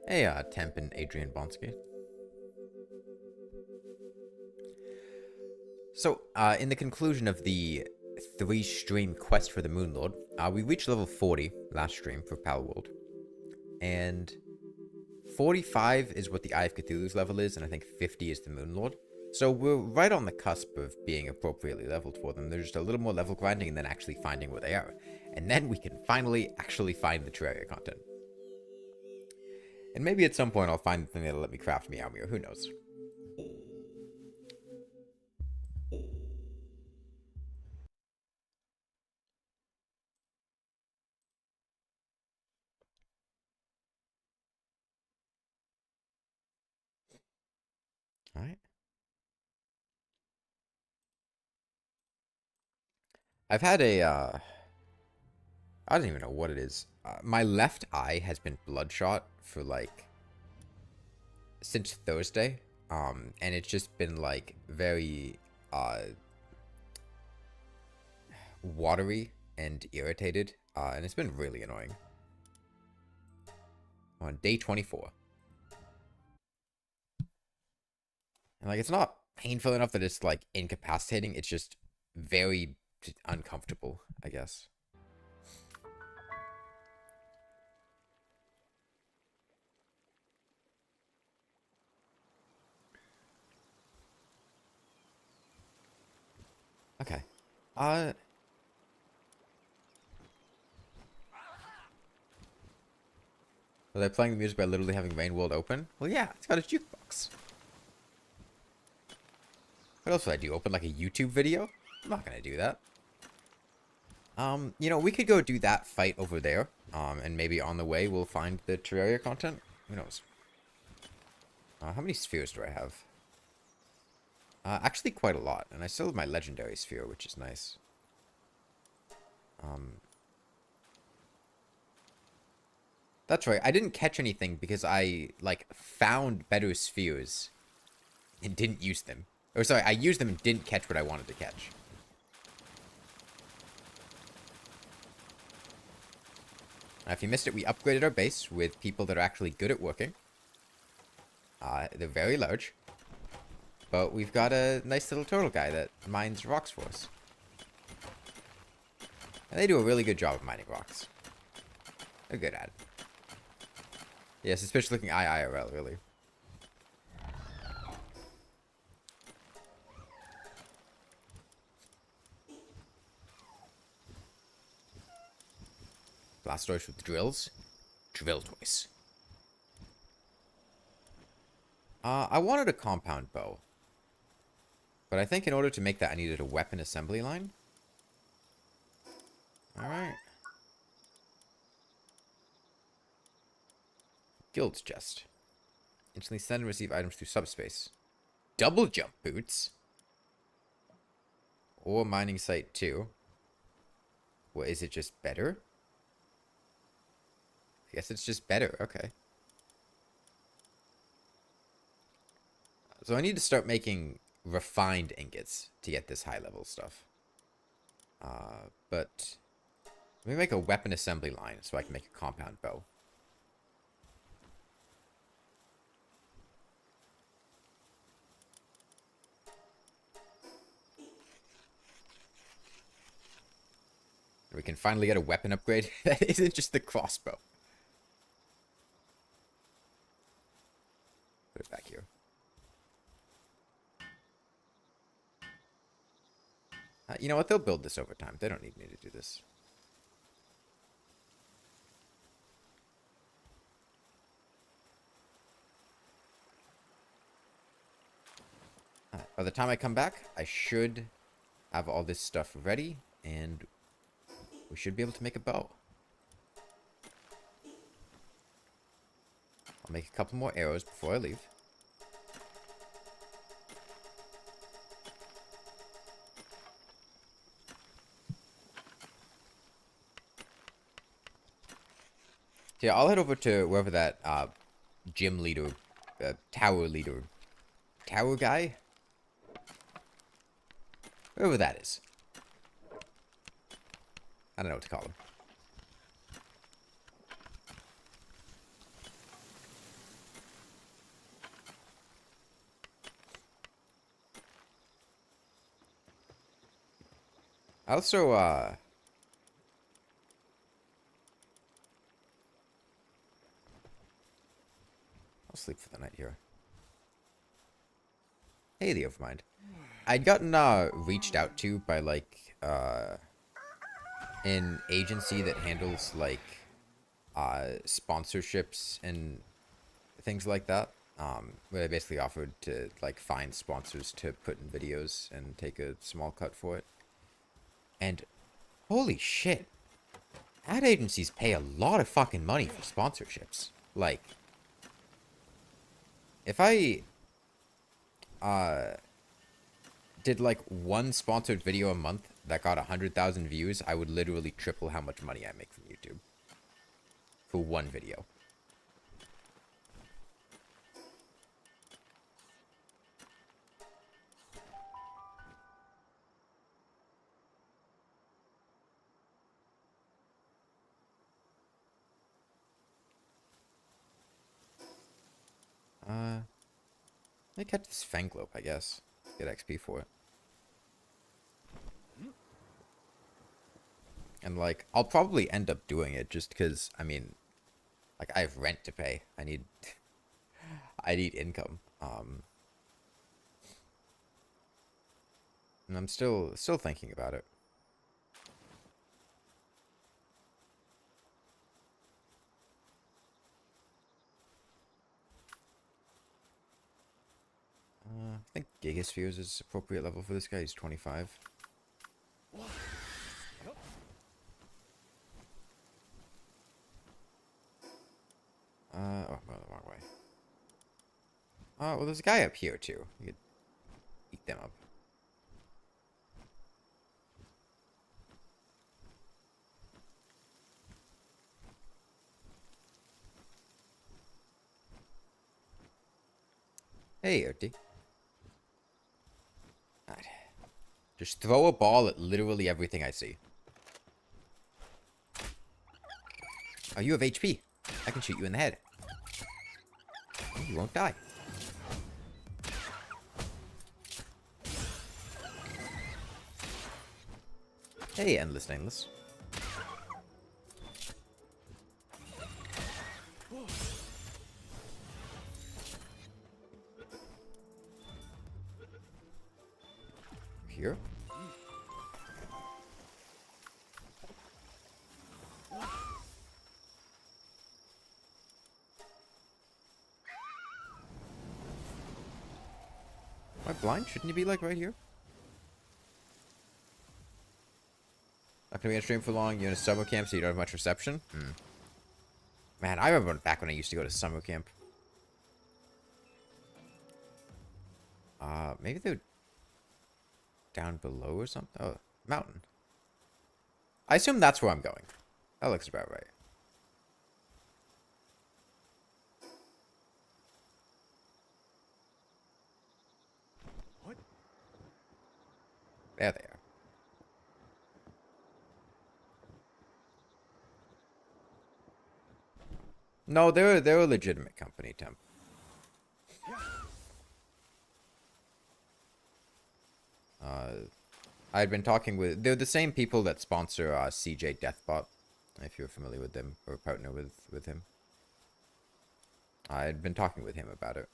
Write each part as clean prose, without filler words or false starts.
Hey, Temp and Adrian Bonsky. So, in the conclusion of the 3-stream quest for the Moon Lord, we reached level 40 last stream for Palworld. And 45 is what the Eye of Cthulhu's level is, and I think 50 is the Moon Lord. So we're right on the cusp of being appropriately leveled for them. There's just a little more level grinding and then actually finding where they are. And then we can finally actually find the Terraria content. And maybe at some point I'll find the thing that'll let me craft Meow Meow, who knows. Alright. I've had a, I don't even know what it is. My left eye has been bloodshot for like since Thursday, and it's just been like very watery and irritated, and it's been really annoying. On day 24, and like it's not painful enough that it's like incapacitating. It's just very uncomfortable, I guess. Okay. Are they playing the music by literally having Rain World open? Well, yeah, it's got a jukebox. What else would I do? Open like a YouTube video? I'm not gonna do that. You know, we could go do that fight over there. And maybe on the way we'll find the Terraria content. Who knows? How many spheres do I have? Actually quite a lot. And I still have my legendary sphere, which is nice. That's right. I didn't catch anything because I, like, found better spheres and didn't use them. Or, sorry, I used them and didn't catch what I wanted to catch. If you missed it, we upgraded our base with people that are actually good at working. They're very large. But we've got a nice little turtle guy that mines rocks for us. And they do a really good job of mining rocks. They're good at it. Yes, especially looking IRL, really. Blastoise with drills. Drill toys. I wanted a compound bow. But I think in order to make that, I needed a weapon assembly line. Alright. Guild's chest. Instantly send and receive items through subspace. Double jump boots. Or mining site 2. What, is it just better? I guess it's just better, okay. So I need to start making refined ingots to get this high level stuff. But let me make a weapon assembly line so I can make a compound bow. We can finally get a weapon upgrade that isn't just the crossbow. Put it back here. You know what? They'll build this over time. They don't need me to do this. By the time I come back, I should have all this stuff ready, and we should be able to make a bow. I'll make a couple more arrows before I leave. So yeah, I'll head over to wherever that gym leader, tower leader, tower guy, wherever that is. I don't know what to call him. I also, I'll sleep for the night here. Hey, the Overmind. I'd gotten, reached out to by, like, an agency that handles, like, sponsorships and things like that. Where they basically offered to, like, find sponsors to put in videos and take a small cut for it. And, holy shit. Ad agencies pay a lot of fucking money for sponsorships. Like, if I, did, like, one sponsored video a month that got 100,000 views, I would literally triple how much money I make from YouTube. For one video. Let me catch this Fanglope, I guess. Get XP for it. And, like, I'll probably end up doing it just because, I mean, like, I have rent to pay. I need income. And I'm still thinking about it. I think Gigaspheres is appropriate level for this guy. He's 25. Oh, I'm going the wrong way. Well, there's a guy up here, too. You could eat them up. Hey, Erty. Alright. Just throw a ball at literally everything I see. Oh, you have HP. I can shoot you in the head. Oh, you won't die. Hey, Endless Nameless. Here. Am I blind? Shouldn't you be, like, right here? Not gonna be on stream for long. You're in a summer camp, so you don't have much reception? Man, I remember back when I used to go to summer camp. Maybe they're down below or something? Oh, mountain. I assume that's where I'm going. That looks about right. What? There they are. No, they're a legitimate company, Temp. I'd been talking with... They're the same people that sponsor CJ Deathbot, if you're familiar with them, or partner with him. I'd been talking with him about it.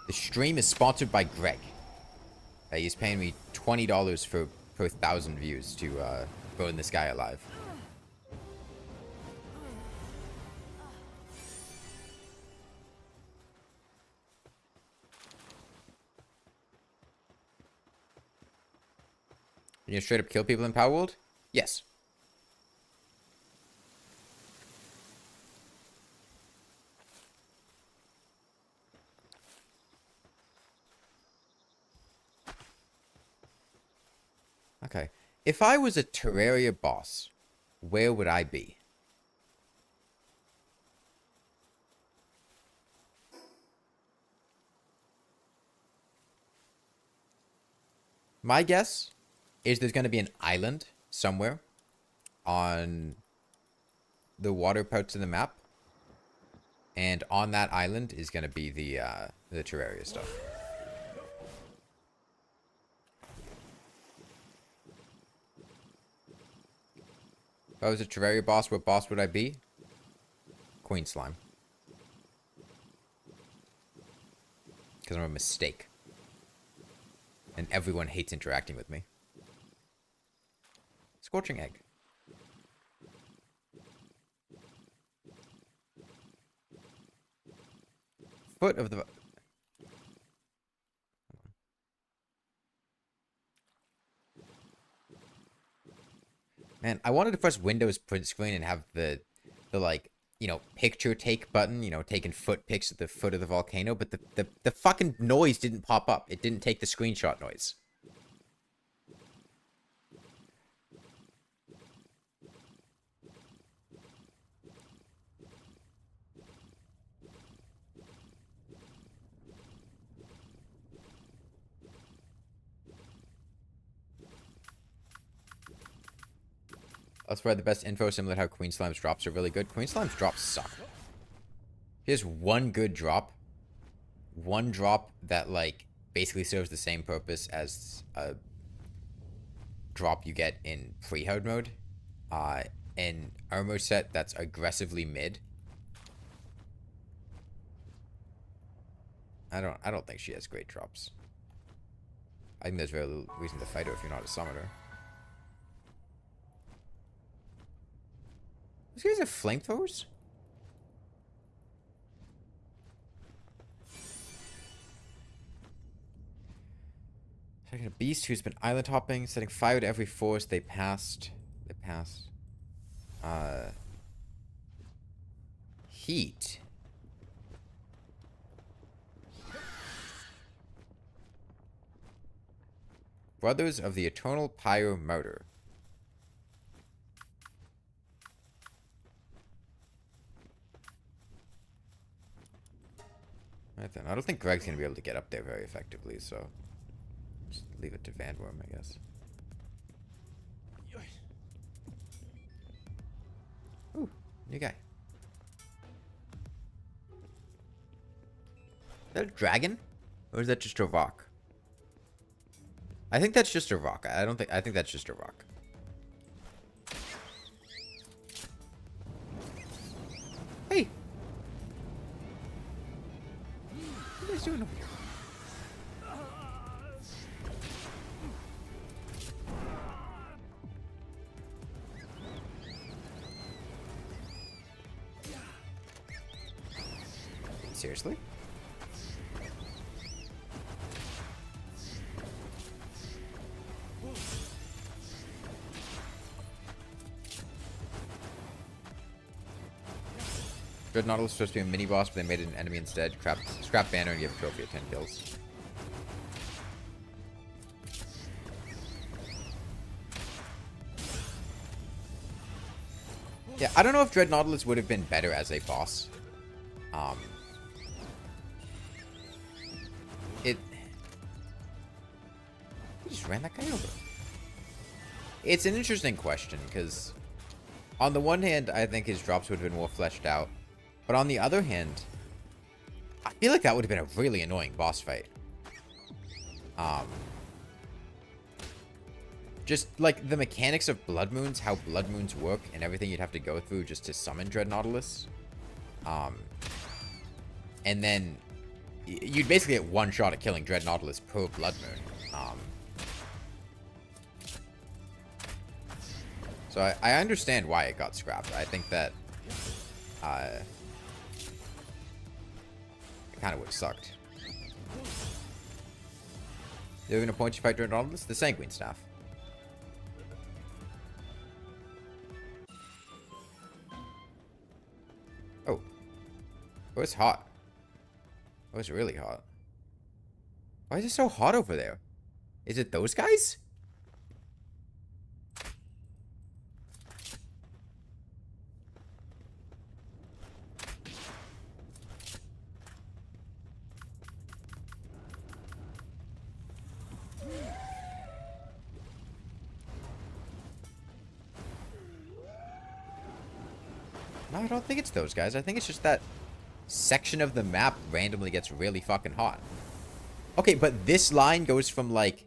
The stream is sponsored by Greg. He's paying me $20 per 1,000 views to burn this guy alive. You straight up kill people in Palworld? Yes. Okay. If I was a Terraria boss, where would I be? My guess is there's going to be an island somewhere on the water parts of the map. And on that island is going to be the Terraria stuff. If I was a Terraria boss, what boss would I be? Queen Slime. Because I'm a mistake. And everyone hates interacting with me. Scorching Egg. Foot of the... Man, I wanted to press Windows print screen and have the like, you know, picture take button, you know, taking foot pics at the foot of the volcano, but the fucking noise didn't pop up. It didn't take the screenshot noise. That's where the best info, similar to how Queen Slime's drops are really good. Queen Slime's drops suck. Here's one good drop. One drop that, like, basically serves the same purpose as a drop you get in pre-hard mode. An armor set that's aggressively mid. I don't think she has great drops. I think there's very little reason to fight her if you're not a summoner. These guys have flamethrowers? Second, a beast who's been island hopping, setting fire to every forest they passed. Heat. Brothers of the Eternal Pyre Murder. Right then. I don't think Greg's going to be able to get up there very effectively, so... just leave it to Vanworm, I guess. Ooh, new guy. Is that a dragon? Or is that just a rock? I think that's just a rock. I think that's just a rock. Hey! What are you guys doing over here? Seriously? Dread Nautilus was supposed to be a mini boss, but they made it an enemy instead. Scrap banner and give a trophy of 10 kills. Yeah, I don't know if Dread Nautilus would have been better as a boss. He just ran that guy over. It's an interesting question, because on the one hand, I think his drops would have been more fleshed out. But on the other hand, I feel like that would have been a really annoying boss fight. Just, like, the mechanics of Blood Moons, how Blood Moons work, and everything you'd have to go through just to summon Dread Nautilus. And then you'd basically get one shot at killing Dread Nautilus per Blood Moon. So I understand why it got scrapped. I think that it kind of would have sucked. They're going to point you fight Dread Nautilus? The Sanguine Staff. Oh. Oh, it's hot. Oh, it's really hot. Why is it so hot over there? Is it those guys? No, I don't think it's those guys. I think it's just that section of the map randomly gets really fucking hot. Okay, but this line goes from, like,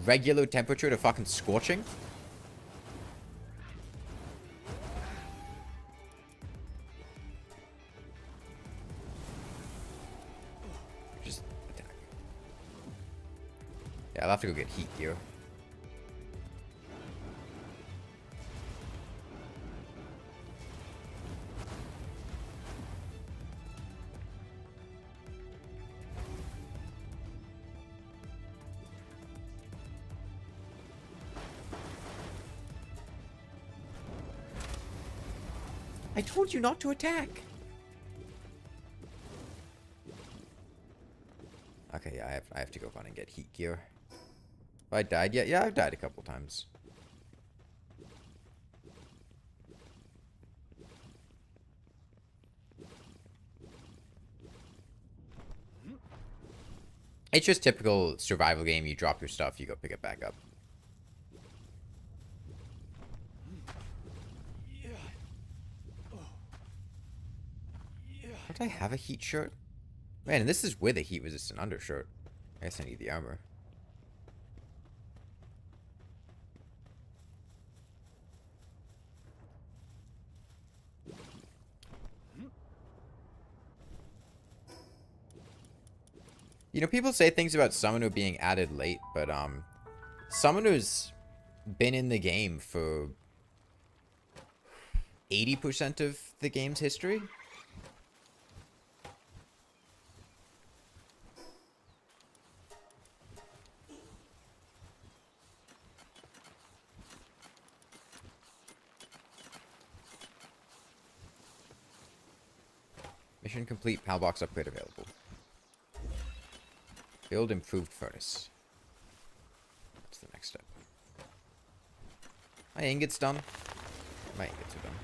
regular temperature to fucking scorching. Just attack. Yeah, I'll have to go get heat gear. I told you not to attack. Okay, yeah, I have to go run and get heat gear. Have I died yet? Yeah, I've died a couple times. It's just typical survival game. You drop your stuff, you go pick it back up. Don't I have a heat shirt? Man, and this is with a heat resistant undershirt. I guess I need the armor. You know, people say things about Summoner being added late, but Summoner's been in the game for 80% of the game's history. Mission complete, PAL box upgrade available. Build improved furnace. That's the next step. My ingots done. My ingots are done.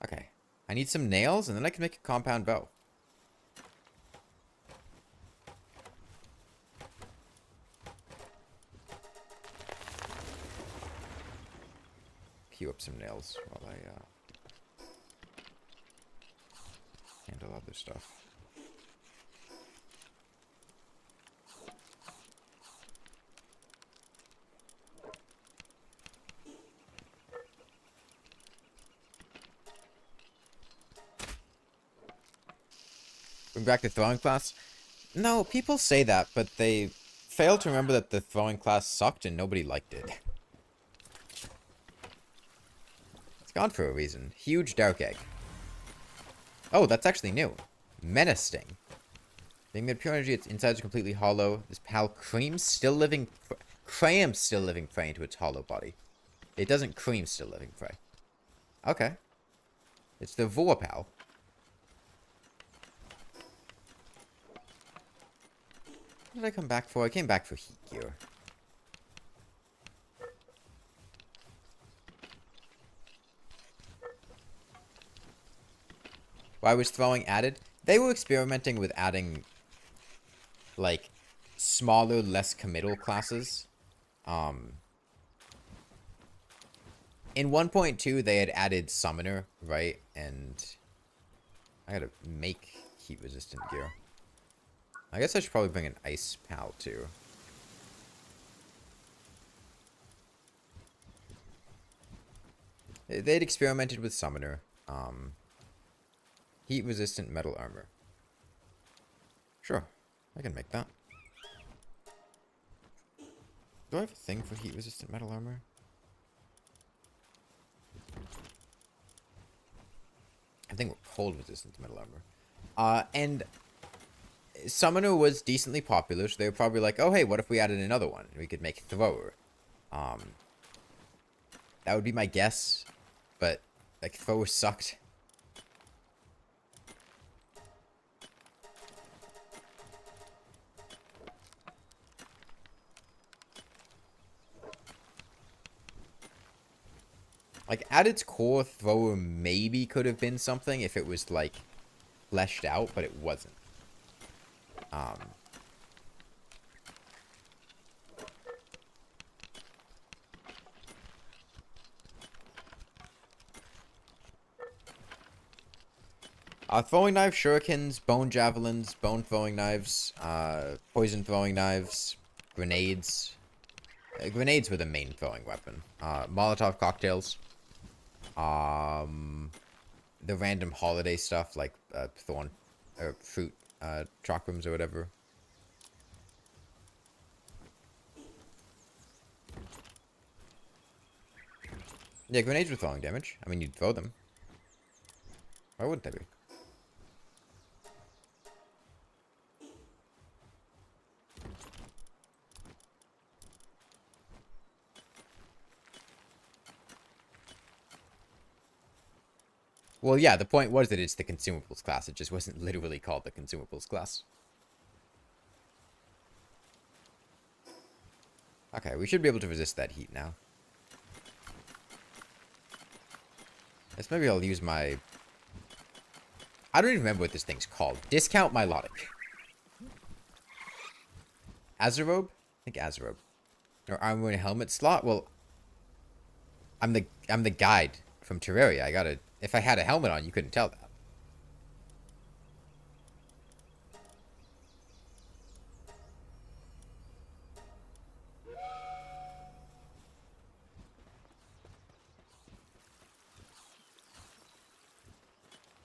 Okay. I need some nails, and then I can make a compound bow. Queue up some nails while I handle other stuff. Bring back the throwing class? No, people say that, but they fail to remember that the throwing class sucked and nobody liked it. Gone for a reason. Huge dark egg. Oh, that's actually new. Menace Sting. Being made pure energy, its insides are completely hollow. This pal crams still living prey into its hollow body. It doesn't cream still living prey. Okay. It's the Vor pal. What did I come back for? I came back for heat gear. Why was throwing added? They were experimenting with adding, like, smaller, less committal classes. In 1.2, they had added Summoner, right? And I gotta make heat-resistant gear. I guess I should probably bring an Ice Pal, too. They'd experimented with Summoner. Heat-resistant metal armor. Sure, I can make that. Do I have a thing for heat-resistant metal armor? I think we're cold-resistant metal armor. And Summoner was decently popular, so they were probably like, oh, hey, what if we added another one? We could make Thrower. That would be my guess, but, like, Thrower sucked. Like, at its core, Thrower maybe could have been something if it was, like, fleshed out, but it wasn't. Throwing knives, shurikens, bone javelins, bone throwing knives, poison throwing knives, grenades. Grenades were the main throwing weapon. Molotov cocktails. The random holiday stuff like thorn or fruit chakrams or whatever. Yeah, grenades were throwing damage. I mean, you'd throw them. Why wouldn't they be? Well, yeah, the point was that it's the consumables class. It just wasn't literally called the consumables class. Okay, we should be able to resist that heat now. Guess maybe I'll use my... I don't even remember what this thing's called. Discount Milotic. Azerobe? I think Azerobe. Or armor and helmet slot? Well, I'm the guide from Terraria. I gotta... If I had a helmet on, you couldn't tell that.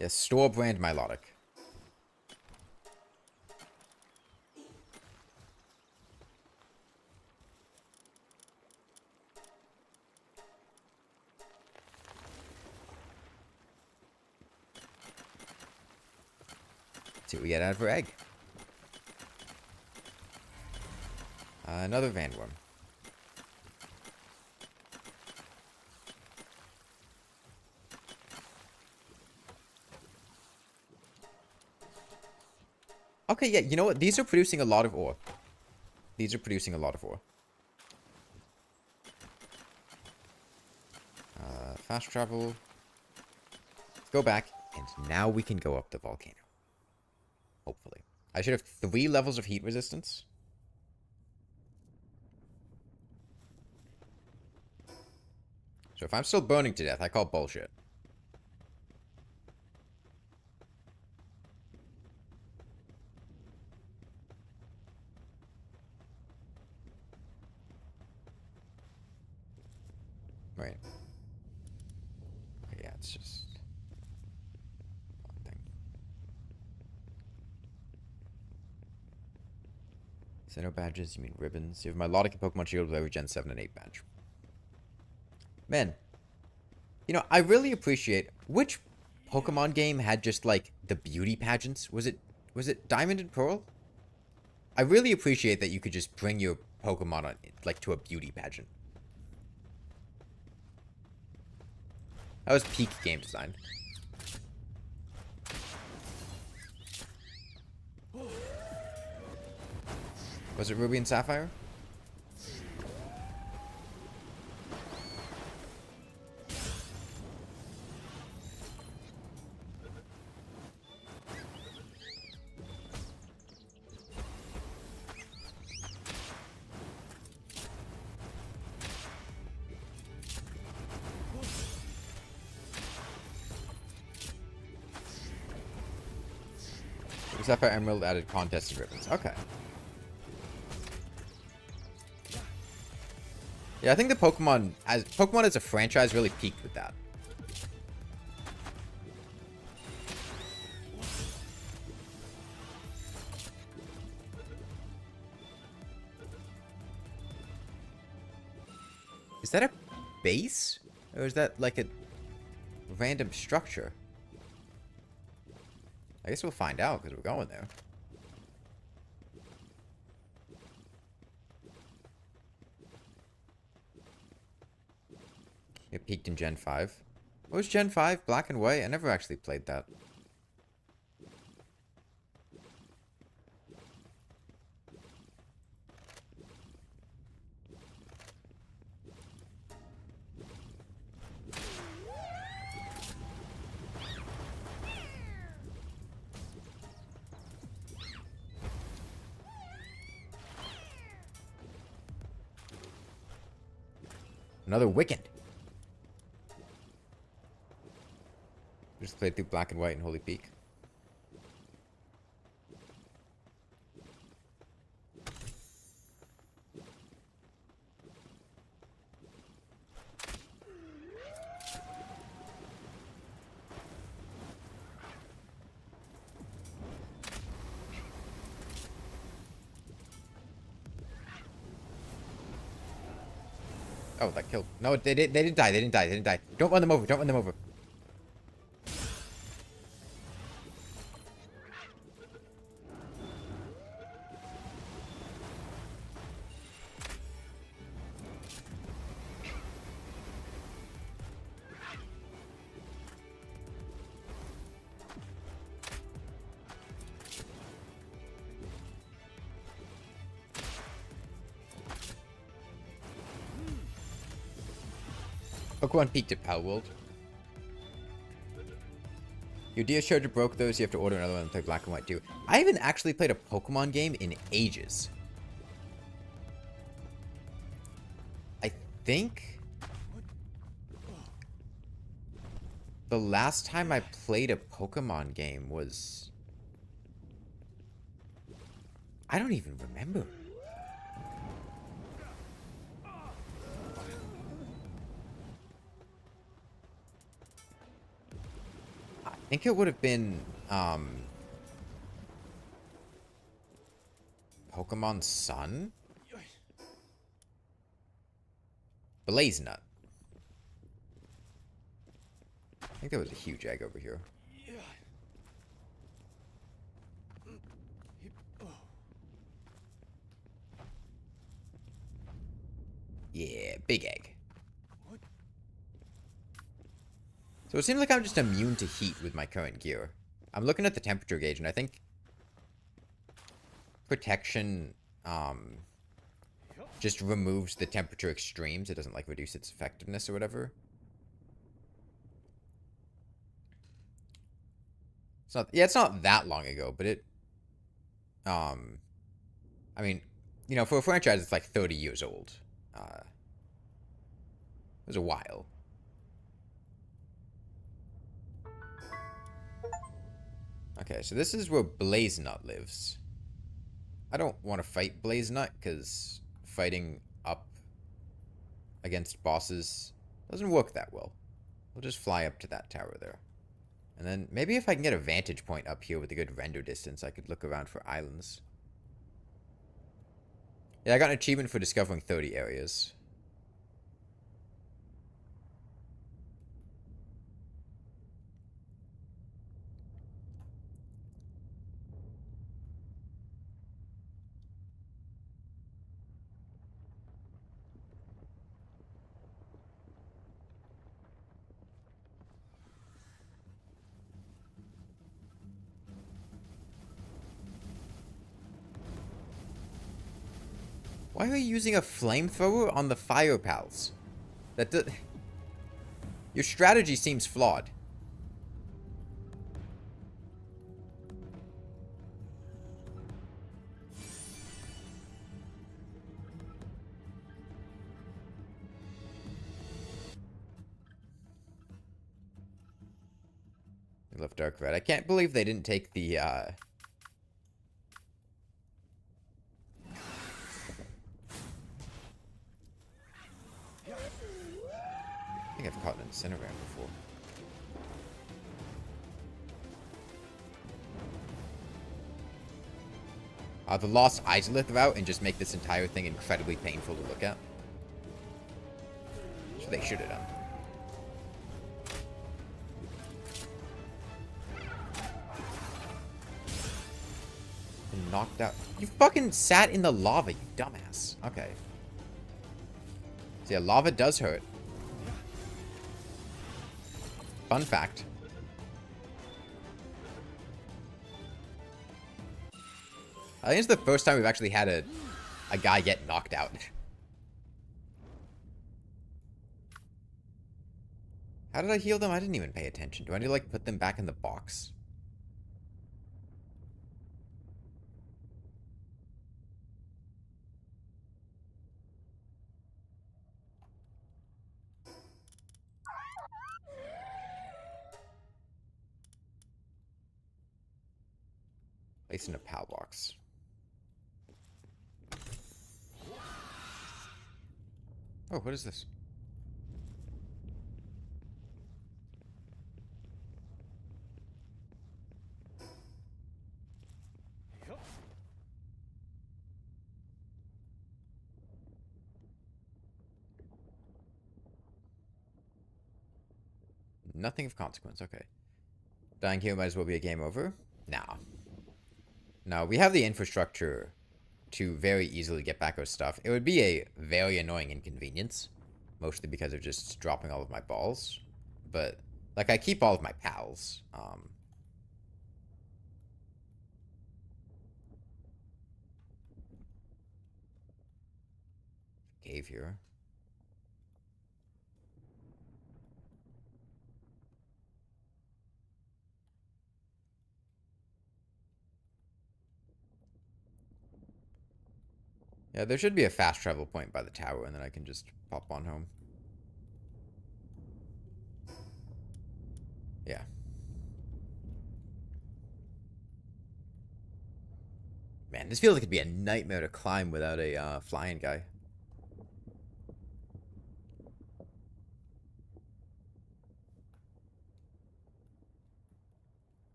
Yes, store brand Milotic. Let's see what we get out of our egg. Another Vanworm. Okay, yeah, you know what? These are producing a lot of ore. These are producing a lot of ore. Fast travel. Let's go back, and now we can go up the volcano. Hopefully. I should have 3 levels of heat resistance. So if I'm still burning to death, I call bullshit. Right. Okay, yeah, it's just one thing. So no badges, you mean ribbons. You have my Milotic and Pokemon Shield with every Gen 7 and 8 badge. Man, you know, I really appreciate which Pokemon game had just like the beauty pageants. Was it Diamond and Pearl? I really appreciate that you could just bring your Pokemon on like to a beauty pageant. That was peak game design. Was it Ruby and Sapphire? Sapphire Emerald added contests and ribbons. Okay. Yeah, I think the Pokemon as a franchise really peaked with that. Is that a base? Or is that like a random structure? I guess we'll find out because we're going there. It peaked in Gen 5. What was Gen 5? Black and White? I never actually played that. Another Wiccan. Just played through Black and White and Holy Peak. Oh, that killed. No, they didn't die. They didn't die. They didn't die. Don't run them over. Don't run them over. Pokemon peaked at Palworld. Your DS charger broke those, you have to order another one and play black and white too. I haven't actually played a Pokemon game in ages. I think the last time I played a Pokemon game was... I don't even remember. I think it would have been, Pokemon Sun? Blaze Nut. I think there was a huge egg over here. Yeah, big egg. So it seems like I'm just immune to heat with my current gear. I'm looking at the temperature gauge, and I think protection just removes the temperature extremes. It doesn't like reduce its effectiveness or whatever. It's not, yeah, it's not that long ago, but it I mean, you know, for a franchise it's like 30 years old. It was a while. Okay, so this is where Blazenut lives. I don't want to fight Blazenut, because fighting up against bosses doesn't work that well. We'll just fly up to that tower there. And then maybe if I can get a vantage point up here with a good render distance, I could look around for islands. Yeah, I got an achievement for discovering 30 areas. Why are you using a flamethrower on the fire pals? Your strategy seems flawed. I love Dark Red. I can't believe they didn't take the, I think I've caught an Incineroar before. The Lost Izalith route and just make this entire thing incredibly painful to look at. So they should have done. And knocked out. You fucking sat in the lava, you dumbass. Okay. So yeah, lava does hurt. Fun fact. I think it's the first time we've actually had a guy get knocked out. How did I heal them? I didn't even pay attention. Do I need to, like, put them back in the box? Place in a PAL box. Oh, what is this? Nothing of consequence. Okay. Dying here might as well be a game over. Nah. No, we have the infrastructure to very easily get back our stuff. It would be a very annoying inconvenience. Mostly because of just dropping all of my balls. But, like, I keep all of my pals. Cave here. Yeah, there should be a fast travel point by the tower, and then I can just pop on home. Yeah. Man, this feels like it'd be a nightmare to climb without a flying guy.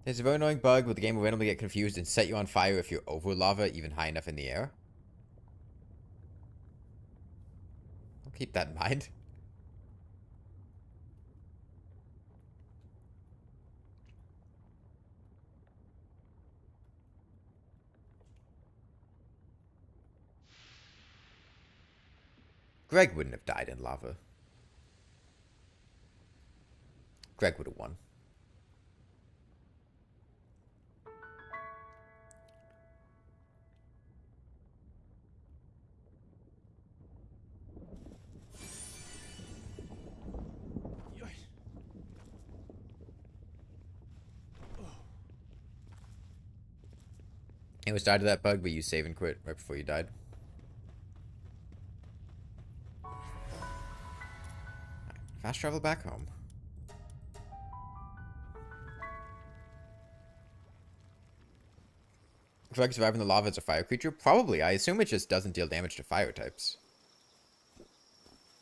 There's a very annoying bug where the game will randomly get confused and set you on fire if you're over lava, even high enough in the air. I'll keep that in mind. Greg wouldn't have died in lava. Greg would have won. It was died to that bug, but you save and quit right before you died. Fast travel back home. Greg surviving the lava as a fire creature? Probably. I assume it just doesn't deal damage to fire types.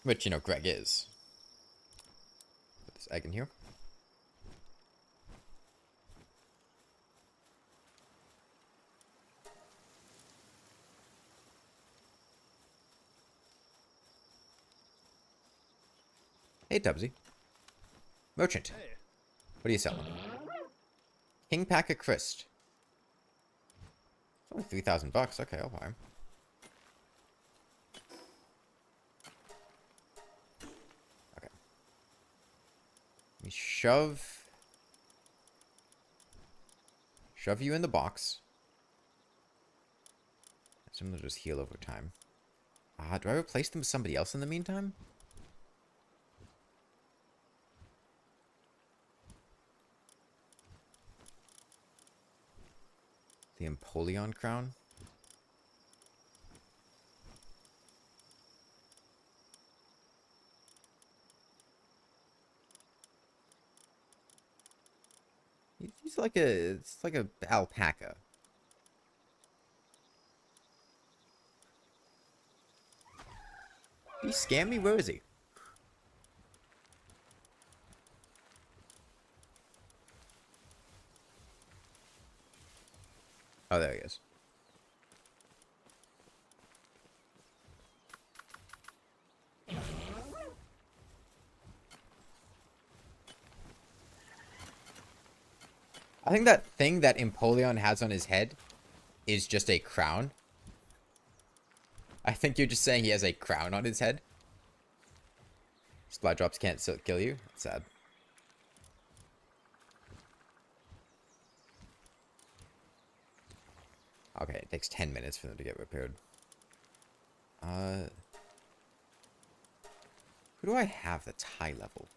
Which, you know, Greg is. Put this egg in here. Hey, Tubbsy. Merchant. Hey. What are you selling? King Pack of Christ. It's only 3,000 bucks. Okay, I'll buy him. Okay. Let me shove you in the box. I assume they'll just heal over time. Do I replace them with somebody else in the meantime? The Empoleon crown? He's like it's like a alpaca. He scammed me? Where is he? Oh, there he is. I think that thing that Empoleon has on his head is just a crown. I think you're just saying he has a crown on his head. Splat drops can't kill you. That's sad. Okay, it takes 10 minutes for them to get repaired. Who do I have that's high level?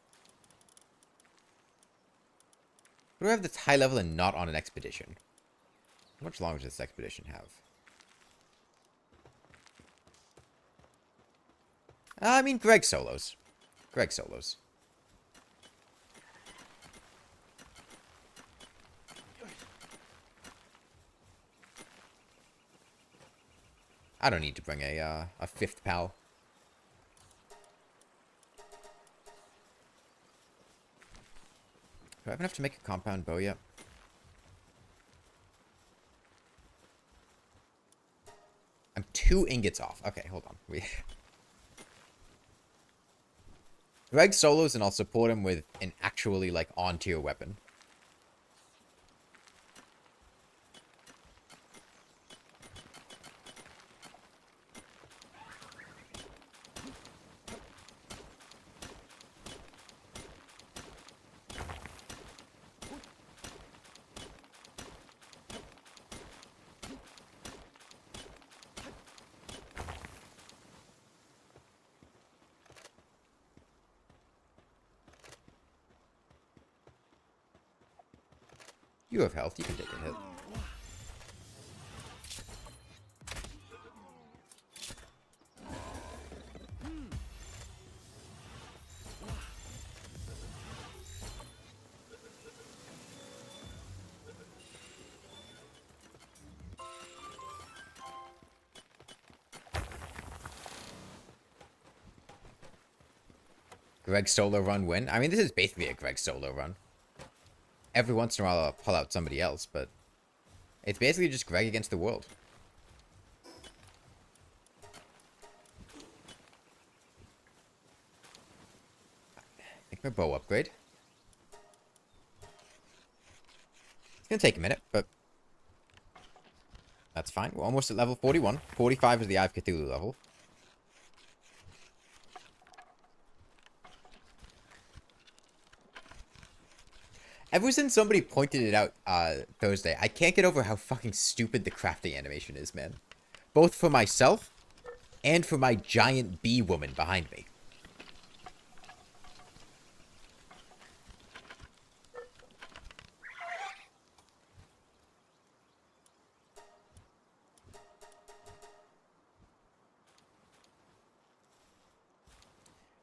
Who do I have that's high level and not on an expedition? How much longer does this expedition have? I mean, Greg solos. Greg solos. I don't need to bring a fifth pal. Do I have enough to make a compound bow yet? I'm 2 ingots off. Okay, hold on. Greg solos and I'll support him with an actually, like, on-tier weapon. You have health. You can take a hit. Greg solo run win? I mean, this is basically a Greg solo run. Every once in a while I'll pull out somebody else, but it's basically just Greg against the world. I think my bow upgrade. It's gonna take a minute, but that's fine. We're almost at level 41. 45 is the Eye of Cthulhu level. Ever since somebody pointed it out Thursday, I can't get over how fucking stupid the crafting animation is, man. Both for myself and for my giant bee woman behind me.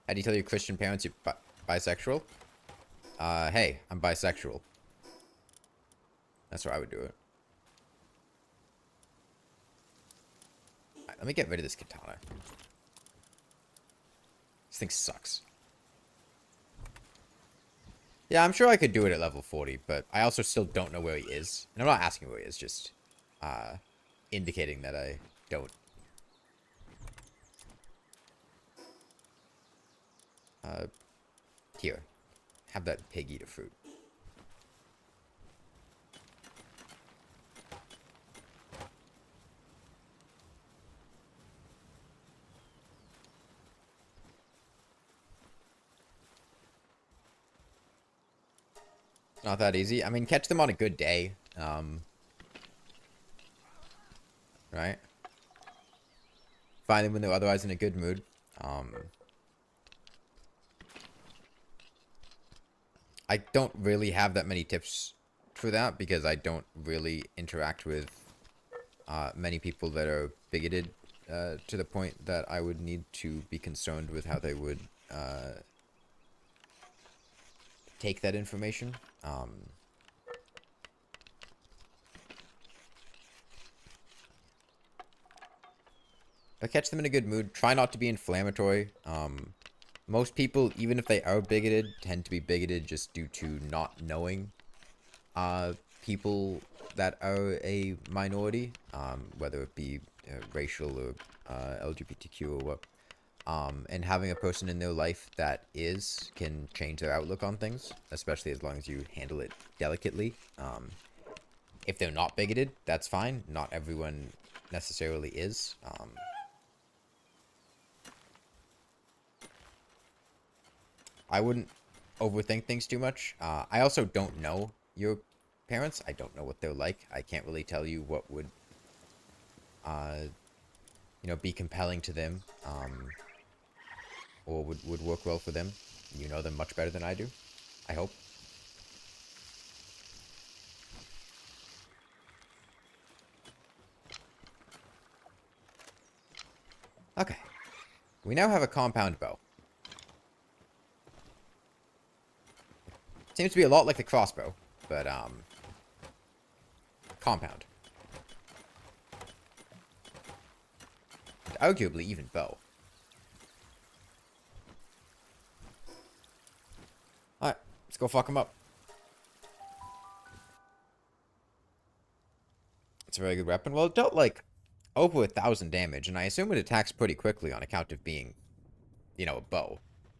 How do you tell your Christian parents you're bisexual? Hey, I'm bisexual. That's where I would do it. Alright, let me get rid of this katana. This thing sucks. Yeah, I'm sure I could do it at level 40, but I also still don't know where he is. And I'm not asking where he is, just indicating that I don't. Here. Have that pig eat a fruit. Not that easy. I mean, catch them on a good day. Right? Find them when they're otherwise in a good mood. I don't really have that many tips for that because I don't really interact with many people that are bigoted to the point that I would need to be concerned with how they would take that information. But catch them in a good mood. Try not to be inflammatory. Most people, even if they are bigoted, tend to be bigoted just due to not knowing people that are a minority, whether it be racial or LGBTQ or what. And having a person in their life that can change their outlook on things, especially as long as you handle it delicately. If they're not bigoted, that's fine. Not everyone necessarily is. I wouldn't overthink things too much. I also don't know your parents. I don't know what they're like. I can't really tell you what would, be compelling to them, or would work well for them. You know them much better than I do, I hope. Okay. We now have a compound bow. Seems to be a lot like the crossbow, but, compound. And arguably even bow. Alright, let's go fuck him up. It's a very good weapon. Well, it dealt like over 1,000 damage, and I assume it attacks pretty quickly on account of being, you know, a bow.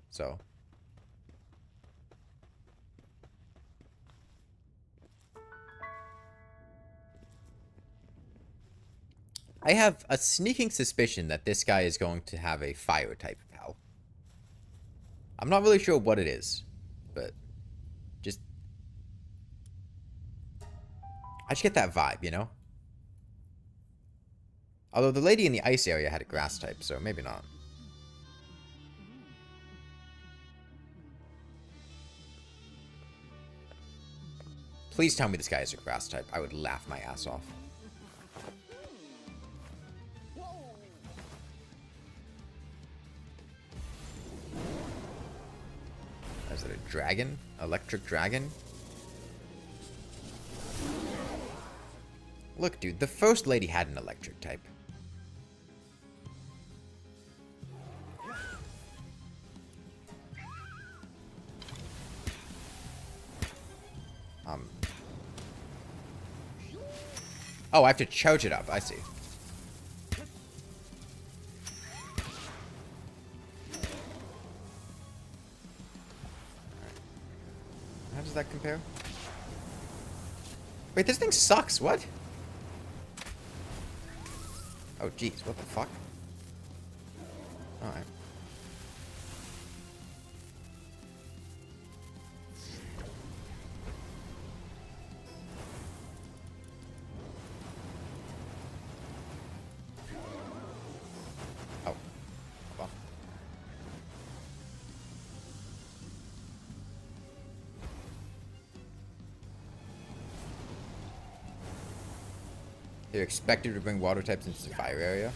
So. I have a sneaking suspicion that this guy is going to have a fire type pal. I'm not really sure what it is, but just... I just get that vibe, you know? Although the lady in the ice area had a grass type, so maybe not. Please tell me this guy is a grass type. I would laugh my ass off. Is it a dragon? Electric dragon? Look, dude, the first lady had an electric type. Oh, I have to charge it up. I see. How does that compare? Wait, this thing sucks. What? Oh, jeez. What the fuck? Alright. Oh. Well. You're expected to bring water types into the fire area?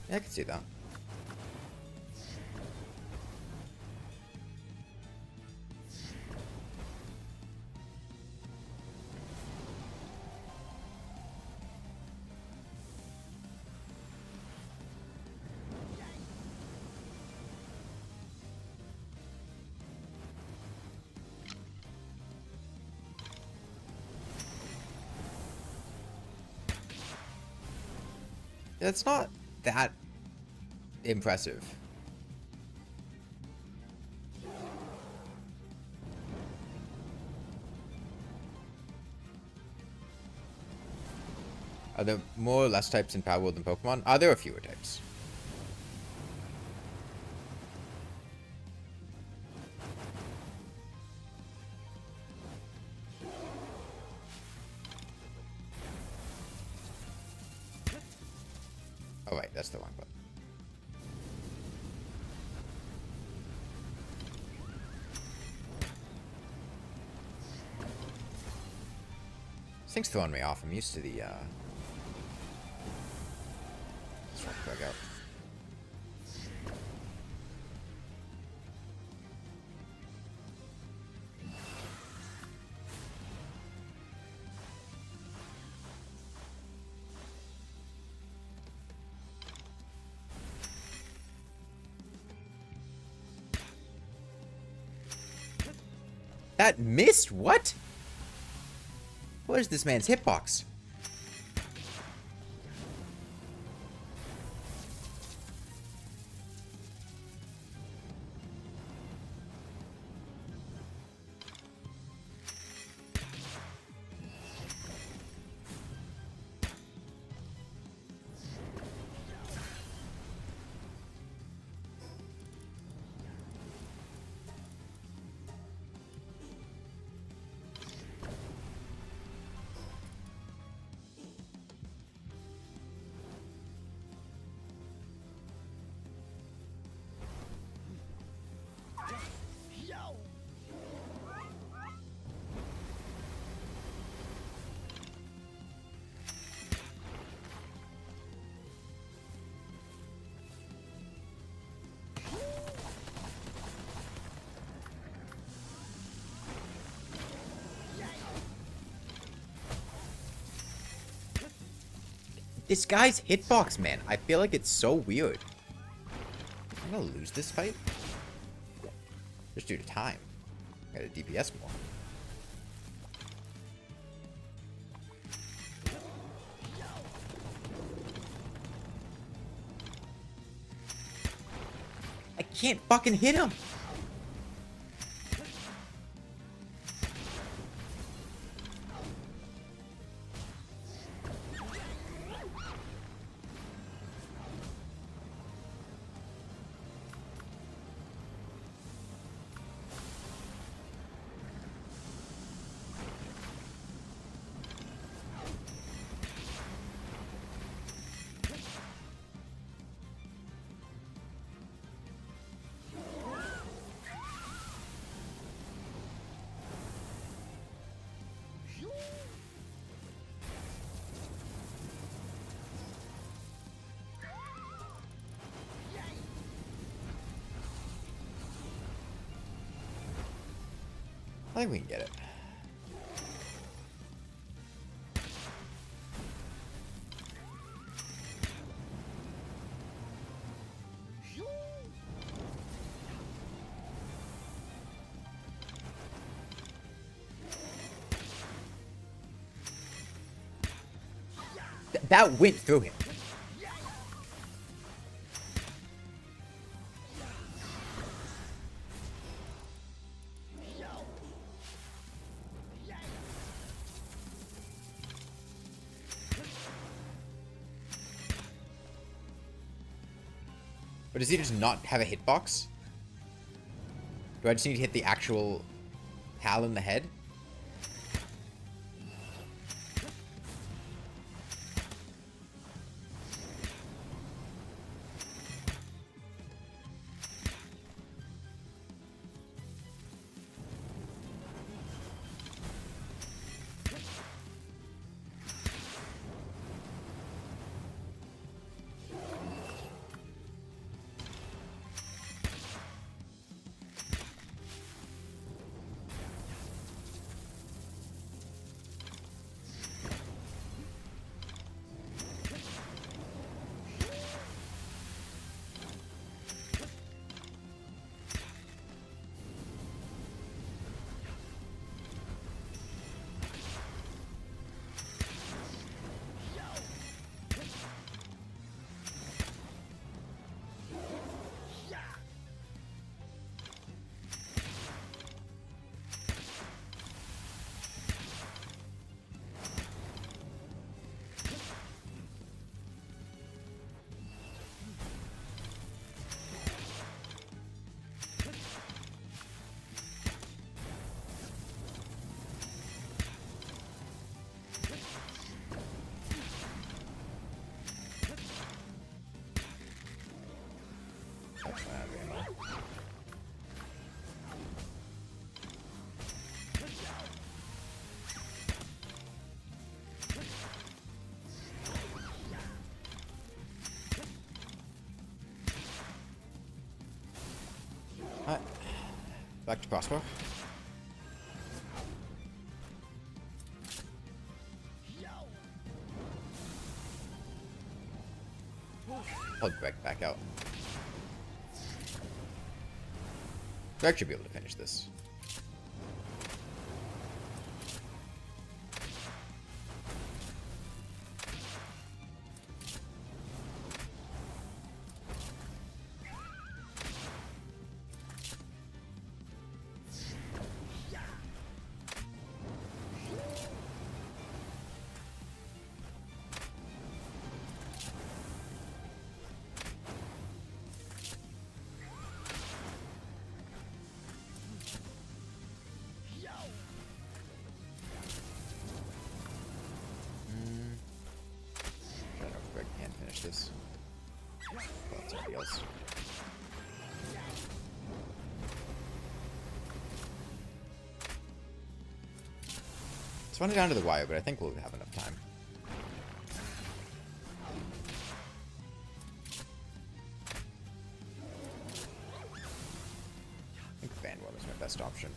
Yeah, I can see that. It's not that impressive. Are there more or less types in Palworld than Pokemon? There are fewer types. Oh wait, that's the wrong button. This thing's throwing me off. I'm used to the, Let's plug out. That missed? What? What is this man's hitbox? This guy's hitbox, man. I feel like it's so weird. I'm gonna lose this fight? Just due to time. I gotta DPS more. Can't fucking hit him. I think we can get it. That went through him. Or does he just not have a hitbox? Do I just need to hit the actual Hal in the head? Alright. Back to crossbow. I'll Greg back out. Greg should be able to finish this. This. Oh, somebody else. Let's run it down to the wire, but I think we'll have enough time. I think Vanwell is my best option.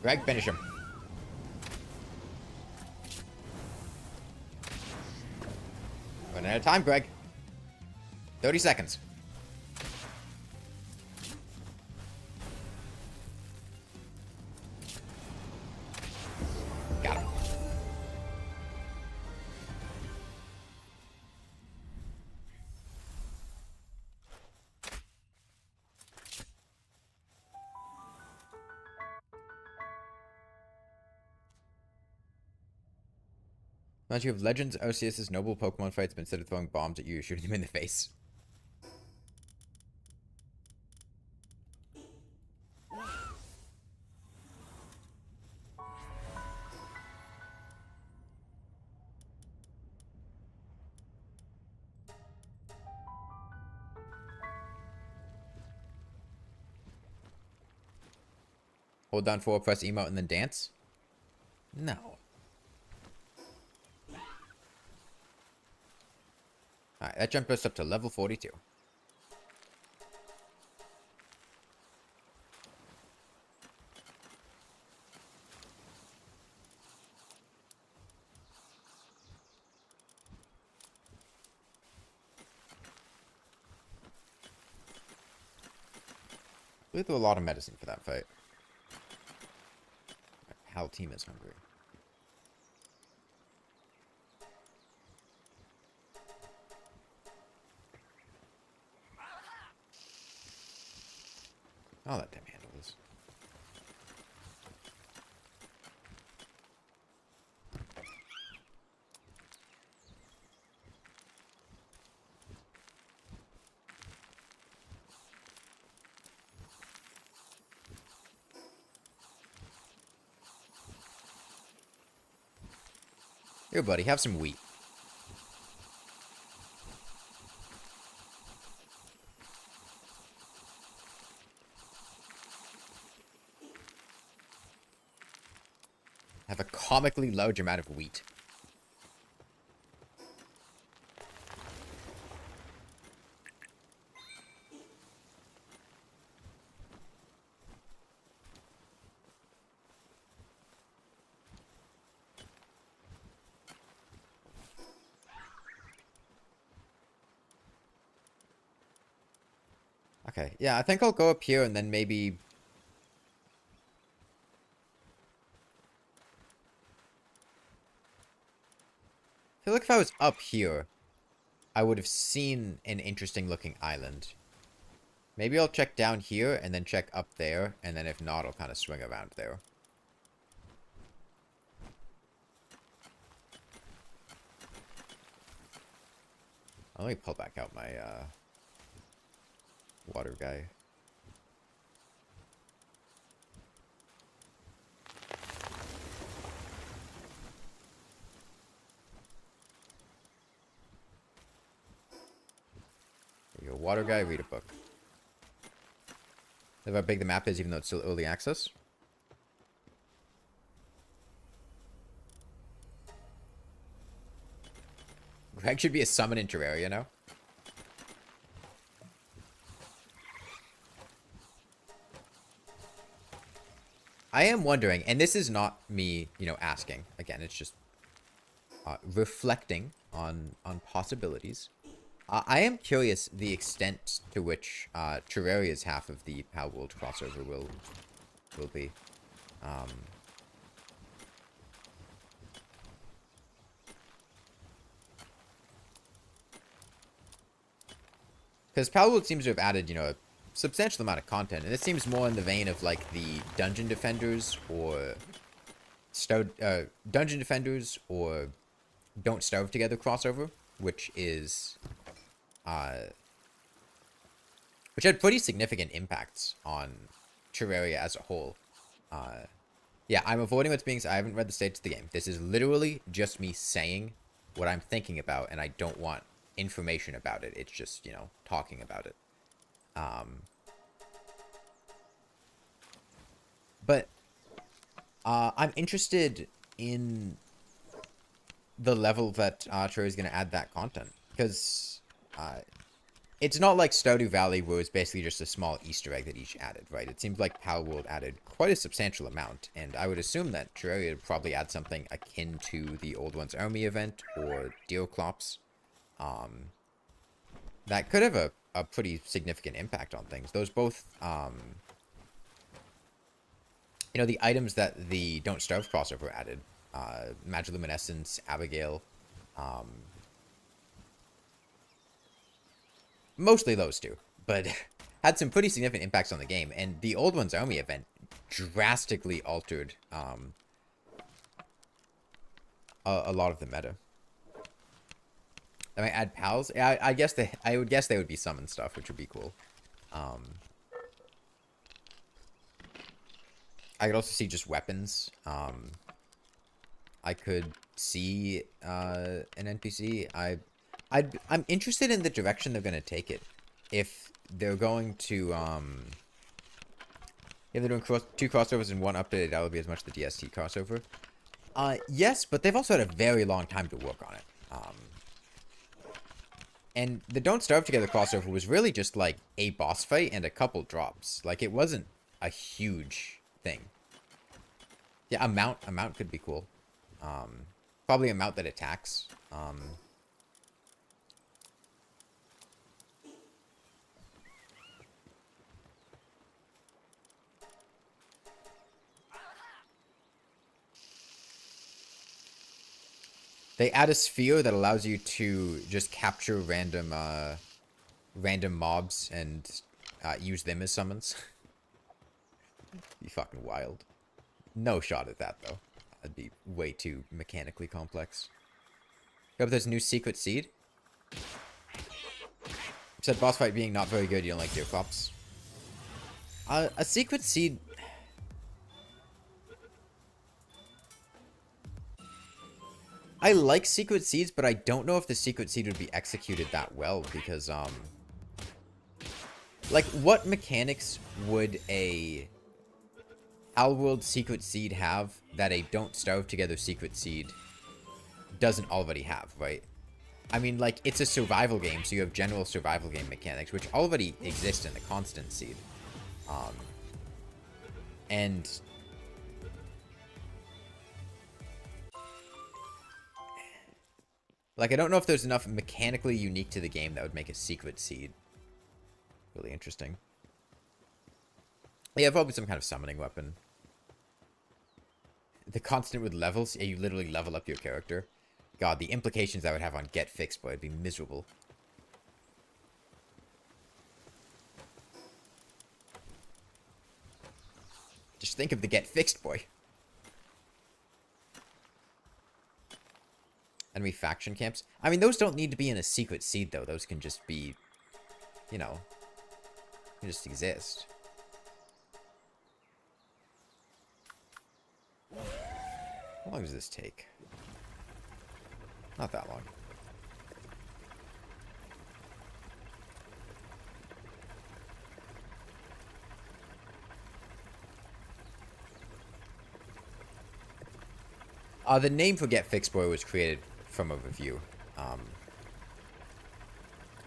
Greg, finish him. Running out of time, Greg. 30 seconds. Got him. Once you have Legends Arceus' noble Pokemon fights, but instead of throwing bombs at you, you're shooting them in the face. Hold down 4, press emote, and then dance? No. Alright, that jumped us up to level 42. We threw a lot of medicine for that fight. My pal team is hungry. Oh, that damn handle is. Here, buddy, have some wheat. Have a comically large amount of wheat. Okay, yeah, I think I'll go up here and then maybe... I feel like if I was up here, I would have seen an interesting looking island. Maybe I'll check down here and then check up there, and then if not, I'll kind of swing around there. Let me pull back out my, water guy. There you go, water guy, read a book. Look how big the map is, even though it's still early access. Greg should be a summon in Terraria now. I am wondering, and this is not me, you know, asking. Again, it's just reflecting on possibilities. I am curious the extent to which Terraria's half of the Palworld crossover will be. Because Palworld seems to have added, you know, a substantial amount of content, and it seems more in the vein of like the Dungeon Defenders or Dungeon Defenders or Don't Starve Together crossover, which is which had pretty significant impacts on Terraria as a whole. Yeah, I'm avoiding what's being said. I haven't read the states of the game. This is literally just me saying what I'm thinking about, and I don't want information about it. It's just, you know, talking about it. But I'm interested in the level that Terraria is going to add that content, because it's not like Stardew Valley where it's basically just a small Easter egg that each added, right? It seems like Palworld added quite a substantial amount, and I would assume that Terraria would probably add something akin to the Old One's Army event or Deoclops. That could have a pretty significant impact on things. Those both, you know, the items that the Don't Starve crossover added, Magiluminescence, Abigail, mostly those two, but had some pretty significant impacts on the game. And the Old One's Army event drastically altered a lot of the meta. I might add pals. Yeah, I guess I would guess they would be summon stuff, which would be cool. I could also see just weapons. I could see an NPC. I'm interested in the direction they're gonna take it. If they're going to if they're doing two crossovers in one update, that would be as much the DST crossover. Yes, but they've also had a very long time to work on it. And the Don't Starve Together crossover was really just like a boss fight and a couple drops. Like it wasn't a huge thing. Yeah, a mount could be cool. Probably a mount that attacks. They add a sphere that allows you to just capture random mobs and use them as summons. Be fucking wild. No shot at that, though. That'd be way too mechanically complex. But there's a new secret seed. Said boss fight being not very good, you don't like Deoclops. A secret seed... I like secret seeds, but I don't know if the secret seed would be executed that well, because, like, what mechanics would a Palworld secret seed have that a Don't Starve Together secret seed doesn't already have, right? I mean, like, it's a survival game, so you have general survival game mechanics, which already exist in the constant seed. And... like, I don't know if there's enough mechanically unique to the game that would make a secret seed really interesting. Yeah, probably some kind of summoning weapon. The constant with levels, yeah, you literally level up your character. God, the implications that would have on Get Fixed Boy would be miserable. Just think of the Get Fixed Boy. Enemy faction camps. I mean, those don't need to be in a secret seed, though. Those can just be, you know, can just exist. How long does this take? Not that long. The name for Get Fixed Boy was created from a review.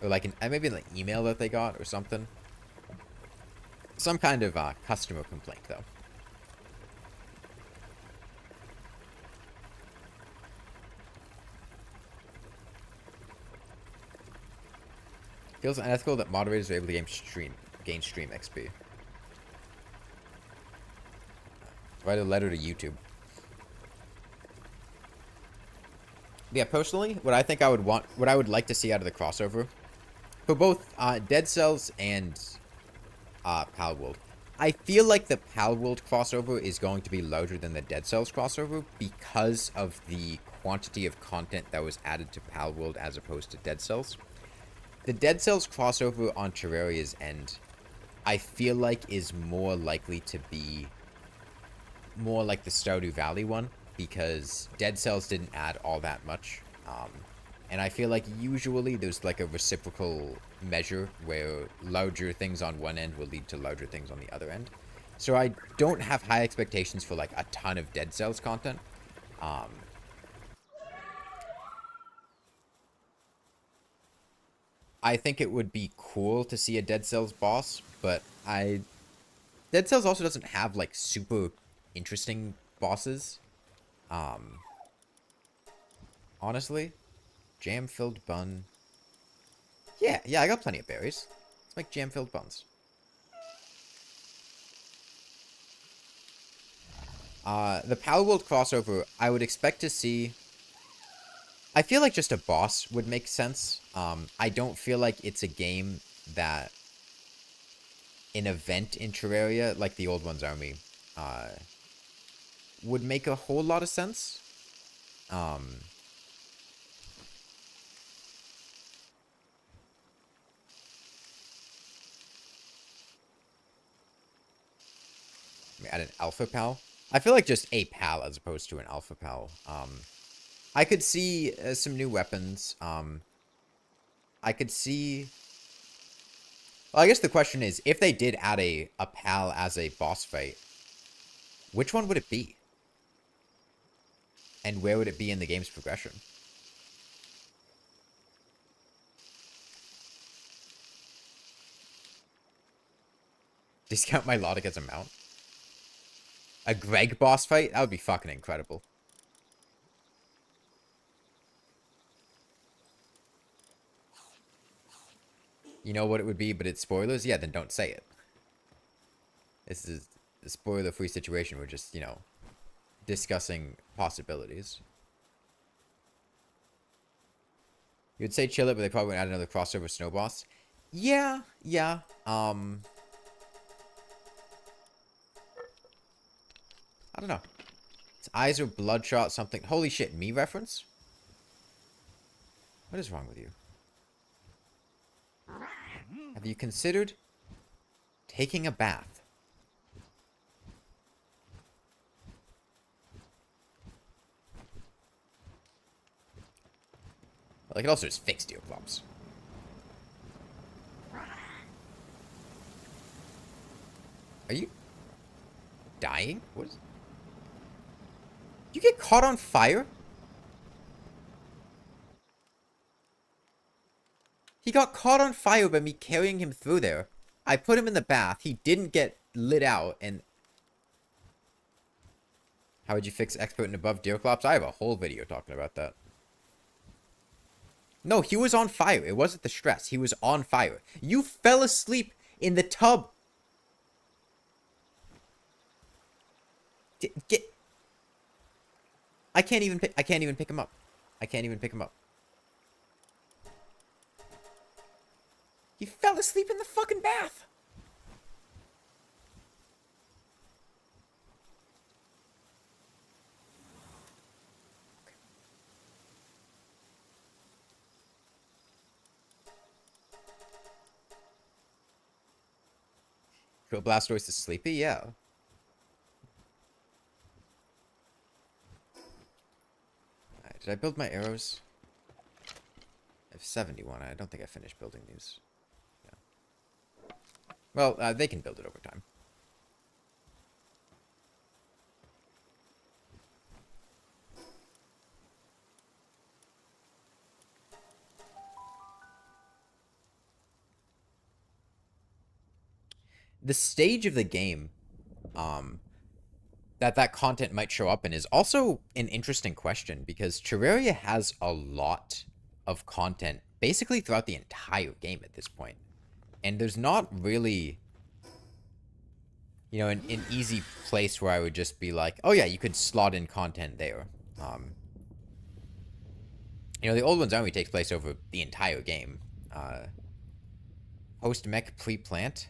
Or like maybe an email that they got or something. Some kind of customer complaint, though. Feels unethical that moderators are able to gain stream XP. Write a letter to YouTube. Yeah, personally, what I think I would want, what I would like to see out of the crossover, for both Dead Cells and Palworld, I feel like the Palworld crossover is going to be larger than the Dead Cells crossover because of the quantity of content that was added to Palworld as opposed to Dead Cells. The Dead Cells crossover on Terraria's end, I feel like is more likely to be more like the Stardew Valley one, because Dead Cells didn't add all that much. And I feel like usually there's like a reciprocal measure where larger things on one end will lead to larger things on the other end. So I don't have high expectations for like a ton of Dead Cells content. I think it would be cool to see a Dead Cells boss, but Dead Cells also doesn't have like super interesting bosses. Um, honestly, jam-filled bun. Yeah, I got plenty of berries. Let's make jam-filled buns. The Palworld crossover, I would expect to see. I feel like just a boss would make sense. I don't feel like it's a game that an event in Terraria, like the Old Ones Army, uh, would make a whole lot of sense. Um, Add an Alpha Pal. I feel like just a Pal as opposed to an Alpha Pal. I could see some new weapons. I could see. Well, I guess the question is, if they did add a Pal as a boss fight, which one would it be? And where would it be in the game's progression? Discount my Logic as a mount? A Greg boss fight? That would be fucking incredible. You know what it would be, but it's spoilers? Yeah, then don't say it. This is a spoiler-free situation. We're just, discussing possibilities. You'd say chill it, but they probably would add another crossover snow boss. Yeah. I don't know. His eyes are bloodshot something. Holy shit, me reference? What is wrong with you? Have you considered taking a bath? Well, I could also just fix Deoclops. Are you dying? What is... You get caught on fire? He got caught on fire by me carrying him through there. I put him in the bath. He didn't get lit out, and... How would you fix expert and above Deoclops? I have a whole video talking about that. No, he was on fire. It wasn't the stress. He was on fire. You fell asleep in the tub. Get... I can't even pick him up. I can't even pick him up. He fell asleep in the fucking bath. Kill Blastoise is sleepy? Yeah. Alright, did I build my arrows? I have 71. I don't think I finished building these. Yeah. Well, they can build it over time. The stage of the game that content might show up in is also an interesting question, because Terraria has a lot of content basically throughout the entire game at this point. And there's not really, an easy place where I would just be like, oh yeah, you could slot in content there. The Old Ones Army takes place over the entire game. Host mech pre-plant.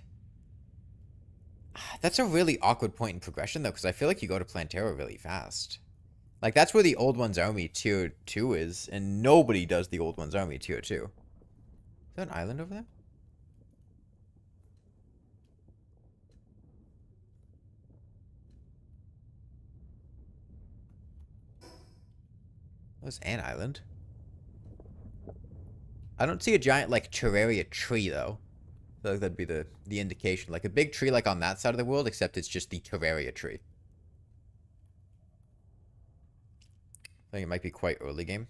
That's a really awkward point in progression, though, because I feel like you go to Plantera really fast. Like, that's where the Old Ones Army Tier 2 is, and nobody does the Old Ones Army Tier 2. Is there an island over there? There's an island. I don't see a giant, like, Terraria tree, though. I feel like that'd be the indication. Like, a big tree, like, on that side of the world, except it's just the Terraria tree. I think it might be quite early game.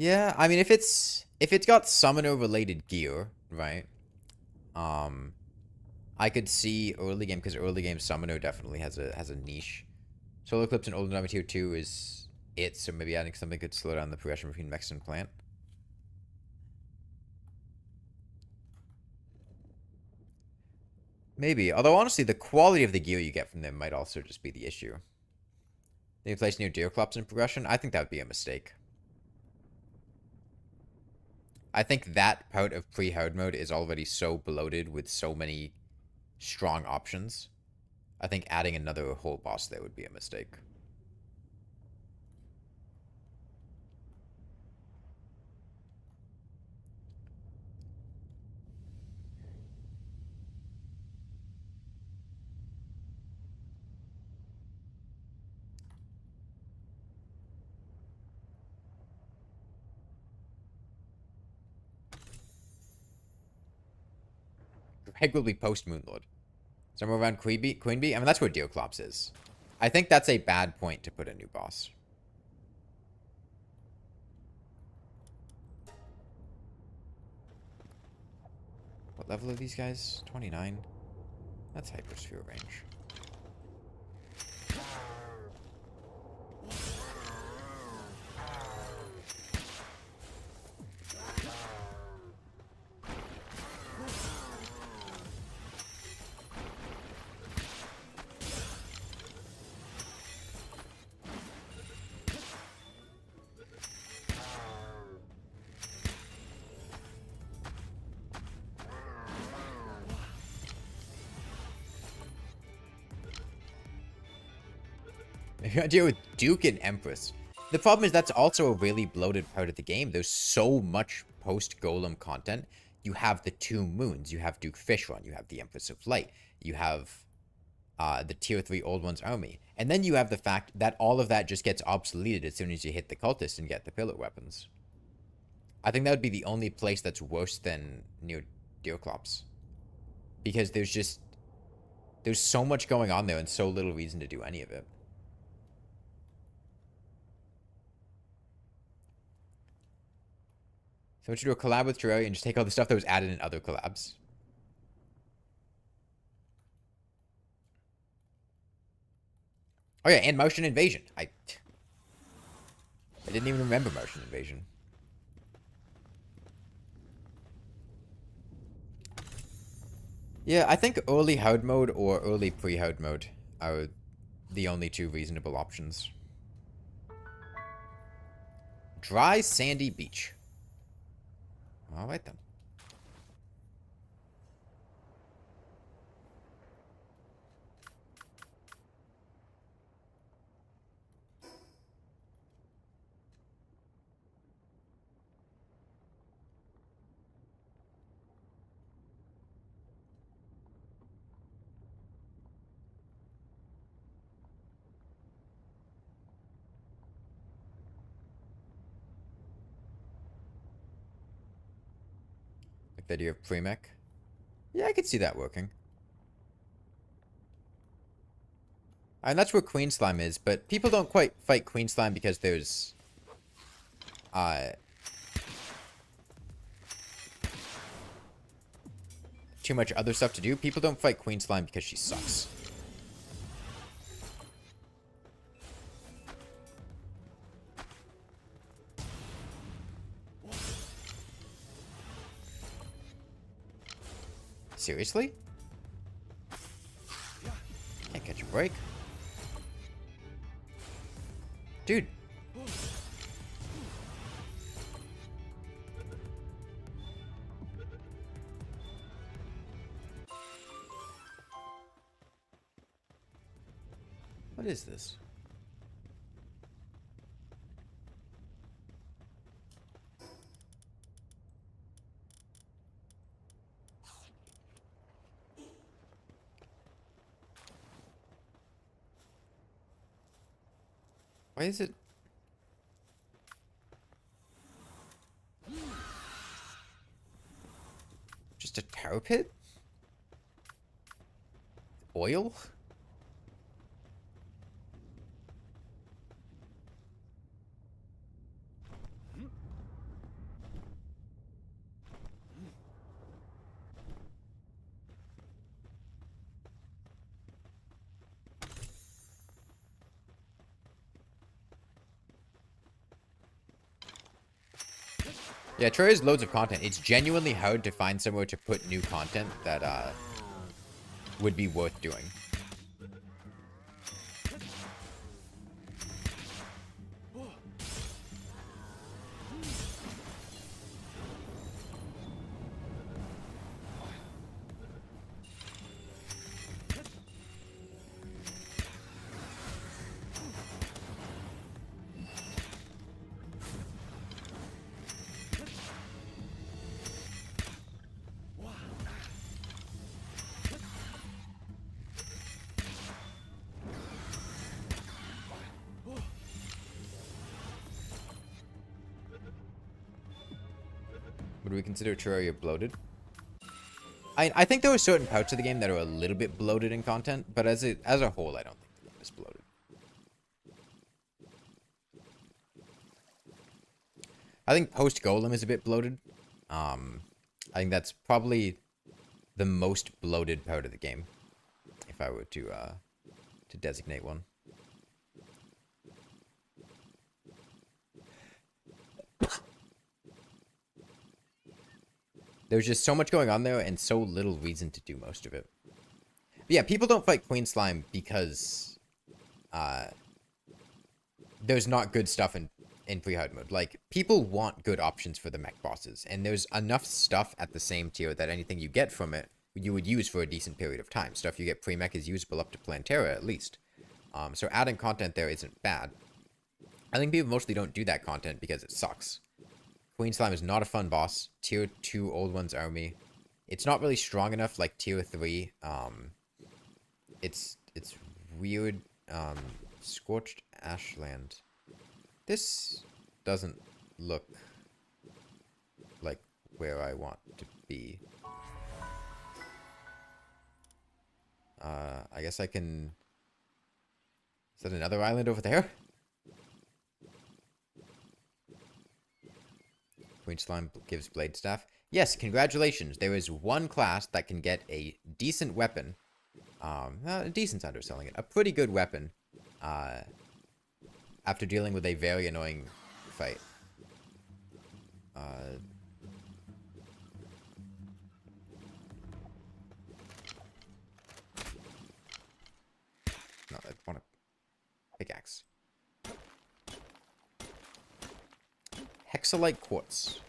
Yeah, I mean, if it's got summoner related gear, right? Um, I could see early game because early game summoner definitely has a niche. Solar Eclipse and Older Number Tier 2 is it, so maybe adding something could slow down the progression between Mechs and Plant. Maybe. Although, honestly, the quality of the gear you get from them might also just be the issue. They place new Deerclops in progression? I think that would be a mistake. I think that part of pre-hard mode is already so bloated with so many strong options. I think adding another whole boss there would be a mistake. Greg will be post Moonlord. Somewhere around Queen Bee? I mean, that's where Deerclops is. I think that's a bad point to put a new boss. What level are these guys? 29? That's Hypersphere range. Maybe I deal with Duke and Empress. The problem is that's also a really bloated part of the game. There's so much post-Golem content. You have the two moons. You have Duke Fishron. You have the Empress of Light. You have the Tier 3 Old One's army. And then you have the fact that all of that just gets obsoleted as soon as you hit the Cultist and get the pillar weapons. I think that would be the only place that's worse than near Deerclops. Because there's so much going on there and so little reason to do any of it. So we should do a collab with Terraria and just take all the stuff that was added in other collabs. Oh yeah, and Motion Invasion. I didn't even remember Motion Invasion. Yeah, I think early hard mode or early pre-hard mode are the only two reasonable options. Dry sandy beach. Alright then. Like the idea of pre-mech. Yeah, I could see that working. And that's where Queen Slime is, but people don't quite fight Queen Slime because there's too much other stuff to do. People don't fight Queen Slime because she sucks. Seriously? Can't catch a break. Dude. What is this? Why is it? Just a tower pit? Oil? Yeah, Terraria has loads of content. It's genuinely hard to find somewhere to put new content that would be worth doing. Would we consider Terraria bloated? I think there were certain parts of the game that are a little bit bloated in content, but as a whole, I don't think the game is bloated. I think post Golem is a bit bloated. I think that's probably the most bloated part of the game, if I were to designate one. There's just so much going on there and so little reason to do most of it. But yeah, people don't fight Queen Slime because there's not good stuff in free hard mode. Like, people want good options for the mech bosses, and there's enough stuff at the same tier that anything you get from it, you would use for a decent period of time. Stuff you get pre-mech is usable up to Plantera, at least. So adding content there isn't bad. I think people mostly don't do that content because it sucks. Queen Slime is not a fun boss. Tier 2 Old One's Army. It's not really strong enough like Tier 3. It's weird. Scorched Ashland. This doesn't look like where I want to be. I guess I can... Is that another island over there? Queen Slime gives Blade Staff. Yes, congratulations. There is one class that can get a decent weapon. Decent's underselling it. A pretty good weapon. After dealing with a very annoying fight. No, I want a pickaxe. Hexalite quartz.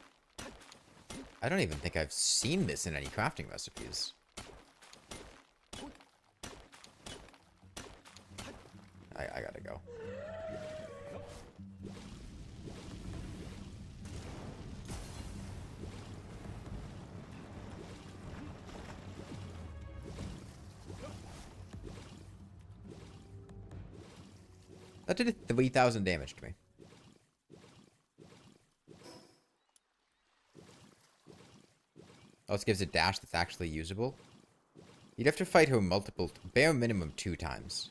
I don't even think I've seen this in any crafting recipes. I gotta go. That did 3,000 damage to me. Oh, this gives a dash that's actually usable. You'd have to fight her bare minimum 2 times.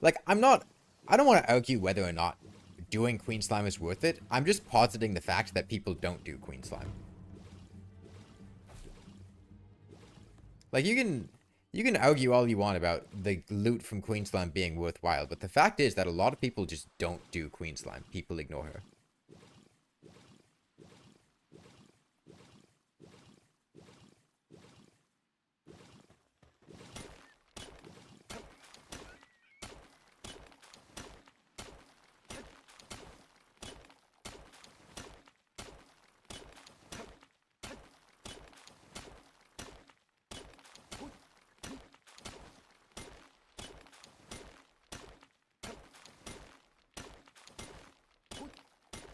Like, I don't want to argue whether or not doing Queen Slime is worth it. I'm just positing the fact that people don't do Queen Slime. Like, you can argue all you want about the loot from Queen Slime being worthwhile, but the fact is that a lot of people just don't do Queen Slime. People ignore her.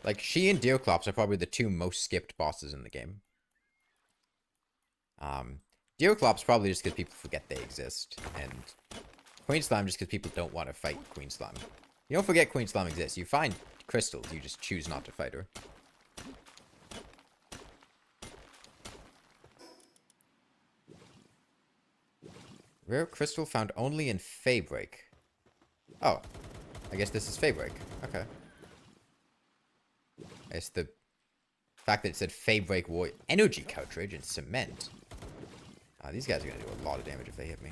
Like, she and Deerclops are probably the 2 most skipped bosses in the game. Deerclops probably just because people forget they exist, and Queen Slime just because people don't want to fight Queen Slime. You don't forget Queen Slime exists. You find crystals, you just choose not to fight her. Rare crystal found only in Faybreak. Oh, I guess this is Faybreak. Okay. It's the fact that it said Faybreak War Energy Cartridge and Cement. These guys are going to do a lot of damage if they hit me.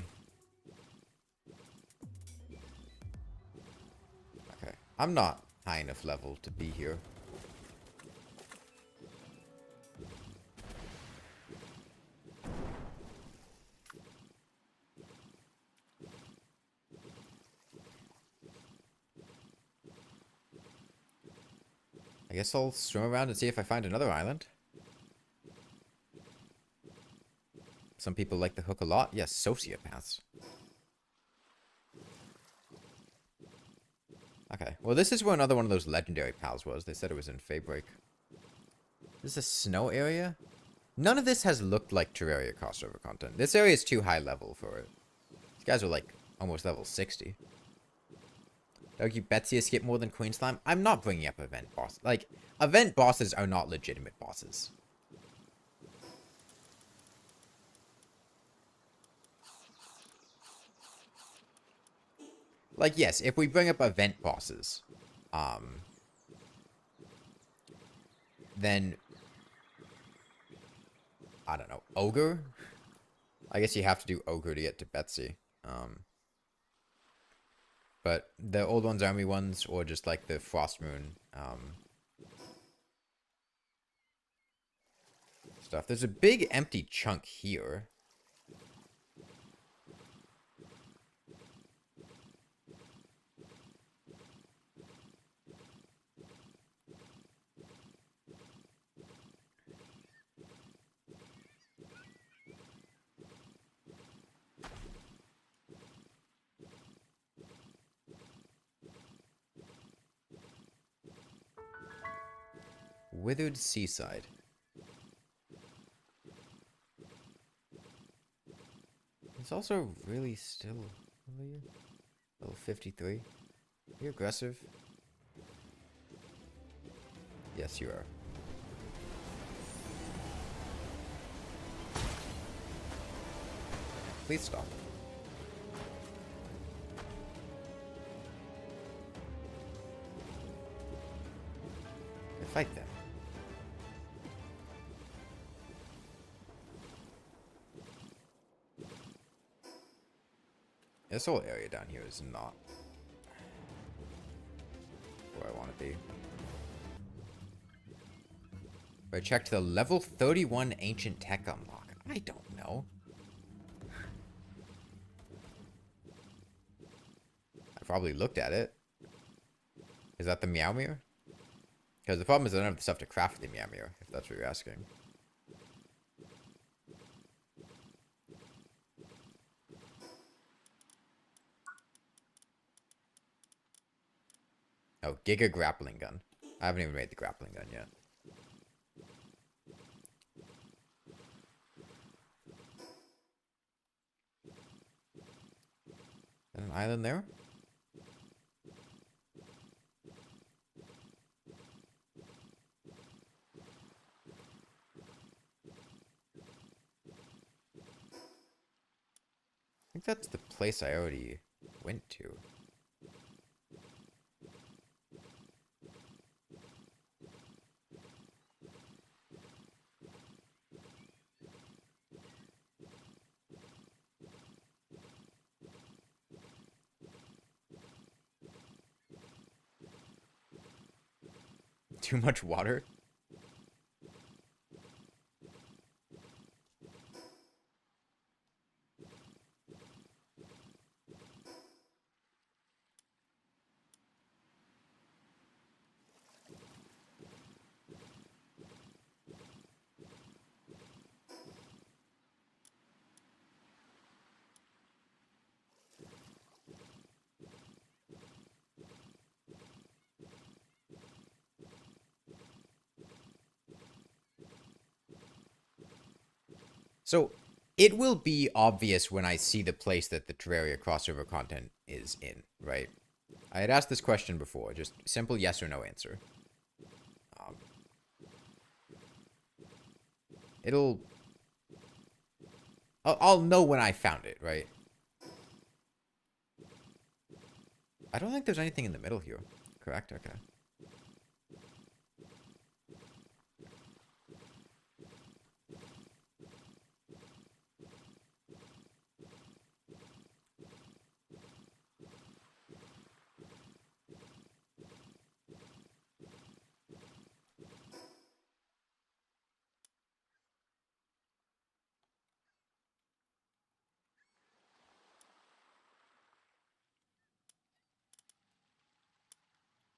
Okay. I'm not high enough level to be here. I guess I'll swim around and see if I find another island. Some people like the hook a lot. Yes, sociopaths. Okay, well this is where another one of those legendary pals was. They said it was in Faybreak. This is a snow area? None of this has looked like Terraria crossover content. This area is too high level for it. These guys are like almost level 60. Argue Betsy escaped more than Queen Slime? I'm not bringing up event bosses. Like, event bosses are not legitimate bosses. Like, yes, if we bring up event bosses, then, I don't know, Ogre? I guess you have to do Ogre to get to Betsy. But the old ones, army ones, or just like the Frost Moon, stuff. There's a big empty chunk here. Withered Seaside. It's also really still. Level 53. You're aggressive. Yes, you are. Please stop. Fight them. This whole area down here is not where I want to be. I checked the level 31 ancient tech unlock. I don't know. I probably looked at it. Is that the Meow Mirror? Because the problem is I don't have the stuff to craft the Meow Mirror, if that's what you're asking. Oh, Giga Grappling Gun. I haven't even made the grappling gun yet. Is there an island there? I think that's the place I already went to. Too much water? So, it will be obvious when I see the place that the Terraria crossover content is in, right? I had asked this question before, just simple yes or no answer. It'll... I'll know when I found it, right? I don't think there's anything in the middle here. Correct? Okay.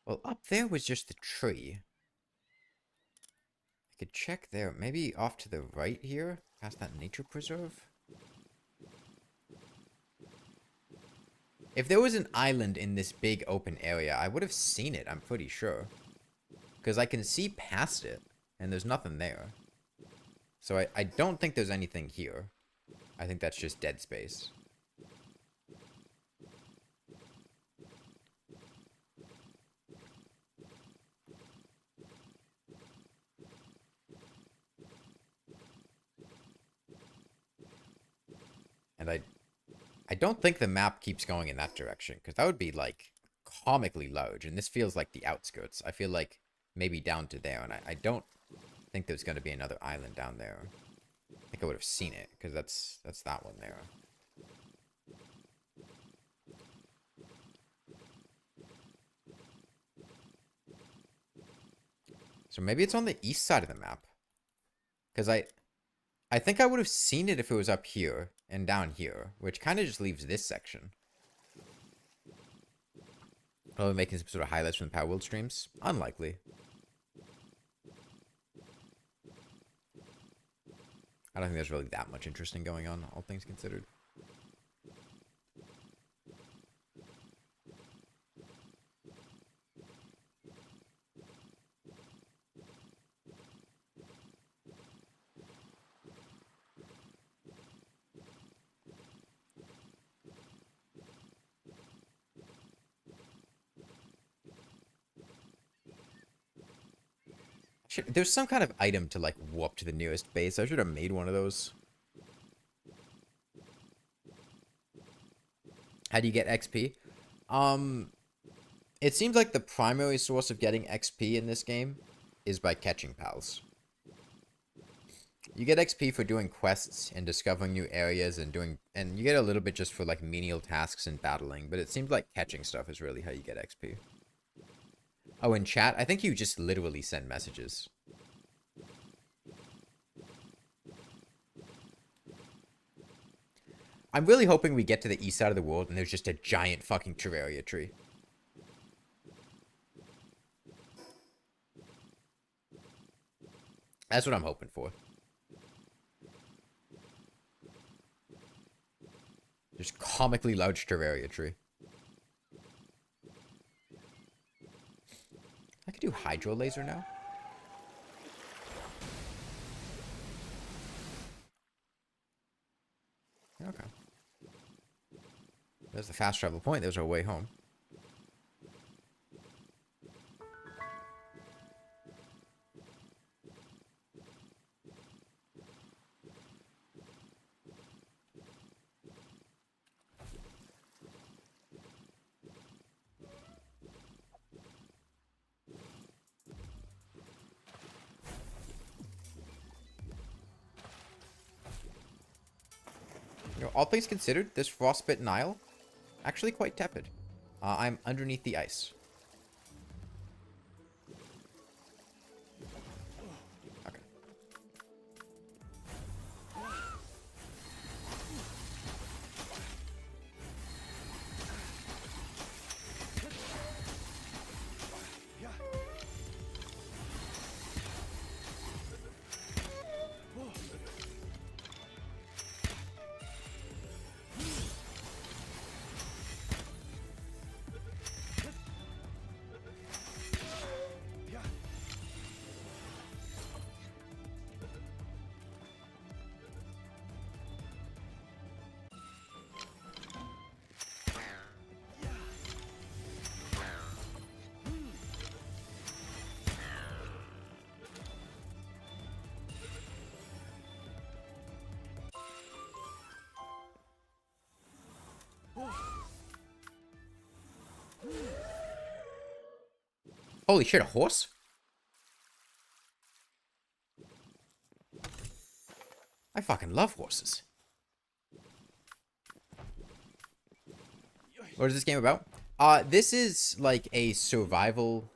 Well, up there was just the tree. could check there. Maybe off to the right here, past that nature preserve. If there was an island in this big open area, I would have seen it, I'm pretty sure. Because I can see past it, and there's nothing there. So I don't think there's anything here. I think that's just dead space. And I don't think the map keeps going in that direction, because that would be, like, comically large. And this feels like the outskirts. I feel like maybe down to there, and I don't think there's going to be another island down there. I think I would have seen it, because that's that one there. So maybe it's on the east side of the map. Because I think I would have seen it if it was up here and down here, which kind of just leaves this section. Probably making some sort of highlights from the Palworld streams. Unlikely. I don't think there's really that much interesting going on, all things considered. There's some kind of item to, like, warp to the nearest base. I should have made one of those. How do you get XP? It seems like the primary source of getting XP in this game is by catching pals. You get XP for doing quests and discovering new areas and you get a little bit just for, like, menial tasks and battling, but it seems like catching stuff is really how you get XP. Oh, in chat, I think you just literally send messages. I'm really hoping we get to the east side of the world and there's just a giant fucking Terraria tree. That's what I'm hoping for. Just comically large Terraria tree. I could do hydro laser now. Okay. There's the fast travel point. There's our way home. You know, all things considered, this frostbitten isle, actually quite tepid. I'm underneath the ice. Okay. Holy shit, a horse? I fucking love horses. What is this game about? This is like a survival...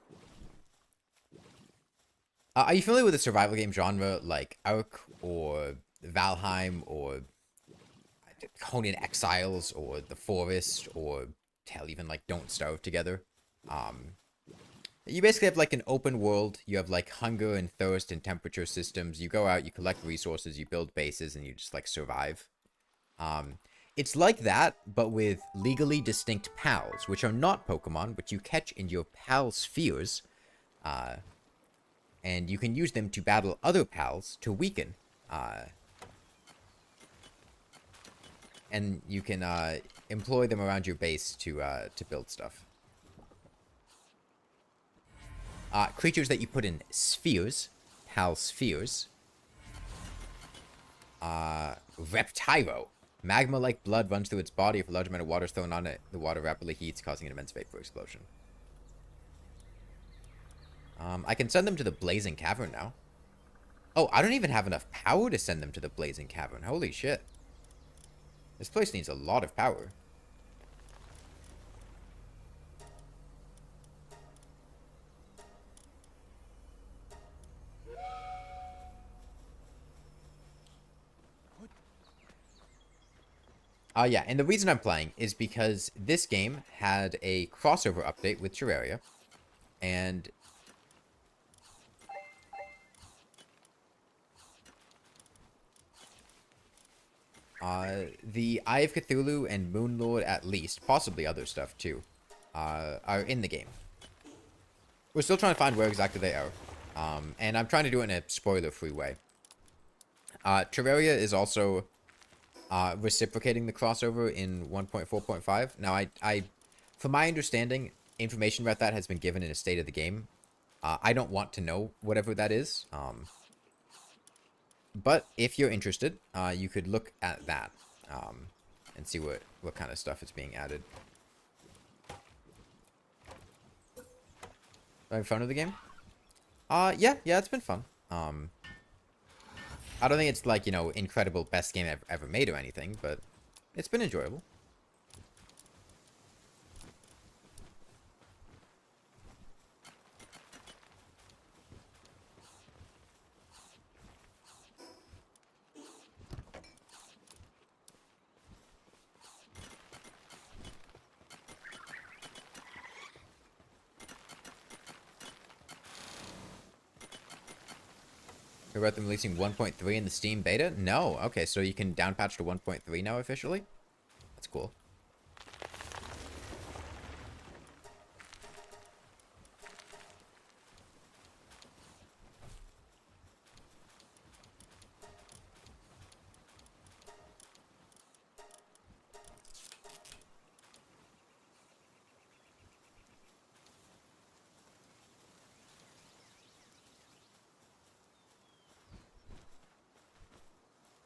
are you familiar with the survival game genre like Ark or Valheim or Conan Exiles or The Forest or hell, even like Don't Starve Together? You basically have like an open world. You have like hunger and thirst and temperature systems. You go out, you collect resources, you build bases, and you just like survive. Um, it's like that, but with legally distinct pals, which are not Pokemon, but you catch in your pal spheres, uh, and you can use them to battle other pals to weaken. Uh, and you can employ them around your base to build stuff. Creatures that you put in spheres, pal spheres. Reptyro. Magma-like blood runs through its body. If a large amount of water is thrown on it, the water rapidly heats, causing an immense vapor explosion. I can send them to the Blazing Cavern now. Oh, I don't even have enough power to send them to the Blazing Cavern. Holy shit. This place needs a lot of power. Yeah, and the reason I'm playing is because this game had a crossover update with Terraria, and the Eye of Cthulhu and Moonlord, at least, possibly other stuff too, are in the game. We're still trying to find where exactly they are, and I'm trying to do it in a spoiler-free way. Terraria is also reciprocating the crossover in 1.4.5. Now, from my understanding, information about that has been given in a state of the game. I don't want to know whatever that is. But if you're interested, you could look at that and see what kind of stuff is being added. Having fun with the game? Yeah, it's been fun. I don't think it's like, you know, incredible best game I've ever made or anything, but it's been enjoyable. Heard about them releasing 1.3 in the Steam beta? No. Okay, so you can downpatch to 1.3 now officially? That's cool.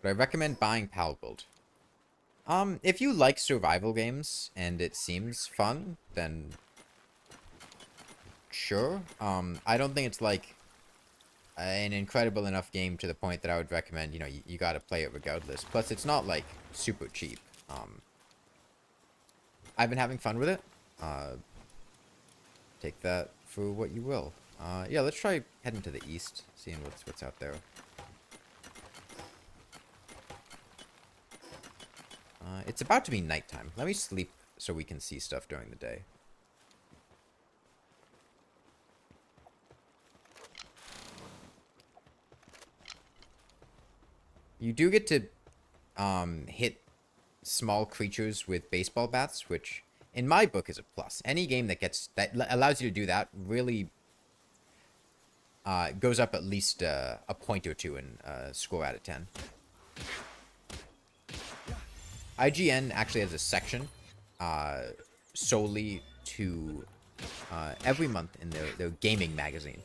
But I recommend buying Palworld. If you like survival games and it seems fun, then sure. I don't think it's like an incredible enough game to the point that I would recommend, you know, you gotta play it regardless. Plus, it's not like super cheap. I've been having fun with it. Take that for what you will. Yeah, let's try heading to the east, seeing what's out there. It's about to be nighttime. Let me sleep so we can see stuff during the day. You do get to hit small creatures with baseball bats, which in my book is a plus. Any game that allows you to do that really goes up at least a point or two in score out of 10. IGN actually has a section solely to every month in their gaming magazine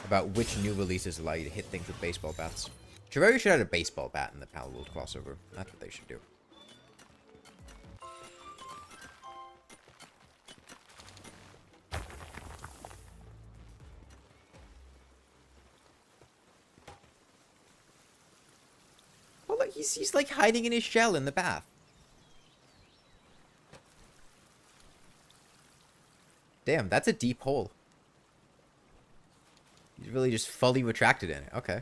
about which new releases allow you to hit things with baseball bats. Terraria should have a baseball bat in the Palworld crossover. That's what they should do. Oh, look, he's like hiding in his shell in the bath. Damn, that's a deep hole. He's really just fully retracted in it. Okay.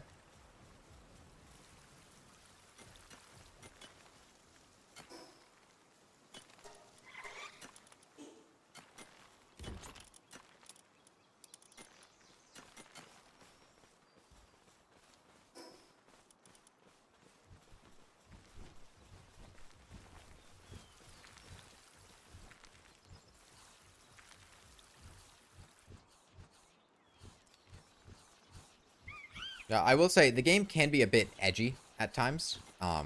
Yeah, I will say the game can be a bit edgy at times. I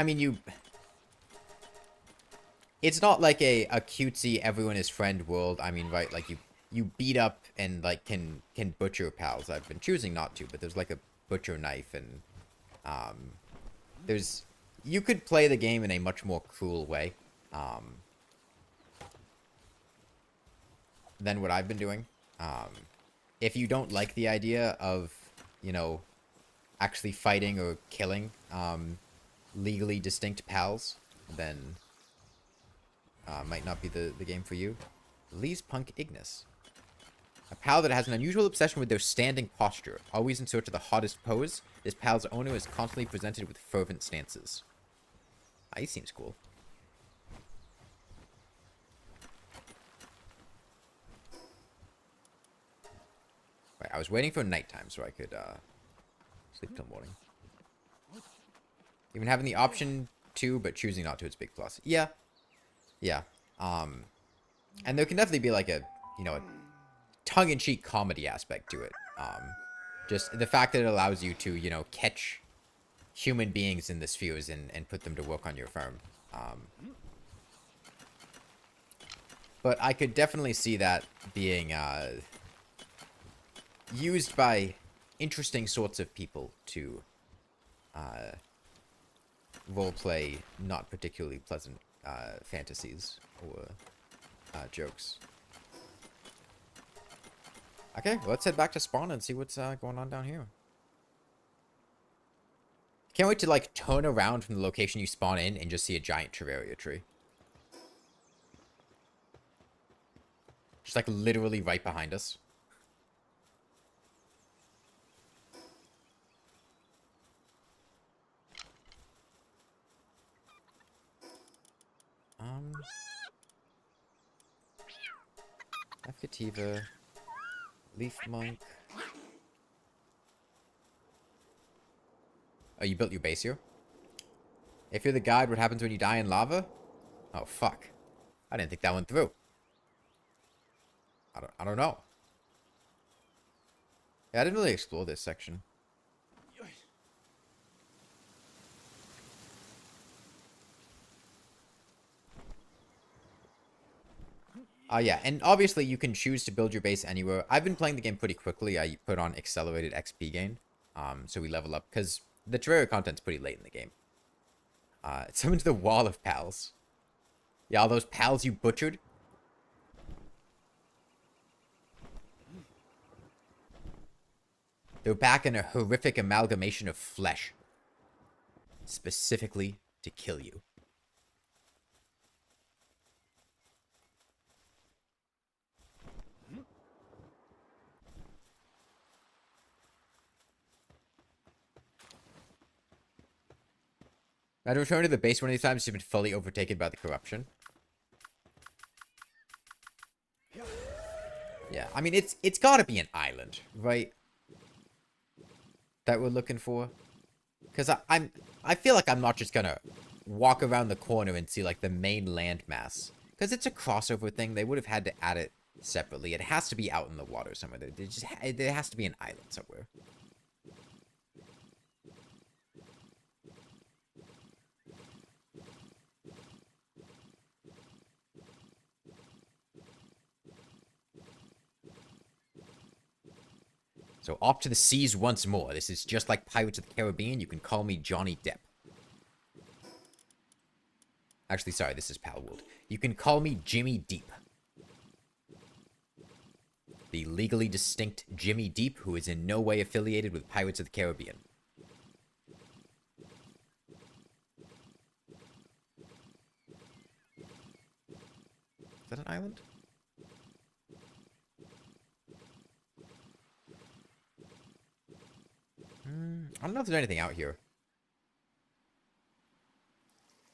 mean, it's not like a cutesy everyone is friend world. I mean, right, like you beat up and like can butcher pals. I've been choosing not to, but there's like a butcher knife and um there's you could play the game in a much more cruel way than what I've been doing. If you don't like the idea of, you know, actually fighting or killing legally distinct pals, then might not be the game for you. Lee's Punk Ignis. A pal that has an unusual obsession with their standing posture. Always in search of the hottest pose, this pal's owner is constantly presented with fervent stances. Ah, he seems cool. Right, I was waiting for nighttime so I could sleep till morning. Even having the option to, but choosing not to, it's a big plus. Yeah. Yeah. And there can definitely be like a, you know, a tongue-in-cheek comedy aspect to it. Just the fact that it allows you to, you know, catch human beings in the spheres and put them to work on your farm. But I could definitely see that being used by interesting sorts of people to roleplay not particularly pleasant fantasies or jokes. Okay, well, let's head back to spawn and see what's going on down here. Can't wait to, like, turn around from the location you spawn in and just see a giant Terraria tree. Just, like, literally right behind us. F-Cativa. Leaf Monk. Oh, you built your base here? If you're the guide, what happens when you die in lava? Oh, fuck. I didn't think that went through. I don't know. Yeah, I didn't really explore this section. Yeah, and obviously you can choose to build your base anywhere. I've been playing the game pretty quickly. I put on accelerated XP gain, so we level up, because the Terraria content's pretty late in the game. It summons the wall of pals. Yeah, all those pals you butchered. They're back in a horrific amalgamation of flesh. Specifically to kill you. I'd return to the base one of these times, you've been fully overtaken by the corruption. Yeah, I mean, it's gotta be an island, right? That we're looking for. Because I feel like I'm not just gonna walk around the corner and see, like, the main landmass. Because it's a crossover thing, they would have had to add it separately. It has to be out in the water somewhere. There has to be an island somewhere. So off to the seas once more. This is just like Pirates of the Caribbean. You can call me Johnny Depp. Actually, sorry, this is Palworld. You can call me Jimmy Deep. The legally distinct Jimmy Deep, who is in no way affiliated with Pirates of the Caribbean. Is that an island? I don't know if there's anything out here.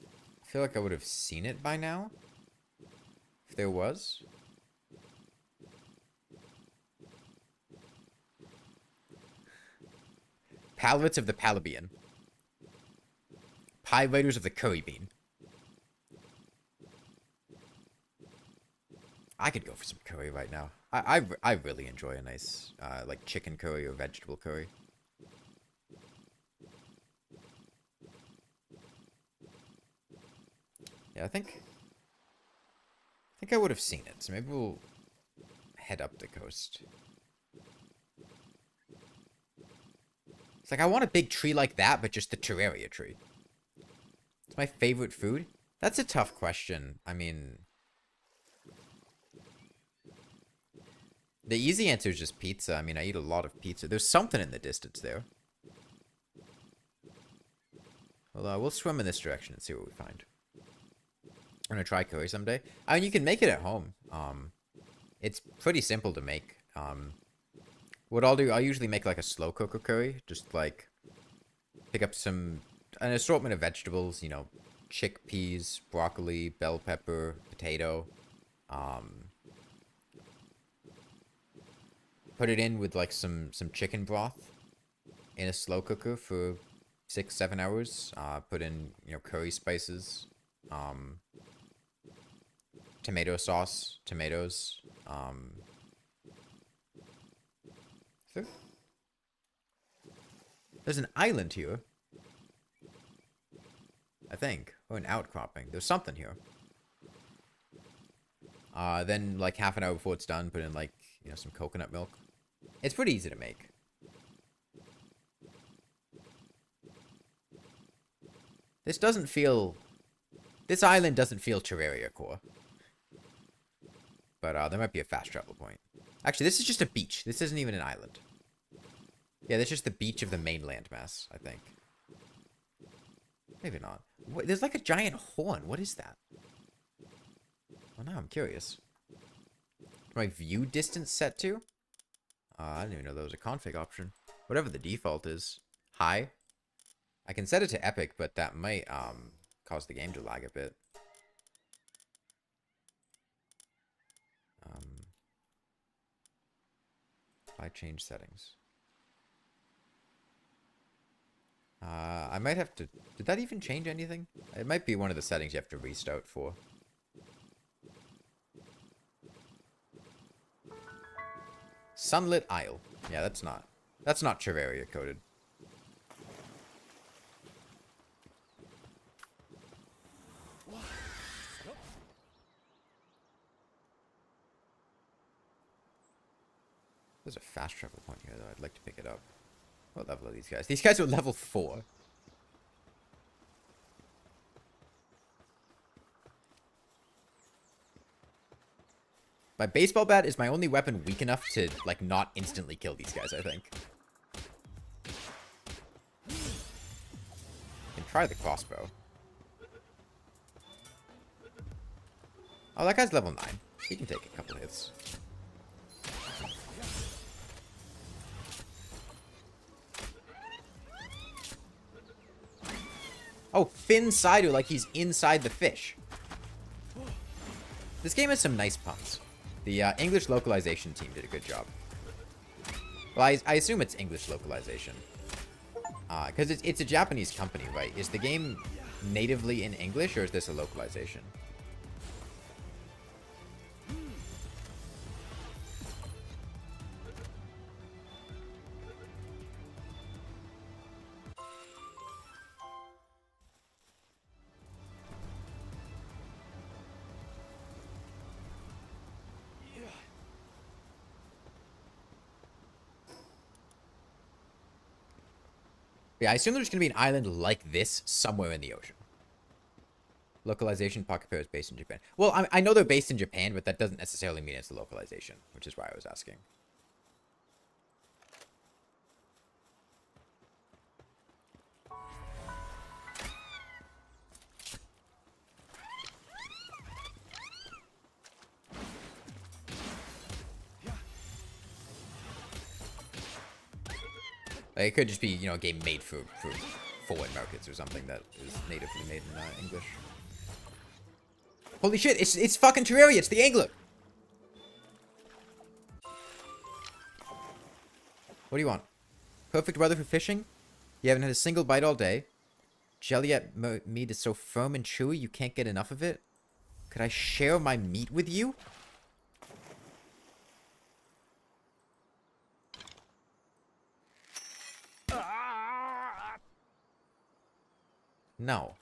I feel like I would have seen it by now. If there was. Pirates of the Palabian. Pie Raiders of the Curry Bean. I could go for some curry right now. I really enjoy a nice like chicken curry or vegetable curry. Yeah, I think I would have seen it. So maybe we'll head up the coast. It's like I want a big tree like that, but just the Terraria tree. It's my favorite food. That's a tough question. I mean, the easy answer is just pizza. I mean, I eat a lot of pizza. There's something in the distance there. Well, we'll swim in this direction and see what we find. I'm gonna try curry someday. I mean, you can make it at home. It's pretty simple to make. What I'll do, I'll usually make like a slow cooker curry. Just like pick up an assortment of vegetables. You know, chickpeas, broccoli, bell pepper, potato. Put it in with like some chicken broth in a slow cooker for 6-7 hours. Put in curry spices, tomato sauce, tomatoes. There's an island here, I think, or an outcropping. There's something here. Then like half an hour before it's done, put in like some coconut milk. It's pretty easy to make. This island doesn't feel Terraria core. But there might be a fast travel point. Actually, this is just a beach. This isn't even an island. Yeah, that's just the beach of the main landmass, I think. Maybe not. Wait, there's like a giant horn. What is that? Well, now I'm curious. My view distance set to? I didn't even know there was a config option. Whatever the default is. High. I can set it to epic, but that might cause the game to lag a bit. I change settings. I might have to... Did that even change anything? It might be one of the settings you have to restart for. Sunlit Isle. Yeah, that's not Terraria coded. There's a fast travel point here, though. I'd like to pick it up. What level are these guys? These guys are level 4. My baseball bat is my only weapon weak enough to, like, not instantly kill these guys, I think. Can try the crossbow. Oh, that guy's level 9. He can take a couple hits. Oh, fin sider, like he's inside the fish. This game has some nice puns. The English localization team did a good job. Well, I assume it's English localization. Because it's a Japanese company, right? Is the game natively in English, or is this a localization? Yeah, I assume there's going to be an island like this somewhere in the ocean. Localization Pocket Pair is based in Japan. Well, I know they're based in Japan, but that doesn't necessarily mean it's a localization, which is why I was asking. Like, it could just be, a game made for foreign markets or something that is natively made in English. Holy shit, it's fucking Terraria, it's the angler! What do you want? Perfect weather for fishing? You haven't had a single bite all day? Jelly at meat is so firm and chewy you can't get enough of it? Could I share my meat with you? No.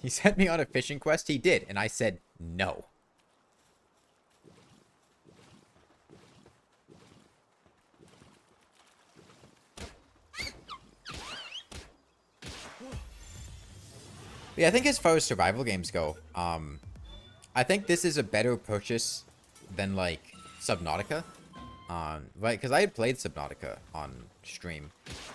He sent me on a fishing quest? He did, and I said no. Yeah, I think as far as survival games go, I think this is a better purchase than, like, Subnautica. Right, because I had played Subnautica on stream.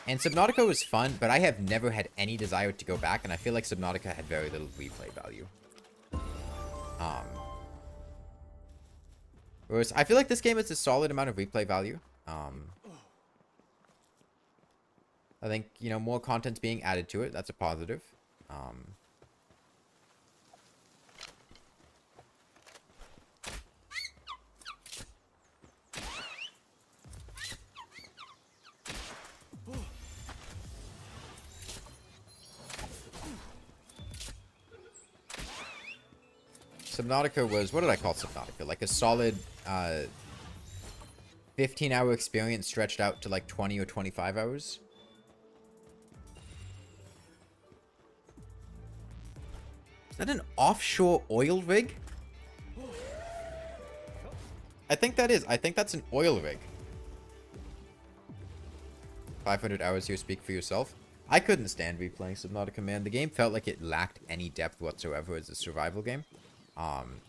And Subnautica was fun, but I have never had any desire to go back, and I feel like Subnautica had very little replay value. Whereas I feel like this game has a solid amount of replay value. I think, you know, more content's being added to it. That's a positive. Subnautica was, what did I call Subnautica? Like a solid 15-hour experience stretched out to like 20 or 25 hours. Is that an offshore oil rig? I think that is. I think that's an oil rig. 500 hours here, speak for yourself. I couldn't stand replaying Subnautica, man. The game felt like it lacked any depth whatsoever as a survival game.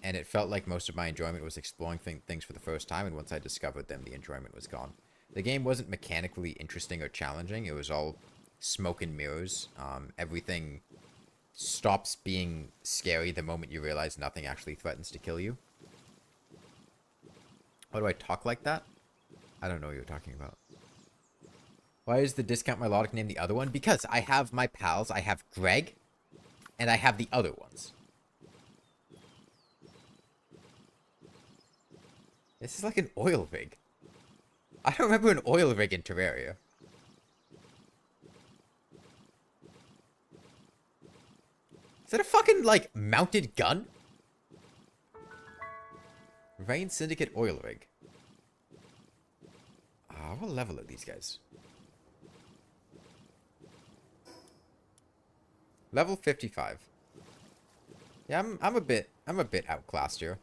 And it felt like most of my enjoyment was exploring things for the first time, and once I discovered them, the enjoyment was gone. The game wasn't mechanically interesting or challenging. It was all smoke and mirrors. Everything stops being scary the moment you realize nothing actually threatens to kill you. Why do I talk like that? I don't know what you're talking about. Why is the discount melodic name the other one? Because I have my pals. I have Greg, and I have the other ones. This is like an oil rig. I don't remember an oil rig in Terraria. Is that a fucking, like, mounted gun? Rain Syndicate oil rig. What level are these guys? Level 55. Yeah, I'm a bit outclassed here.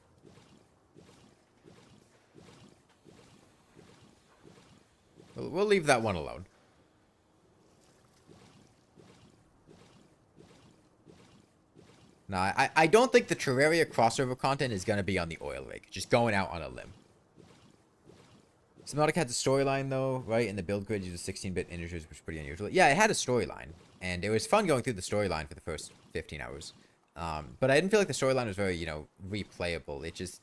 We'll leave that one alone. Nah, I don't think the Terraria crossover content is going to be on the oil rig. Just going out on a limb. Subnautica had the storyline, though, right? And the build grid uses 16-bit integers, which was pretty unusual. Yeah, it had a storyline. And it was fun going through the storyline for the first 15 hours. But I didn't feel like the storyline was very, you know, replayable. It just...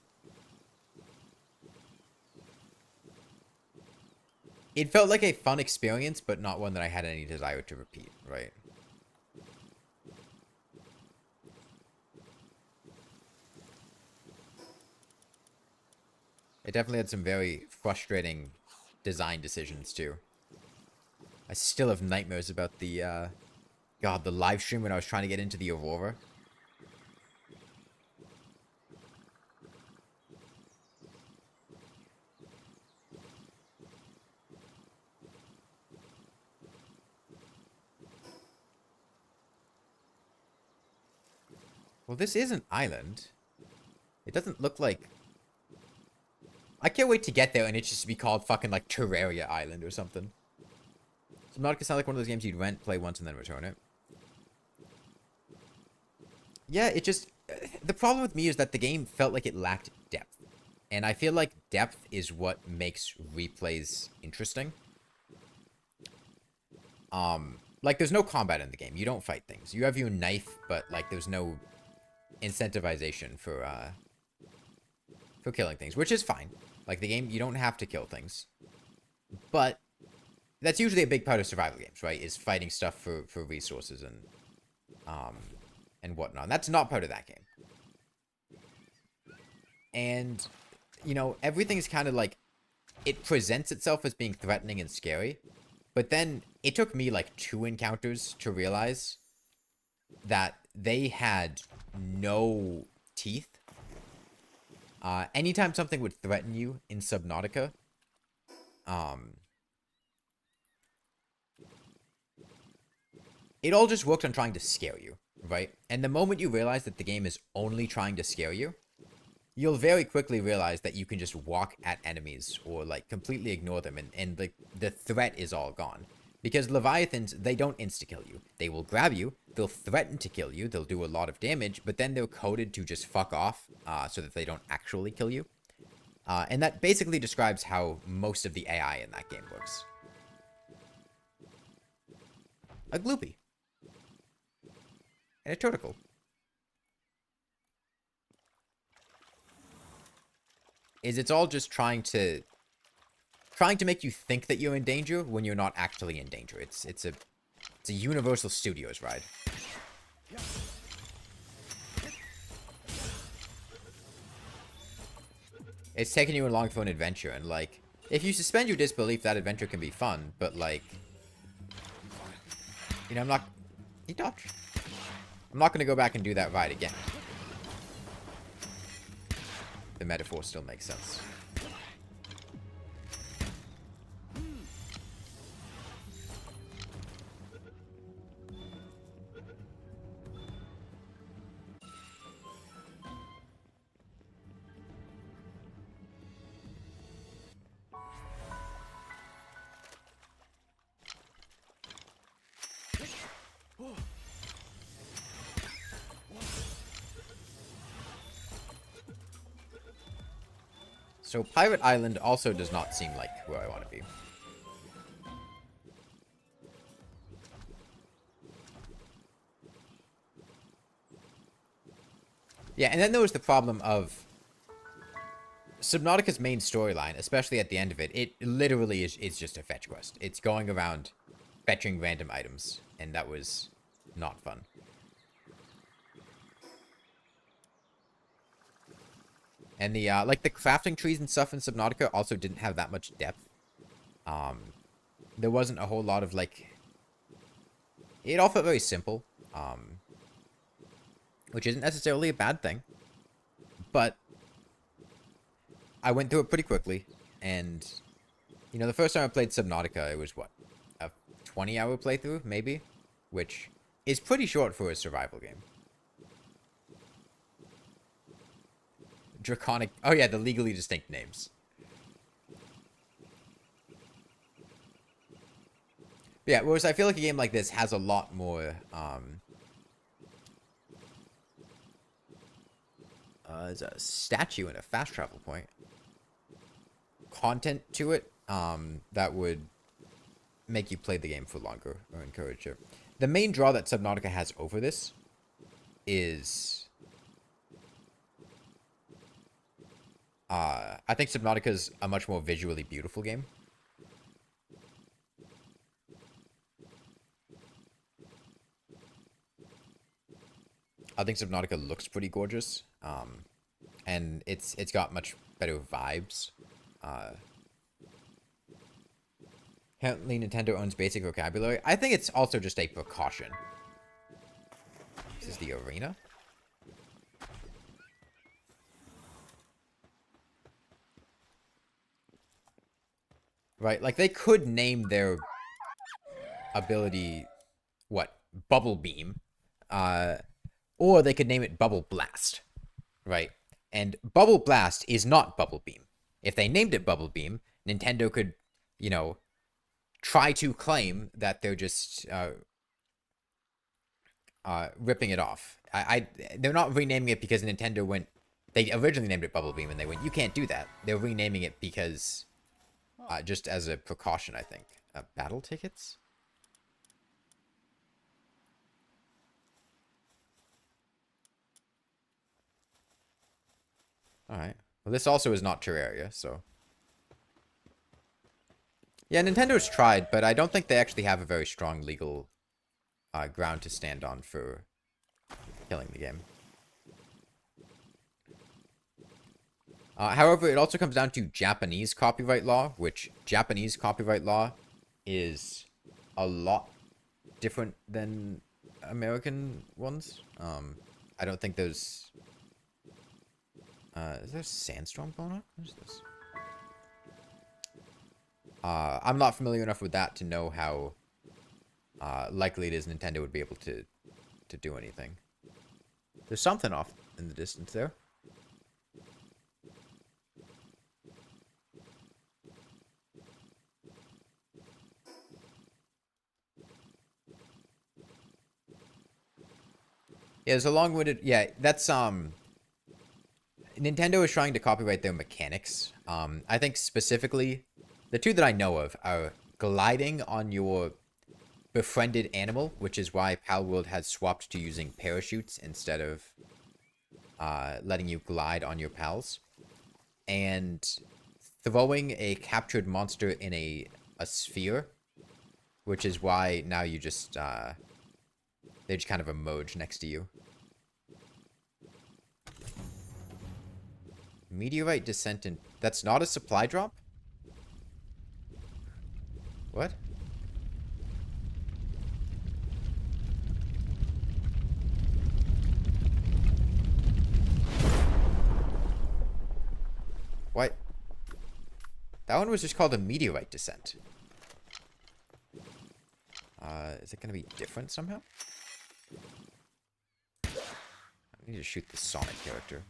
It felt like a fun experience, but not one that I had any desire to repeat, right? It definitely had some very frustrating design decisions, too. I still have nightmares about the, God, the live stream when I was trying to get into the Aurora. Well, this is an island. It doesn't look like... I can't wait to get there and it just be called fucking, like, Terraria Island or something. Subnautica sounds like one of those games you'd rent, play once, and then return it. Yeah, it just... The problem with me is that the game felt like it lacked depth. And I feel like depth is what makes replays interesting. Like, there's no combat in the game. You don't fight things. You have your knife, but, like, there's no incentivization for killing things, which is fine. Like, the game, you don't have to kill things. But that's usually a big part of survival games, right? Is fighting stuff for resources and whatnot. And that's not part of that game. And, you know, everything is kind of like... It presents itself as being threatening and scary. But then, it took me, like, 2 encounters to realize that they had no teeth. Anytime something would threaten you in Subnautica, it all just worked on trying to scare you, right? And the moment you realize that the game is only trying to scare you, you'll very quickly realize that you can just walk at enemies or like completely ignore them, and like the threat is all gone. Because Leviathans, they don't insta-kill you. They will grab you, they'll threaten to kill you, they'll do a lot of damage, but then they're coded to just fuck off so that they don't actually kill you. And that basically describes how most of the AI in that game works. A Gloopy. And a Turtle. It's all just trying to make you think that you're in danger when you're not actually in danger. It's a Universal Studios ride. It's taking you along for an adventure, and like, if you suspend your disbelief, that adventure can be fun, but like, you know, I'm not gonna go back and do that ride again. The metaphor still makes sense. So Pirate Island also does not seem like where I want to be. Yeah, and then there was the problem of Subnautica's main storyline, especially at the end of it. It literally is just a fetch quest. It's going around fetching random items, and that was not fun. And the, like, the crafting trees and stuff in Subnautica also didn't have that much depth. There wasn't a whole lot of, like... It all felt very simple. Which isn't necessarily a bad thing. But... I went through it pretty quickly. And... You know, the first time I played Subnautica, it was, what? A 20-hour playthrough, maybe? Which is pretty short for a survival game. Draconic... Oh yeah, the legally distinct names. But yeah, whereas I feel like a game like this has a lot more, there's a statue and a fast travel point. Content to it, that would make you play the game for longer, or encourage it. The main draw that Subnautica has over this is... I think Subnautica is a much more visually beautiful game. I think Subnautica looks pretty gorgeous. And it's got much better vibes. Apparently Nintendo owns basic vocabulary. I think it's also just a precaution. This is the arena. Right, like, they could name their ability, what, Bubble Beam, or they could name it Bubble Blast, right? And Bubble Blast is not Bubble Beam. If they named it Bubble Beam, Nintendo could, you know, try to claim that they're just, ripping it off. They're not renaming it because Nintendo went, they originally named it Bubble Beam, and they went, you can't do that. They're renaming it because... just as a precaution, I think. Battle tickets? Alright. Well, this also is not Terraria, so... Yeah, Nintendo's tried, but I don't think they actually have a very strong legal ground to stand on for killing the game. However, it also comes down to Japanese copyright law, which Japanese copyright law is a lot different than American ones. I don't think those... is there a Sandstorm going on? What is this? I'm not familiar enough with that to know how likely it is Nintendo would be able to do anything. There's something off in the distance there. Yeah, it's a long-winded... Yeah, that's, Nintendo is trying to copyright their mechanics. I think specifically, the two that I know of are gliding on your befriended animal, which is why Palworld has swapped to using parachutes instead of letting you glide on your pals. And throwing a captured monster in a sphere, which is why now you just, they just kind of emerge next to you. Meteorite descent in... That's not a supply drop? What? What? That one was just called a meteorite descent. Is it gonna be different somehow? I need to shoot the Sonic character.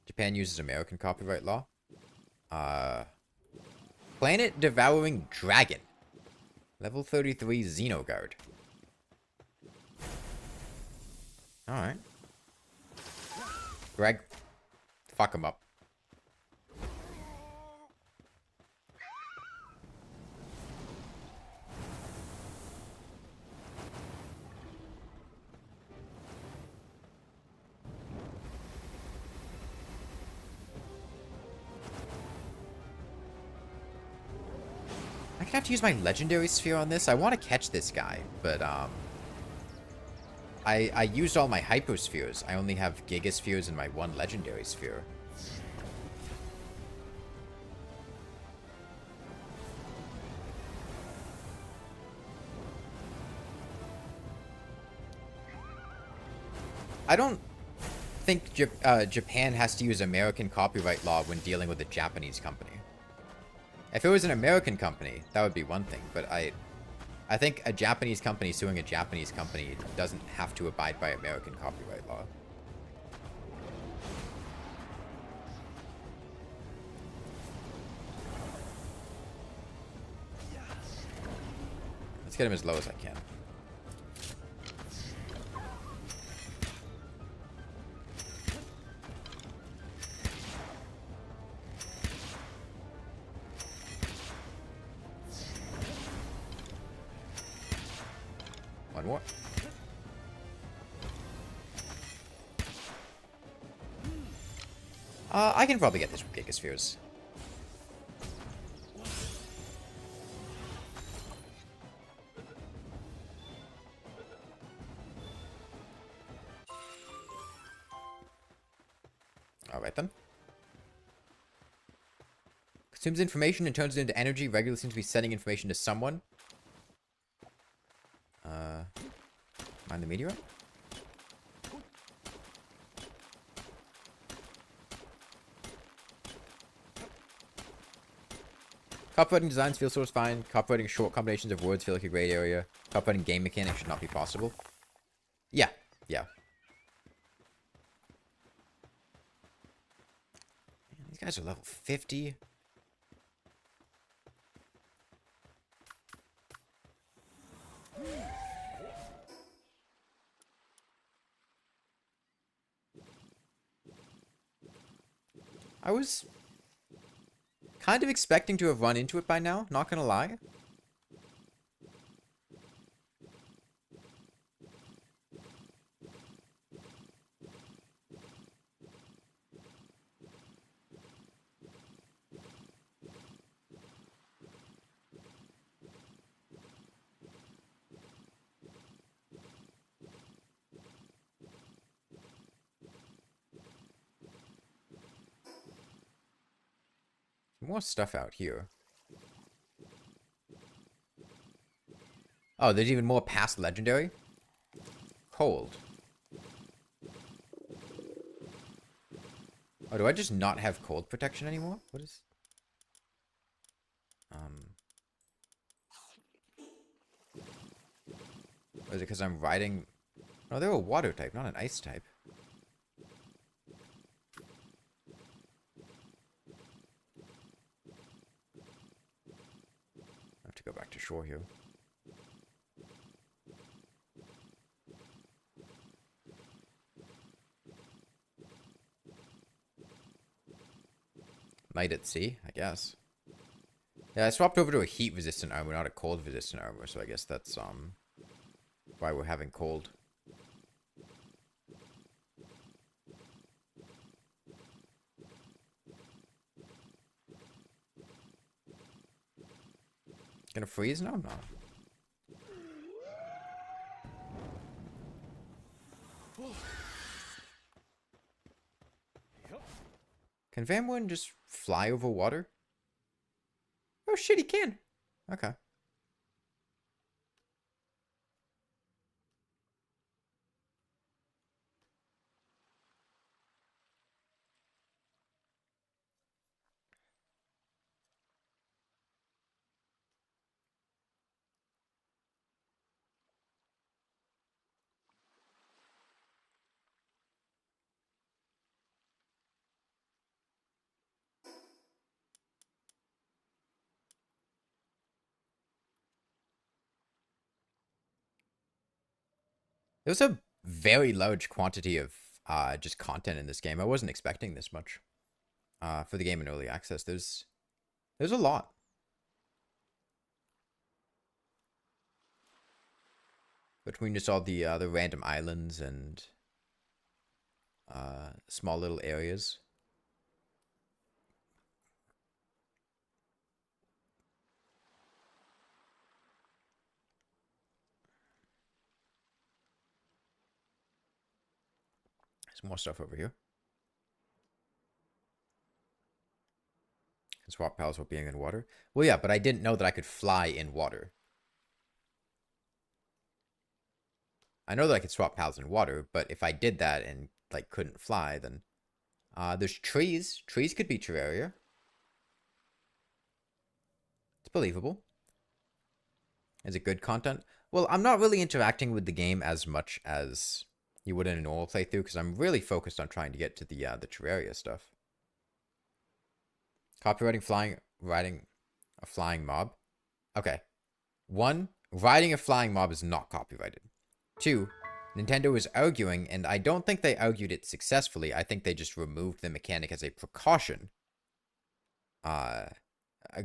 Japan uses American copyright law. Planet Devouring Dragon. Level 33 Xenoguard. Alright. Greg. Fuck him up. I have to use my legendary sphere on this. I want to catch this guy, but I used all my hyperspheres. I only have gigaspheres in my one legendary sphere. I don't think Japan has to use American copyright law when dealing with a Japanese company. If it was an American company, that would be one thing, but I think a Japanese company suing a Japanese company doesn't have to abide by American copyright law. Let's get him as low as I can. One more. I can probably get this with gigaspheres. Alright then. Consumes information and turns it into energy. Regularly seems to be sending information to someone. Mind the meteor? Copywriting designs feel source fine. Copywriting short combinations of words feel like a gray area. Copywriting game mechanics should not be possible. Yeah, yeah. Man, these guys are level 50. I was kind of expecting to have run into it by now, not gonna lie. more stuff out here. Oh, there's even more past legendary? Cold. Oh, do I just not have cold protection anymore? What is... Or is it because I'm riding... No, they're a water type, not an ice type. I have to go back to shore here. Night at sea, I guess. Yeah, I swapped over to a heat-resistant armor, not a cold-resistant armor, so I guess that's, why we're having cold. Gonna freeze? No, I'm not. Can Van Wyn just fly over water? Oh shit, he can. Okay. There's a very large quantity of just content in this game. I wasn't expecting this much. For the game in early access, there's a lot. Between just all the random islands and small little areas. There's more stuff over here. Can swap pals while being in water. Well, yeah, but I didn't know that I could fly in water. I know that I could swap pals in water, but if I did that and like couldn't fly, then there's trees. Trees could be Terraria. It's believable. Is it good content? Well, I'm not really interacting with the game as much as you would in a normal playthrough because I'm really focused on trying to get to the Terraria stuff. Copywriting riding a flying mob. Okay. 1, riding a flying mob is not copyrighted. 2, Nintendo is arguing, and I don't think they argued it successfully. I think they just removed the mechanic as a precaution.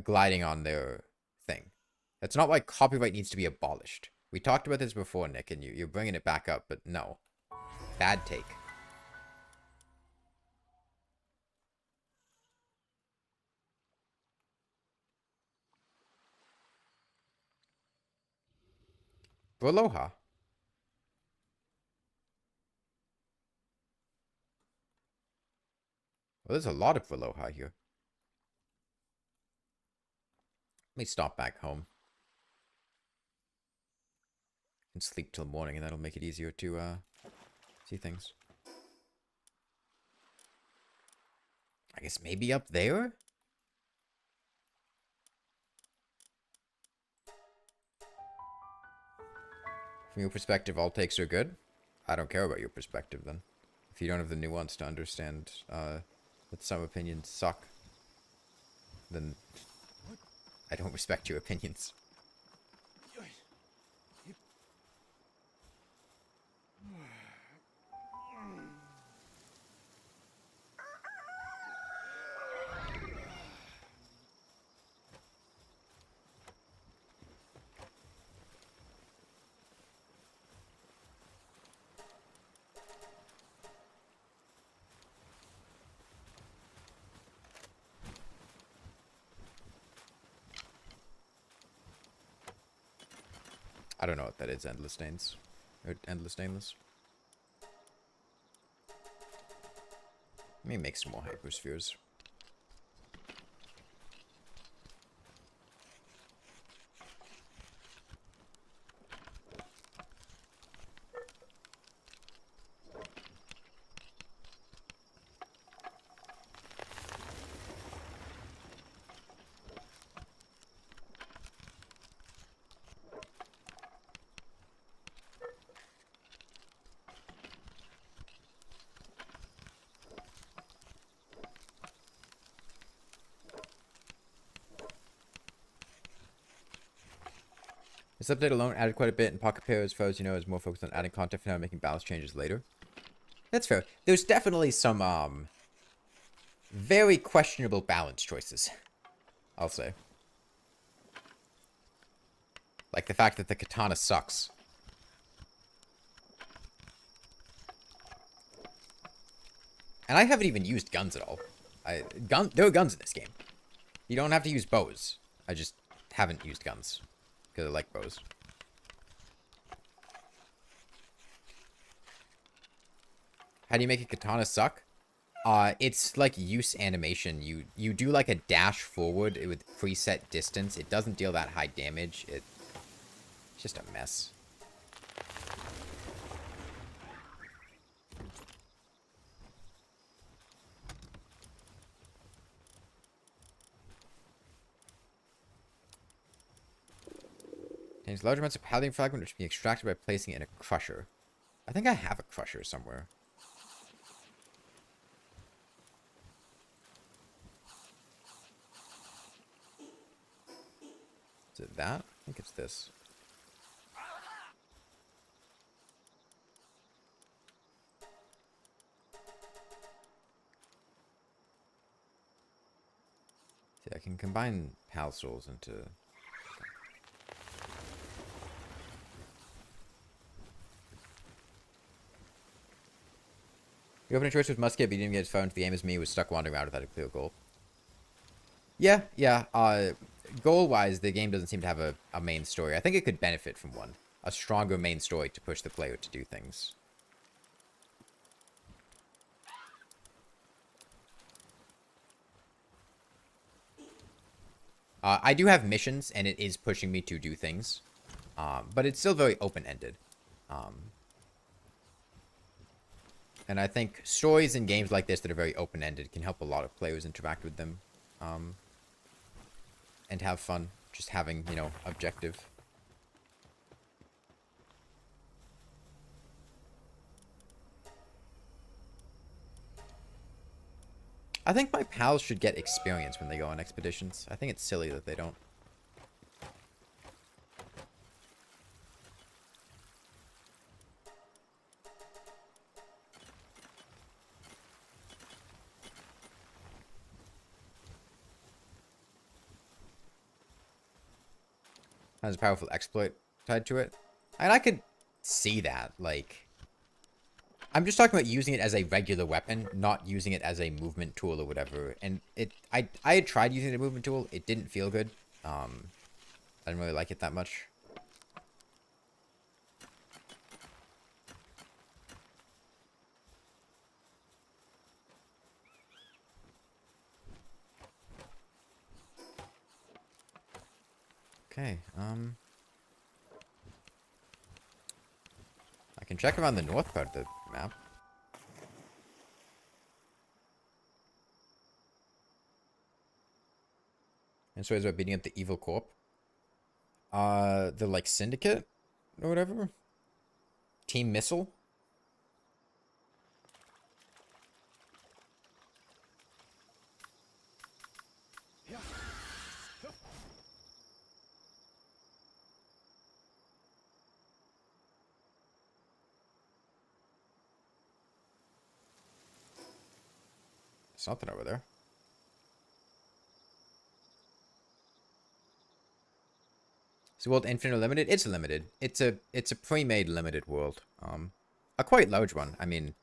Gliding on their thing. That's not why copyright needs to be abolished. We talked about this before, Nick, and you're bringing it back up, but no. Bad take. Aloha. Well, there's a lot of Aloha here. Let me stop back home. And sleep till morning, and that'll make it easier to see things. I guess maybe up there? From your perspective, all takes are good? I don't care about your perspective, then. If you don't have the nuance to understand that some opinions suck, then I don't respect your opinions. I don't know what that is, endless stains. Or endless stainless. Let me make some more hyperspheres. This update alone added quite a bit, and Pocket Pair, as far as you know, is more focused on adding content for now and making balance changes later. That's fair. There's definitely some, very questionable balance choices, I'll say. Like the fact that the katana sucks. And I haven't even used guns at all. There are guns in this game. You don't have to use bows. I just haven't used guns. Because I like bows. How do you make a katana suck? It's like use animation. You do like a dash forward with preset distance. It doesn't deal that high damage. It's just a mess. Contains large amounts of paladin fragment which can be extracted by placing it in a crusher. I think I have a crusher somewhere. Is it that? I think it's this. See, I can combine pal souls into... Your opening choice was musket, but you didn't get as far into the game as me, was stuck wandering around without a clear goal. Yeah. Goal-wise, the game doesn't seem to have a main story. I think it could benefit from one. A stronger main story to push the player to do things. I do have missions, and it is pushing me to do things. But it's still very open-ended. And I think stories in games like this that are very open-ended can help a lot of players interact with them. And have fun. Just having, you know, objective. I think my pals should get experience when they go on expeditions. I think it's silly that they don't. Has a powerful exploit tied to it. And I could see that, like... I'm just talking about using it as a regular weapon, not using it as a movement tool or whatever. And I had tried using it as a movement tool. It didn't feel good. I didn't really like it that much. Okay, I can check around the north part of the map. And so it's about beating up the evil corp. The, like, syndicate? Or whatever? Team Missile? Something over there. Is the world infinite or limited? It's limited. It's a pre-made limited world. A quite large one. I mean,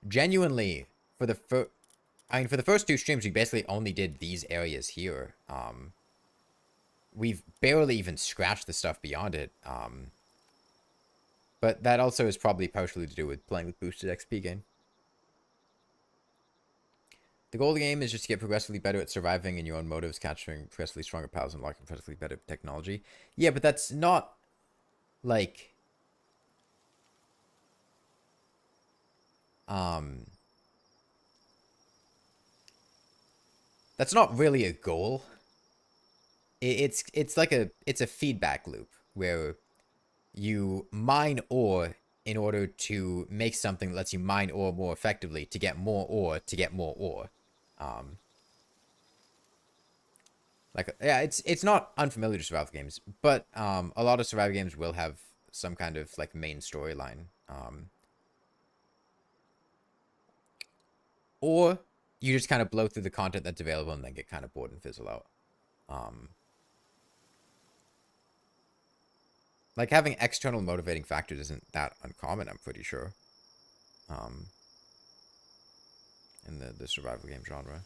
genuinely, for the first two streams, we basically only did these areas here. We've barely even scratched the stuff beyond it. But that also is probably partially to do with playing with boosted XP gain. The goal of the game is just to get progressively better at surviving in your own motives, capturing progressively stronger pals, and unlocking progressively better technology. Yeah, but that's not, like... That's not really a goal. It's like it's a feedback loop where you mine ore in order to make something that lets you mine ore more effectively to get more ore to get more ore. Like, yeah, it's not unfamiliar to survival games, but a lot of survival games will have some kind of like main storyline. Or you just kind of blow through the content that's available and then get kind of bored and fizzle out. Um, like having external motivating factors isn't that uncommon, I'm pretty sure. Um, in the survival game genre.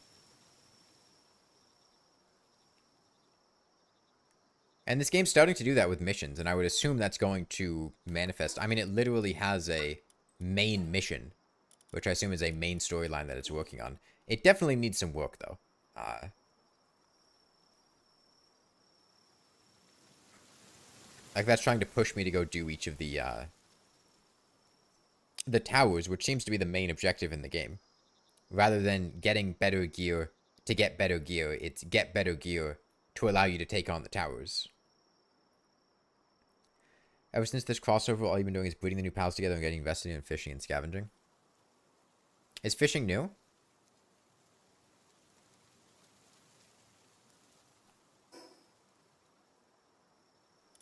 And this game's starting to do that with missions, and I would assume that's going to manifest. I mean, it literally has a main mission, which I assume is a main storyline that it's working on. It definitely needs some work, though. Like, that's trying to push me to go do each of the towers, which seems to be the main objective in the game. Rather than getting better gear to get better gear, it's get better gear to allow you to take on the towers. Ever since this crossover, all you've been doing is putting the new pals together and getting invested in fishing and scavenging. Is fishing new?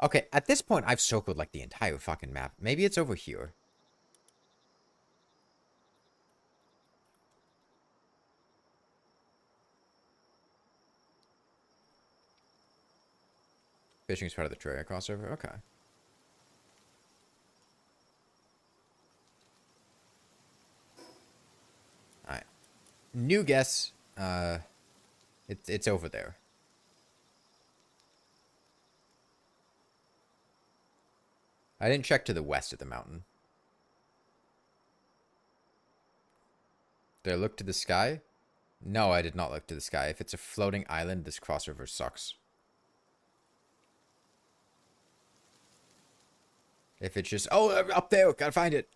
Okay, at this point, I've circled like the entire fucking map. Maybe it's over here. Fishing is part of the Terraria crossover? Okay. Alright. New guess. It's over there. I didn't check to the west of the mountain. Did I look to the sky? No, I did not look to the sky. If it's a floating island, this crossover sucks. If it's just, oh, up there, gotta find it.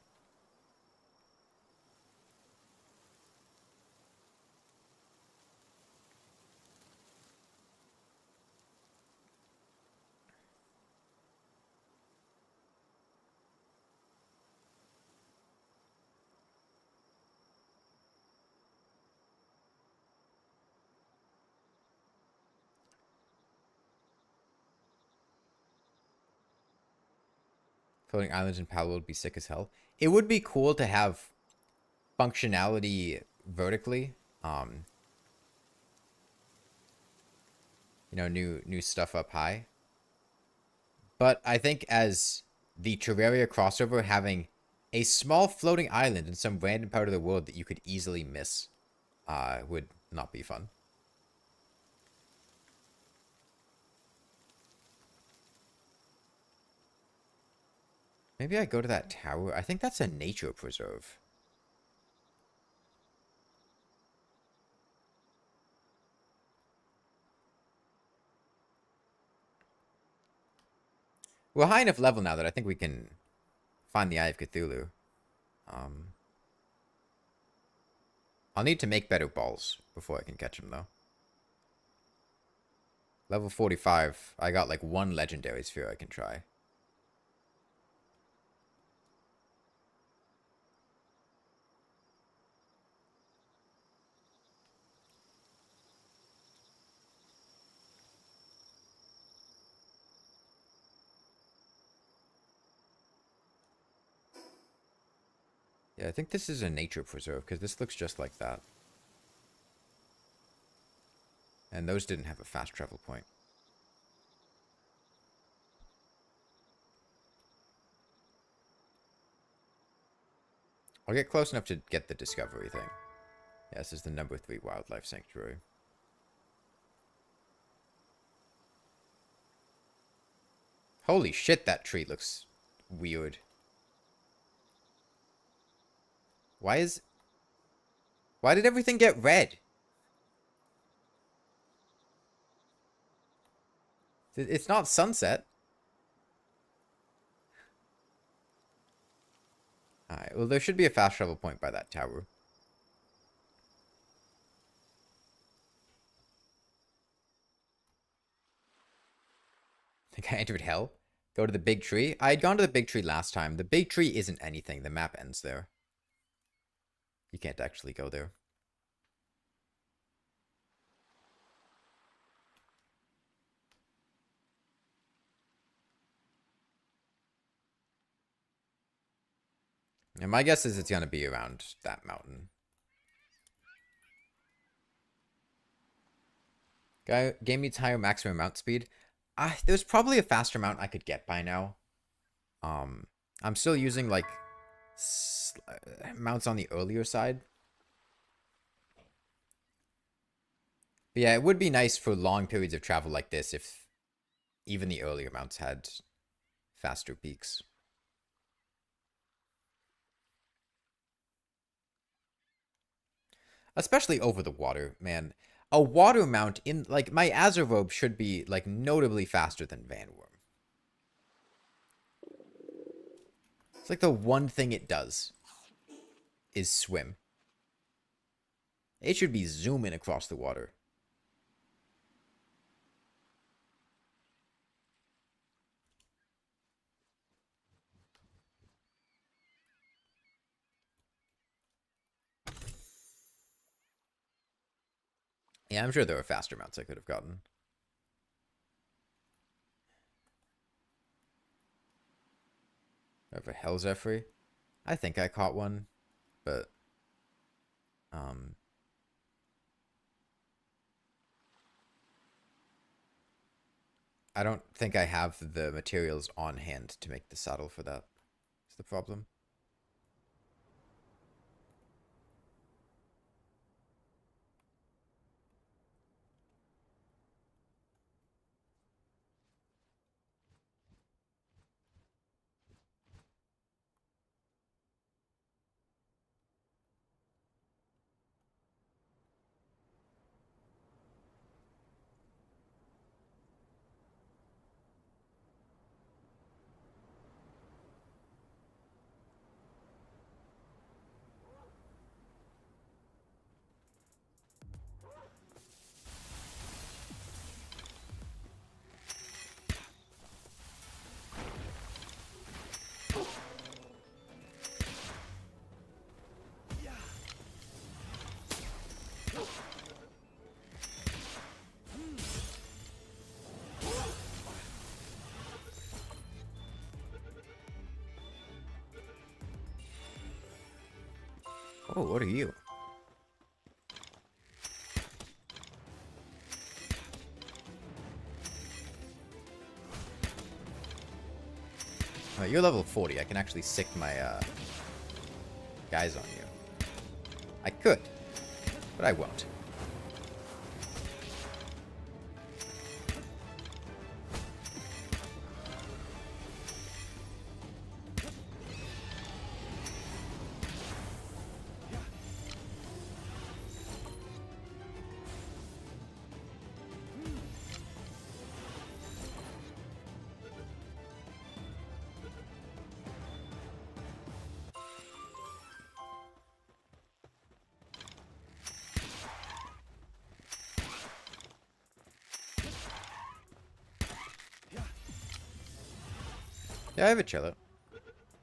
Floating islands in Palworld would be sick as hell. It would be cool to have functionality vertically. You know, new stuff up high. But I think as the Terraria crossover, having a small floating island in some random part of the world that you could easily miss would not be fun. Maybe I go to that tower. I think that's a nature preserve. We're high enough level now that I think we can find the Eye of Cthulhu. I'll need to make better balls before I can catch him, though. Level 45. I got like one legendary sphere I can try. Yeah, I think this is a nature preserve because this looks just like that. And those didn't have a fast travel point. I'll get close enough to get the discovery thing. Yeah, this is the number 3 wildlife sanctuary. Holy shit, that tree looks weird. Why did everything get red? It's not sunset. Alright, well, there should be a fast travel point by that tower. I think I entered hell. Go to the big tree. I had gone to the big tree last time. The big tree isn't anything. The map ends there. You can't actually go there. And my guess is it's going to be around that mountain. Game needs higher maximum mount speed. There's probably a faster mount I could get by now. I'm still using like mounts on the earlier side. But yeah, it would be nice for long periods of travel like this if even the earlier mounts had faster peaks. Especially over the water, man. A water mount in, like, my Azure Robe should be, like, notably faster than Vanworm. It's like the one thing it does is swim. It should be zooming across the water. Yeah, I'm sure there are faster mounts I could have gotten. Over Hell Zephyr. I think I caught one, but I don't think I have the materials on hand to make the saddle for that. Is the problem. Oh, what are you? You're level 40. I can actually sick my guys on you. I could, but I won't. Yeah, I have a chillet.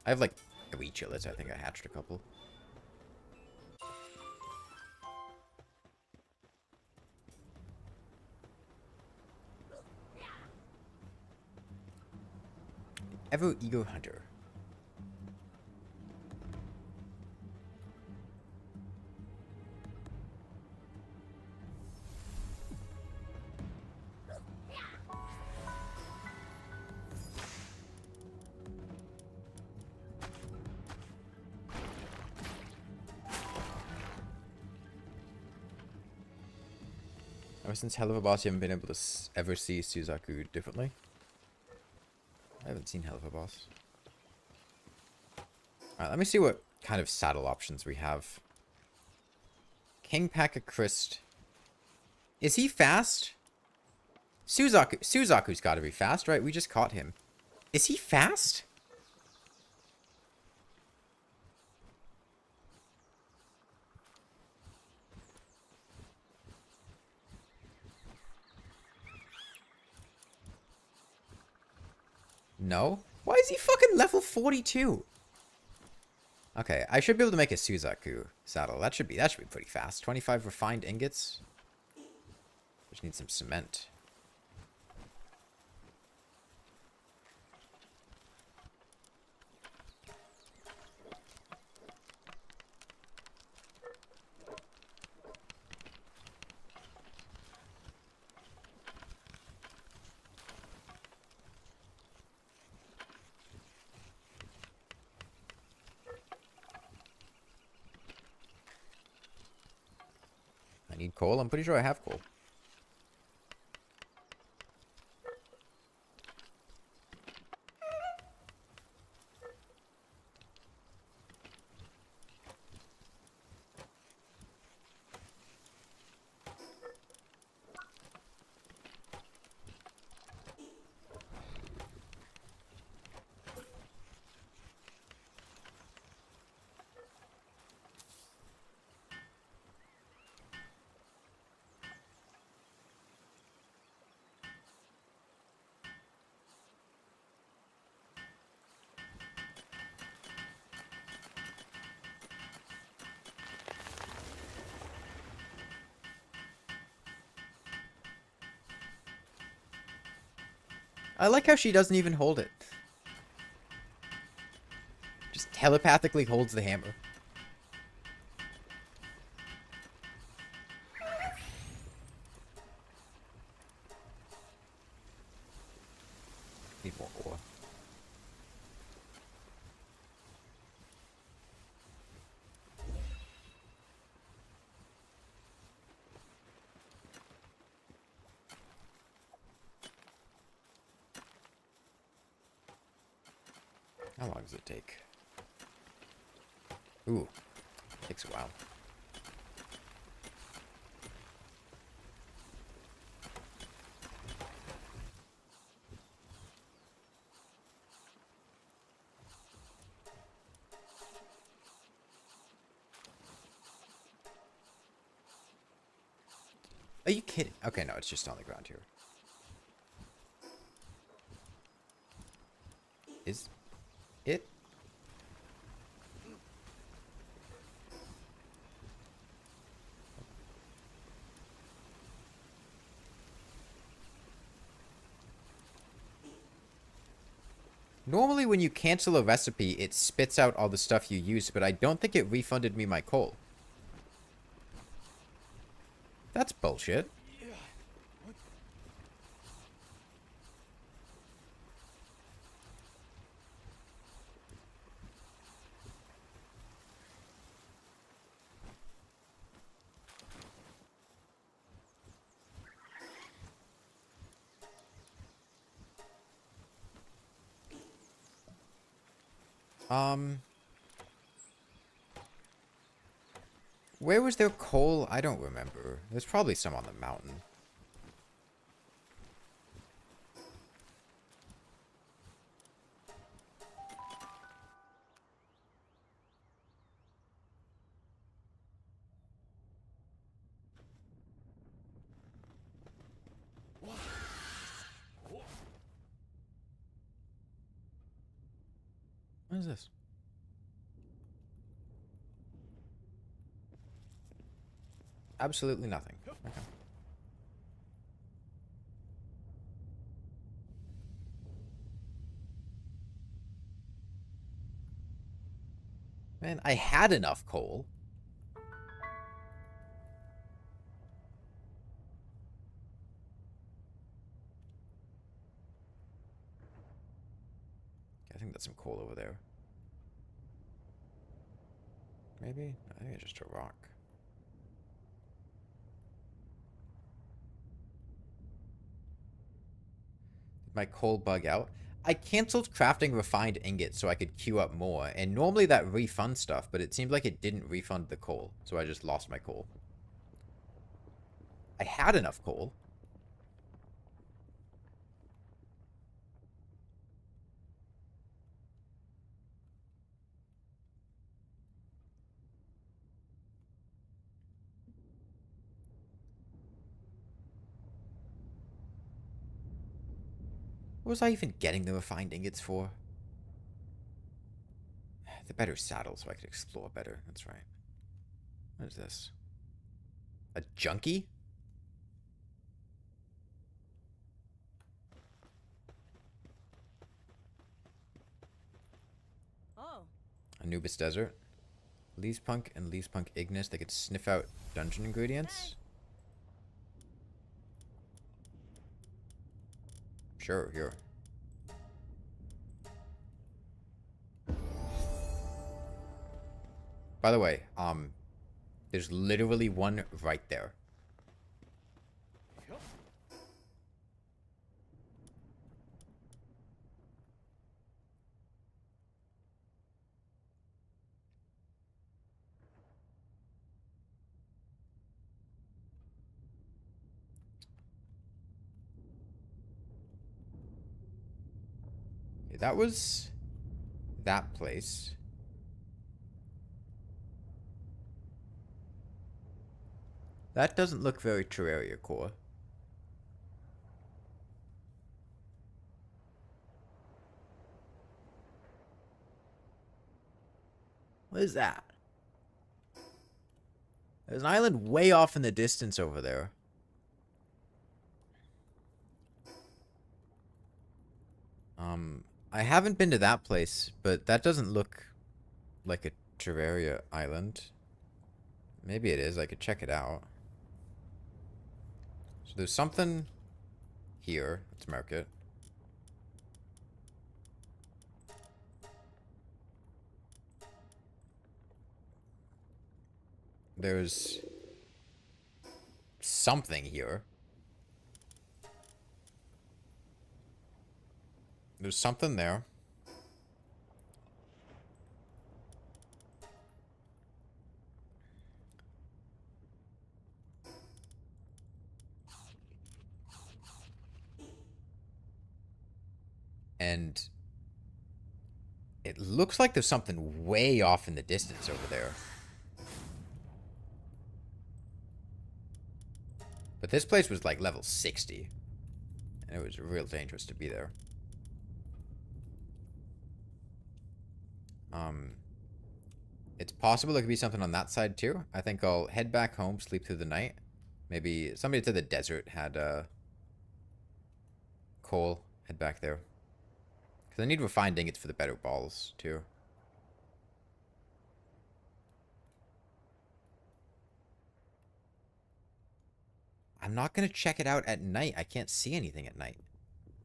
I have like 3 chillets. I think I hatched a couple. Ever eager hunter. Ever since Hell of a Boss, you haven't been able to ever see Suzaku differently? I haven't seen Hell of a Boss. Alright, let me see what kind of saddle options we have. King Pack of Christ. Is he fast? Suzaku's gotta be fast, right? We just caught him. Is he fast? No? Why is he fucking level 42? Okay, I should be able to make a Suzaku saddle. That should be pretty fast. 25 refined ingots. Just need some cement. Need coal? I'm pretty sure I have coal. I like how she doesn't even hold it. Just telepathically holds the hammer. Need more ore. How long does it take? Ooh, takes a while. Are you kidding? Okay, no, it's just on the ground here. Is it? Normally when you cancel a recipe, it spits out all the stuff you used, but I don't think it refunded me my coal. That's bullshit. Where was there coal? I don't remember. There's probably some on the mountain. What is this? Absolutely nothing. Okay. Man, I had enough coal. I think that's some coal over there. Maybe? I think it's just a rock. Did my coal bug out? I canceled crafting refined ingots so I could queue up more, and normally that refunds stuff, but it seemed like it didn't refund the coal, so I just lost my coal. I had enough coal. What was I even getting the refined ingots for? The better saddle so I could explore better. That's right. What is this? A junkie? Oh. Anubis Desert. Leaves Punk and Leaves Punk Ignis. They could sniff out dungeon ingredients. Sure, here. By the way, there's literally one right there. That was that place. That doesn't look very Terraria core. What is that? There's an island way off in the distance over there. I haven't been to that place, but that doesn't look like a Terraria island. Maybe it is. I could check it out. So there's something here. Let's mark it. There's something here. There's something there. And it looks like there's something way off in the distance over there. But this place was like level 60. And it was real dangerous to be there. It's possible there could be something on that side too. I think I'll head back home, sleep through the night. Maybe somebody to the desert had coal. Head back there. Because I need refined ingots for the better balls too. I'm not going to check it out at night. I can't see anything at night.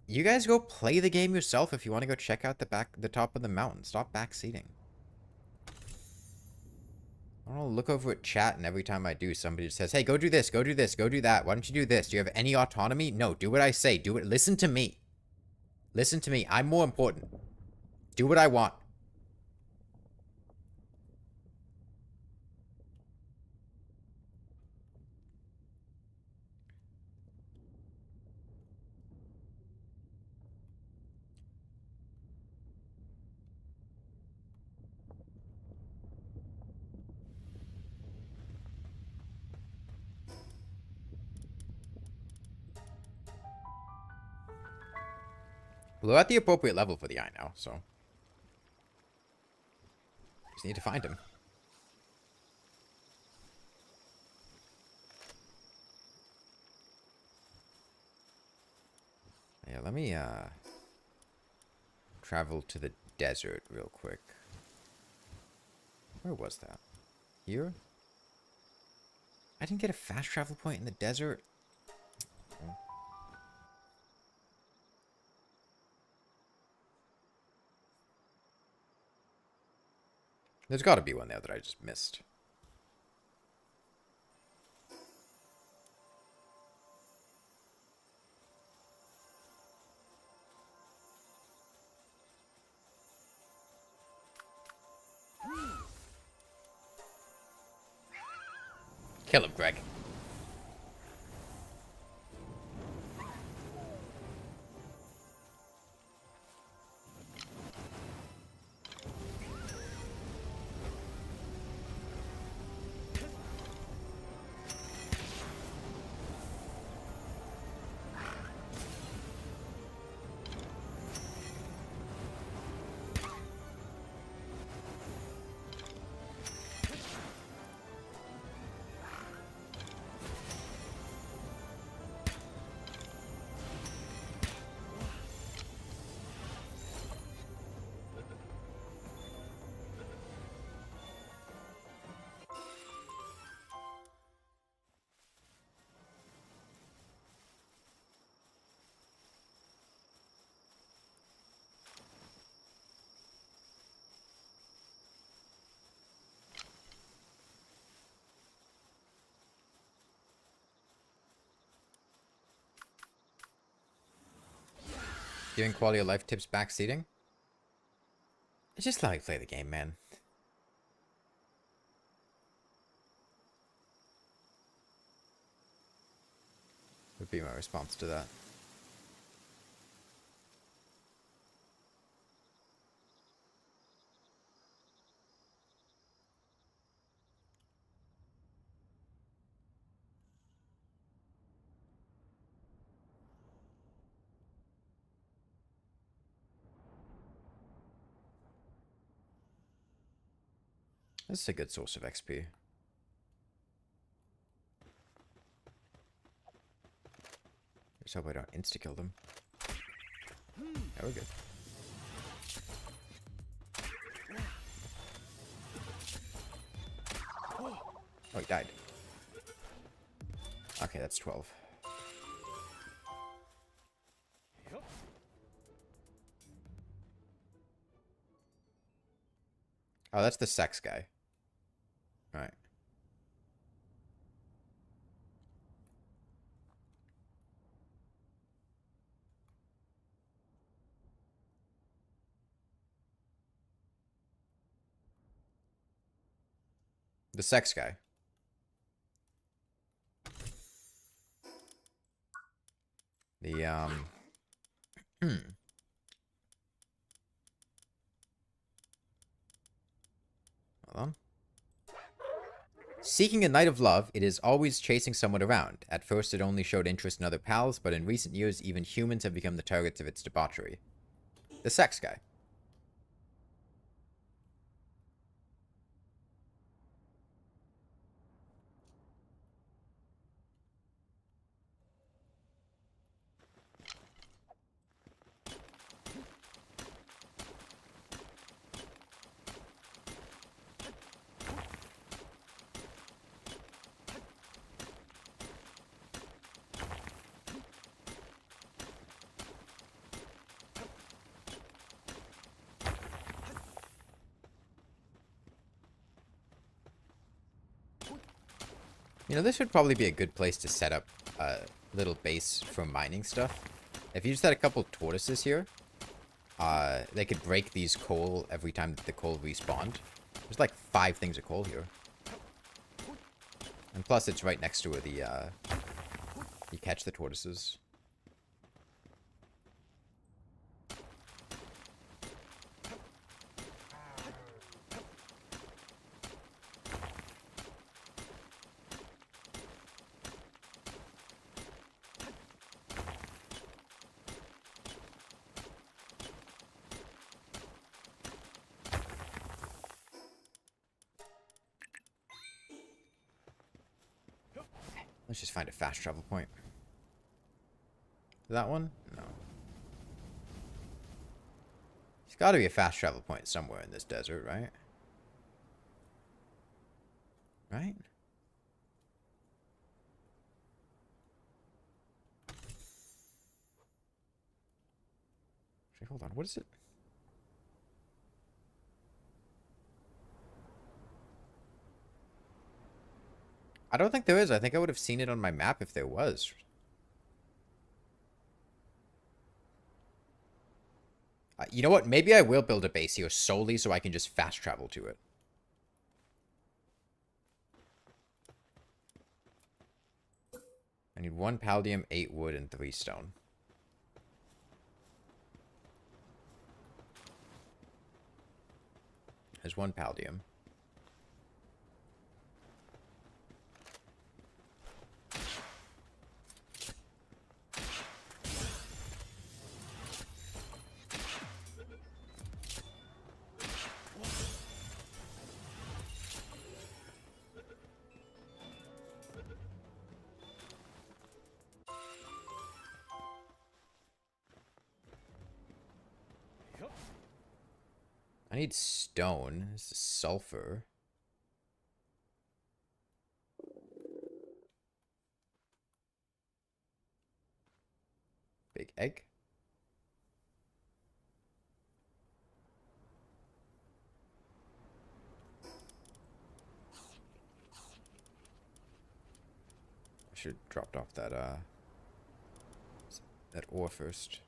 You guys go play the game yourself if you want to go check out the top of the mountain. Stop backseating. I don't know, look over at chat, and every time I do, somebody just says, hey, go do this, go do this, go do that. Why don't you do this? Do you have any autonomy? No, do what I say. Do it. Listen to me. Listen to me. I'm more important. Do what I want. Well, they're at the appropriate level for the eye now, so. Just need to find him. Yeah, let me, travel to the desert real quick. Where was that? Here? I didn't get a fast travel point in the desert. Oh. There's got to be one there that I just missed. Kill him, Greg. Giving quality of life tips backseating? It's just how you play the game, man. Would be my response to that. This is a good source of XP. Just hope I don't insta-kill them. There we go. Oh, he died. Okay, that's 12. Oh, that's the sex guy. Alright. The sex guy. The, Hold on. Seeking a night of love, it is always chasing someone around. At first, it only showed interest in other pals, but in recent years, even humans have become the targets of its debauchery. The sex guy. You know, this would probably be a good place to set up a little base for mining stuff. If you just had a couple tortoises here, they could break these coal every time that the coal respawned. There's like 5 things of coal here. And plus, it's right next to where the, you catch the tortoises. Let's just find a fast travel point. That one? No. There's got to be a fast travel point somewhere in this desert, right? Right? Actually, hold on. What is it? I don't think there is. I think I would have seen it on my map if there was. You know what? Maybe I will build a base here solely so I can just fast travel to it. I need 1 palladium, 8 wood, and 3 stone. There's 1 palladium. I need stone. This is sulfur. Big egg. I should have dropped off that ore first.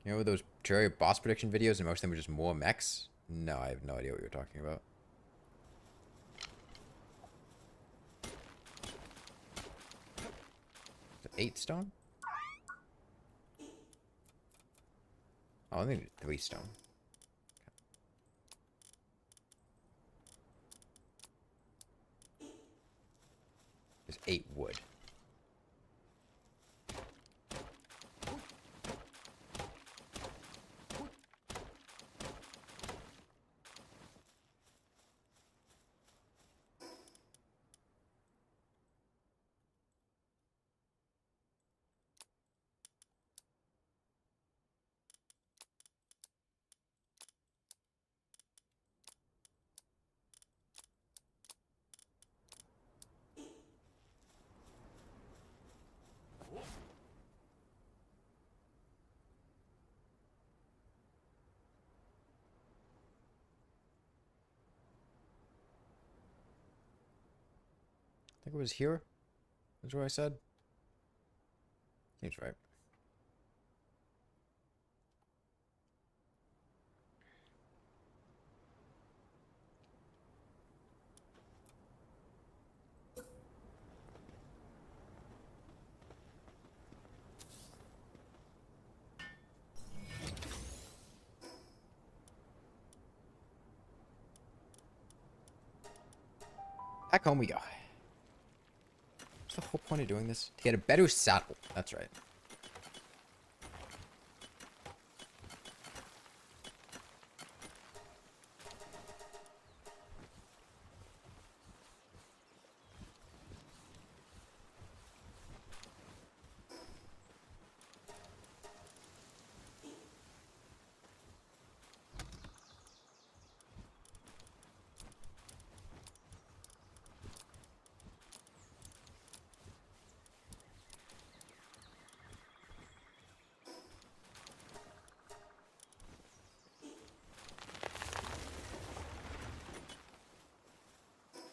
You know those Terraria boss prediction videos and most of them were just more mechs? No, I have no idea what you're talking about. Is it 8 stone? Oh, I need 3 stone. There's 8 wood. think it was here. That's what I said. Seems right. Back home we go. What's the whole point of doing this? To get a better saddle. That's right.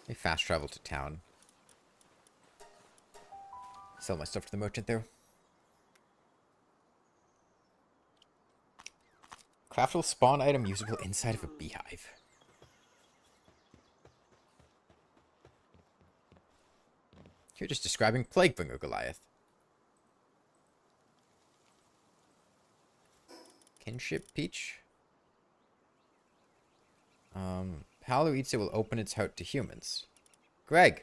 I fast travel to town. Sell my stuff to the merchant there. Craftable spawn item usable inside of a beehive. You're just describing Plaguebringer Goliath. Kinship Peach? Pal who eats it will open its heart to humans. Greg!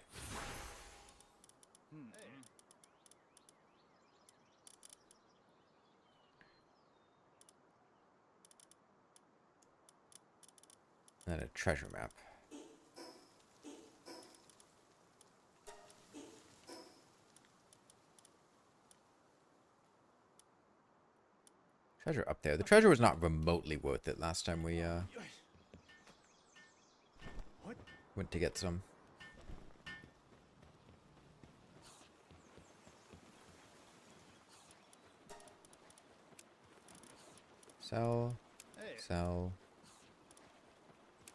And a treasure map. Treasure up there. The treasure was not remotely worth it last time we, went to get some. Sell. Sell.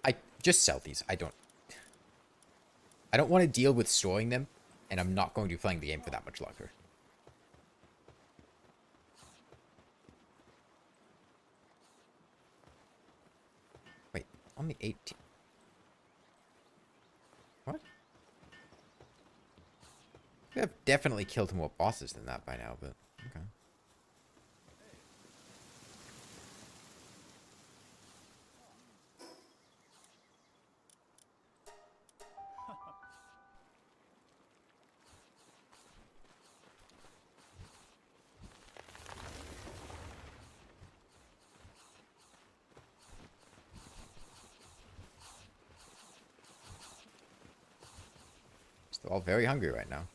I just sell these. I don't want to deal with storing them, and I'm not going to be playing the game for that much longer. Wait, on the 18th. What? We have definitely killed more bosses than that by now, but okay. Still all very hungry right now.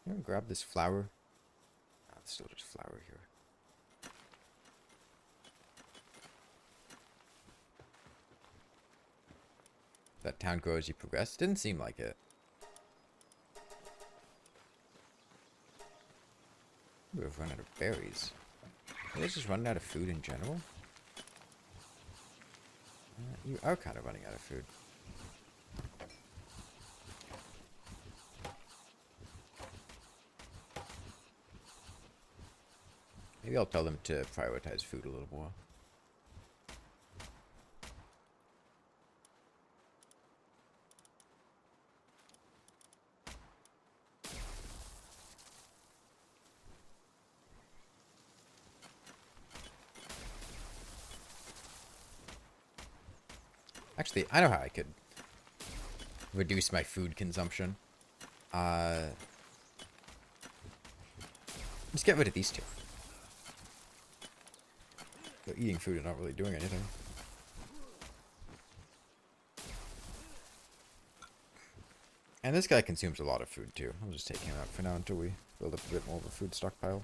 I'm gonna grab this flower. Oh, it's still just flower here. That town grows as you progress? Didn't seem like it. We have run out of berries. Are they just running out of food in general? You are kind of running out of food. Maybe I'll tell them to prioritize food a little more. Actually, I know how I could reduce my food consumption. Just get rid of these two. They're eating food and not really doing anything. And this guy consumes a lot of food too. I'll just take him out for now until we build up a bit more of a food stockpile.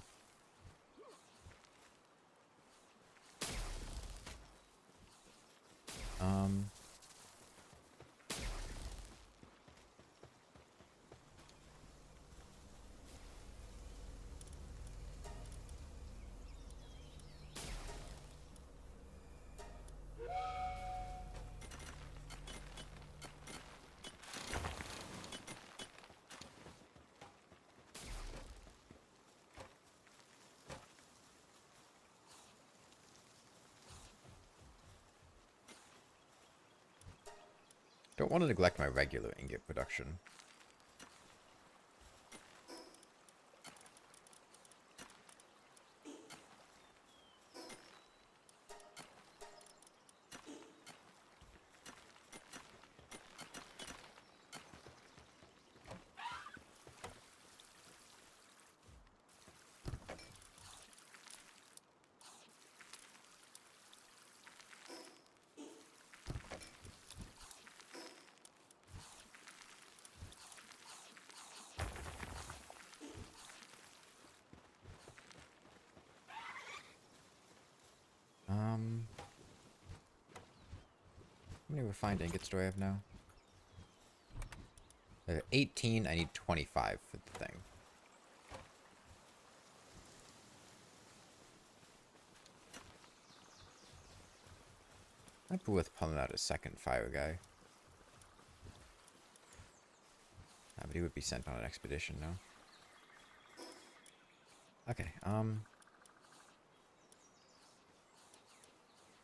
Don't want to neglect my regular ingot production. How many refined ingots do I have now? 18, I need 25 for the thing. Might be worth pulling out a second fire guy. But he would be sent on an expedition now. Okay, I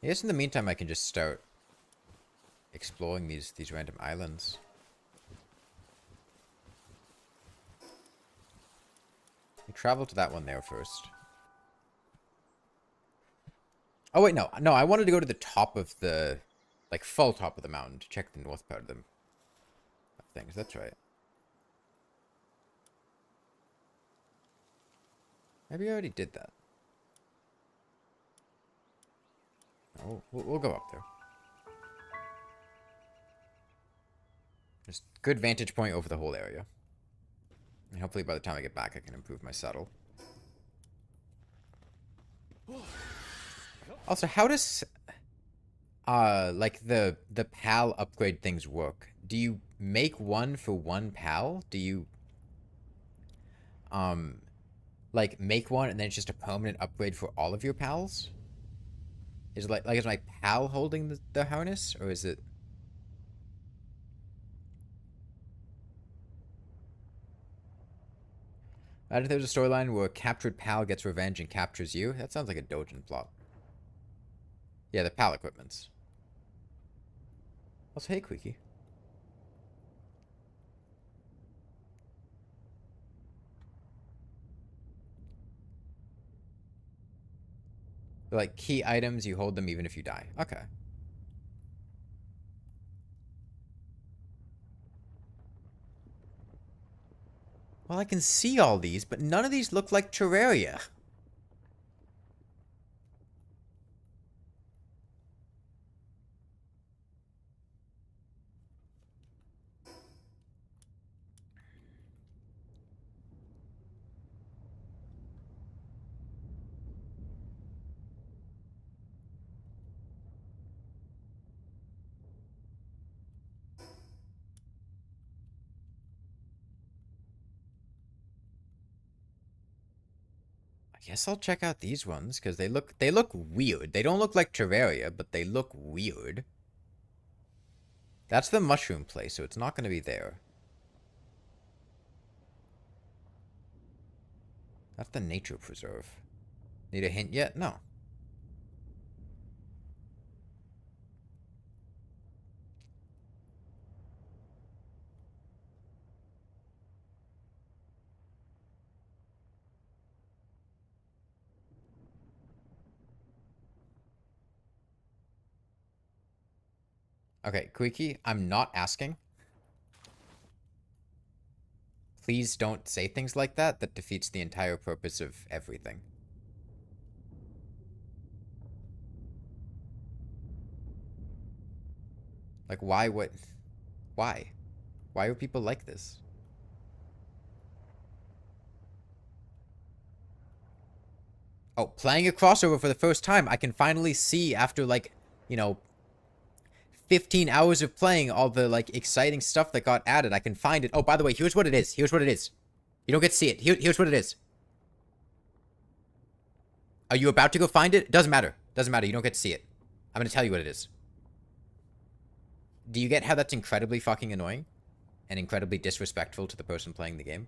guess in the meantime I can just start exploring these random islands. We travel to that one there first. Oh wait, no, I wanted to go to the top of the, like, full top of the mountain to check the north part of them. Things, that's right. Maybe I already did that. No, we'll go up there. Just good vantage point over the whole area. And hopefully by the time I get back I can improve my saddle. Also, how does like the PAL upgrade things work? Do you make one for one PAL? Do you like make one and then it's just a permanent upgrade for all of your PALs? Is it like is my PAL holding the harness, or is it? I don't think there's a storyline where a captured PAL gets revenge and captures you. That sounds like a Dojin plot. Yeah, the PAL equipments. Also, hey, Queeky. They're like key items, you hold them even if you die. Okay. Well, I can see all these, but none of these look like Terraria. I guess I'll check out these ones because they look weird. They don't look like Terraria, but they look weird. That's the mushroom place, so it's not going to be there. That's the nature preserve. Need a hint yet? No. Okay, Queeky, I'm not asking. Please don't say things like that. That defeats the entire purpose of everything. Like, why would... Why? Why are people like this? Oh, playing a crossover for the first time, I can finally see after, like, you know, 15 hours of playing all the, like, exciting stuff that got added. I can find it. Oh, by the way, here's what it is. Here's what it is. You don't get to see it. Here's what it is. Are you about to go find it? Doesn't matter. Doesn't matter. You don't get to see it. I'm going to tell you what it is. Do you get how that's incredibly fucking annoying? And incredibly disrespectful to the person playing the game?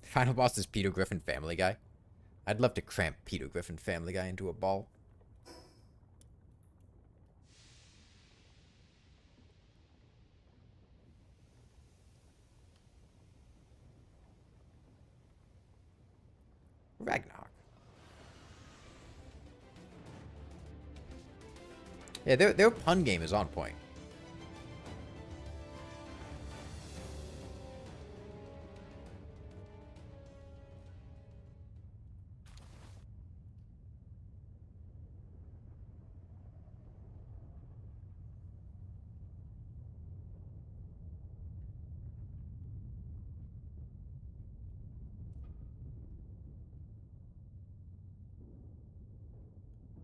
Final boss is Peter Griffin Family Guy. I'd love to cramp Peter Griffin Family Guy into a ball. Yeah, their pun game is on point.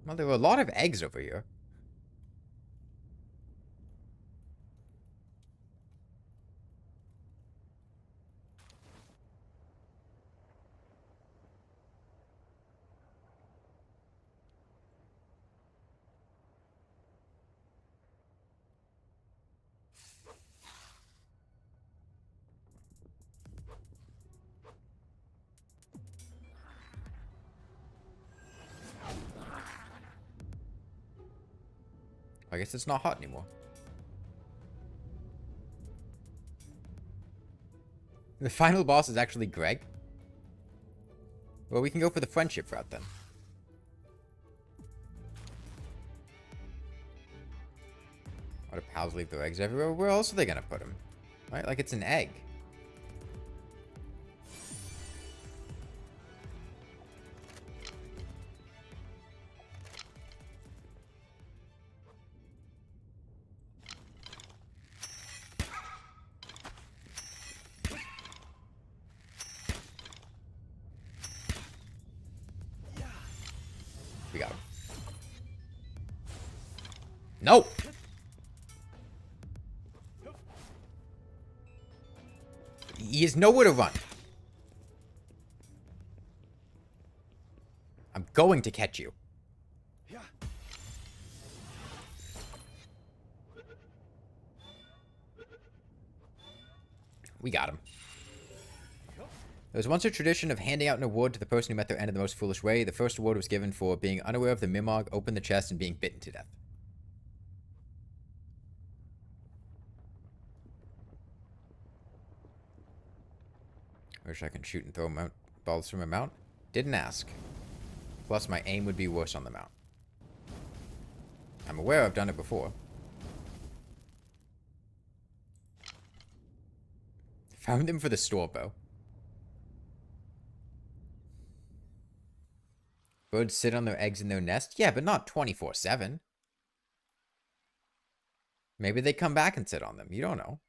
Well, there were a lot of eggs over here. I guess it's not hot anymore. The final boss is actually Greg. Well, we can go for the friendship route then. Why do pals leave their eggs everywhere? Where else are they gonna put them? Right? Like it's an egg. We got him. No! He has nowhere to run. I'm going to catch you. We got him. There was once a tradition of handing out an award to the person who met their end in the most foolish way. The first award was given for being unaware of the Mimog, opened the chest, and being bitten to death. I wish I can shoot and throw balls from a mount. Didn't ask. Plus, my aim would be worse on the mount. I'm aware I've done it before. Found him for the store bow. Birds sit on their eggs in their nest? Yeah, but not 24/7. Maybe they come back and sit on them. You don't know.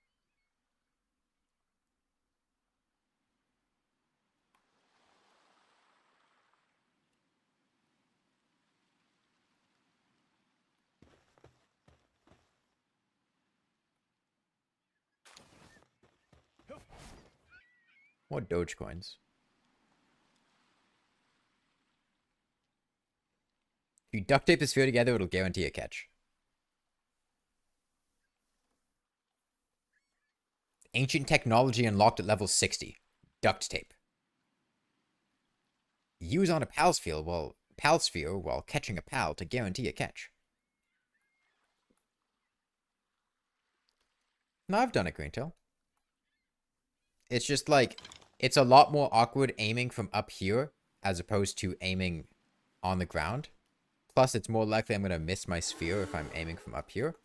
More Dogecoins. If you duct tape the sphere together, it'll guarantee a catch. Ancient technology unlocked at level 60. Duct tape. Use on a pal sphere while catching a pal to guarantee a catch. No, I've done it, Greentail. It's just like, it's a lot more awkward aiming from up here as opposed to aiming on the ground. Plus, it's more likely I'm going to miss my sphere if I'm aiming from up here.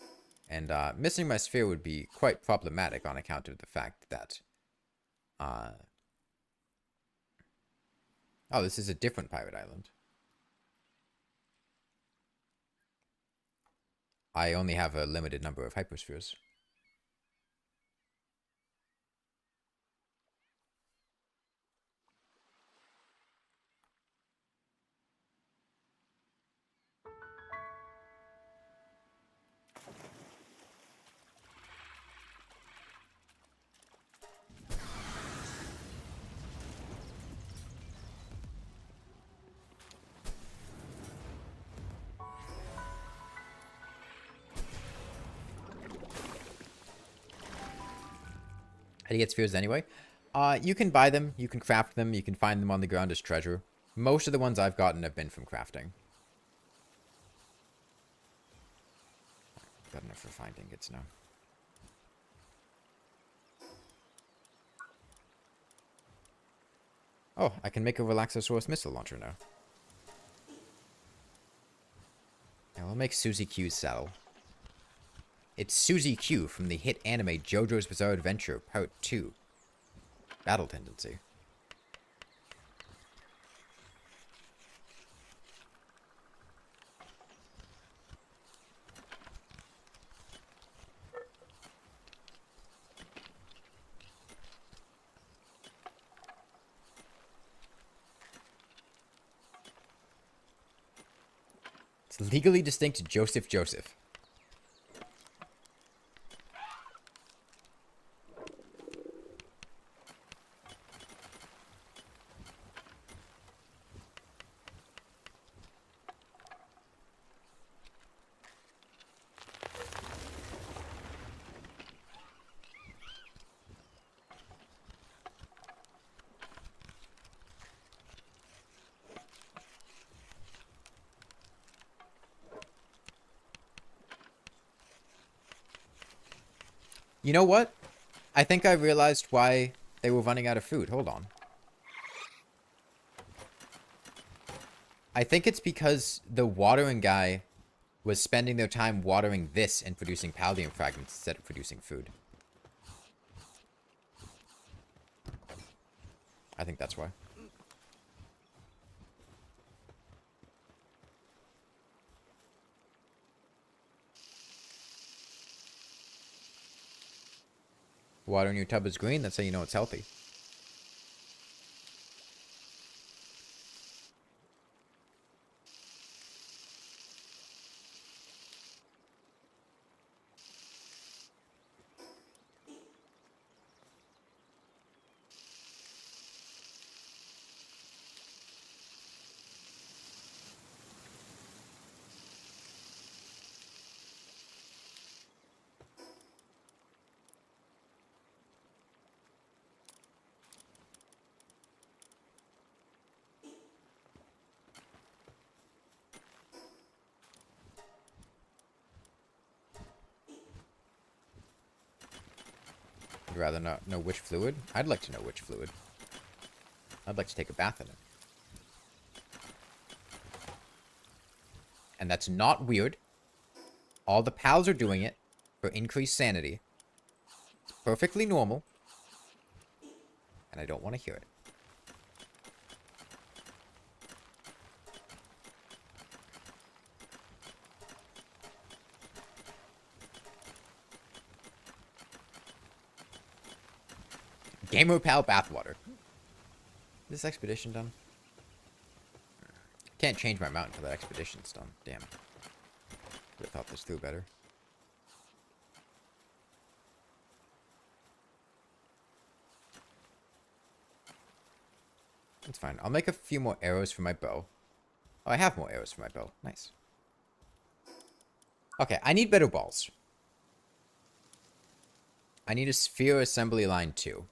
And missing my sphere would be quite problematic on account of the fact that... oh, this is a different pirate island. I only have a limited number of hyperspheres. How do you get spheres anyway? You can buy them, you can craft them, you can find them on the ground as treasure. Most of the ones I've gotten have been from crafting. Got enough for finding ingots now. Oh, I can make a Relaxosaurus missile launcher now. Yeah, we'll make Susie Q's saddle. It's Susie Q from the hit anime JoJo's Bizarre Adventure Part 2. Battle Tendency. It's legally distinct Joseph Joseph. You know what? I think I realized why they were running out of food. Hold on. I think it's because the watering guy was spending their time watering this and producing Paldium fragments instead of producing food. I think that's why. Water in your tub is green. That's how you know it's healthy. I'd rather not know which fluid. I'd like to know which fluid. I'd like to take a bath in it. And that's not weird. All the pals are doing it for increased sanity. It's perfectly normal. And I don't want to hear it. Gamer Pal bathwater. Is this expedition done? Can't change my mount until that expedition's done. Damn. Could have thought this through better. It's fine. I'll make a few more arrows for my bow. Oh, I have more arrows for my bow. Nice. Okay, I need better balls. I need a sphere assembly line 2.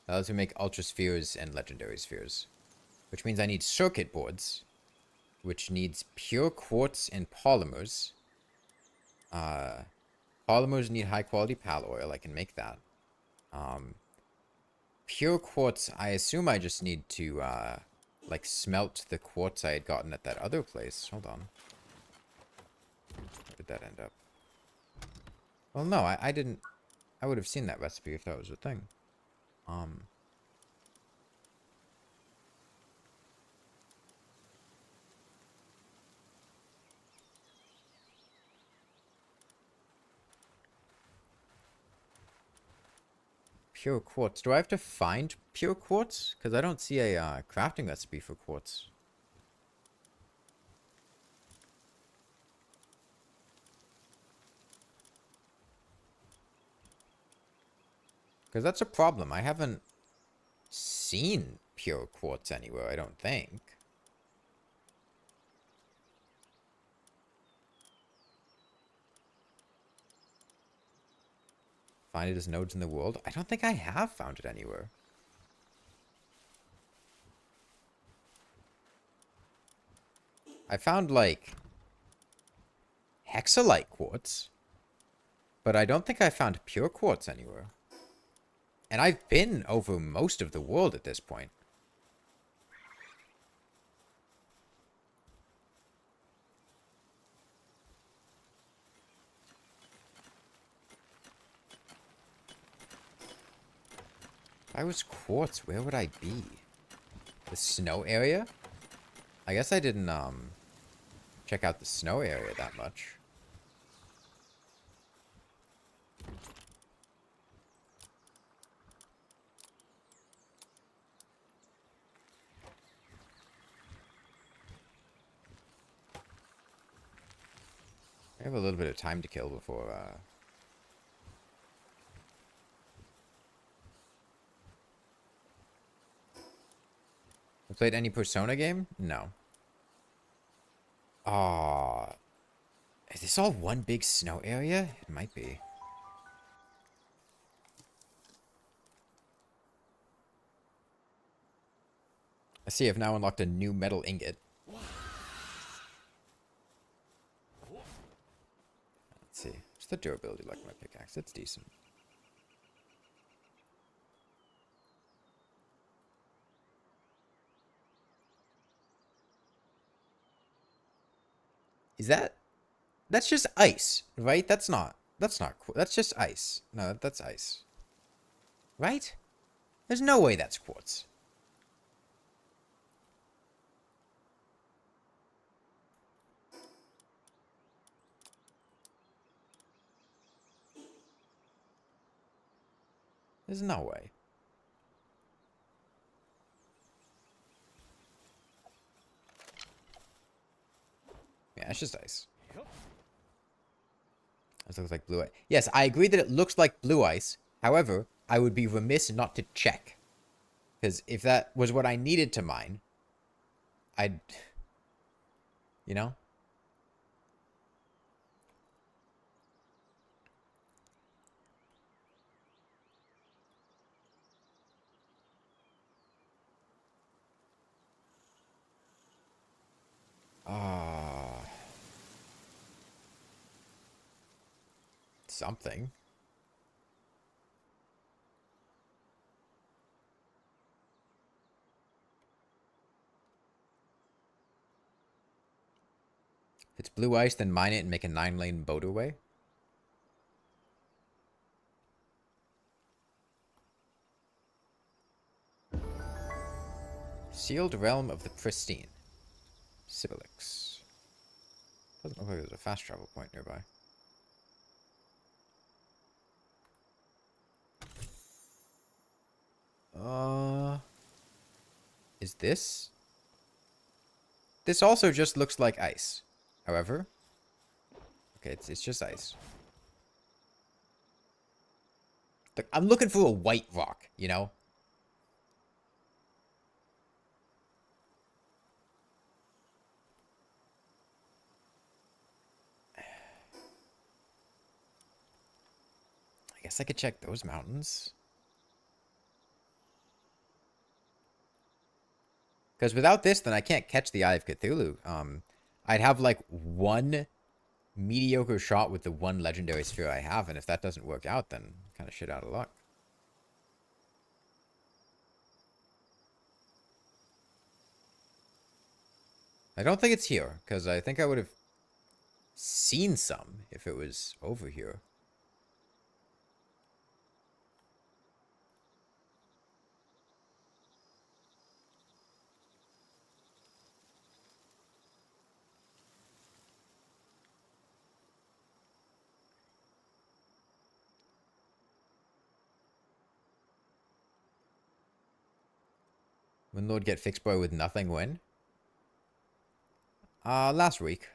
Those who make ultra spheres and legendary spheres. Which means I need circuit boards. Which needs pure quartz and polymers. Polymers need high quality pal oil. I can make that. Pure quartz, I assume I just need to, like, smelt the quartz I had gotten at that other place. Hold on. Where did that end up? Well, no, I didn't. I would have seen that recipe if that was a thing. Pure quartz. Do I have to find pure quartz? Because I don't see a crafting recipe for quartz. Because that's a problem. I haven't seen pure quartz anywhere, I don't think. Find it as nodes in the world. I don't think I have found it anywhere. I found, like, hexalite quartz. But I don't think I found pure quartz anywhere. And I've been over most of the world at this point. If I was quartz, where would I be? The snow area? I guess I didn't, check out the snow area that much. I have a little bit of time to kill before, I played any Persona game? No. Aw. Is this all one big snow area? It might be. I see I've now unlocked a new metal ingot. Let's see. What's the durability like my pickaxe? It's decent. Is that... That's just ice, right? That's not cool. That's just ice. No, that's ice. Right? There's no way that's quartz. There's no way. Yeah, it's just ice. This looks like blue ice. Yes, I agree that it looks like blue ice. However, I would be remiss not to check. Because if that was what I needed to mine, I'd... You know? Ah... something. If it's blue ice, then mine it and make a 9-lane motorway. Sealed Realm of the Pristine. Sibilix. Doesn't look like there's a fast travel point nearby. Is this? This also just looks like ice. However, okay, it's just ice. Look, I'm looking for a white rock, you know? I guess I could check those mountains. Because without this, then I can't catch the Eye of Cthulhu. I'd have like one mediocre shot with the one legendary sphere I have, and if that doesn't work out, then kind of shit out of luck. I don't think it's here, because I think I would have seen some if it was over here. When Lord get fixed boy with nothing when? Last week.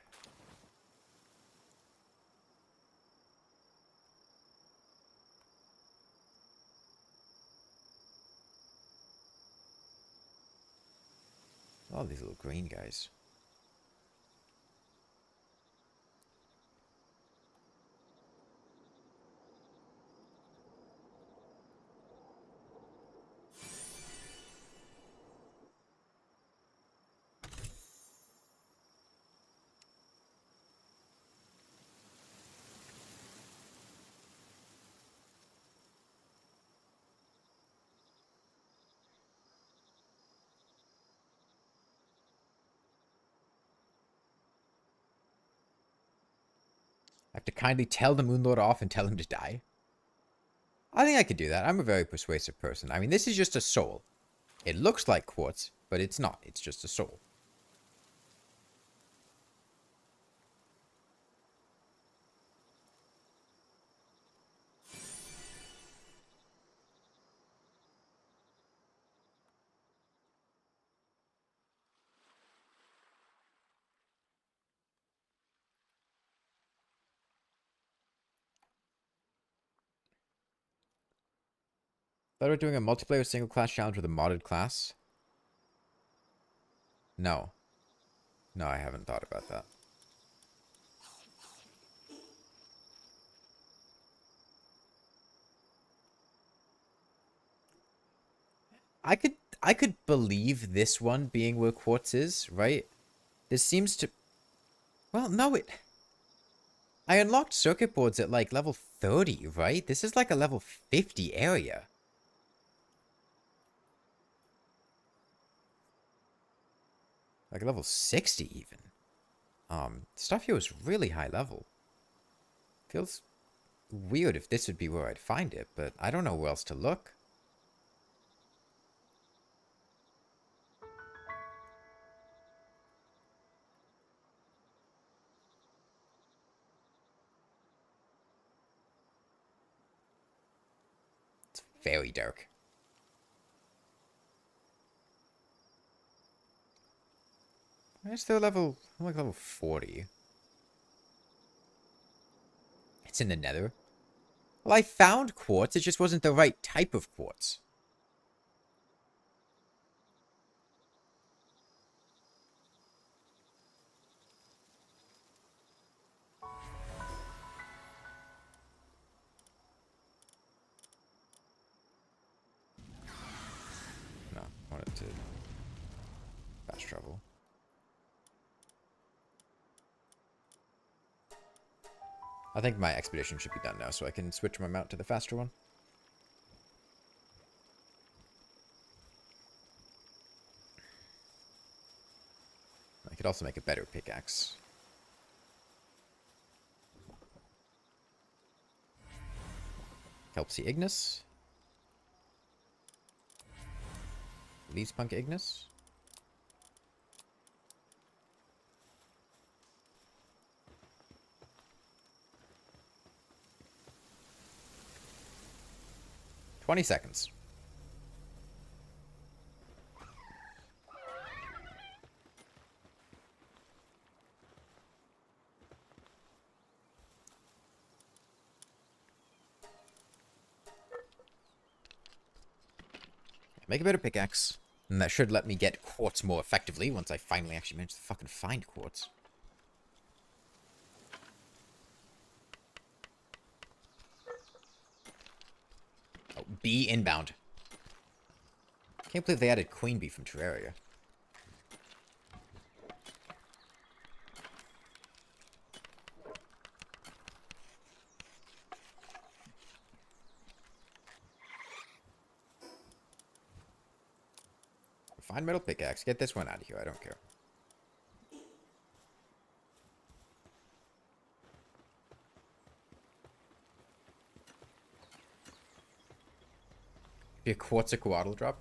All these little green guys. I have to kindly tell the Moon Lord off and tell him to die. I think I could do that. I'm a very persuasive person. I mean, this is just a soul. It looks like quartz, but it's not. It's just a soul. Thought about doing a multiplayer single class challenge with a modded class. No. No, I haven't thought about that. I could believe this one being where quartz is, right? This seems to... Well, no, it... I unlocked circuit boards at like level 30, right? This is like a level 50 area. Like level 60 even. Stuff here was really high level. Feels weird if this would be where I'd find it, but I don't know where else to look. It's very dark. Where's the level? I'm like level 40. It's in the nether. Well, I found quartz, it just wasn't the right type of quartz. No, I wanted to fast travel. I think my expedition should be done now, so I can switch my mount to the faster one. I could also make a better pickaxe. Kelpsy Ignis. Leaves Punk Ignis. "20 seconds. Make a better pickaxe. And that should let me get quartz more effectively once I finally actually manage to fucking find quartz. Oh, bee inbound. Can't believe they added queen bee from Terraria. Fine metal pickaxe. Get this one out of here. I don't care. Be a quartz a coatl drop.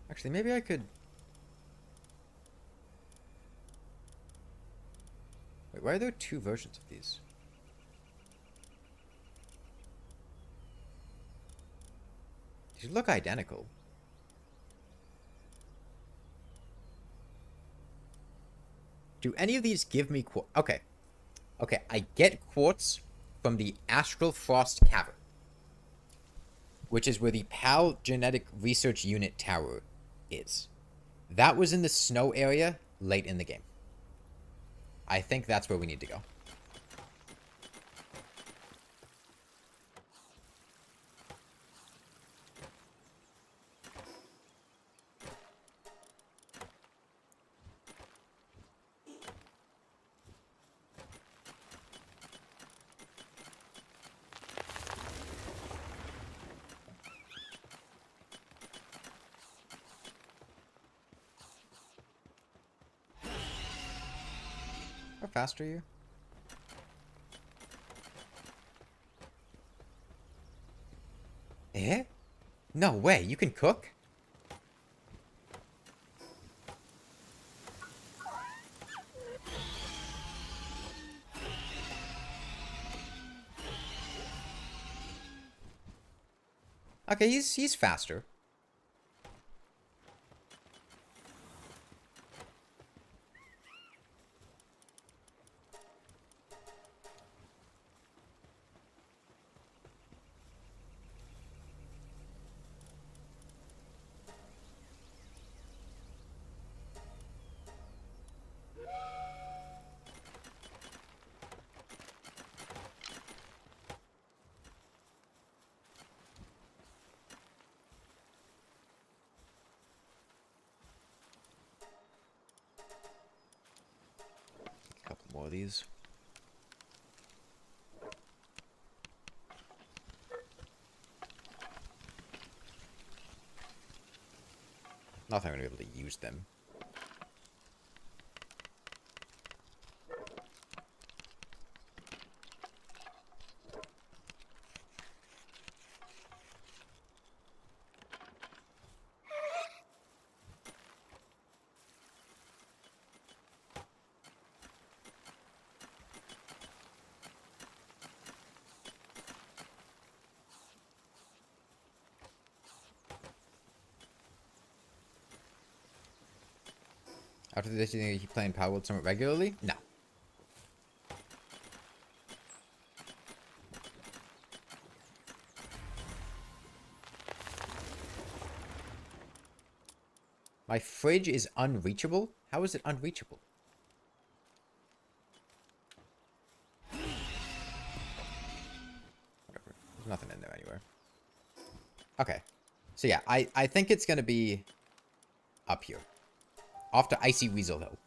Actually, maybe I could... Wait, why are there two versions of these? These look identical. Do any of these give me quartz? Okay. Okay, I get quartz from the Astral Frost Cavern, which is where the PAL Genetic Research Unit Tower is. That was in the snow area late in the game. I think that's where we need to go. How fast are you? No way, you can cook? Okay, he's faster. A couple more of these. Not that I'm gonna be able to use them. After this, you think you keep playing Palworld somewhat regularly? No. My fridge is unreachable? How is it unreachable? Whatever. There's nothing in there anywhere. Okay. So yeah, I think it's gonna be up here. Off to Icy Weasel Hill.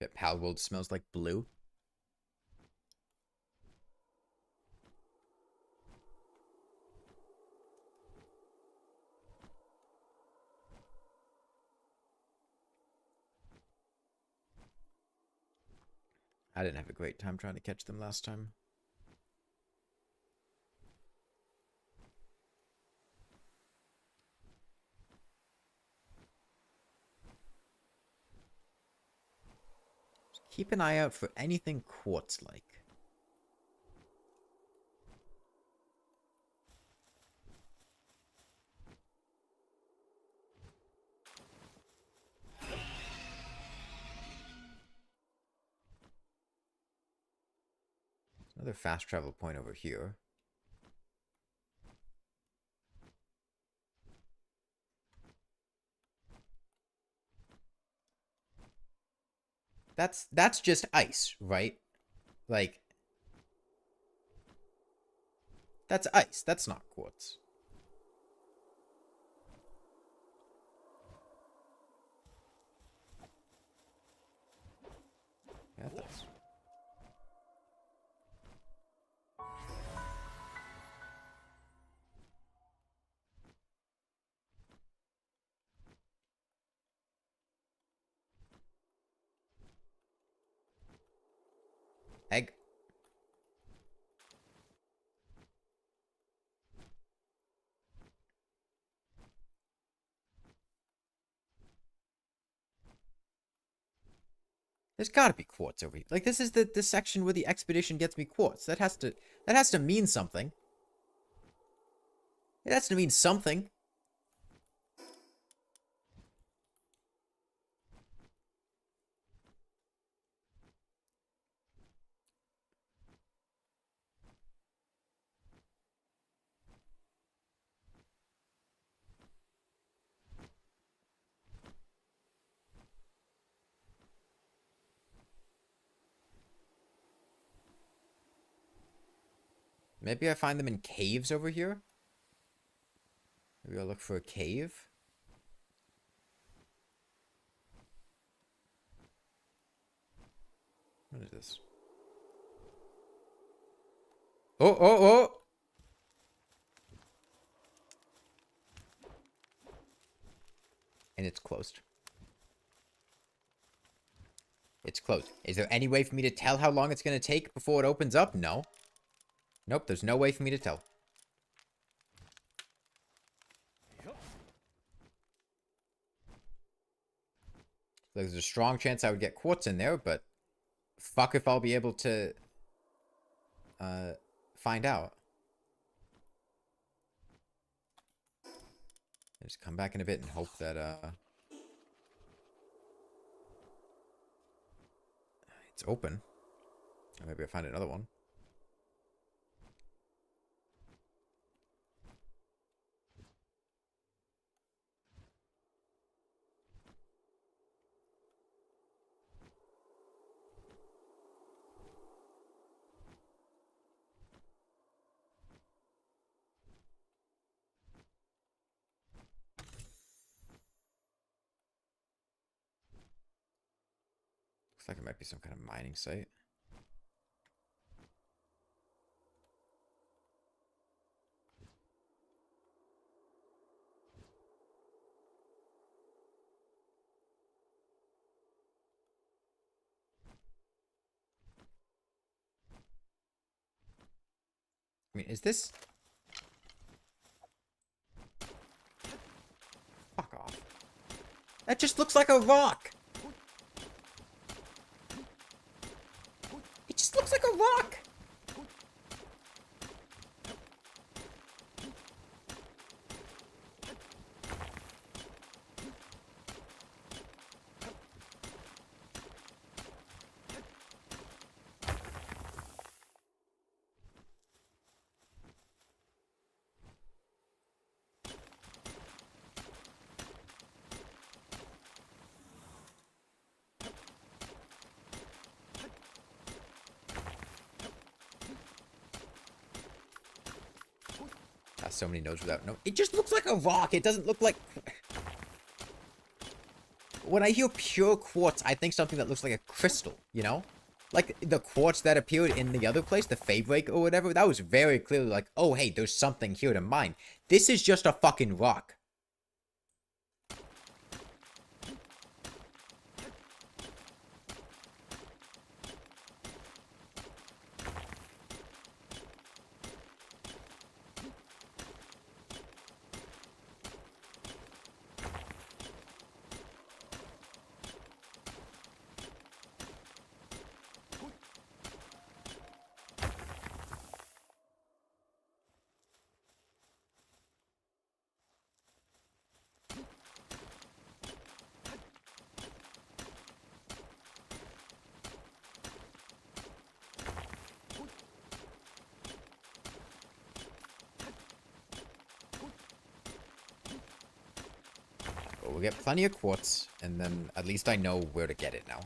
That Palworld smells like blue. I didn't have a great time trying to catch them last time. Keep an eye out for anything quartz-like. Another fast travel point over here. That's just ice, right? Like, that's ice. That's not quartz. Yeah, that's... Egg. There's gotta be quartz over here. Like, this is the section where the expedition gets me quartz. That has to mean something. It has to mean something. Maybe I find them in caves over here? Maybe I'll look for a cave? What is this? Oh, oh, oh! And it's closed. It's closed. Is there any way for me to tell how long it's going to take before it opens up? No. Nope, there's no way for me to tell. There's a strong chance I would get quartz in there, but fuck if I'll be able to find out. Just come back in a bit and hope that it's open. Or maybe I'll find another one. Looks like it might be some kind of mining site. I mean, is this... Fuck off. That just looks like a rock! It just looks like a rock! So many nodes without no. It just looks like a rock. It doesn't look like. When I hear pure quartz, I think something that looks like a crystal. You know, like the quartz that appeared in the other place, the favorite or whatever. That was very clearly like, oh hey, there's something here to mine. This is just a fucking rock. We'll get plenty of quartz, and then at least I know where to get it now.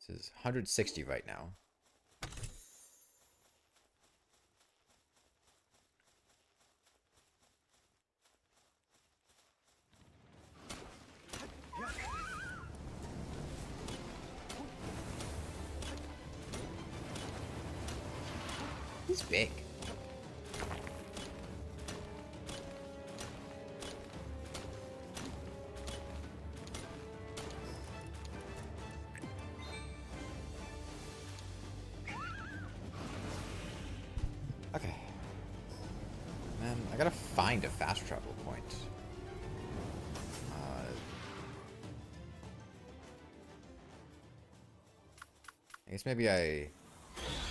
This is 160 right now. He's big. Okay. Man, I gotta find a fast travel point. I guess maybe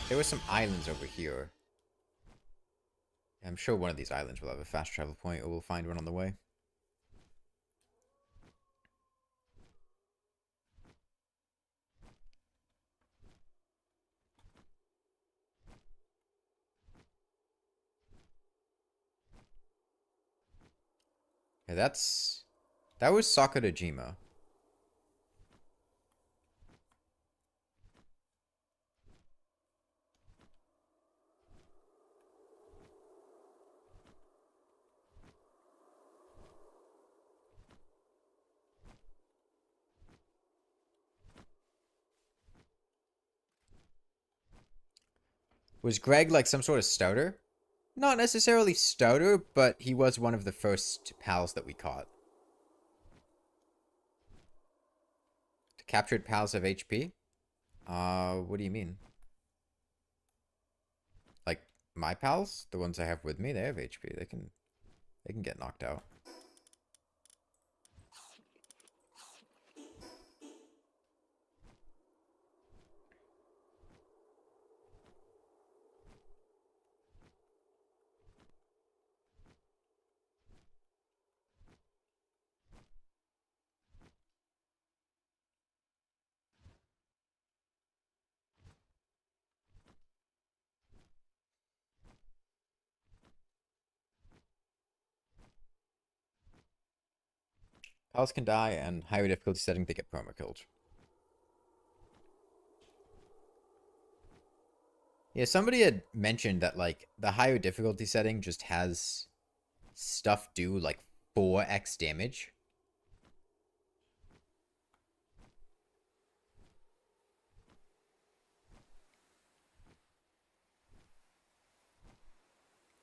there were some islands over here. I'm sure one of these islands will have a fast travel point, or we'll find one on the way. Yeah, that's That was Sakurajima. Was Greg like some sort of stouter? Not necessarily stouter, but he was one of the first pals that we caught. Captured pals have HP? What do you mean? Like my pals, the ones I have with me, they have HP. They can get knocked out. Pals can die, and higher difficulty setting they get perma-killed. Yeah, somebody had mentioned that like the higher difficulty setting just has stuff do like 4x damage.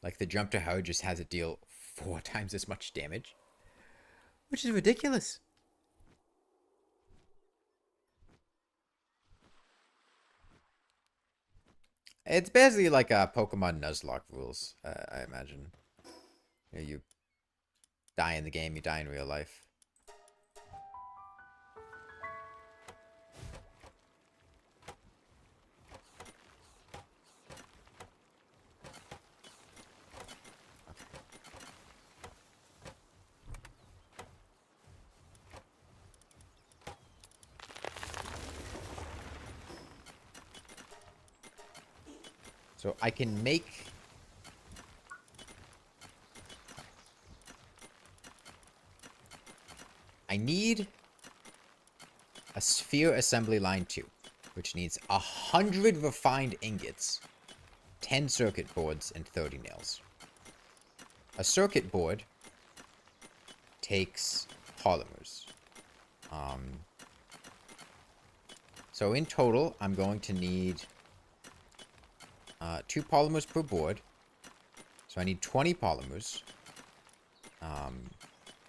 Like the jump to hard just has it deal 4 times as much damage. Which is ridiculous. It's basically like a Pokemon Nuzlocke rules, I imagine. You die in the game, you die in real life. So I can make... I need a sphere assembly line 2, which needs 100 refined ingots, 10 circuit boards, and 30 nails. A circuit board takes polymers. So in total, I'm going to need 2 polymers per board. So I need 20 polymers,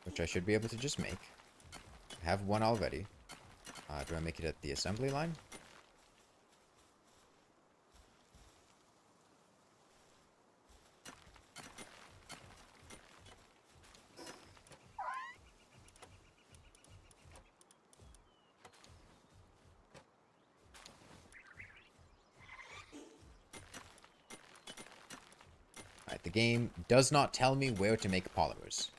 which I should be able to just make. I have one already. Do I make it at the assembly line? Alright, the game does not tell me where to make polymers.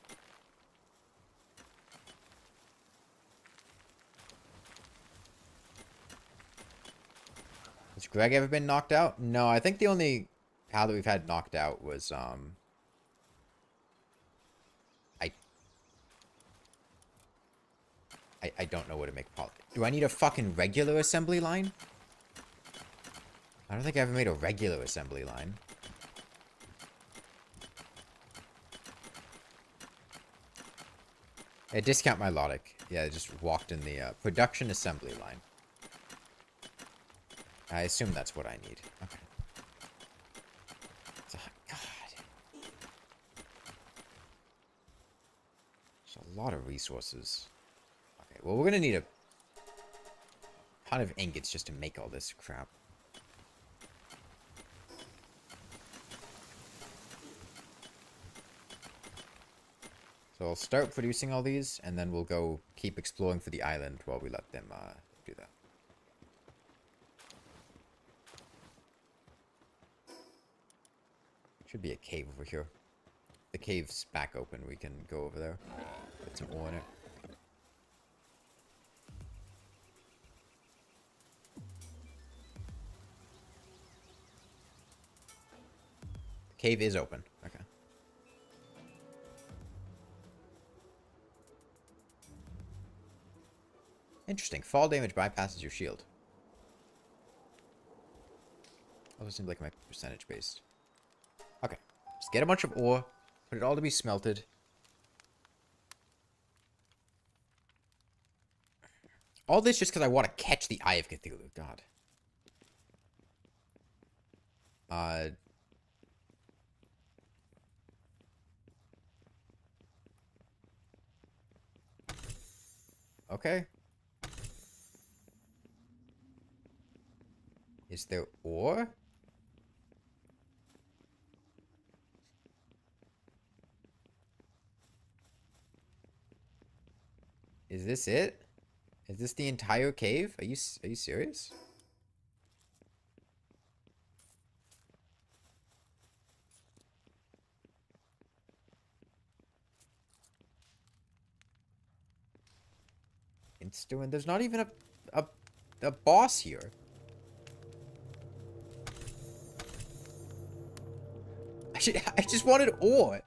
Has Greg ever been knocked out? No, I think the only pal that we've had knocked out was, I don't know where to make polymers. Do I need a fucking regular assembly line? I don't think I ever made a regular assembly line. Hey, discount my logic. Yeah, I just walked in the production assembly line. I assume that's what I need. Okay. God. There's a lot of resources. Okay, well, we're gonna need a ton of ingots just to make all this crap. So I'll start producing all these, and then we'll go keep exploring for the island while we let them do that. Should be a cave over here. The cave's back open. We can go over there. Put some ore in it. The cave is open. Okay. Interesting. Fall damage bypasses your shield. Also seems like my percentage based. Okay. Just get a bunch of ore. Put it all to be smelted. All this just because I want to catch the Eye of Cthulhu. God. Okay. Is there ore? Is this it? Is this the entire cave? Are you serious? It's doing. There's not even a boss here. I just wanted ore.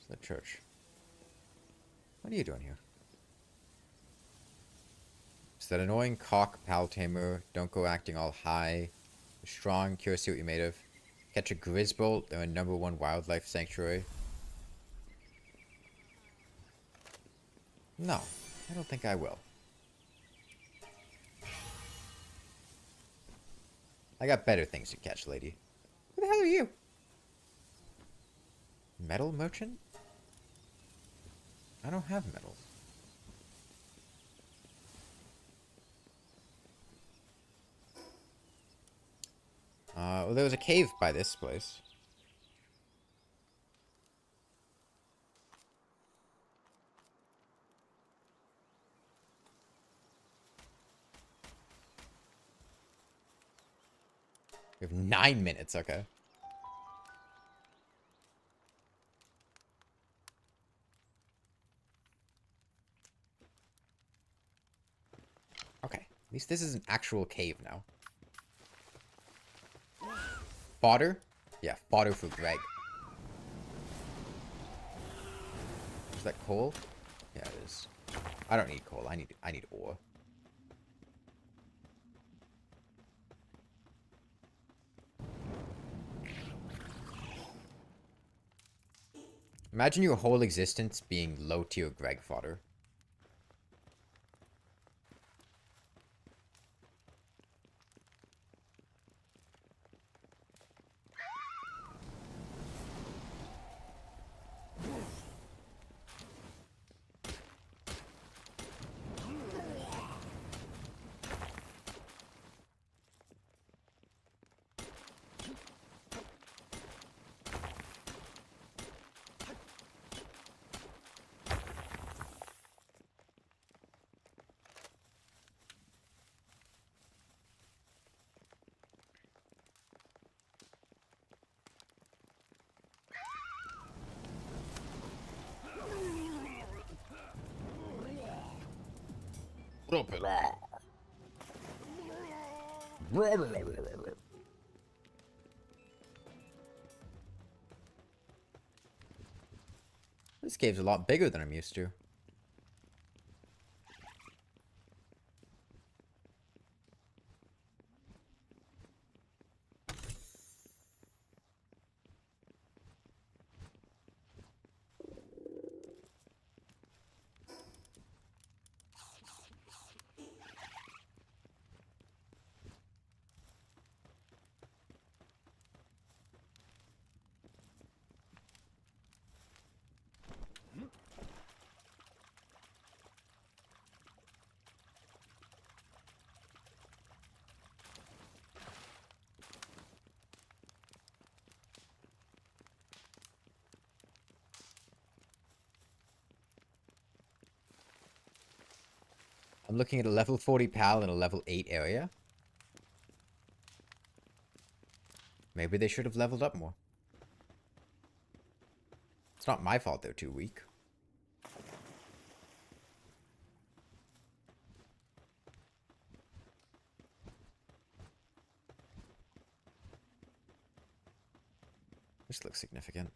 The church. What are you doing here? It's that annoying cock, pal tamer. Don't go acting all high. You're strong, curious to see what you're made of. Catch a grizzbolt. They're a #1 wildlife sanctuary. No, I don't think I will. I got better things to catch, lady. Who the hell are you? Metal merchant? I don't have metal. Well, there was a cave by this place. We have 9 minutes, okay. Okay, at least this is an actual cave now. Fodder? Yeah, fodder for Greg. Is that coal? Yeah, it is. I don't need coal. I need ore. Imagine your whole existence being low-tier Greg fodder. This cave's a lot bigger than I'm used to. I'm looking at a level 40 pal and a level 8 area. Maybe they should have leveled up more. It's not my fault they're too weak. This looks significant.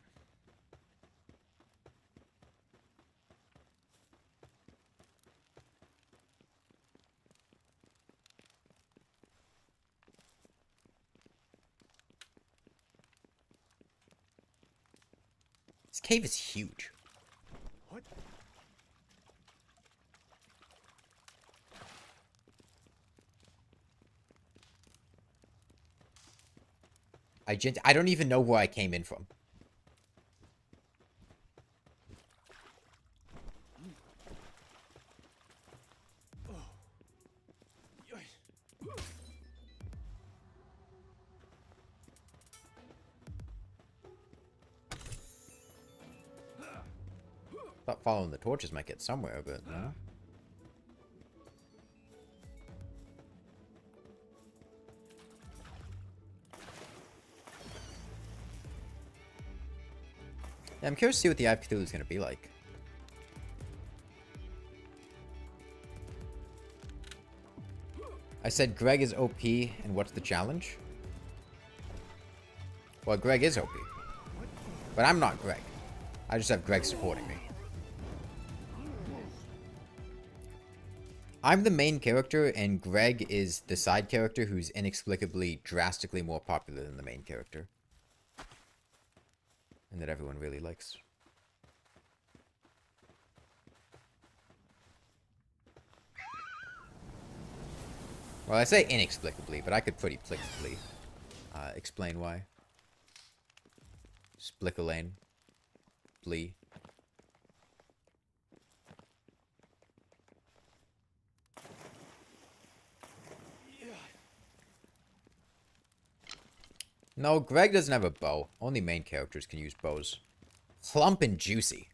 This cave is huge. What? I don't even know where I came in from. Thought following the torches might get somewhere, but no. Yeah, I'm curious to see what the Eye of Cthulhu is going to be like. I said Greg is OP, and what's the challenge? Well, Greg is OP. But I'm not Greg. I just have Greg supporting me. I'm the main character, and Greg is the side character who's inexplicably drastically more popular than the main character. And that everyone really likes. Well, I say inexplicably, but I could pretty plicably explain why. Splickalane. Blee. No, Greg doesn't have a bow. Only main characters can use bows. Plump and juicy.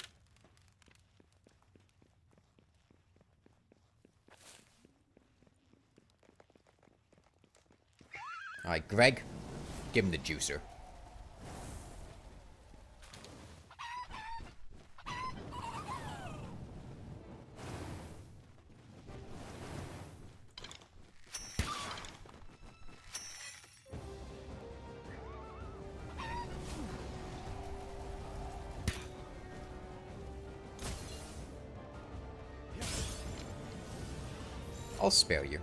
Alright, Greg. Give him the juicer. I'll spare you.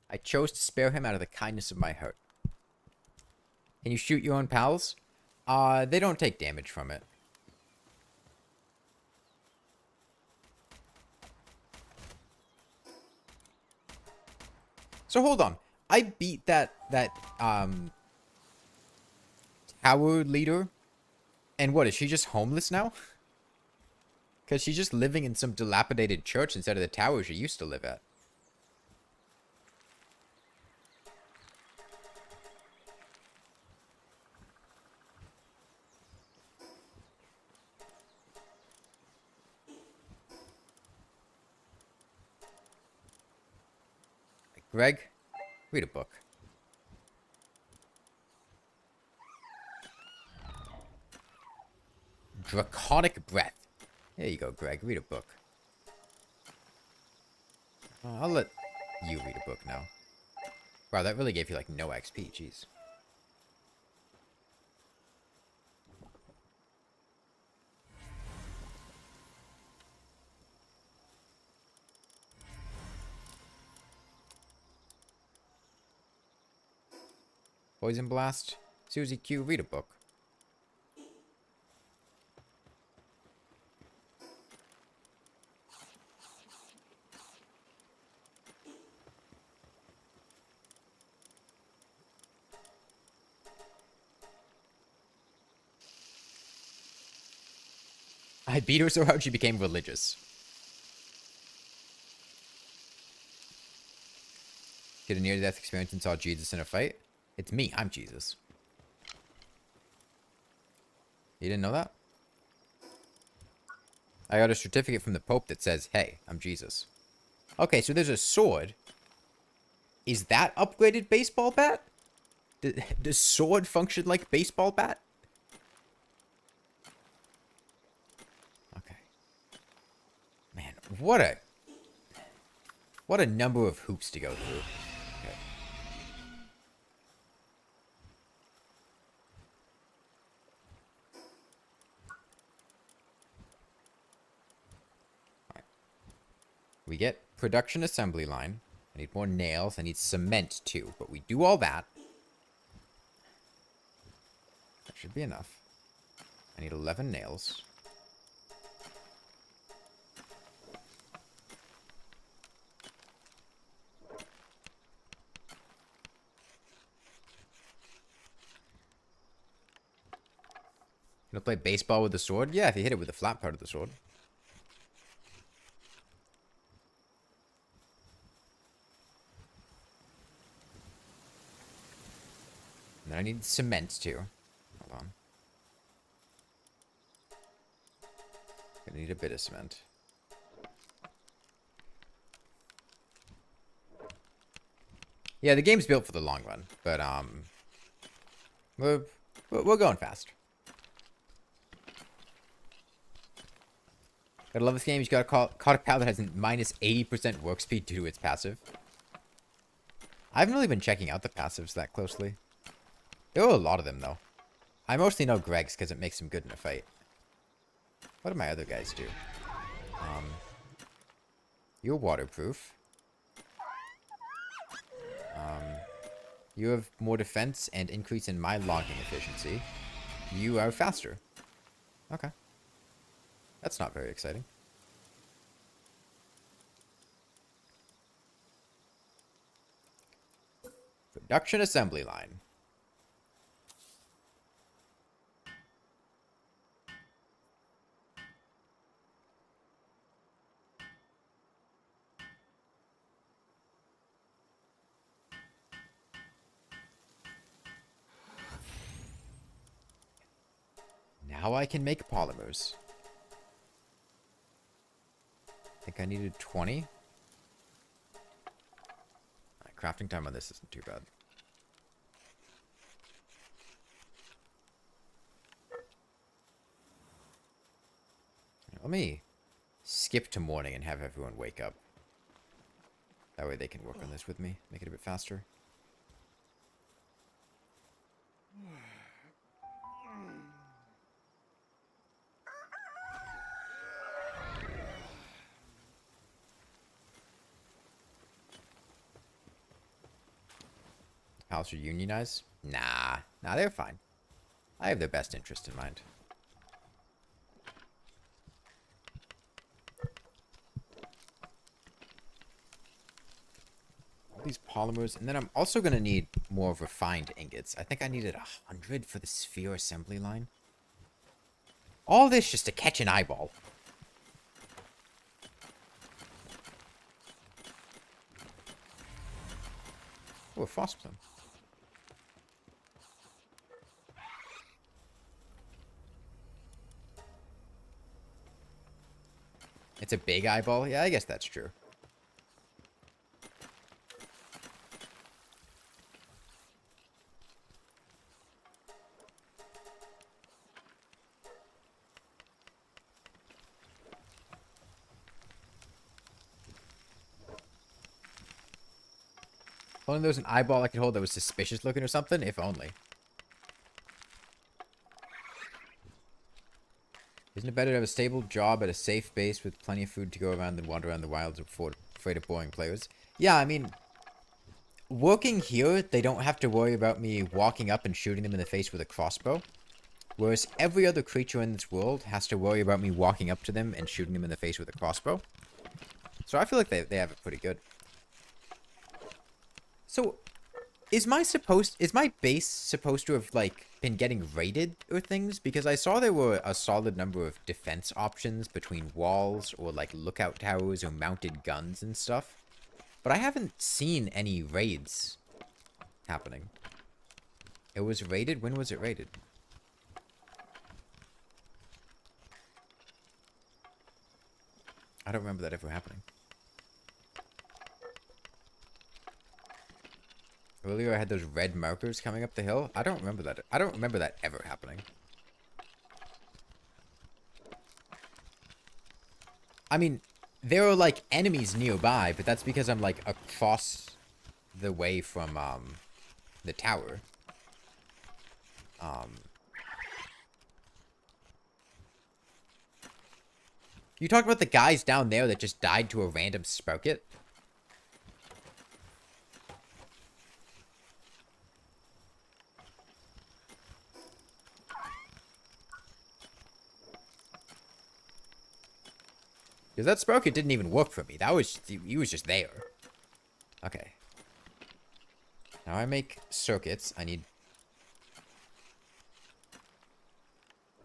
I chose to spare him out of the kindness of my heart. Can you shoot your own pals? They don't take damage from it. So hold on. I beat that tower leader. And what, is she just homeless now? Because she's just living in some dilapidated church instead of the tower she used to live at. Greg, read a book. Draconic Breath. There you go, Greg. Read a book. I'll let you read a book now. Wow, that really gave you, like, no XP. Jeez. Poison Blast. Susie Q, read a book. I beat her so hard she became religious. Get a near-death experience and saw Jesus in a fight. It's me. I'm Jesus. You didn't know that? I got a certificate from the Pope that says, hey, I'm Jesus. Okay, so there's a sword. Is that upgraded baseball bat? Does sword function like baseball bat? Okay. Man, what a number of hoops to go through. Okay. Alright. We get production assembly line. I need more nails. I need cement too, but we do all that. That should be enough. I need 11 nails. Gonna play baseball with the sword? Yeah, if you hit it with the flat part of the sword. And then I need cement too. Hold on. Gonna need a bit of cement. Yeah, the game's built for the long run, but we're going fast. Gotta love this game. You just gotta caught a pal that has a minus 80% work speed due to its passive. I haven't really been checking out the passives that closely. There are a lot of them, though. I mostly know Greg's because it makes him good in a fight. What do my other guys do? You're waterproof. You have more defense and increase in my logging efficiency. You are faster. Okay. That's not very exciting. Production assembly line. Now I can make polymers. I think I needed 20. Crafting time on this isn't too bad. Let me skip to morning and have everyone wake up. That way they can work on this with me. Make it a bit faster. Pals should unionize? Nah, they're fine. I have their best interest in mind. All these polymers, and then I'm also gonna need more refined ingots. I think I needed 100 for the sphere assembly line. All this just to catch an eyeball. Oh, a frostplum. It's a big eyeball? Yeah, I guess that's true. If only there was an eyeball I could hold that was suspicious looking or something, if only. Isn't it better to have a stable job at a safe base with plenty of food to go around than wander around the wilds afraid of boring players? Yeah, I mean, working here, they don't have to worry about me walking up and shooting them in the face with a crossbow. Whereas every other creature in this world has to worry about me walking up to them and shooting them in the face with a crossbow. So I feel like they have it pretty good. So, is my base supposed to have, like, been getting raided or things? Because I saw there were a solid number of defense options between walls or, like, lookout towers or mounted guns and stuff. But I haven't seen any raids happening. It was raided? When was it raided? I don't remember that ever happening. Earlier I had those red markers coming up the hill. I don't remember that. I don't remember that ever happening. I mean, there are like enemies nearby, but that's because I'm like across the way from the tower. You talked about the guys down there that just died to a random sprocket? Because that sprocket didn't even work for me. That was, he was just there. Okay. Now I make circuits. I need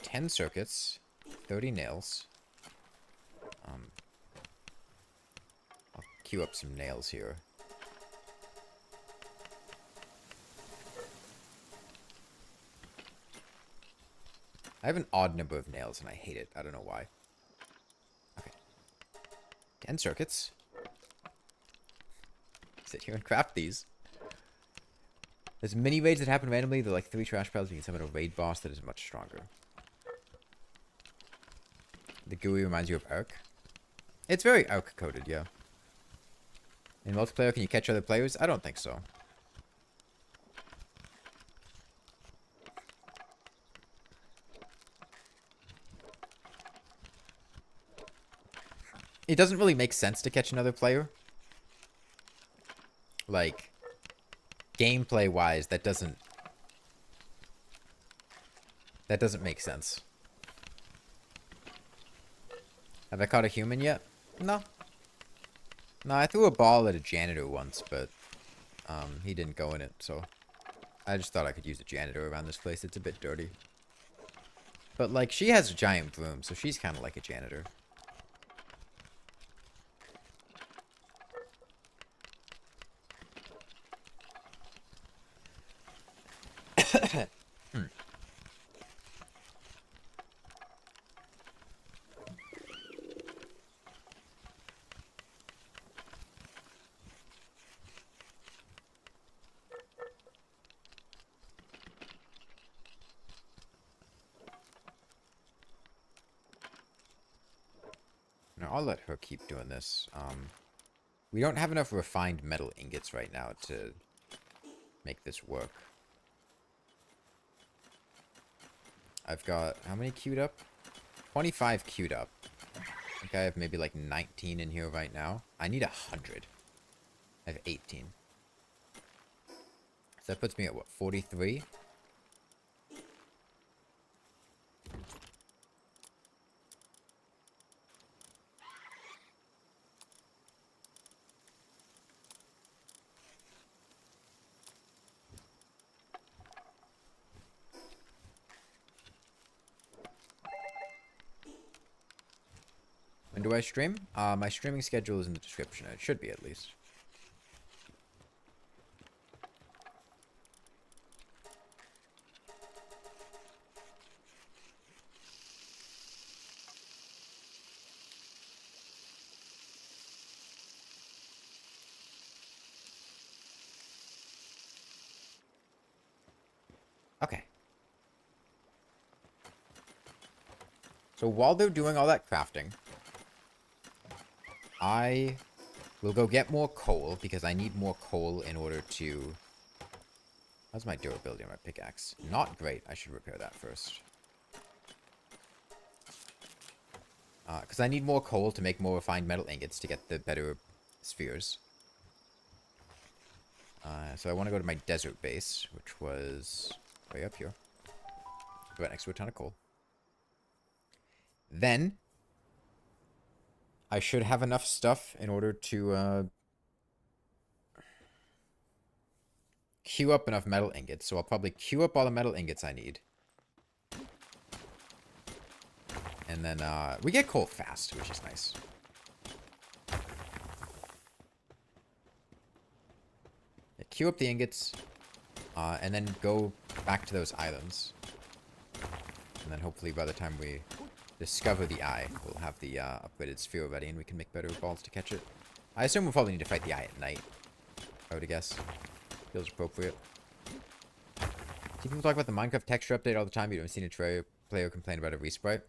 10 circuits, 30 nails. I'll queue up some nails here. I have an odd number of nails and I hate it. I don't know why. Okay. 10 circuits. Sit here and craft these. There's mini raids that happen randomly. They're like 3 trash piles. You can summon a raid boss that is much stronger. The GUI reminds you of Ark. It's very Ark coded, yeah. In multiplayer, can you catch other players? I don't think so. It doesn't really make sense to catch another player. Like, gameplay-wise, that doesn't make sense. Have I caught a human yet? No. No, I threw a ball at a janitor once, but he didn't go in it, so I just thought I could use a janitor around this place. It's a bit dirty. But, like, she has a giant broom, so she's kind of like a janitor. Now, I'll let her keep doing this. We don't have enough refined metal ingots right now to make this work. I've got, how many queued up? 25 queued up. I think I have maybe like 19 in here right now. I need 100. I have 18. So that puts me at what, 43? When do I stream? My streaming schedule is in the description. It should be, at least. Okay. So while they're doing all that crafting, I will go get more coal, because I need more coal in order to... How's my durability on my pickaxe? Not great. I should repair that first. Because I need more coal to make more refined metal ingots to get the better spheres. So I want to go to my desert base, which was way up here. Right next to a ton of coal. Then I should have enough stuff in order to queue up enough metal ingots. So I'll probably queue up all the metal ingots I need. And then we get coal fast, which is nice. queue up the ingots, and then go back to those islands. And then hopefully by the time we discover the eye, we'll have the upgraded sphere ready and we can make better balls to catch it. I assume we'll probably need to fight the eye at night, I would guess. Feels appropriate. See people talk about the Minecraft texture update all the time, but you haven't seen a Terraria player complain about a resprite.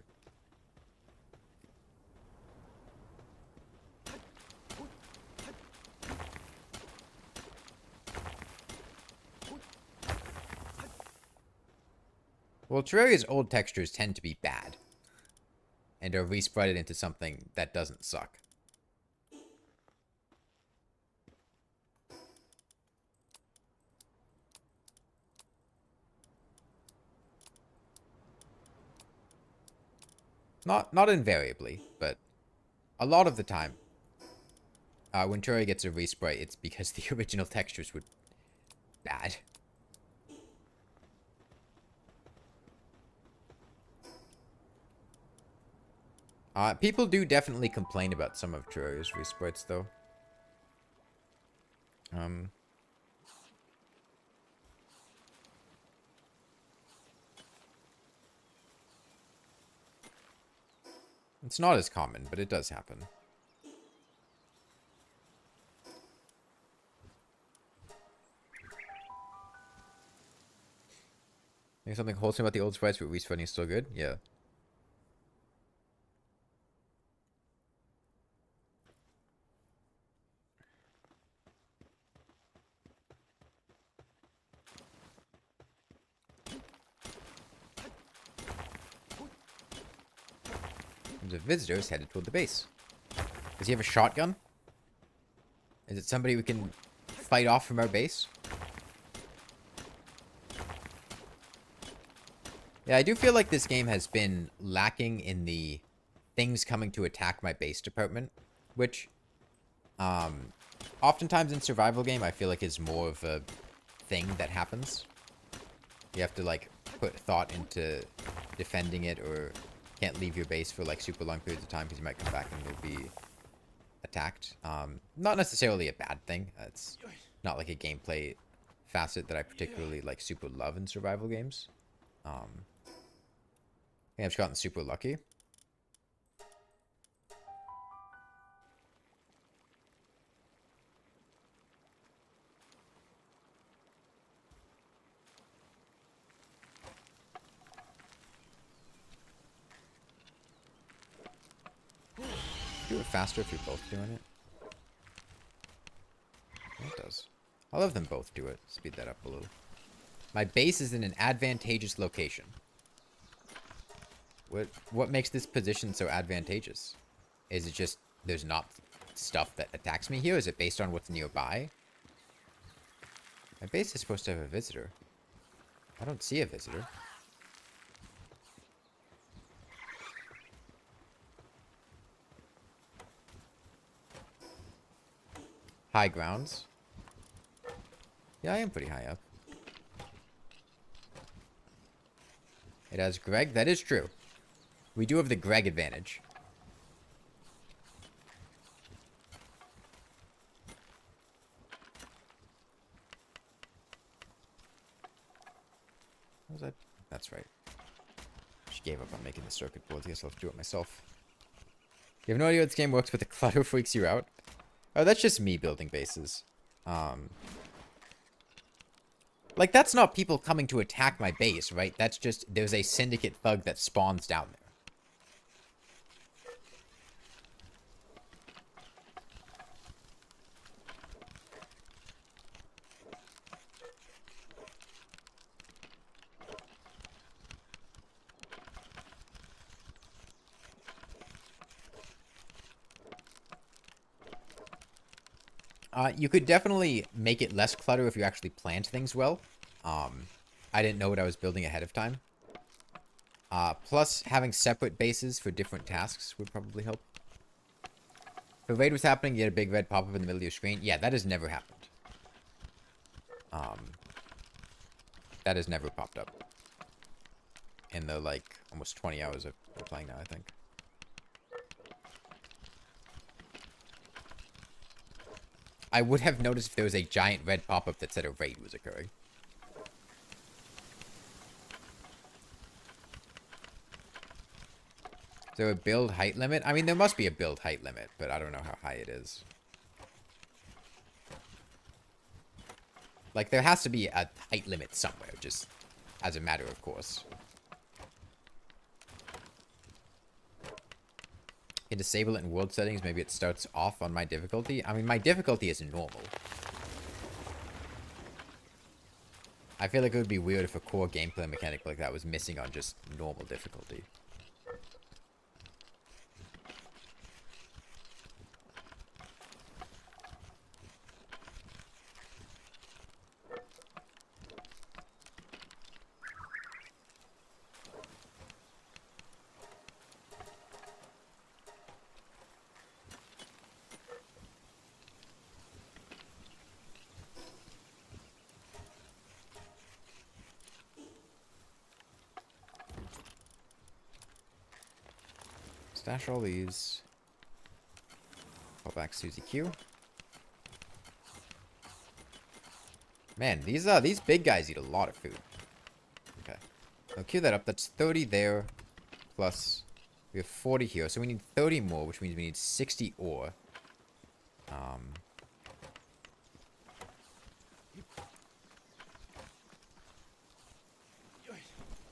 Well, Terraria's old textures tend to be bad. And are resprited into something that doesn't suck. Not invariably, but a lot of the time, when Terraria gets a resprite, it's because the original textures were bad. People do definitely complain about some of Terraria's resprites, though. It's not as common, but it does happen. Think something wholesome about the old sprites, but respriting is still good? Yeah. The visitor is headed toward the base. Does he have a shotgun? Is it somebody we can fight off from our base? Yeah, I do feel like this game has been lacking in the things coming to attack my base department, which, oftentimes in survival game, I feel like is more of a thing that happens. You have to, like, put thought into defending it, or can't leave your base for, like, super long periods of time because you might come back and you'll be attacked. Not necessarily a bad thing. It's not like a gameplay facet that I particularly, like, super love in survival games. I think I've just gotten super lucky. Do it faster if you're both doing it. It does. I'll have them both do it. Speed that up a little. My base is in an advantageous location. What makes this position so advantageous? Is it just there's not stuff that attacks me here? Is it based on what's nearby? My base is supposed to have a visitor. I don't see a visitor. High grounds. Yeah, I am pretty high up. It has Greg. That is true. We do have the Greg advantage. What was that? That's right. She gave up on making the circuit boards. I guess I'll have to do it myself. You have no idea how this game works, but the clutter freaks you out. Oh, that's just me building bases. Like, that's not people coming to attack my base, right? That's just, there's a syndicate thug that spawns down there. You could definitely make it less clutter if you actually planned things well. I didn't know what I was building ahead of time. Plus, having separate bases for different tasks would probably help. If a raid was happening, you had a big red pop-up in the middle of your screen. Yeah, that has never happened. That has never popped up. In the, like, almost 20 hours of playing now, I think. I would have noticed if there was a giant red pop-up that said a raid was occurring. Is there a build height limit? I mean, there must be a build height limit, but I don't know how high it is. Like, there has to be a height limit somewhere, just as a matter of course. You can disable it in world settings. Maybe it starts off on my difficulty. I mean, my difficulty is normal. I feel like it would be weird if a core gameplay mechanic like that was missing on just normal difficulty. Stash all these. Call back Susie Q. Man, these big guys eat a lot of food. Okay. I'll queue that up. That's 30 there. Plus, we have 40 here. So we need 30 more, which means we need 60 ore.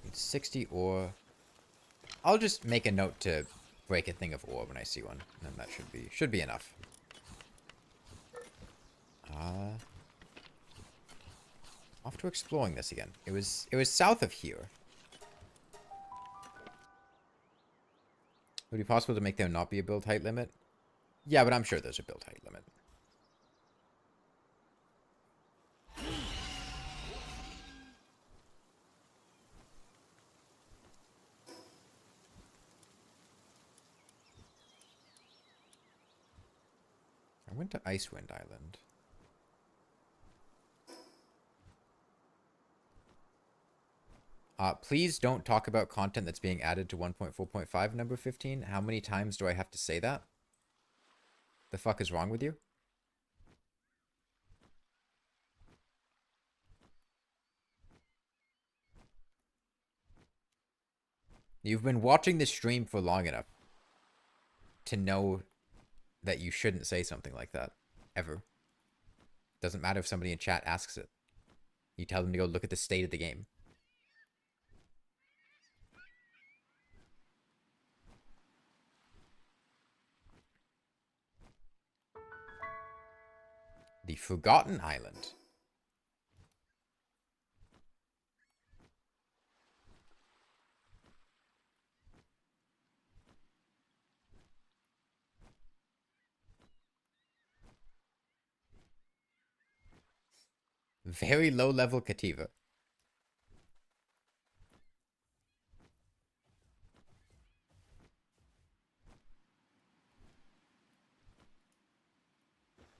Need 60 ore. I'll just make a note to break a thing of ore when I see one. And that should be enough. Off to exploring this again. It was south of here. Would it be possible to make there not be a build height limit? Yeah, but I'm sure there's a build height limit. I went to Icewind Island. Please don't talk about content that's being added to 1.4.5 number 15. How many times do I have to say that? The fuck is wrong with you? You've been watching this stream for long enough to know that you shouldn't say something like that. Ever. Doesn't matter if somebody in chat asks it. You tell them to go look at the state of the game. The Forgotten Island. Very low level Kativa.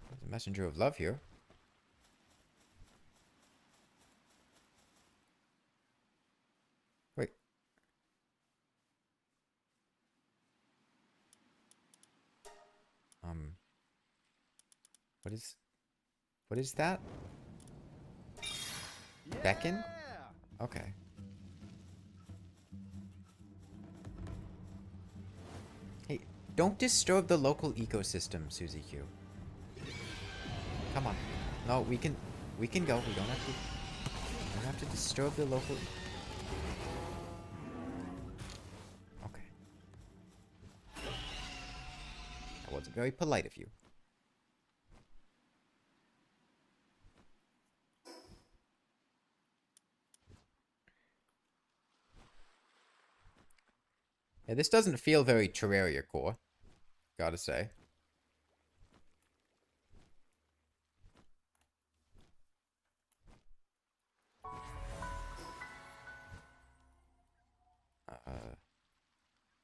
There's a messenger of love here. Wait. What is that? Beacon? Okay. Hey, don't disturb the local ecosystem, Susie Q. Come on. No, we can go. We don't have to disturb the local. Okay. That wasn't very polite of you. Yeah, this doesn't feel very Terraria core, gotta say.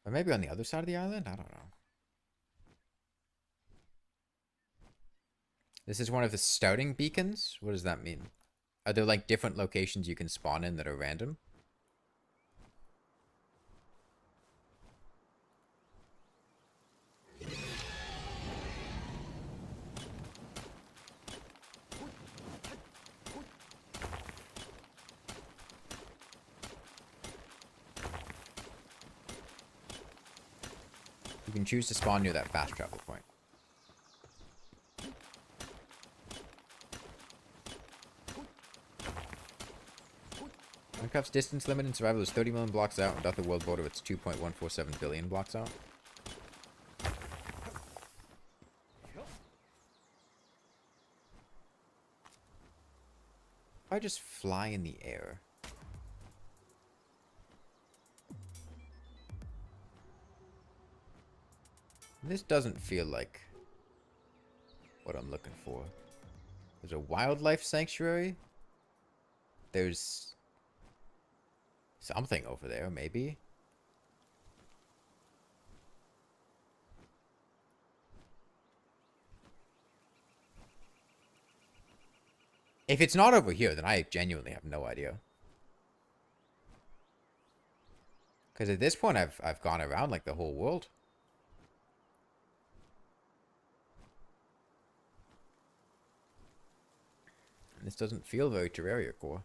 Or maybe on the other side of the island? I don't know. This is one of the scouting beacons? What does that mean? Are there like different locations you can spawn in that are random? You can choose to spawn near that fast travel point. Minecraft's distance limit in survival is 30 million blocks out, and without the world border, it's 2.147 billion blocks out. If I just fly in the air. This doesn't feel like what I'm looking for. There's a wildlife sanctuary. There's something over there, maybe. If it's not over here, then I genuinely have no idea. Because at this point, I've gone around like the whole world. And this doesn't feel very Terraria core.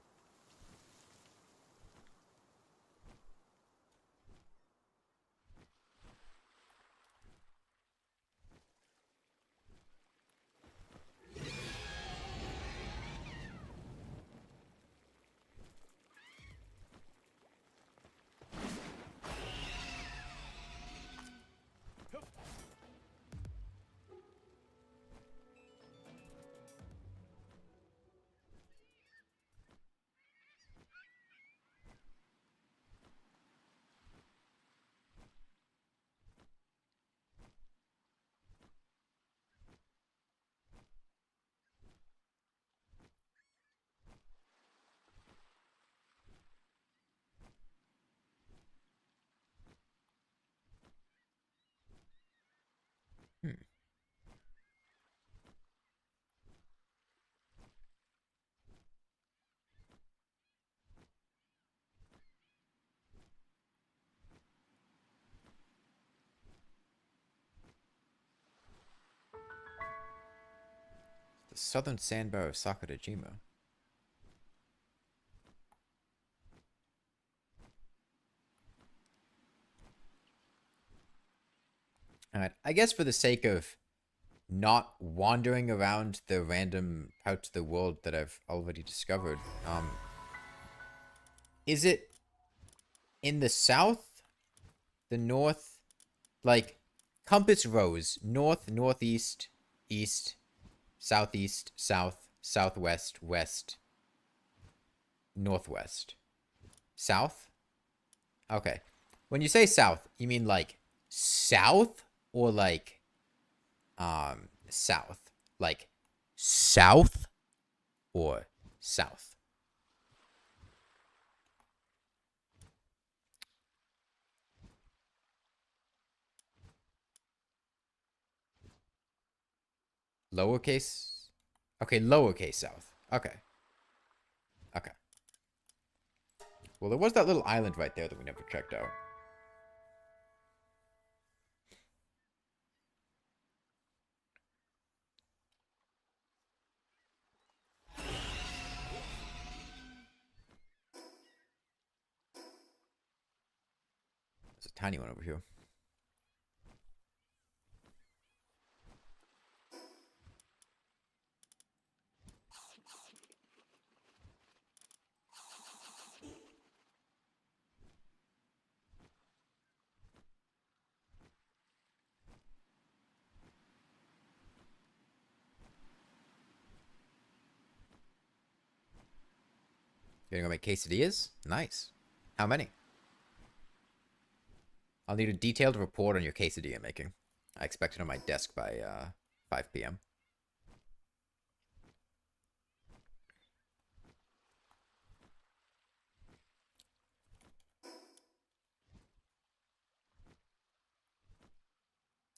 Hmm. The southern sandbar of Sakurajima. Alright, I guess for the sake of not wandering around the random parts of the world that I've already discovered, is it in the south, the north, like compass rose, north, northeast, east, southeast, south, southwest, west, northwest, south? Okay. When you say south, you mean like south or like south? Like south or south? Lowercase? Okay, lowercase south. Okay. Okay. Well, there was that little island right there that we never checked out. There's a tiny one over here. You gonna go make quesadillas? Nice. How many? I'll need a detailed report on your quesadilla making. I expect it on my desk by 5 p.m.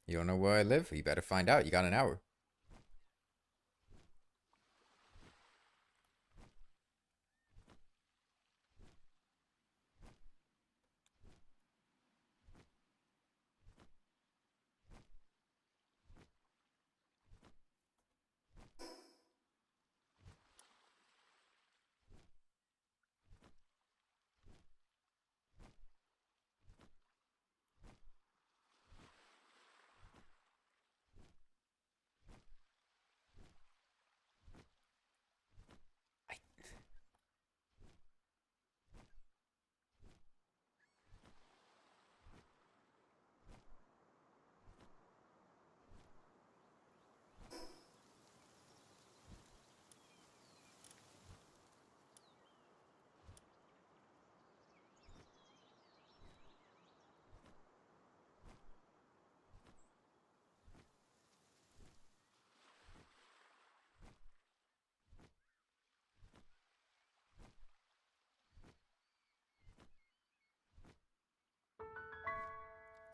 You don't know where I live? You better find out. You got an hour.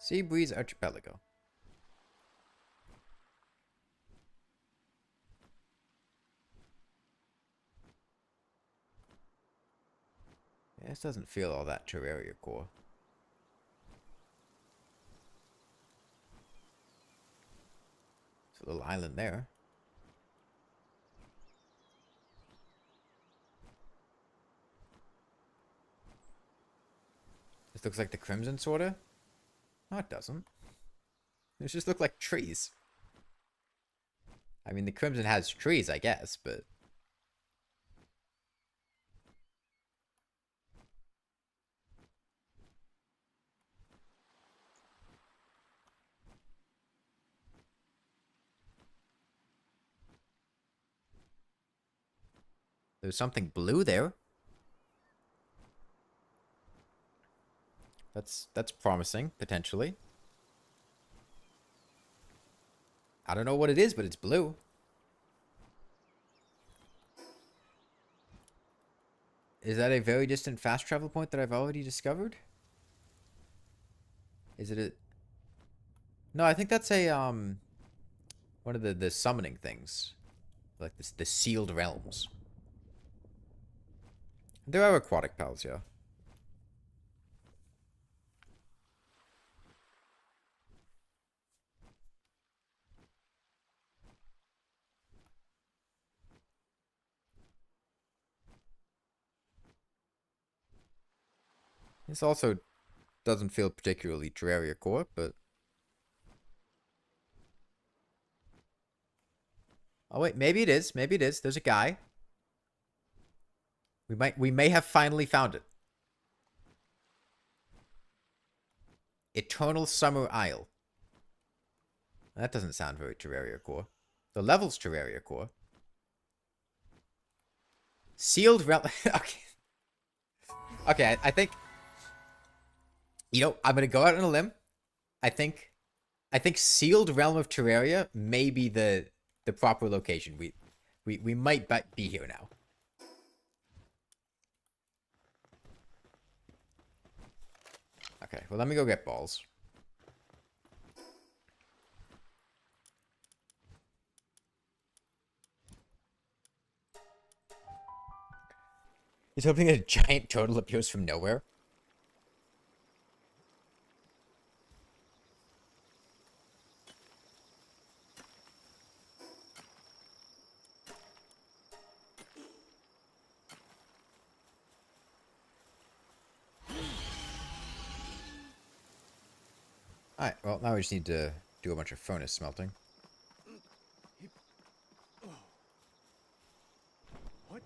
Sea Breeze Archipelago. Yeah, this doesn't feel all that Terraria core. It's a little island there. This looks like the Crimson, sorta. No, it doesn't. It just look like trees. I mean, the Crimson has trees, I guess, but... There's something blue there. That's promising, potentially. I don't know what it is, but it's blue. Is that a very distant fast travel point that I've already discovered? Is it a... No, I think that's a, one of the summoning things. Like the sealed realms. There are aquatic pals, yeah. This also doesn't feel particularly Terraria core, but... Oh wait, maybe it is. Maybe it is. There's a guy. We may have finally found it. Eternal Summer Isle. That doesn't sound very Terraria core. The level's Terraria core. Sealed realm. Okay. Okay, I think... You know, I'm gonna go out on a limb. I think Sealed Realm of Terraria may be the proper location. We might be here now. Okay, well, let me go get balls. He's hoping a giant turtle appears from nowhere. Alright, well, now we just need to do a bunch of furnace smelting. What?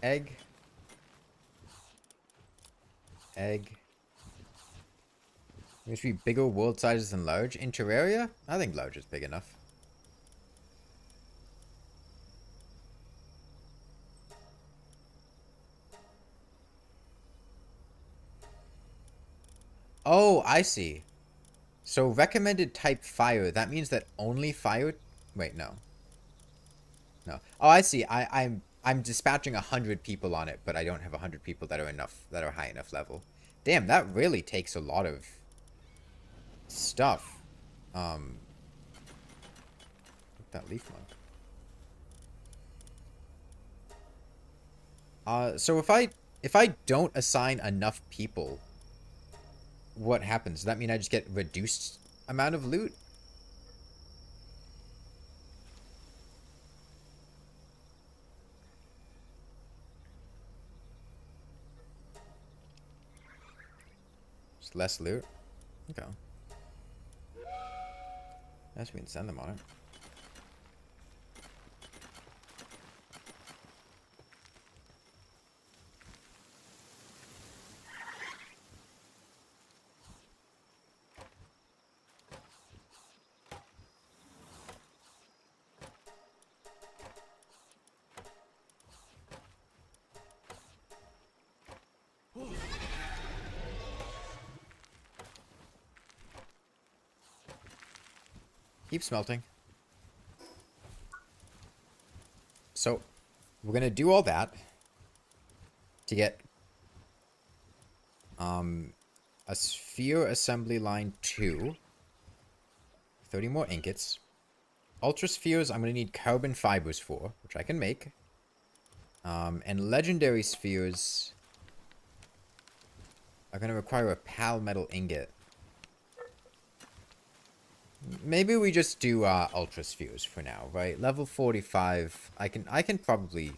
Egg. Egg. There should be bigger world sizes than large. In Terraria, I think large is big enough. Oh, I see. So recommended type fire. That means that only fire... Wait, no. No. Oh, I see. I'm dispatching 100 people on it, but I don't have 100 people that are high enough level. Damn, that really takes a lot of stuff. That leaf monk. So if I don't assign enough people, what happens? Does that mean I just get reduced amount of loot? Just less loot? Okay. Guess we can send them on it. Keep smelting. So, we're gonna do all that to get a sphere assembly line 2. 30 more ingots. Ultra spheres I'm gonna need carbon fibers for, which I can make. And legendary spheres are gonna require a pal metal ingot. Maybe we just do ultra spheres for now, right? Level 45. I can probably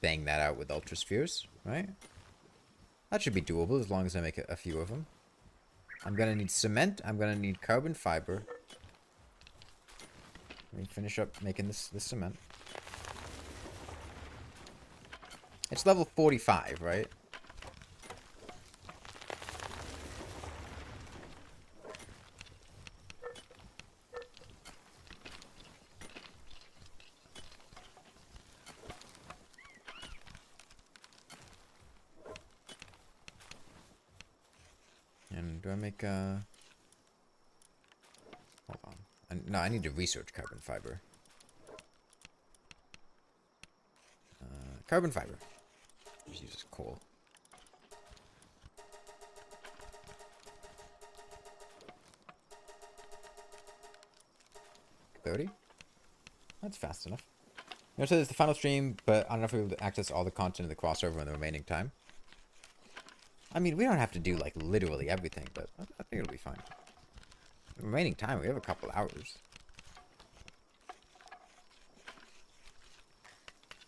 bang that out with ultra spheres, right? That should be doable as long as I make a few of them. I'm gonna need cement. I'm gonna need carbon fiber. Let me finish up making this cement. It's level 45, right? And do I make a... Hold on. No, I need to research carbon fiber. Carbon fiber. Just use coal. $30? That's fast enough. You know, so it's the final stream, but I don't know if we'll be able to access all the content of the crossover in the remaining time. I mean, we don't have to do, like, literally everything, but I think it'll be fine. The remaining time, we have a couple hours.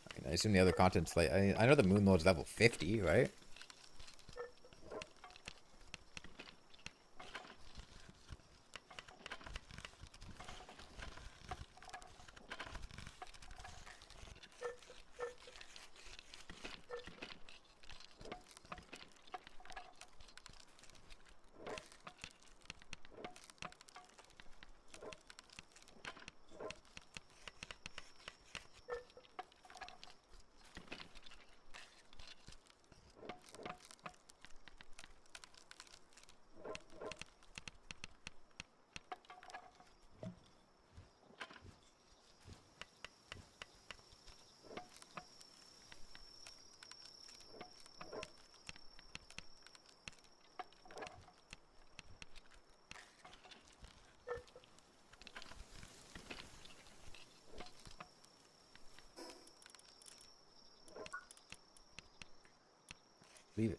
I mean, I assume the other content's like... I know the Moon Lord's level 50, right?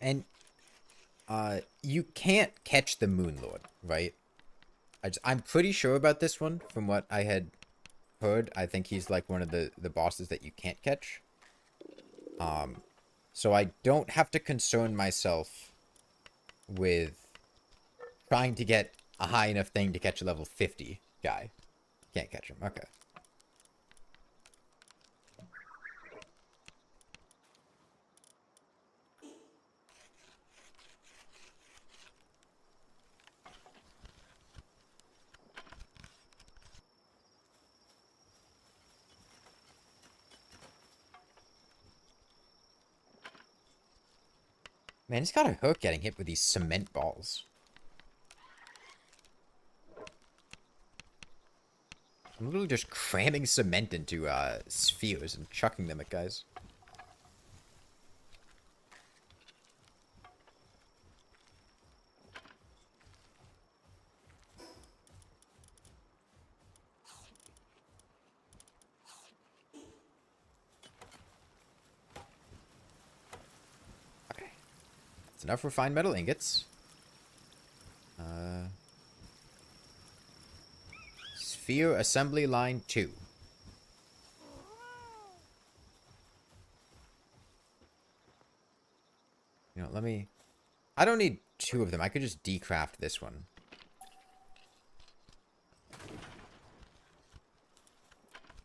And you can't catch the Moon Lord, right? I'm pretty sure about this one from what I had heard. I think he's like one of the bosses that you can't catch. So I don't have to concern myself with trying to get a high enough thing to catch a level 50 guy. Can't catch him. Okay. Man, it's got a hook getting hit with these cement balls. I'm literally just cramming cement into spheres and chucking them at guys. Okay. That's enough refined metal ingots. Sphere assembly line 2. You know, let me... I don't need 2 of them. I could just decraft this one.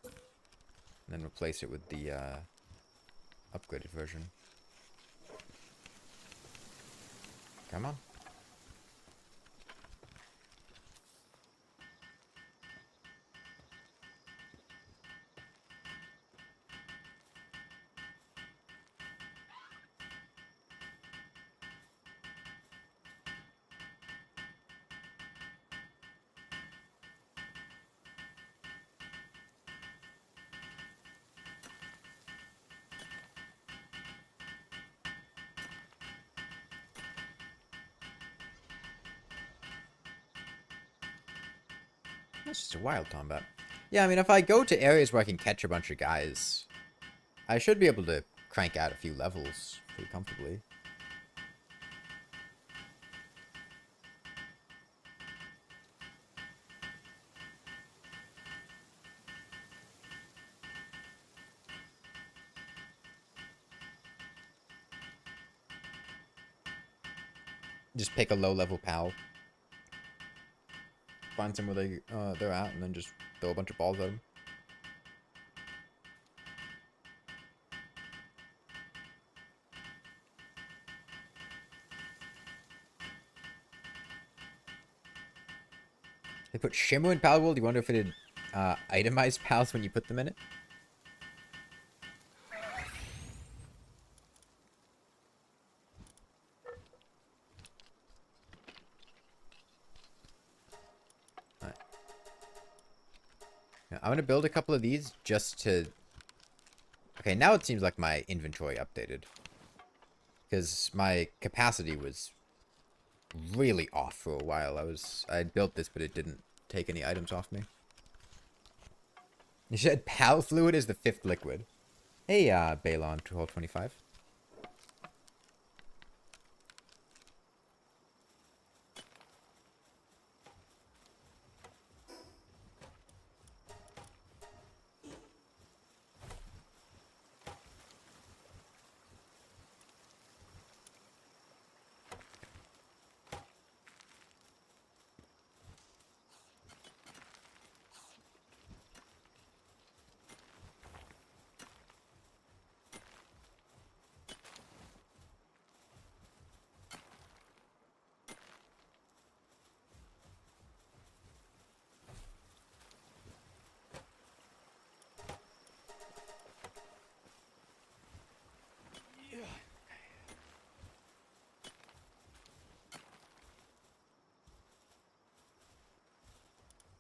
And then replace it with the upgraded version. Come on. That's just a wild combat. Yeah, I mean, if I go to areas where I can catch a bunch of guys, I should be able to crank out a few levels pretty comfortably. Just pick a low-level pal. Find somewhere they're at, and then just throw a bunch of balls at them. They put Shimmer in Palworld. You wonder if it had itemized pals when you put them in it? Alright. Now, I'm gonna build a couple of these just to... Okay, now it seems like my inventory updated. Because my capacity was really off for a while. I built this, but it didn't take any items off me. You said pal fluid is the 5th liquid. Hey, Balon, 1225.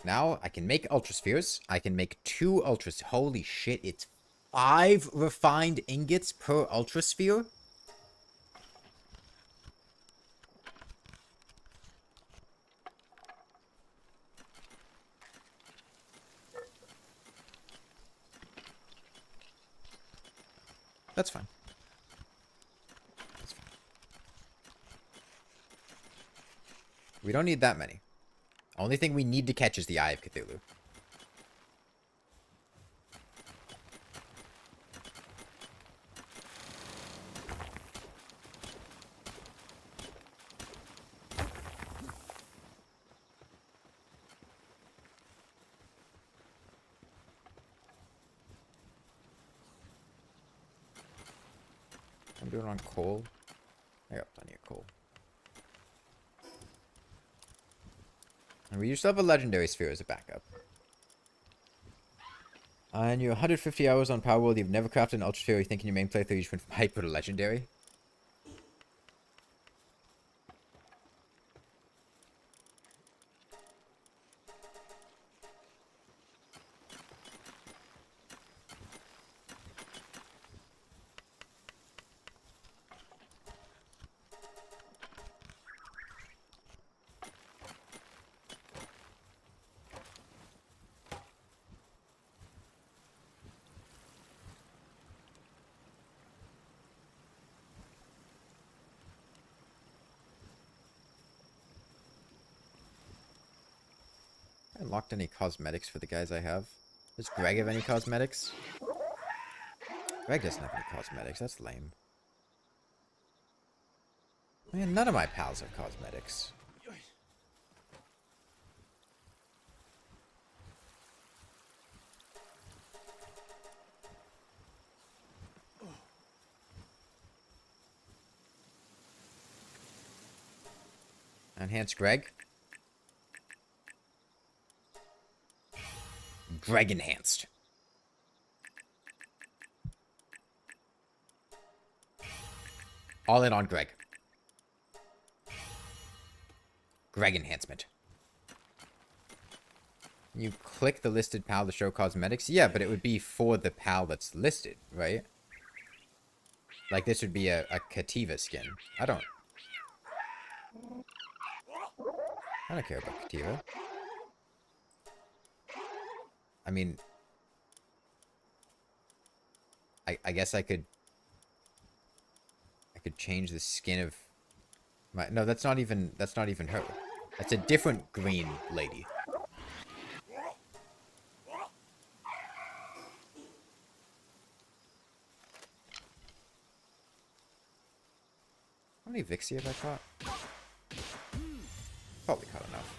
Now, I can make Ultraspheres. I can make 2 Ultras. Holy shit, it's 5 refined ingots per Ultrasphere? That's fine. That's fine. We don't need that many. Only thing we need to catch is the Eye of Cthulhu. I'm doing it on coal. I got plenty of coal. And we used to have a legendary sphere as a backup. And you're 150 hours on Palworld, you've never crafted an Ultra Sphere, you think in your main playthrough you just went from hyper to legendary? Unlocked any cosmetics for the guys I have? Does Greg have any cosmetics? Greg doesn't have any cosmetics, that's lame. Man, none of my pals have cosmetics. Enhance Greg. Greg enhanced. All in on Greg. Greg enhancement. You click the listed pal to show cosmetics? Yeah, but it would be for the pal that's listed, right? Like this would be a Kativa skin. I don't care about Kativa. I mean, I guess I could change the skin of my. No, that's not even her. That's a different green lady. How many Vixie have I caught? Probably caught enough.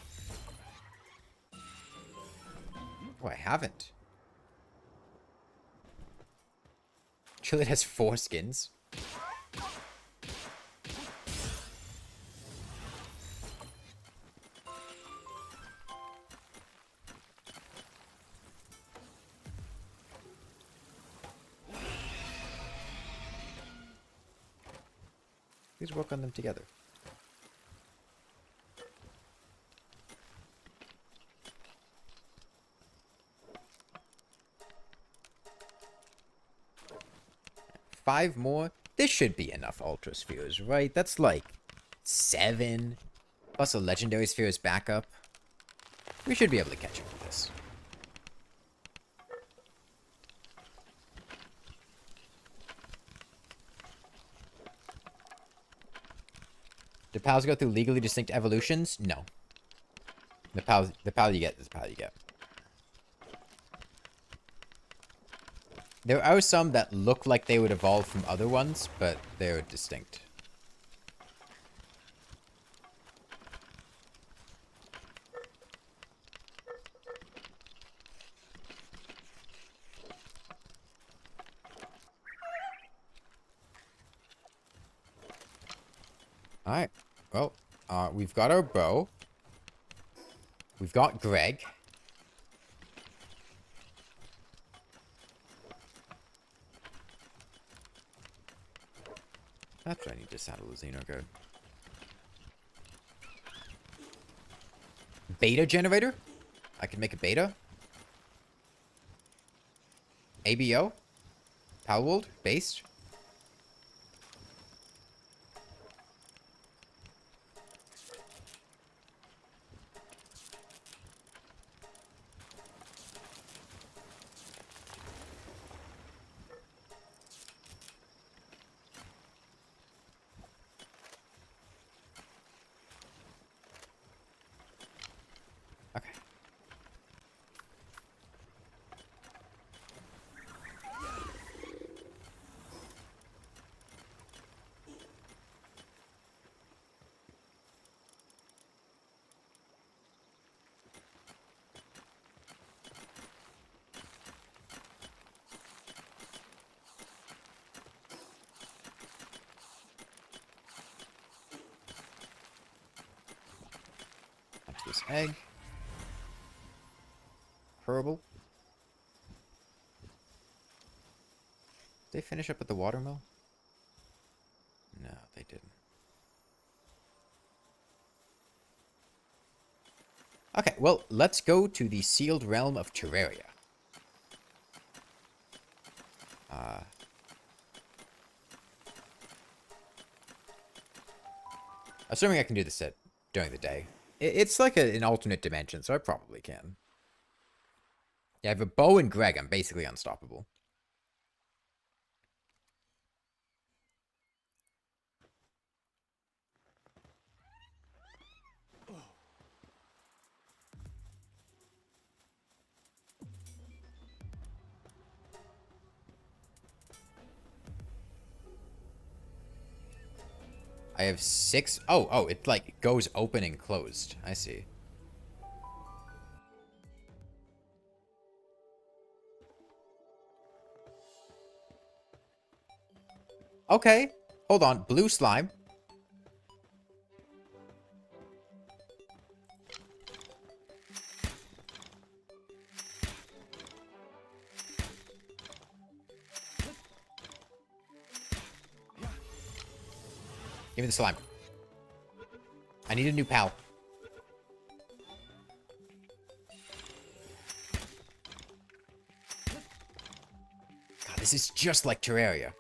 Oh, I haven't. Chillet has 4 skins. Please work on them together. Five more? This should be enough Ultra Spheres, right? That's like 7. Plus a Legendary Sphere's backup. We should be able to catch up with this. Do pals go through legally distinct evolutions? No. The pal you get is the pal you get. There are some that look like they would evolve from other ones, but they're distinct. Alright. Well, we've got our bow. We've got Greg. That's what I need to saddle the Xenoguard. Beta generator? I can make a beta. ABO? Palworld? Based? Okay. That's this egg. Herbal. Did they finish up at the watermill? No, they didn't. Okay, well, let's go to the sealed realm of Terraria. Assuming I can do this during the day. It's like an alternate dimension, so I probably can. Yeah, I have a bow and Greg. I'm basically unstoppable. I have 6. Oh, it like goes open and closed. I see. Okay. Hold on. Blue slime. Give me the slime. I need a new pal. God, this is just like Terraria.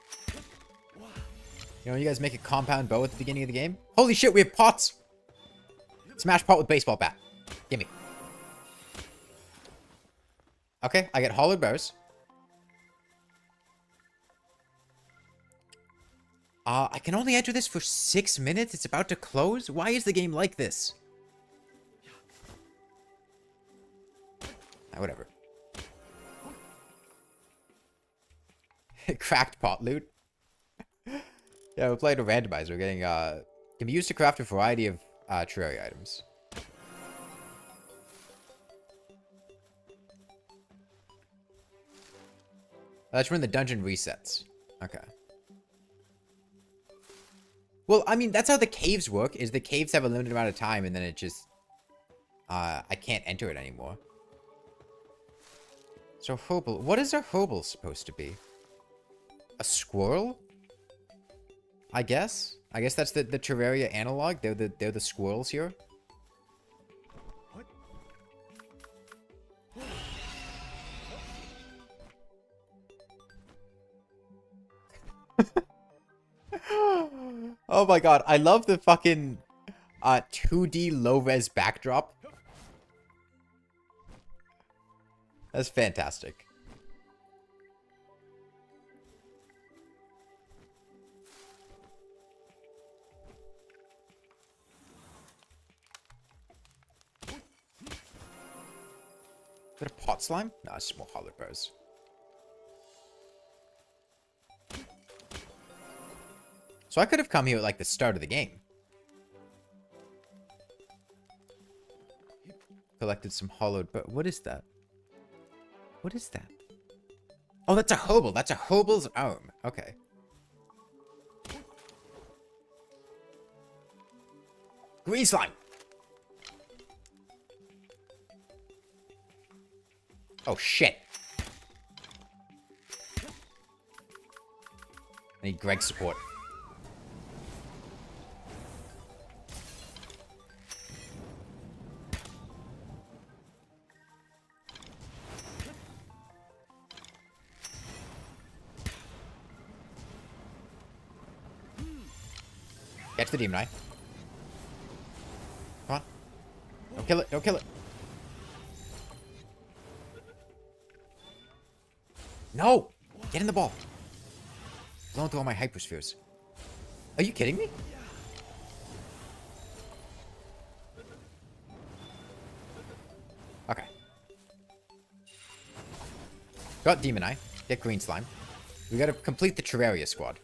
You know, you guys make a compound bow at the beginning of the game? Holy shit, we have pots! Smash pot with baseball bat. Gimme. Okay, I get hollowed bows. I can only enter this for 6 minutes. It's about to close? Why is the game like this? Whatever. Cracked pot loot. Yeah, we're playing a randomizer. We're getting, can be used to craft a variety of, Terraria items. That's when the dungeon resets. Okay. Well, I mean, that's how the caves work, is the caves have a limited amount of time, and then it just... I can't enter it anymore. So, Hobel... What is a Hobel supposed to be? A squirrel? I guess? I guess that's the Terraria analog. They're the squirrels here. What? Oh my god, I love the fucking 2D low-res backdrop. That's fantastic. Is that a pot slime? No, it's just more hollow bows. So I could have come here at like the start of the game. Collected some hollowed, but what is that? What is that? Oh, that's a hobel. That's a hobel's arm. Okay. Green slime. Oh, shit. I need Greg's support. Catch the demon eye. Come on. Don't kill it. Don't kill it. No! Get in the ball. Blowing through all my hyperspheres. Are you kidding me? Okay. Got demon eye. Get green slime. We gotta complete the Terraria squad.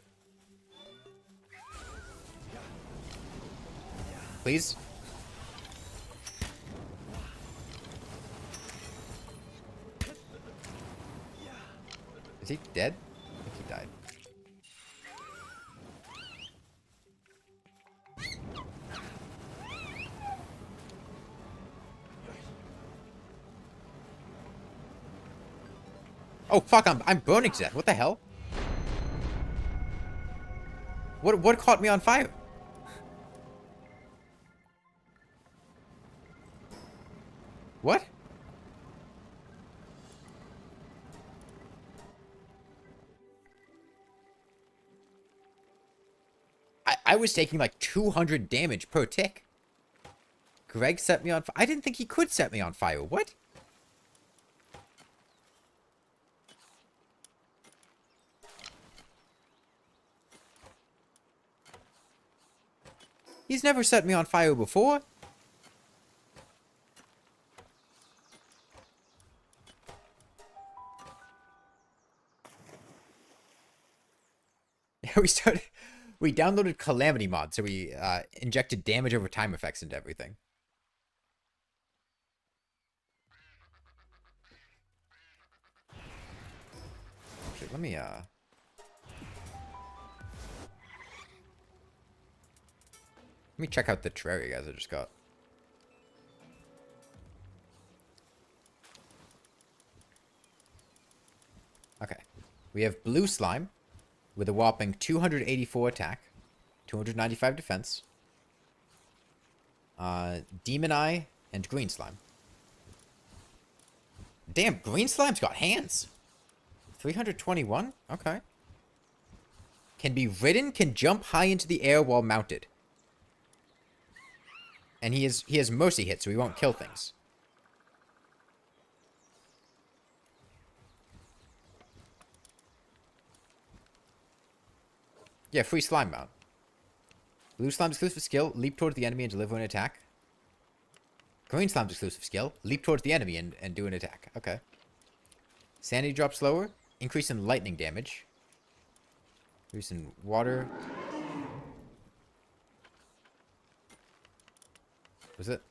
Please? Is he dead? I think he died. Oh fuck, I'm burning to death. What the hell? What caught me on fire? What? I was taking like 200 damage per tick. Greg set me on fire. I didn't think he could set me on fire. What? He's never set me on fire before. We downloaded Calamity mod, so we injected damage over time effects into everything. Actually, let me check out the Terraria guys I just got. Okay. We have blue slime with a whopping 284 attack, 295 defense, demon eye, and green slime. Damn, green slime's got hands. 321? Okay. Can be ridden, can jump high into the air while mounted. And he has mercy hit, so he won't kill things. Yeah, free slime mount. Blue slime's exclusive skill, leap towards the enemy and deliver an attack. Green slime's exclusive skill, leap towards the enemy and do an attack. Okay. Sanity drop slower, increase in lightning damage. Increase in water. Was it?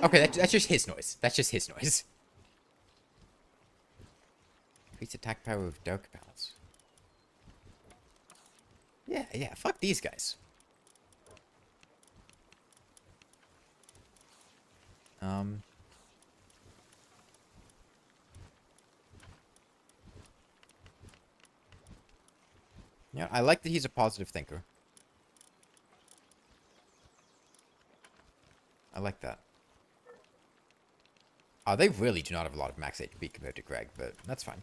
Okay, that's just his noise. That's just his noise. Increase attack power with dark balance. Yeah, fuck these guys. Yeah, I like that he's a positive thinker. I like that. They really do not have a lot of max HP compared to Greg, but that's fine.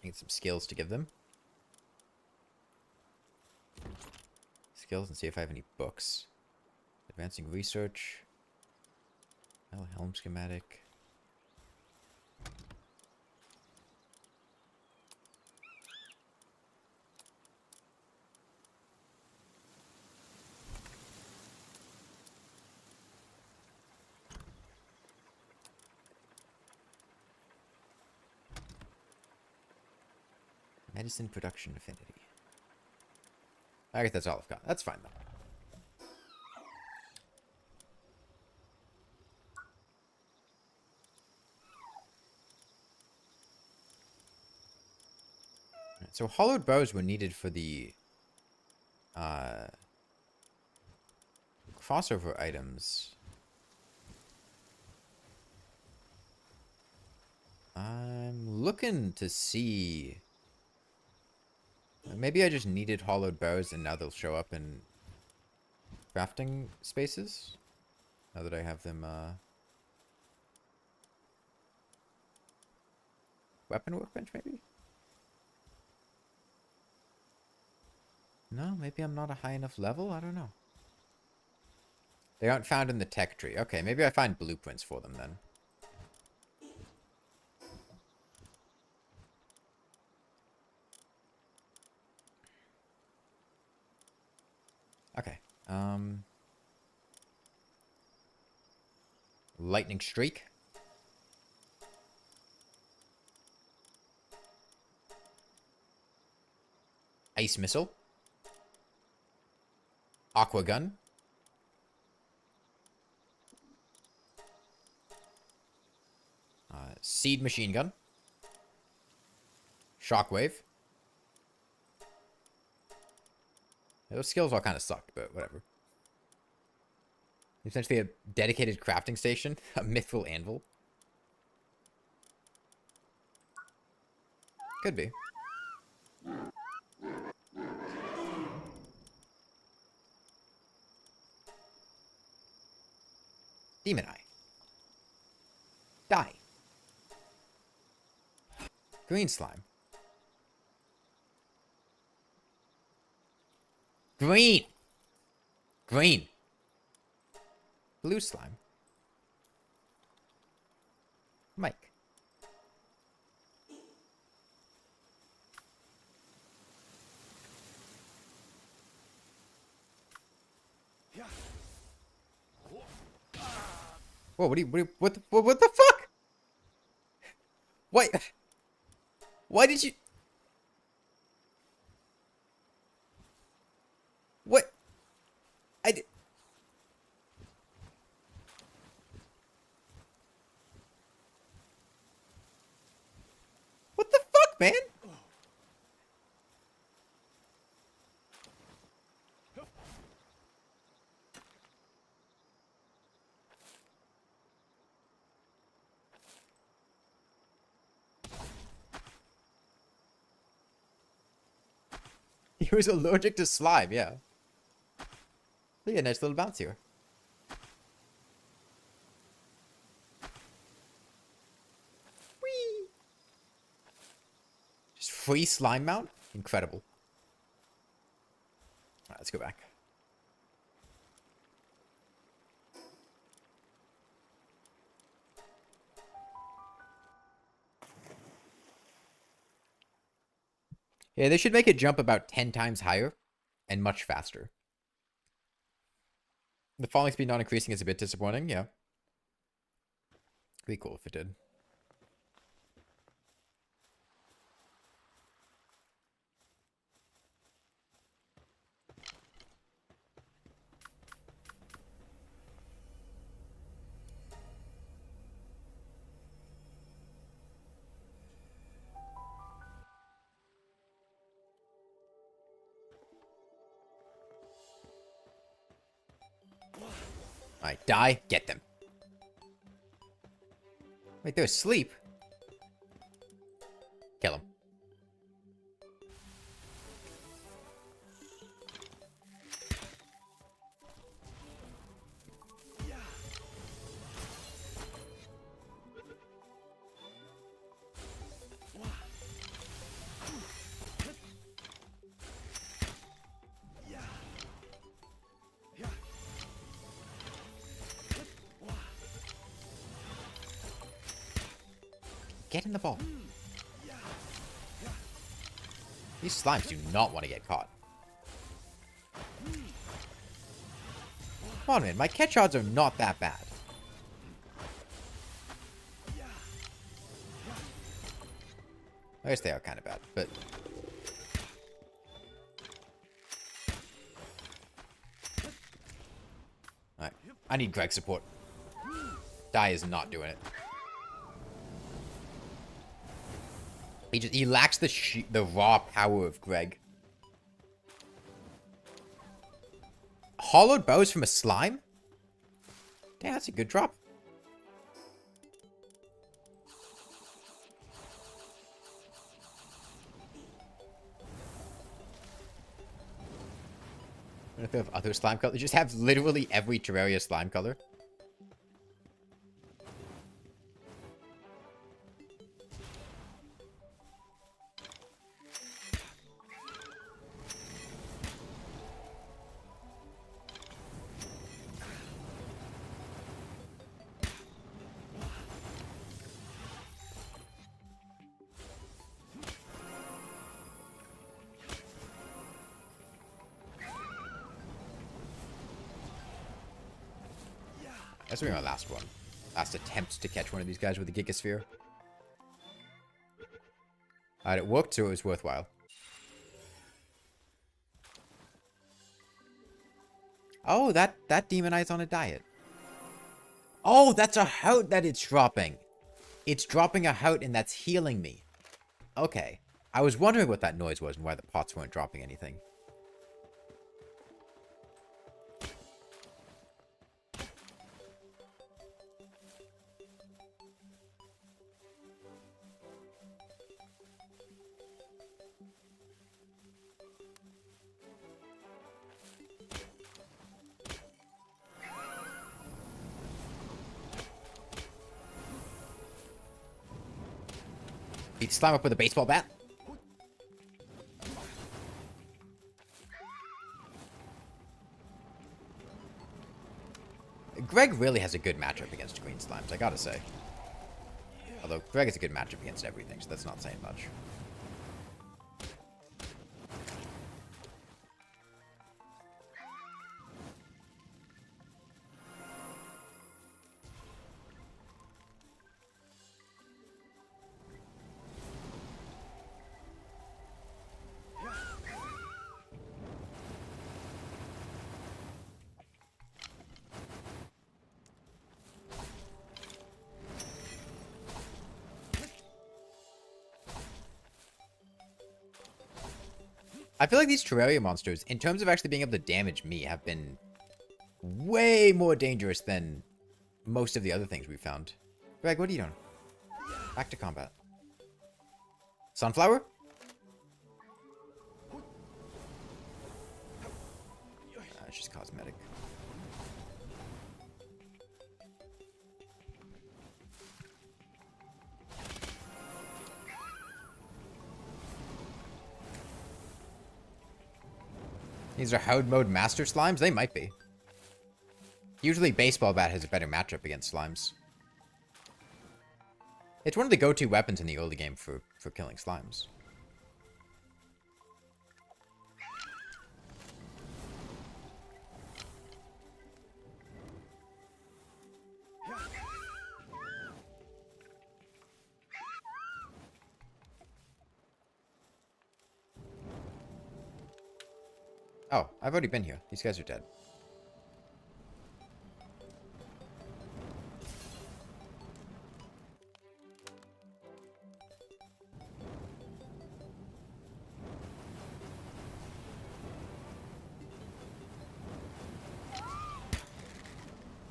Need some skills to give them. Skills and see if I have any books. Advancing research. Helm schematic. Medicine production affinity. I guess that's all I've got. That's fine, though. Right, so hollowed bows were needed for the crossover items. I'm looking to see... Maybe I just needed hollowed bows and now they'll show up in crafting spaces. Now that I have them, weapon workbench, maybe? No, maybe I'm not a high enough level? I don't know. They aren't found in the tech tree. Okay, maybe I find blueprints for them then. Okay. Lightning streak. Ice missile. Aqua gun. Seed machine gun. Shockwave. Those skills all kind of sucked, but whatever. Essentially a dedicated crafting station. A mythical anvil. Could be. Demon Eye. Die. Green slime. Green. Green. Blue slime. Mike. Whoa, what the fuck? What? Why did you... What? I did... What the fuck, man? He was allergic to slime, yeah. Look at a nice little bounce here. Whee! Free slime mount? Incredible. Alright, let's go back. Yeah, they should make it jump about 10 times higher and much faster. The falling speed not increasing is a bit disappointing, yeah. Be cool if it did. Alright, die. Get them. Wait, they're asleep. Kill them. Get in the ball. These slimes do not want to get caught. Come on, man. My catch odds are not that bad. I guess they are kind of bad, but... Alright. I need Greg support. Die is not doing it. He lacks the raw power of Greg. Hollowed bows from a slime? Damn, that's a good drop. I don't know if they have other slime colors. They just have literally every Terraria slime color. That's gonna be my last one. Last attempt to catch one of these guys with a Gigasphere. Alright, it worked, so it was worthwhile. Oh, that Demonite's on a diet. Oh, that's a Hout that it's dropping. It's dropping a Hout and that's healing me. Okay. I was wondering what that noise was and why the pots weren't dropping anything. Beat slime up with a baseball bat. Greg really has a good matchup against green slimes, I gotta say. Although Greg is a good matchup against everything, so that's not saying much. I feel like these Terraria monsters, in terms of actually being able to damage me, have been way more dangerous than most of the other things we've found. Greg, what are you doing? Back to combat. Sunflower? It's just cosmetic. These are hard mode master slimes? They might be. Usually baseball bat has a better matchup against slimes. It's one of the go-to weapons in the early game for killing slimes. Oh, I've already been here. These guys are dead.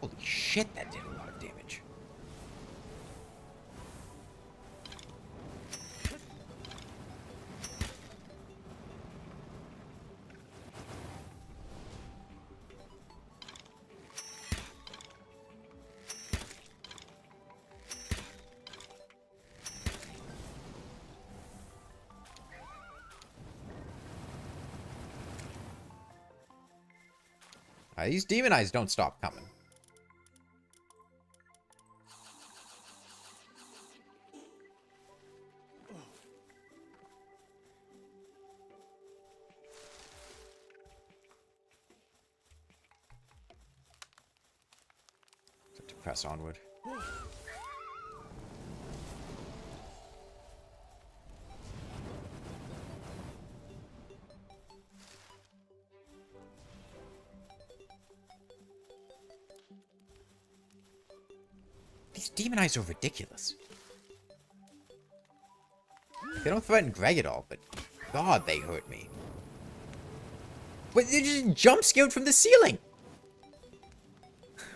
Holy shit, that did a lot of damage. These demon eyes don't stop coming. To press onward. These demon eyes are ridiculous. They don't threaten Greg at all, but God, they hurt me. But they just jump scared from the ceiling.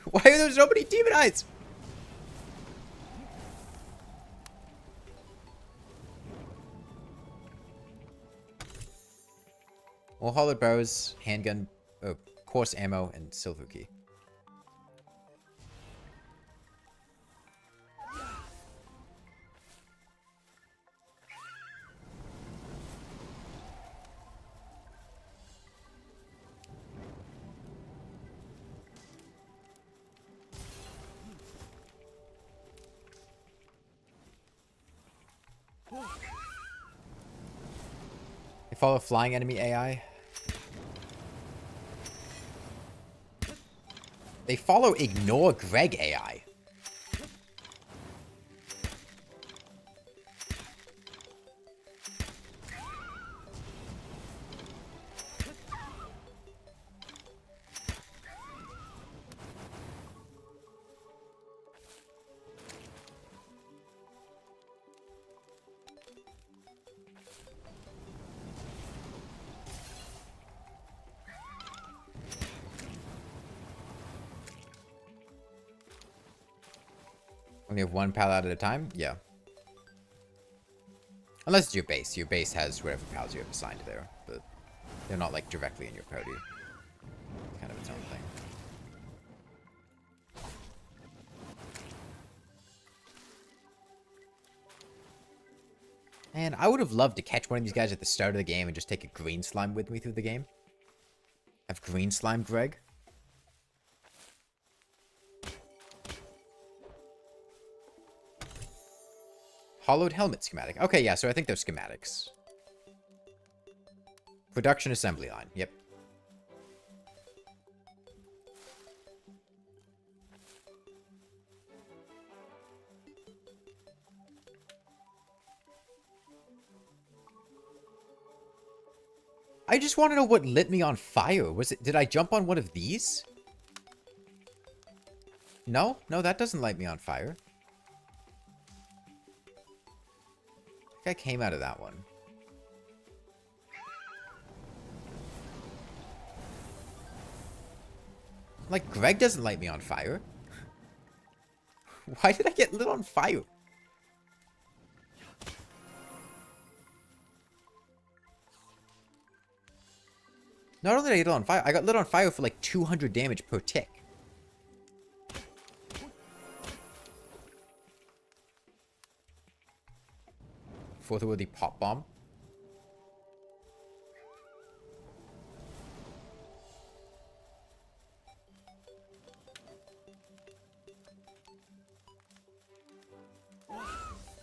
Why are there so many demon eyes? Well, hollowed bows, handgun, coarse ammo, and silver key. They follow flying enemy AI. They follow ignore Greg AI. Only have one pal out at a time? Yeah. Unless it's your base. Your base has whatever pals you have assigned there. But they're not, like, directly in your party. It's kind of its own thing. Man, I would have loved to catch one of these guys at the start of the game and just take a green slime with me through the game. Have green slime Greg. Hollowed helmet schematic. Okay, yeah, so I think they're schematics. Production assembly line. Yep. I just want to know what lit me on fire. Was it? Did I jump on one of these? No? No, that doesn't light me on fire. I think I came out of that one. Like, Greg doesn't light me on fire. Why did I get lit on fire? Not only did I get lit on fire, I got lit on fire for like 200 damage per tick. For the pop bomb.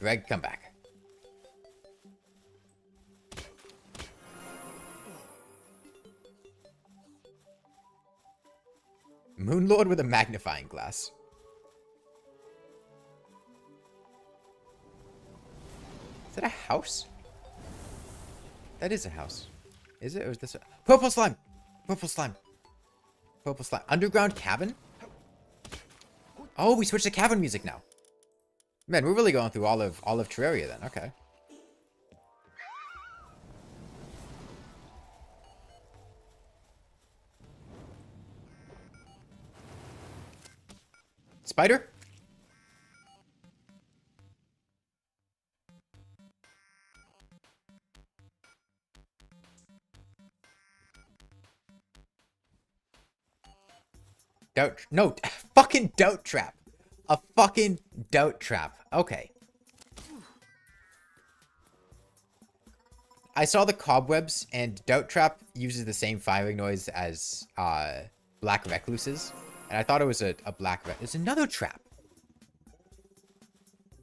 Greg, come back. Moonlord with a magnifying glass. Is that a house? That is a house. Is it? Or is this a... Purple slime! Purple slime. Purple slime. Underground cabin? Oh, we switched to cabin music now. Man, we're really going through all of Terraria then. Okay. Spider? Doubt. No, fucking doubt trap. A fucking doubt trap. Okay. I saw the cobwebs, and doubt trap uses the same firing noise as black recluses, and I thought it was a black rec. There's another trap.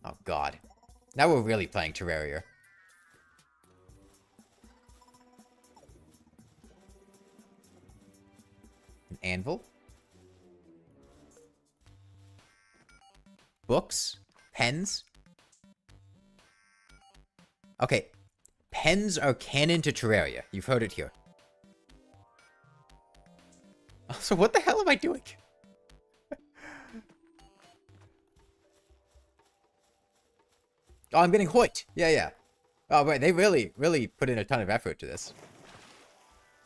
Oh god. Now we're really playing Terraria. An anvil. Books? Pens? Okay. Pens are canon to Terraria. You've heard it here. So what the hell am I doing? Oh, I'm getting hoiked. Yeah, yeah. Oh, right. They really, really put in a ton of effort to this.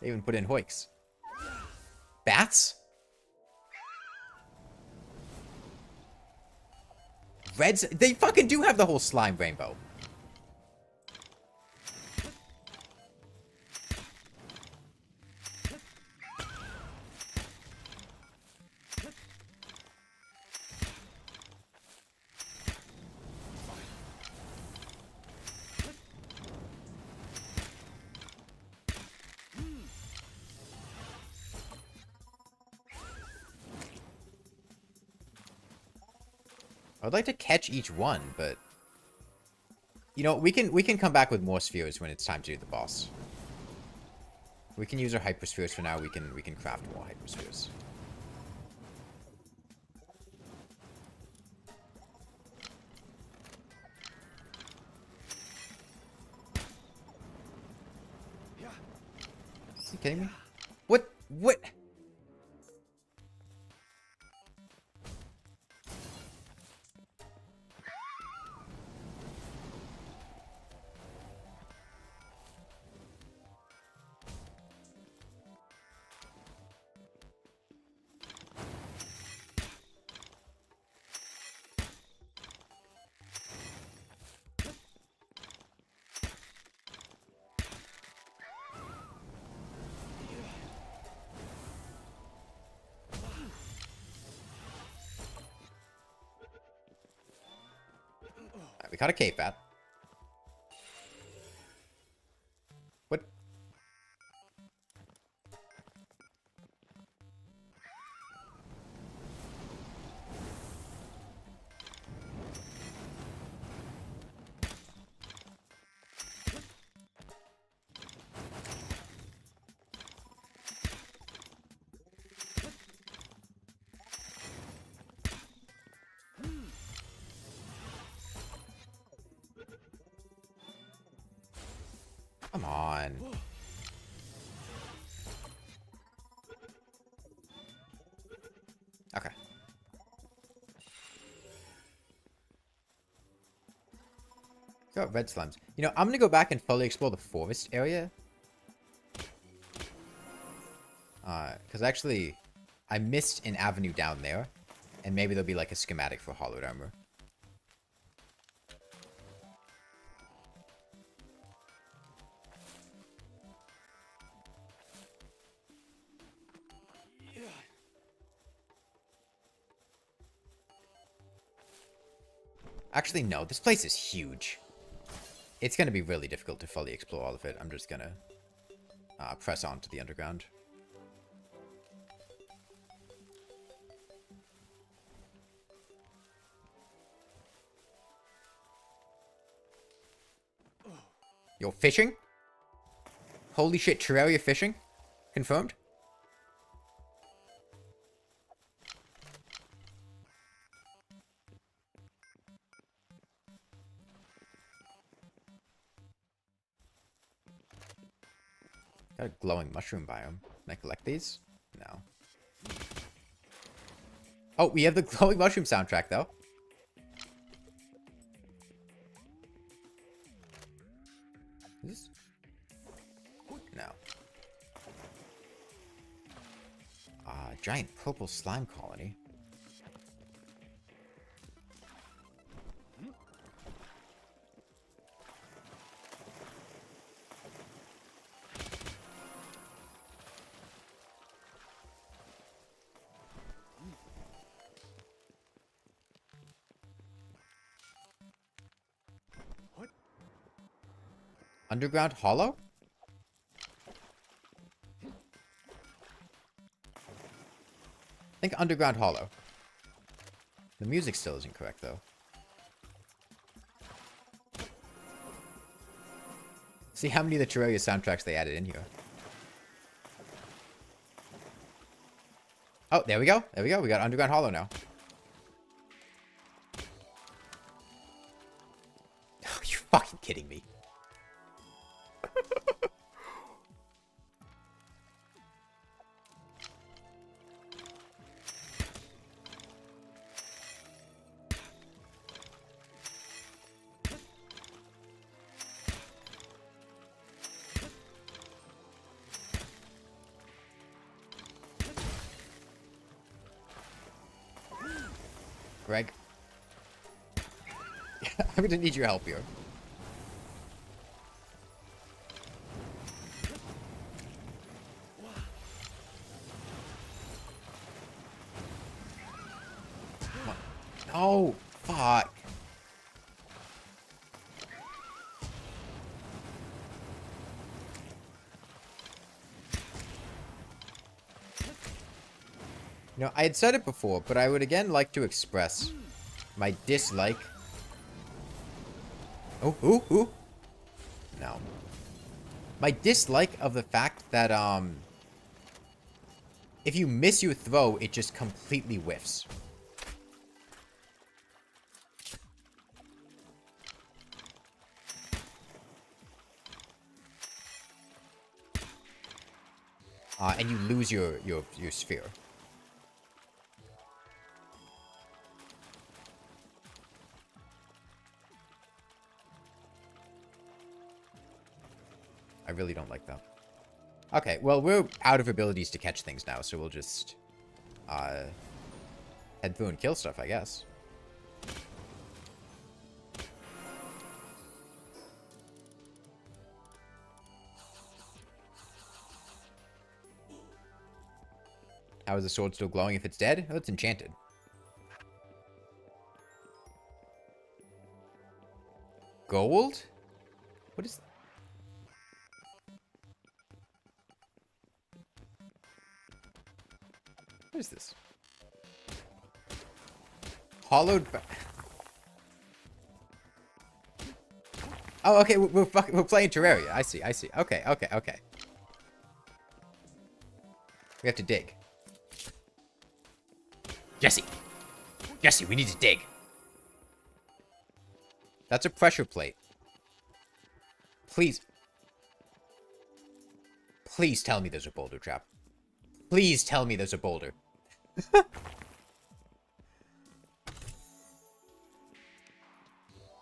They even put in hoiks. Bats? Reds? They fucking do have the whole slime rainbow. I'd like to catch each one, but you know, we can come back with more spheres when it's time to do the boss. We can use our hyperspheres for now. We can craft more hyperspheres. Are you kidding me? What? We got a cave bat. What? Come on. Okay. Got red slimes. You know, I'm gonna go back and fully explore the forest area. Because actually, I missed an avenue down there. And maybe there'll be like a schematic for hollowed armor. Actually, no. This place is huge. It's going to be really difficult to fully explore all of it. I'm just going to press on to the underground. Yo, fishing? Holy shit, Terraria fishing? Confirmed? Got a glowing mushroom biome. Can I collect these? No. Oh, we have the glowing mushroom soundtrack, though. Is this? No. Giant purple slime colony. What? Underground hollow? I think underground hollow. The music still isn't correct, though. See how many of the Terraria soundtracks they added in here. Oh, there we go. There we go. We got underground hollow now. Oh, you're fucking kidding me. Greg. I'm gonna need your help here. Come on. Oh, fuck. You know, I had said it before, but I would again like to express my dislike. Oh, ooh, ooh. No. My dislike of the fact that, if you miss your throw, it just completely whiffs. And you lose your sphere. I really don't like that. Okay, well, we're out of abilities to catch things now, so we'll just head through and kill stuff, I guess. How is the sword still glowing if it's dead? Oh, it's enchanted. Gold? What is... What is this? Hollowed... Oh, okay, we're playing Terraria. I see, I see. Okay, okay, okay. We have to dig. Jesse! Jesse, we need to dig. That's a pressure plate. Please. Please tell me there's a boulder trap. Please tell me there's a boulder.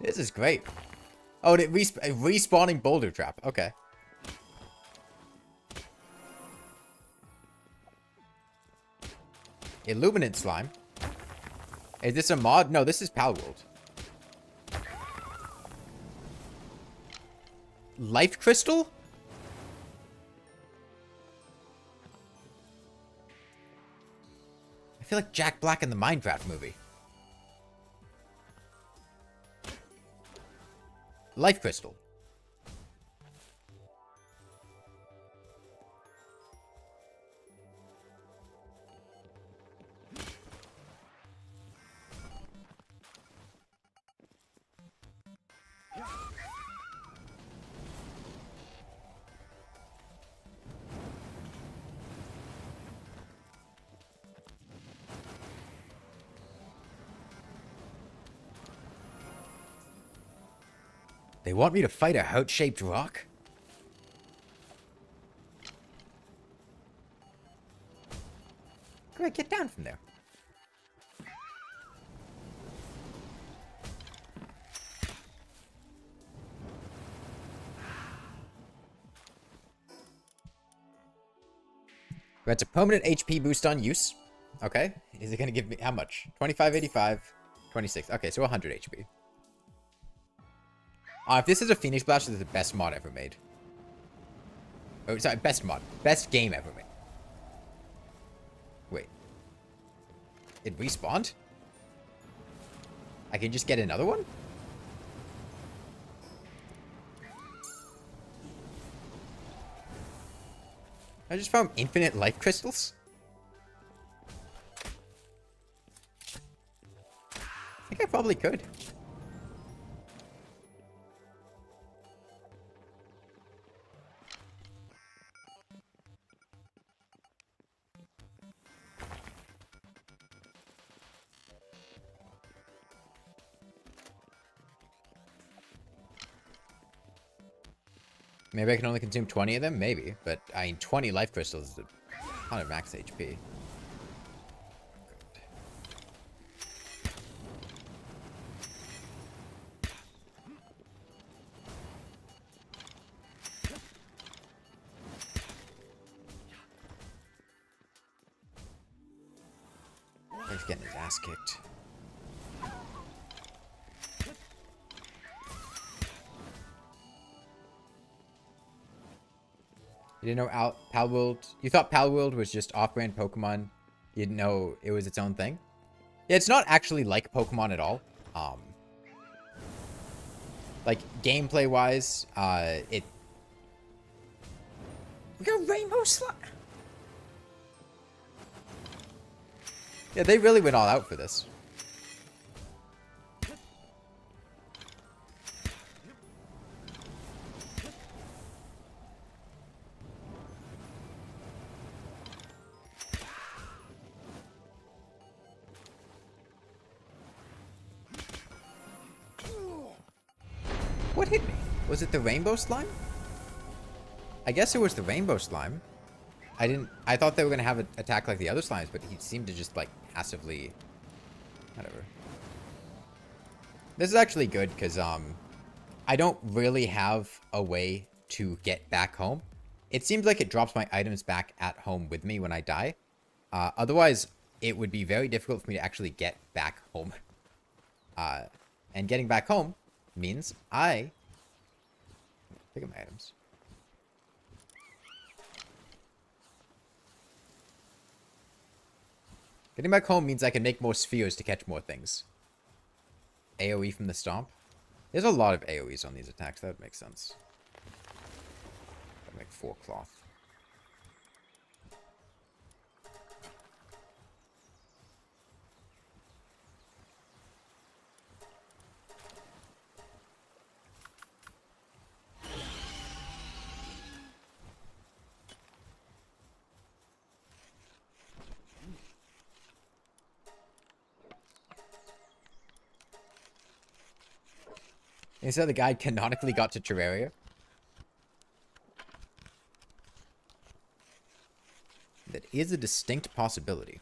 This is great. Oh, a respawning boulder trap. Okay. Illuminant slime. Is this a mod? No, this is Palworld. Life crystal? I feel like Jack Black in the Minecraft movie. Life crystal. They want me to fight a heart-shaped rock? Great, get down from there. That's a permanent HP boost on use. Okay. Is it going to give me how much? 25, 85, 26. Okay, so 100 HP. If this is a Phoenix Blast, this is the best mod ever made. Oh, sorry, best mod. Best game ever made. Wait. It respawned? I can just get another one? I just found infinite life crystals? I think I probably could. Maybe I can only consume 20 of them? Maybe. But, I mean, 20 life crystals is a ton of max HP. He's getting his ass kicked. You didn't know Palworld... You thought Palworld was just off-brand Pokemon. You didn't know it was its own thing? Yeah, it's not actually like Pokemon at all. Like, gameplay-wise, it... We got Rainbow Slime! Yeah, they really went all out for this. What hit me? Was it the rainbow slime? I guess it was the rainbow slime. I thought they were gonna have an attack like the other slimes, but he seemed to just like passively, whatever. This is actually good because I don't really have a way to get back home. It seems like it drops my items back at home with me when I die. Otherwise, it would be very difficult for me to actually get back home. And getting back home means I pick up my items. Getting back home means I can make more spheres to catch more things. AoE from the stomp. There's a lot of AoEs on these attacks. That would make sense. Gotta make 4 cloth. Is that the guy canonically got to Terraria? That is a distinct possibility.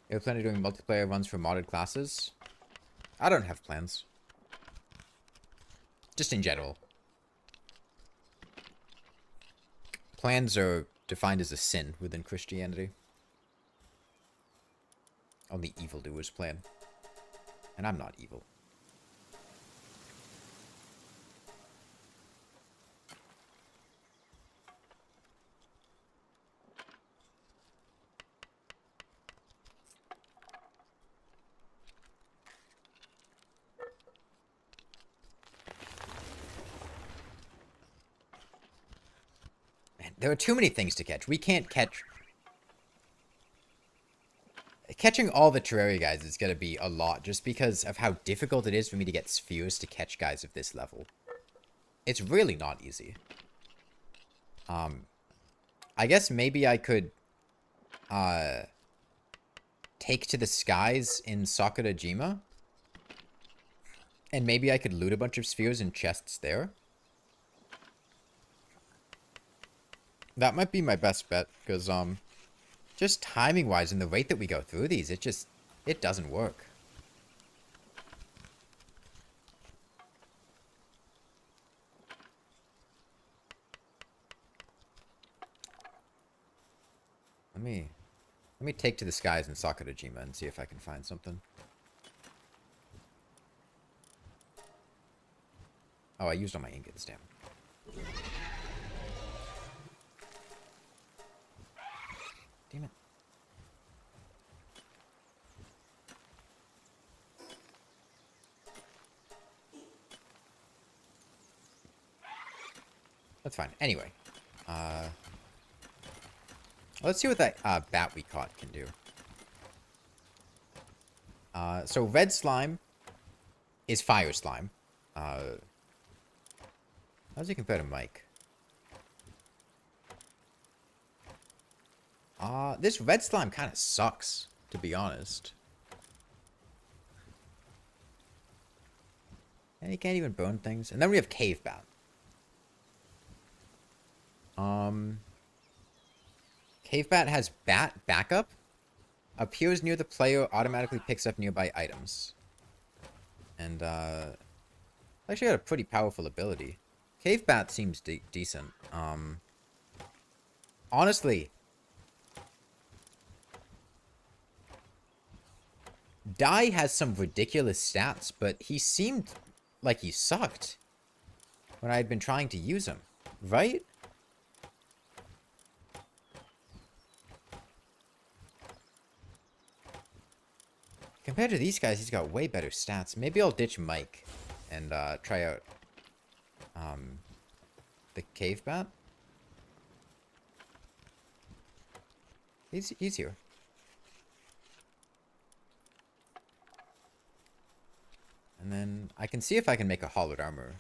You have planning on doing multiplayer runs for modded classes? I don't have plans. Just in general. Plans are defined as a sin within Christianity. only evildoers plan. And I'm not evil. Man, there are too many things to catch. We can't catch... Catching all the Terraria guys is going to be a lot, just because of how difficult it is for me to get spheres to catch guys of this level. It's really not easy. I guess maybe I could take to the skies in Sakurajima. And maybe I could loot a bunch of spheres in chests there. That might be my best bet, because just timing-wise and the rate that we go through these, it doesn't work. Let me take to the skies in Sakurajima and see if I can find something. Oh, I used all my ingots, damn. Damn it. That's fine. Anyway. Let's see what that bat we caught can do. So red slime is fire slime. How does he compare to Mike? This red slime kind of sucks, to be honest. And he can't even burn things. And then we have cave bat. Cave bat has bat backup. Appears near the player, automatically picks up nearby items. And, actually got a pretty powerful ability. Cave bat seems decent. Honestly, Dai has some ridiculous stats, but he seemed like he sucked when I had been trying to use him, right? Compared to these guys, he's got way better stats. Maybe I'll ditch Mike and try out the cave bat. He's here. And then I can see if I can make a hollowed armor.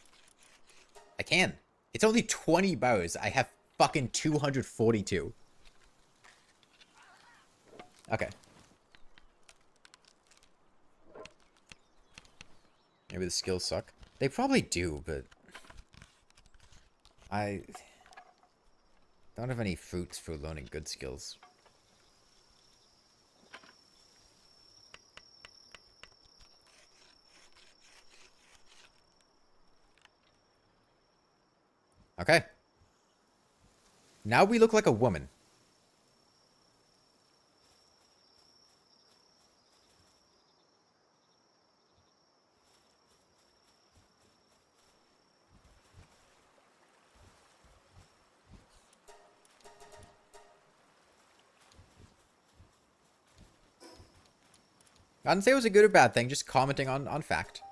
I can. It's only 20 bows. I have fucking 242. Okay. Maybe the skills suck. They probably do, but I don't have any fruits for learning good skills. Okay. Now we look like a woman. I didn't say it was a good or bad thing, just commenting on fact.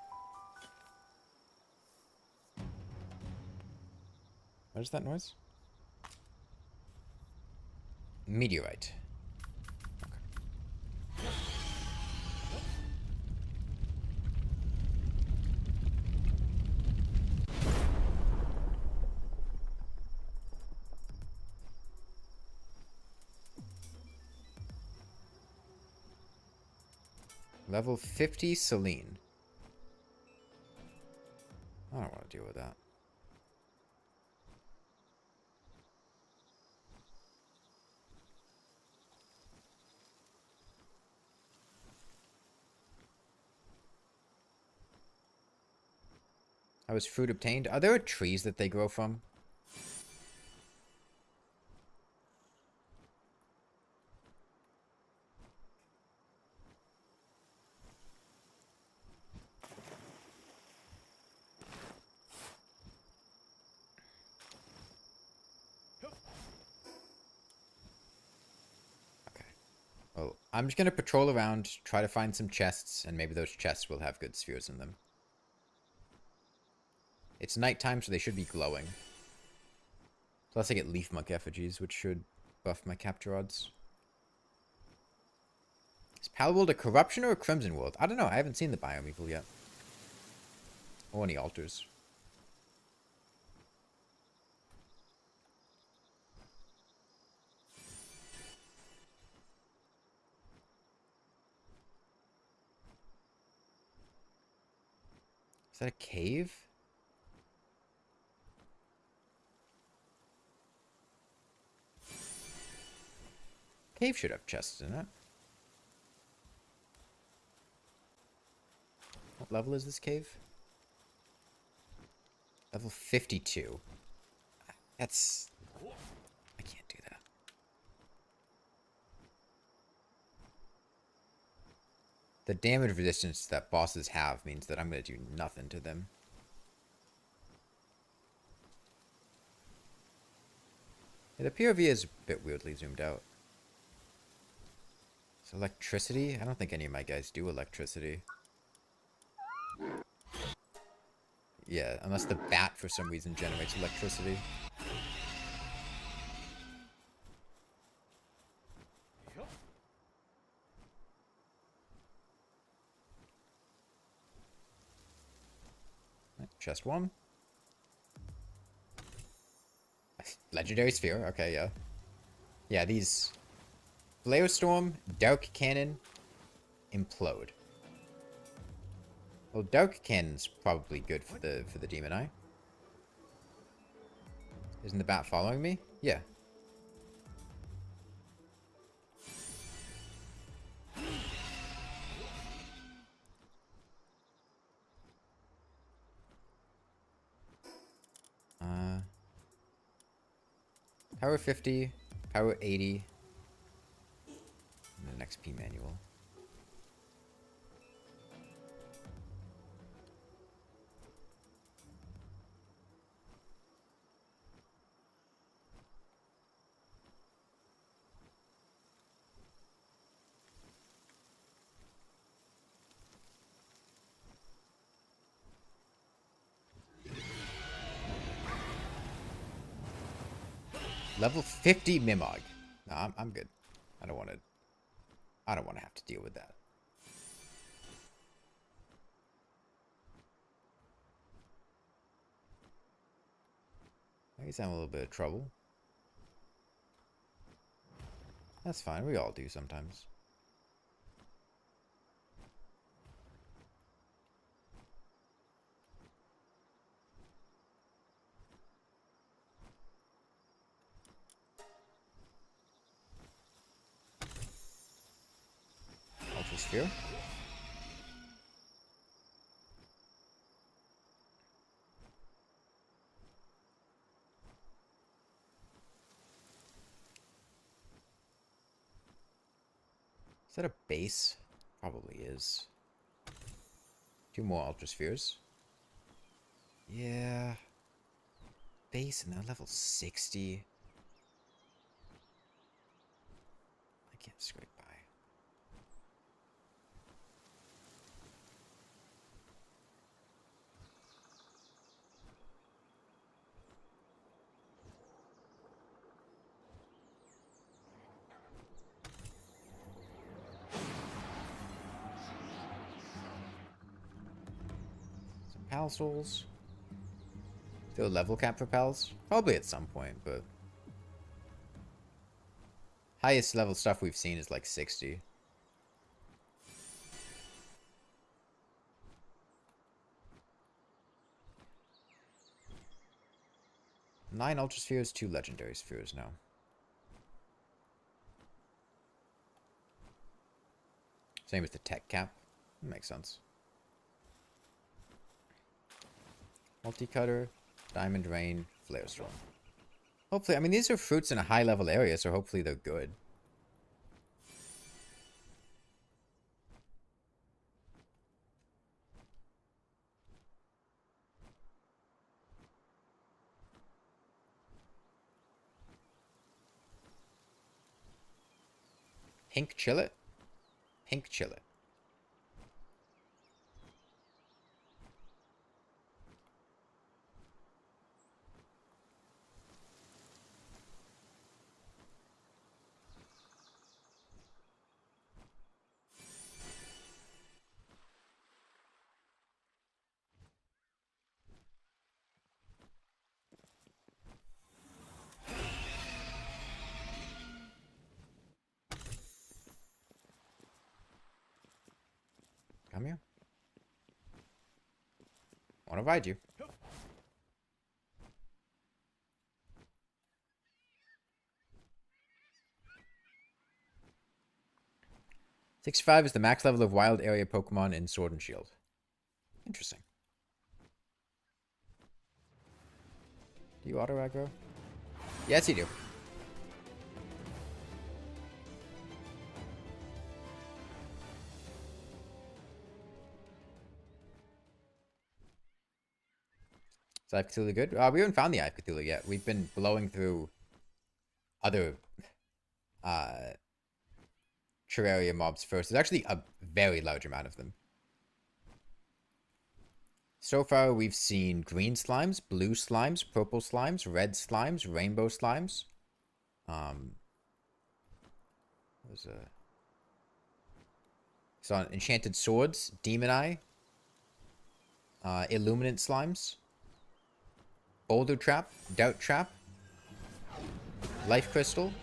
What is that noise? Meteorite. Okay. Level 50 Selene. I don't want to deal with that. How is fruit obtained? Are there trees that they grow from? I'm just gonna patrol around, try to find some chests, and maybe those chests will have good spheres in them. It's nighttime, so they should be glowing. Plus I get leaf monk effigies, which should buff my capture odds. Is Palworld a corruption or a crimson world? I don't know. I haven't seen the biome evil yet. Or any altars. Is that a cave? Cave should have chests in it. What level is this cave? Level 52. That's... I can't do that. The damage resistance that bosses have means that I'm going to do nothing to them. Yeah, the POV is a bit weirdly zoomed out. So electricity? I don't think any of my guys do electricity. Yeah, unless the bat for some reason generates electricity. Chest 1. Legendary sphere. Okay, yeah. Yeah, these... Flare Storm, Dark Cannon, Implode. Well, Dark Cannon's probably good for the Demon Eye. Isn't the bat following me? Yeah. Power 50, power 80, and an XP manual. Level 50 Mimog. No, I'm good. I don't want to have to deal with that. I guess I'm in a little bit of trouble. That's fine. We all do sometimes. Ultra Sphere. Is that a base? Probably is. 2 more Ultra Spheres. Yeah. Base and they're level 60. I can't scrape by. Some Pal Souls. Is there a level cap for Pals? Probably at some point, but... highest level stuff we've seen is like 60. Nine Ultra Spheres, 2 Legendary Spheres now. Same with the tech cap. Makes sense. Multi-cutter, Diamond Rain, Flare Storm. Hopefully, I mean, these are fruits in a high-level area, so hopefully they're good. Pink Chillet? Pink chili. Come here. I want to ride you. $65 is the max level of wild area Pokemon in Sword and Shield. Interesting. Do you auto aggro? Yes, you do. Is Eye of Cthulhu good? We haven't found the Eye of Cthulhu yet. We've been blowing through other Terraria mobs first. There's actually a very large amount of them. So far, we've seen green slimes, blue slimes, purple slimes, red slimes, rainbow slimes. There's a... So enchanted swords, demon eye, illuminant slimes, boulder trap, doubt trap, life crystal.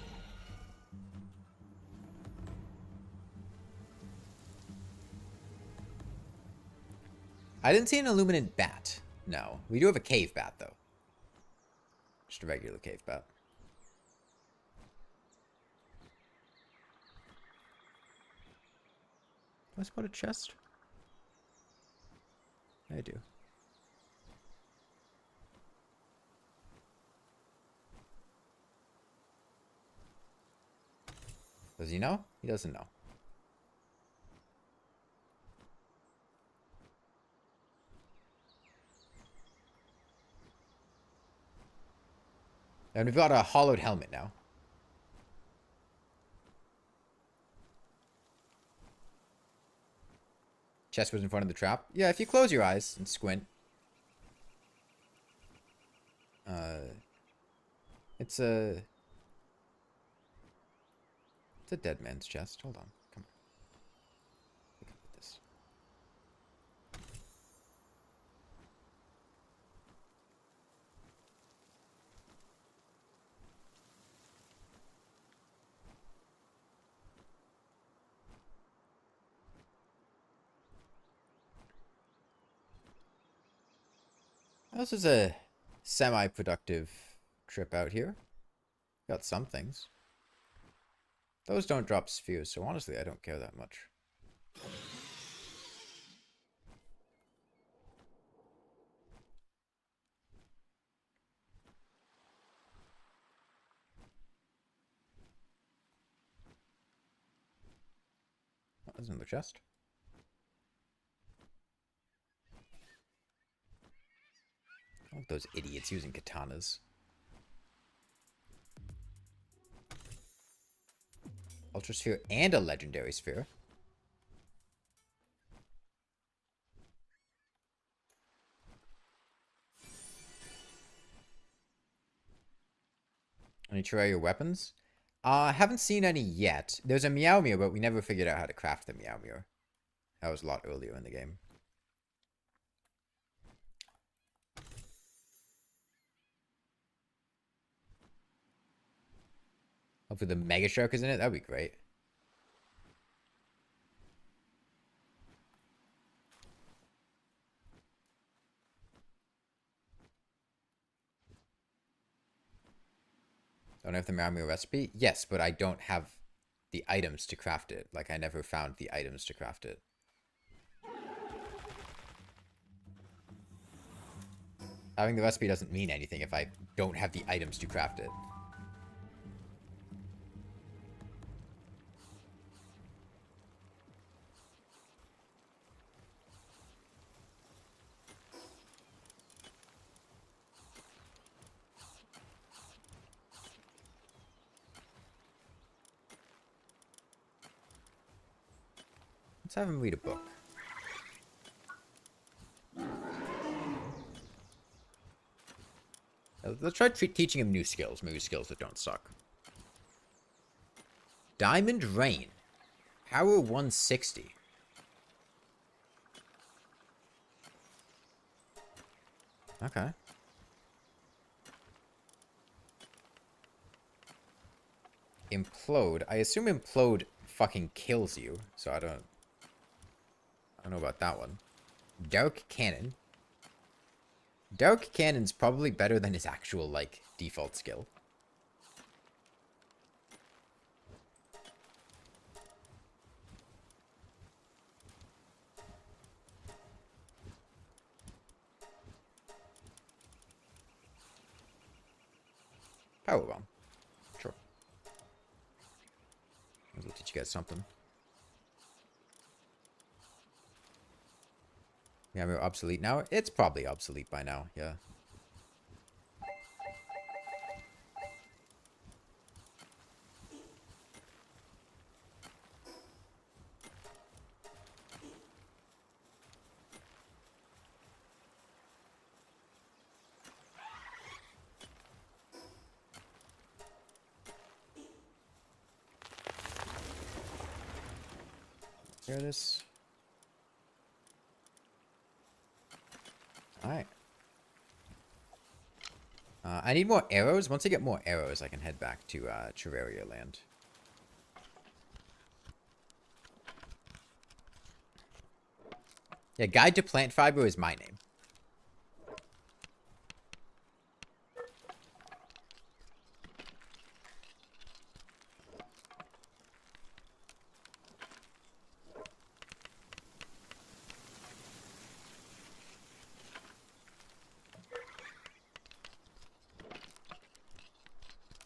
I didn't see an illuminant bat. No. We do have a cave bat, though. Just a regular cave bat. Do I spot a chest? I do. Does he know? He doesn't know. And we've got a hollowed helmet now. Chest was in front of the trap. Yeah, if you close your eyes and squint. It's a dead man's chest. Hold on. Come on. Look at this. This is a semi-productive trip out here. Got some things. Those don't drop spheres, so honestly, I don't care that much. Oh, there's another chest. Oh, those idiots using katanas. Ultra Sphere and a Legendary Sphere. Any Terraria weapons? I haven't seen any yet. There's a Meow Meow, but we never figured out how to craft the Meow Meow. That was a lot earlier in the game. Hopefully the Mega Shark is in it. That'd be great. Don't have the Meow Meow recipe? Yes, but I don't have the items to craft it. Like, I never found the items to craft it. Having the recipe doesn't mean anything if I don't have the items to craft it. Let's have him read a book. Let's try teaching him new skills. Maybe skills that don't suck. Diamond Rain. Power 160. Okay. Implode. I assume implode fucking kills you, so I don't know about that one. Dark Cannon. Dark Cannon's probably better than his actual, like, default skill. Power Bomb. Sure. Might as well teach you guys something. Yeah, we're obsolete now. It's probably obsolete by now, yeah. Hear this? Alright. I need more arrows. Once I get more arrows, I can head back to Terraria land. Yeah, Guide to Plant Fiber is my name.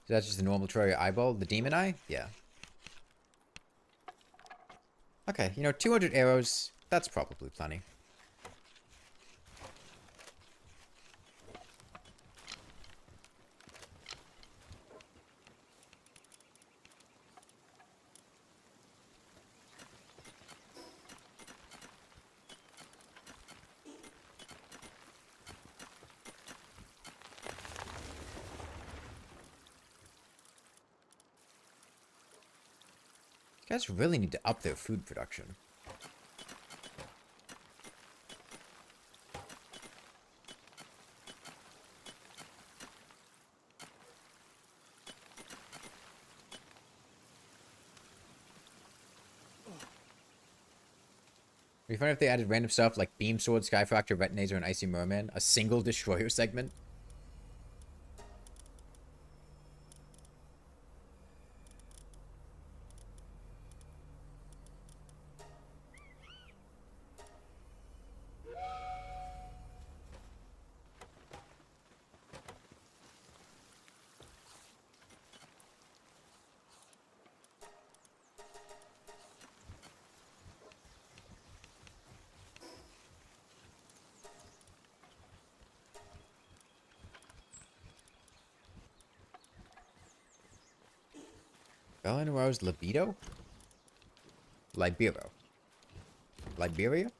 So that's just the normal Terraria eyeball? The demon eye? Yeah. Okay, you know, 200 arrows, that's probably plenty. Guys really need to up their food production. It'd be funny if they added random stuff like Beam Sword, Skyfracture, Retinator, and Icy Merman. A single Destroyer segment. Bellenrose Libido? Libero. Liberia?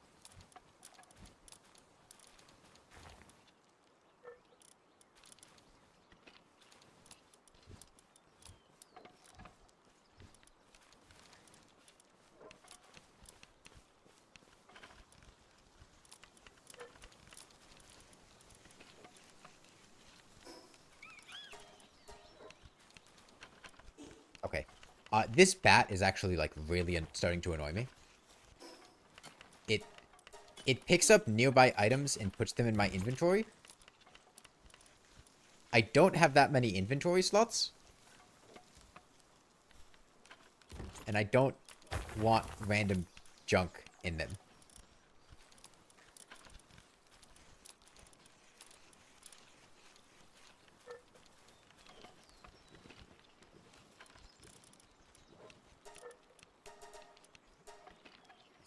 Okay. This bat is actually, like, really starting to annoy me. It picks up nearby items and puts them in my inventory. I don't have that many inventory slots. And I don't want random junk in them.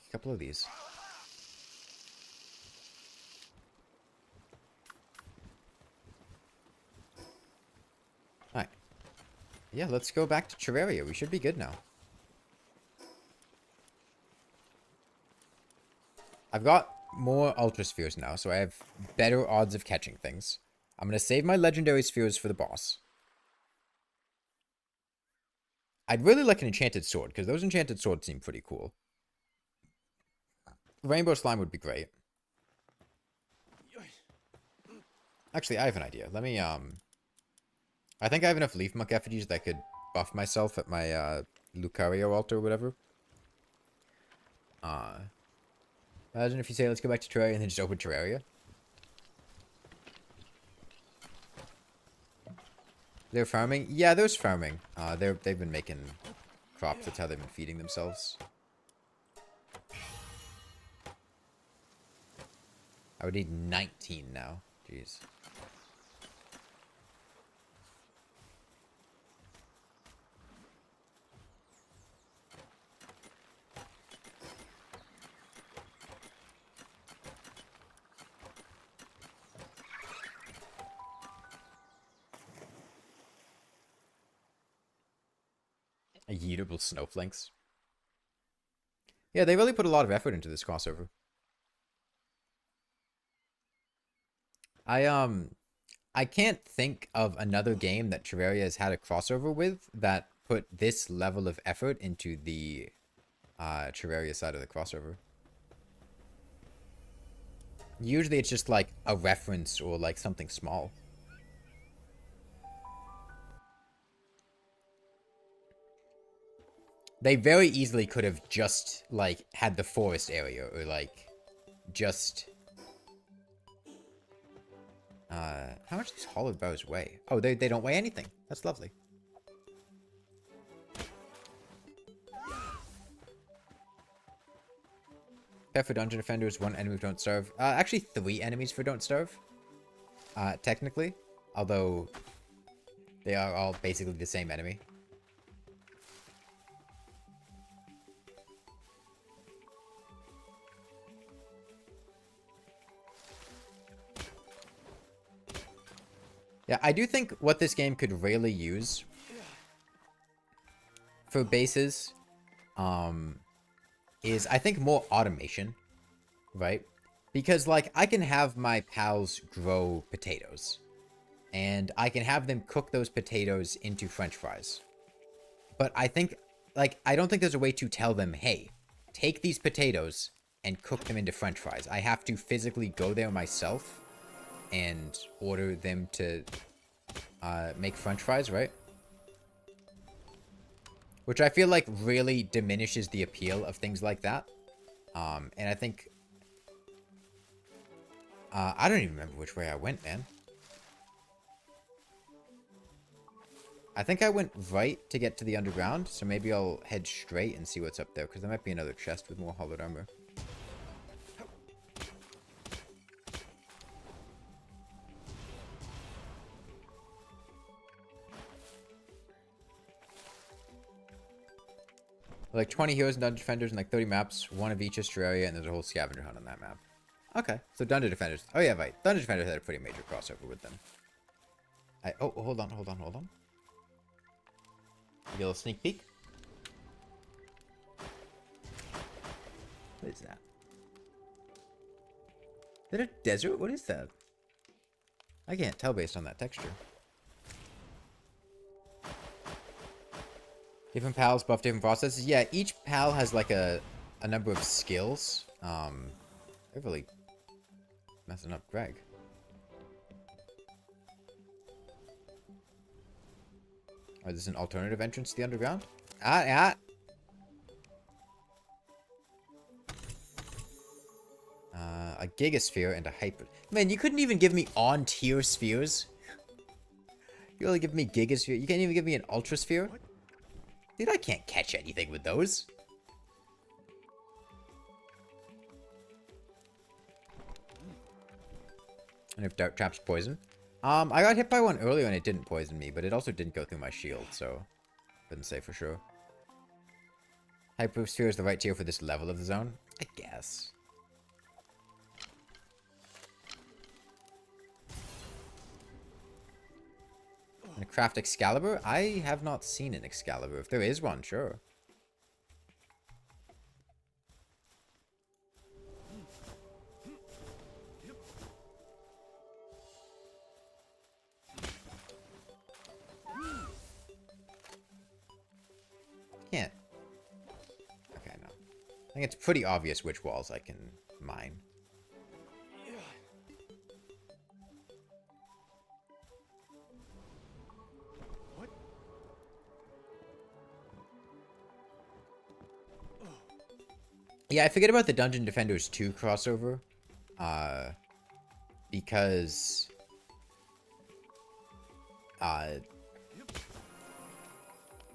A couple of these. Alright. Yeah, let's go back to Terraria. We should be good now. I've got more Ultra Spheres now, so I have better odds of catching things. I'm going to save my Legendary Spheres for the boss. I'd really like an Enchanted Sword, because those Enchanted Swords seem pretty cool. Rainbow Slime would be great. Actually, I have an idea. Let me, I think I have enough Leaf Monk effigies that I could buff myself at my, Lucario altar or whatever. Imagine if you say, let's go back to Terraria and then just open Terraria. They're farming? Yeah, there's farming. They've been making crops. That's how they've been feeding themselves. I would need 19 now. Jeez. Yeetable snowflakes. Yeah, they really put a lot of effort into this crossover. I can't think of another game that Terraria has had a crossover with that put this level of effort into the Terraria side of the crossover. Usually it's just like a reference or like something small. They very easily could have just like had the forest area or like just how much do these hollowed bows weigh? Oh, they don't weigh anything. That's lovely. Pair for dungeon defenders, 1 enemy for don't starve. Actually 3 enemies for don't starve. Technically. Although they are all basically the same enemy. Yeah, I do think what this game could really use for bases is, I think, more automation, right? Because, like, I can have my pals grow potatoes, and I can have them cook those potatoes into French fries. But I think, like, I don't think there's a way to tell them, hey, take these potatoes and cook them into French fries. I have to physically go there myself and order them to make French fries, right? Which I feel like really diminishes the appeal of things like that. And I think I don't even remember which way I went, man. I think I went right to get to the underground, so maybe I'll head straight and see what's up there, because there might be another chest with more hollowed armor. Like 20 heroes and dungeon defenders and like 30 maps, 1 of each is Terraria, and there's a whole scavenger hunt on that map. Okay, so dungeon defenders. Oh yeah, right. Dungeon defenders had a pretty major crossover with them. Oh, hold on. Get a little sneak peek. What is that? Is that a desert? What is that? I can't tell based on that texture. Different pals buff different processes. Yeah, each pal has like a number of skills. They're really messing up Greg. Oh, is this an alternative entrance to the underground? A gigasphere and a hyper. Man, you couldn't even give me on-tier spheres. You only give me gigasphere. You can't even give me an ultrasphere. Dude, I can't catch anything with those. And if Dart Trap's poison. I got hit by one earlier and it didn't poison me, but it also didn't go through my shield, so couldn't say for sure. Hypersphere is the right tier for this level of the zone? I guess. And a craft Excalibur? I have not seen an Excalibur. If there is one, sure. think it's pretty obvious which walls I can mine. What? Yeah, I forget about the Dungeon Defenders 2 crossover. Because...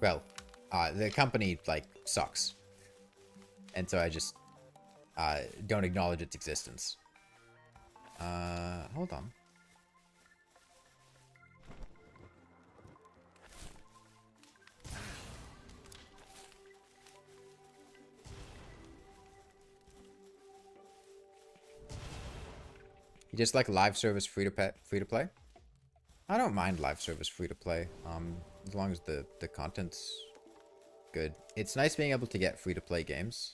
well, the company, like, sucks. And so I just, don't acknowledge its existence. Hold on. You just like live service free to play? I don't mind live service free to play. As long as the content's good. It's nice being able to get free to play games.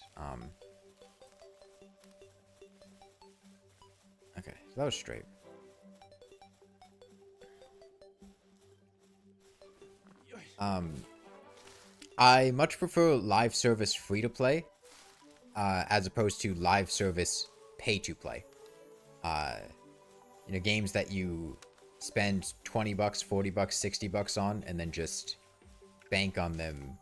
Okay, so that was straight. I much prefer live service free to play, as opposed to live service pay to play. You know, games that you spend 20 bucks, 40 bucks, 60 bucks on, and then just bank on them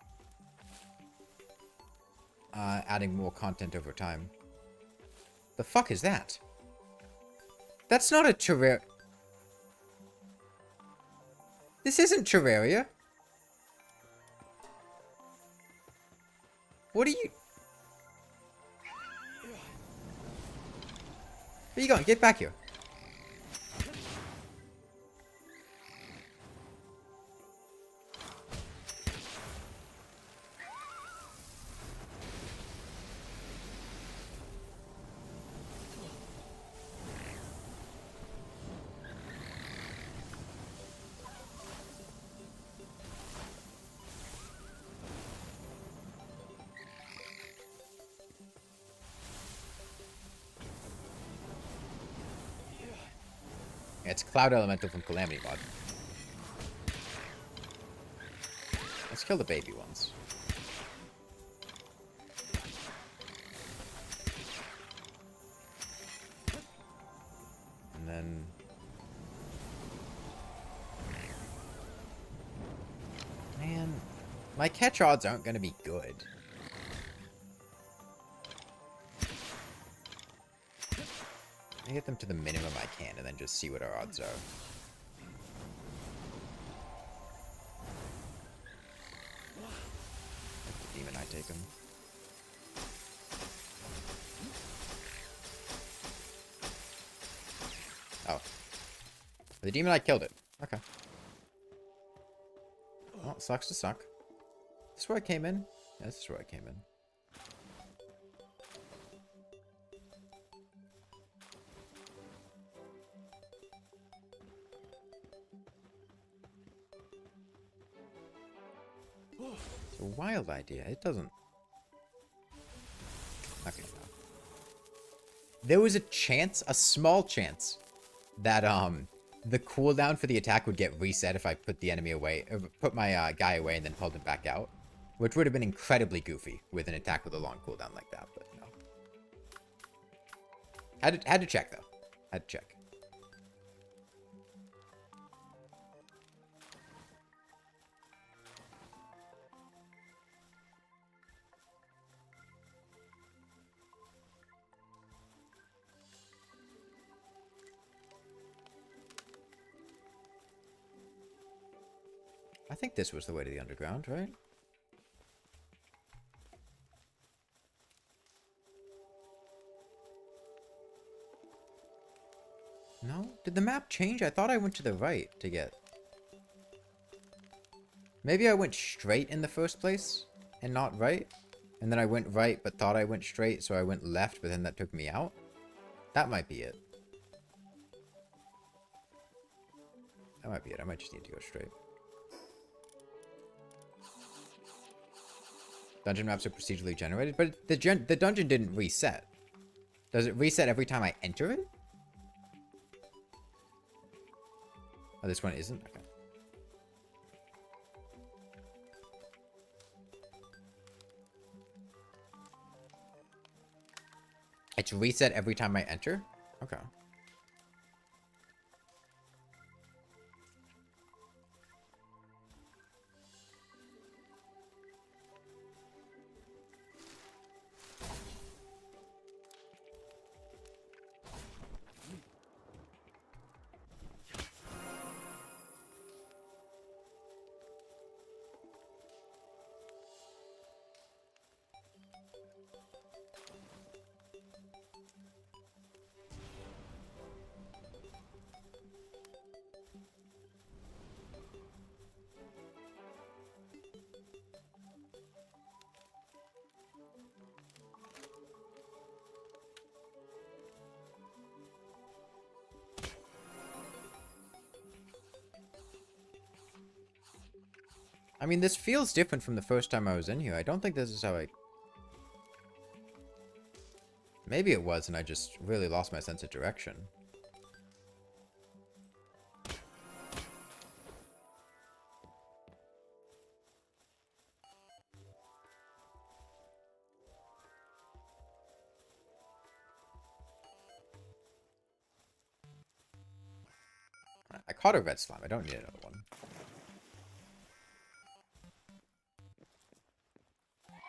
adding more content over time. The fuck is that? That's not a Terraria. This isn't Terraria. What are you... Where you going? Get back here. It's Cloud Elemental from Calamity Mod. Let's kill the baby ones. And then... Man, my catch odds aren't going to be good. I get them to the minimum I can and then just see what our odds are. The demon, I take him. Oh. The demon, I killed it. Okay. Well, sucks to suck. This is where I came in? Yeah, this is where I came in. It's a wild idea. It doesn't... Okay, no. There was a chance, a small chance, that, the cooldown for the attack would get reset if I put the enemy away, or put my, guy away and then pulled him back out. Which would have been incredibly goofy with an attack with a long cooldown like that, but no. Had to check, though. Had to check. I think this was the way to the underground, right? No? Did the map change? I thought I went to the right to get... Maybe I went straight in the first place and not right? And then I went right but thought I went straight, so I went left, but then that took me out? That might be it. That might be it. I might just need to go straight. Dungeon maps are procedurally generated, but the dungeon didn't reset. Does it reset every time I enter it? Oh, this one isn't? Okay. It's reset every time I enter? Okay. I mean, this feels different from the first time I was in here. I don't think this is how I... Maybe it was, and I just really lost my sense of direction. I caught a red slime. I don't need another one.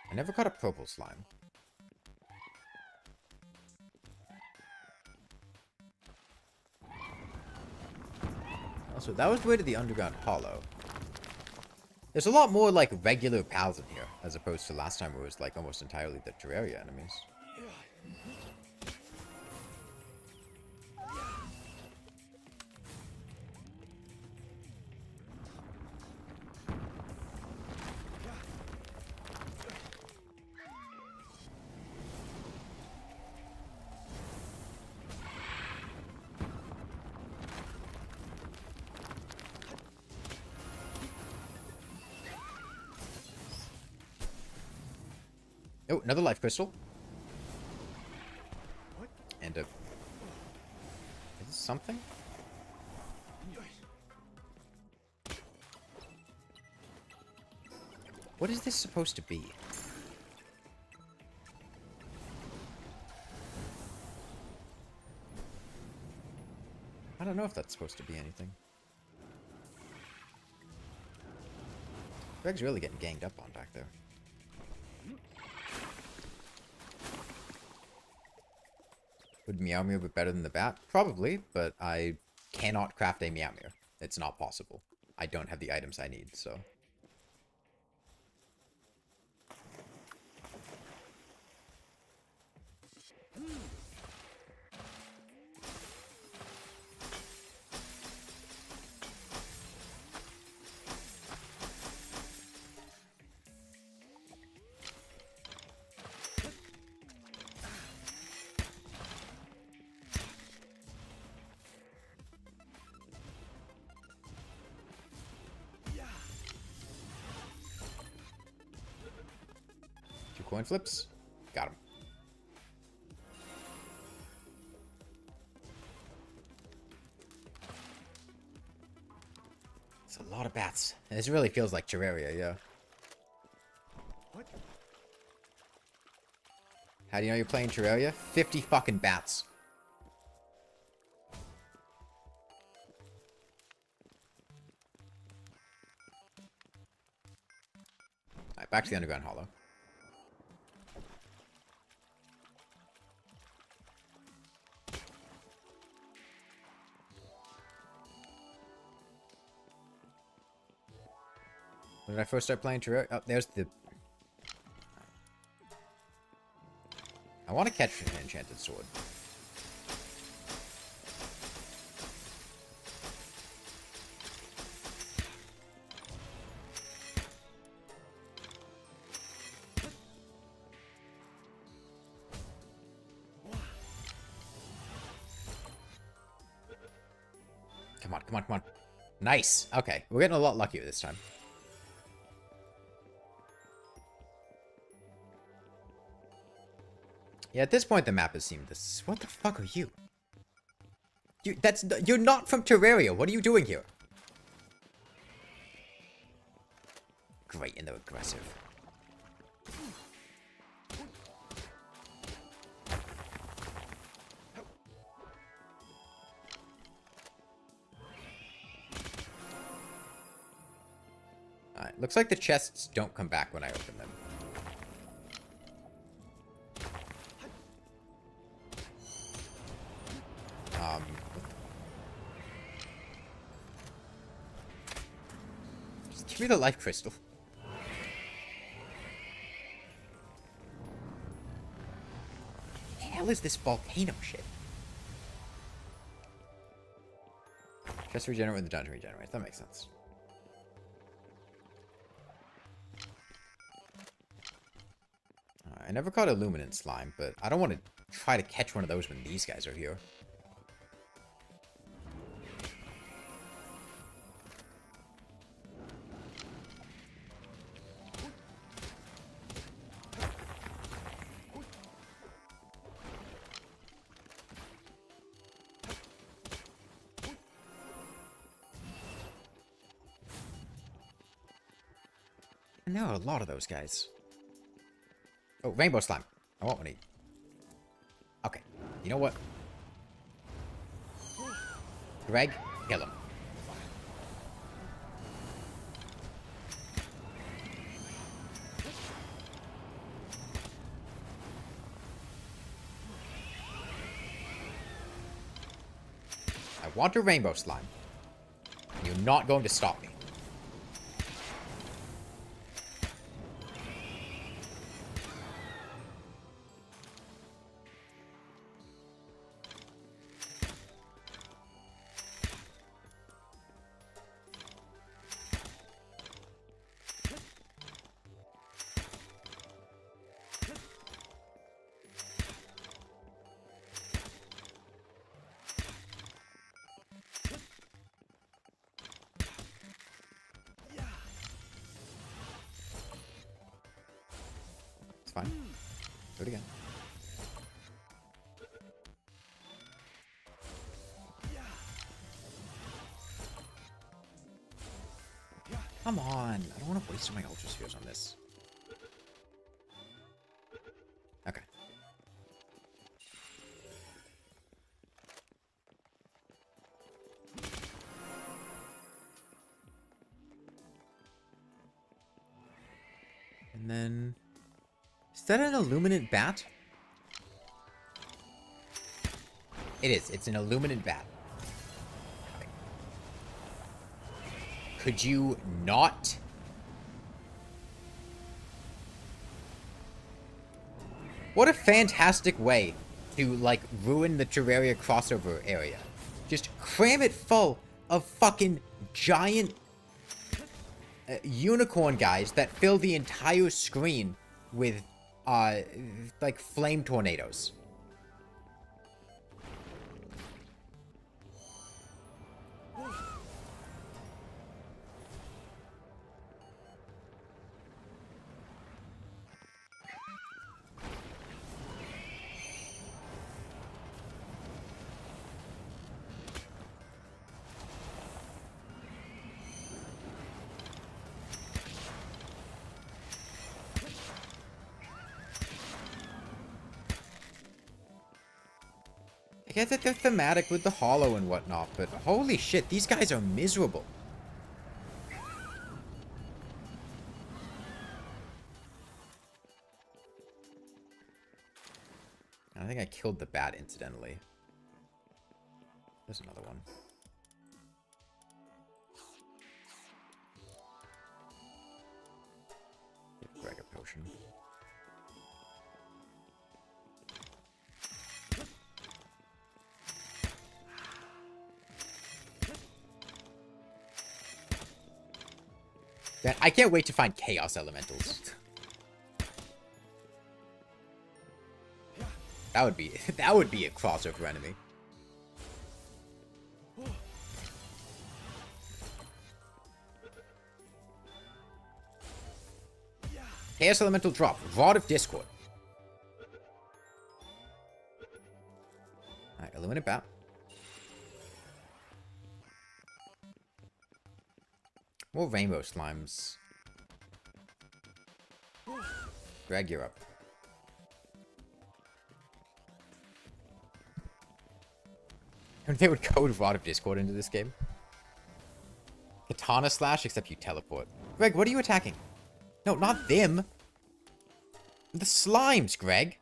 I never caught a purple slime. Also, that was the way to the underground hollow. There's a lot more, like, regular pals in here, as opposed to last time where it was, like, almost entirely the Terraria enemies. Oh, another life crystal. What? And a... Is this something? What is this supposed to be? I don't know if that's supposed to be anything. Greg's really getting ganged up on back there. Would Meowmere be better than the bat? Probably, but I cannot craft a Meowmere. It's not possible. I don't have the items I need, so... Coin flips. Got him. It's a lot of bats. This really feels like Terraria, yeah. What? How do you know you're playing Terraria? 50 fucking bats. Alright, back to the underground hollow. When did I first start playing Terraria? Oh, there's the... I want to catch an enchanted sword. Come on, come on, come on. Nice. Okay, we're getting a lot luckier this time. Yeah, at this point the map has seemed this. What the fuck are you? You're not from Terraria. What are you doing here? Great, and they're aggressive. Looks like the chests don't come back when I open them. Just give me the life crystal. What the hell is this volcano shit? Chest regenerate when the dungeon regenerates. That makes sense. I never caught a luminant slime, but I don't want to try to catch one of those when these guys are here. And there are a lot of those guys. Oh, rainbow slime. I want one. Okay. You know what? Greg, kill him. I want a rainbow slime. You're not going to stop me. Fine. Do it again. Come on. I don't want to waste my ultra spheres on this. Okay. And then... Is that an illuminant bat? It is. It's an illuminant bat. Okay. Could you not? What a fantastic way to, like, ruin the Terraria crossover area. Just cram it full of fucking giant unicorn guys that fill the entire screen with like flame tornadoes. I get that they're thematic with the hollow and whatnot, but holy shit, these guys are miserable. I think I killed the bat incidentally. There's another one. Grab a potion. I can't wait to find chaos elementals. That would be a crossover enemy. Chaos elemental drop. Rod of Discord. Alright, illuminate bat. More rainbow slimes. Greg, you're up. And they would code Rod of Discord into this game. Katana slash, except you teleport. Greg, what are you attacking? No, not them. The slimes, Greg.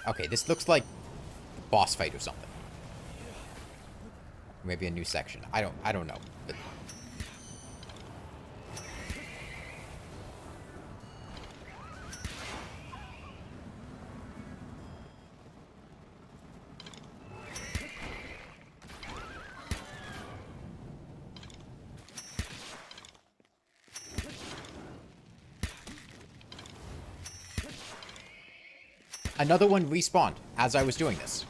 Okay, this looks like a boss fight or something. Maybe a new section. I don't know. But... Another one respawned as I was doing this.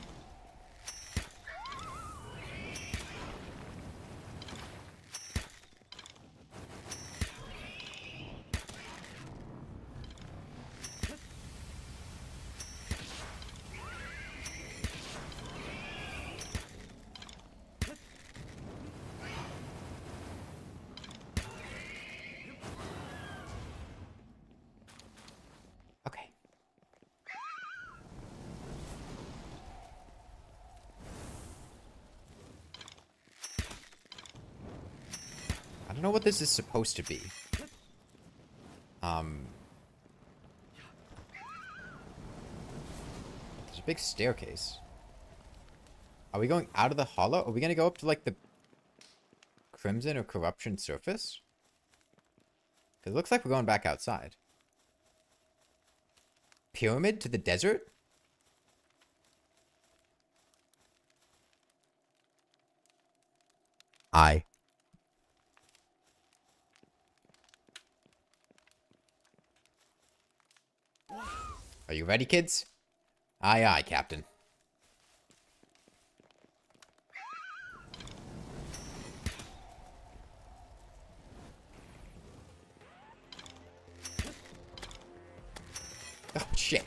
Okay. I don't know what this is supposed to be. There's a big staircase. Are we going out of the hollow? Are we gonna go up to, like, the Crimson or Corruption surface? It looks like we're going back outside. Pyramid to the desert? Are you ready, kids? Aye, aye, Captain. Oh, shit.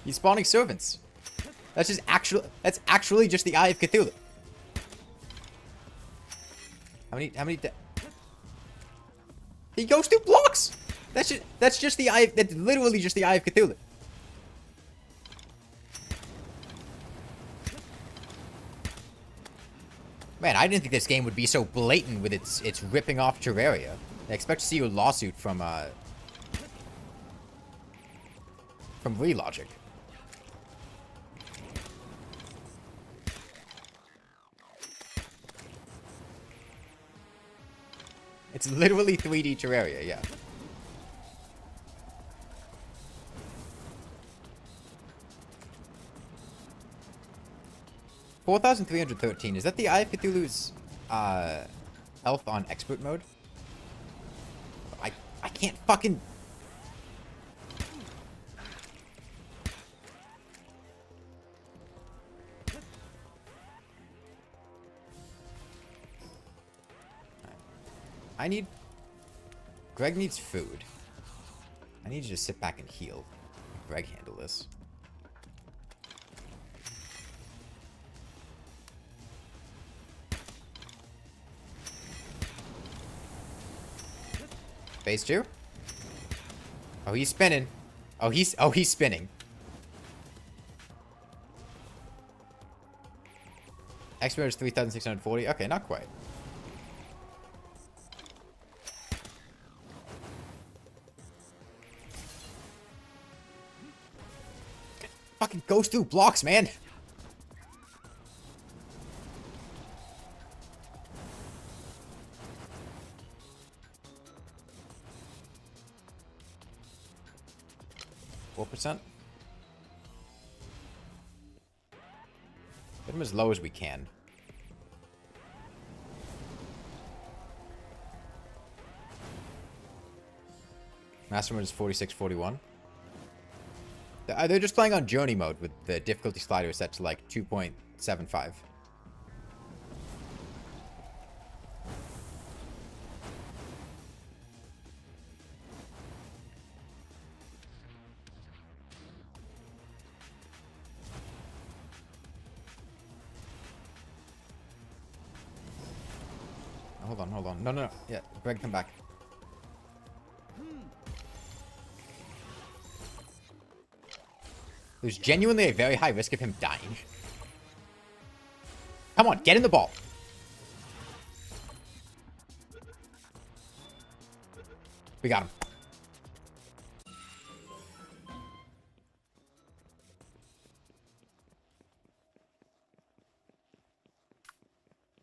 He's spawning servants. That's actually just the Eye of Cthulhu. How many he goes through blocks! That's just the Eye, that's literally just the Eye of Cthulhu. Man, I didn't think this game would be so blatant with its ripping off Terraria. I expect to see a lawsuit from Relogic. It's literally 3D Terraria, yeah. $4,313. Is that the Eye of Cthulhu's health on expert mode? I can't fucking... Greg needs food. I need to just sit back and heal. Greg handle this. Phase 2? Oh, he's spinning. Oh, he's spinning. Expert is 3,640. Okay, not quite. Fucking goes through blocks, man. Get him as low as we can. Master mode is 46, 41. They're just playing on journey mode with the difficulty slider set to like 2.75. Hold on. No. Yeah, Greg, come back. There's genuinely a very high risk of him dying. Come on, get in the ball. We got him.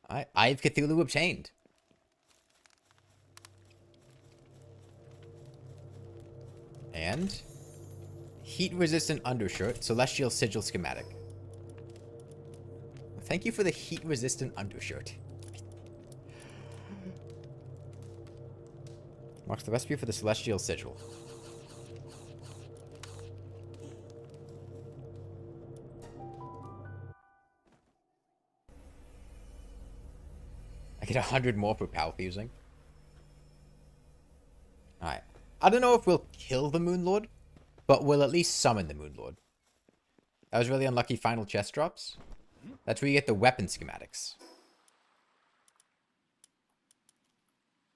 Alright, Eye of Cthulhu obtained. And heat-resistant undershirt, celestial sigil schematic. Thank you for the heat-resistant undershirt. Marks the recipe for the celestial sigil. I get 100 more for pal fusing. Alright. I don't know if we'll kill the Moon Lord, but we'll at least summon the Moon Lord. That was really unlucky final chest drops. That's where you get the weapon schematics.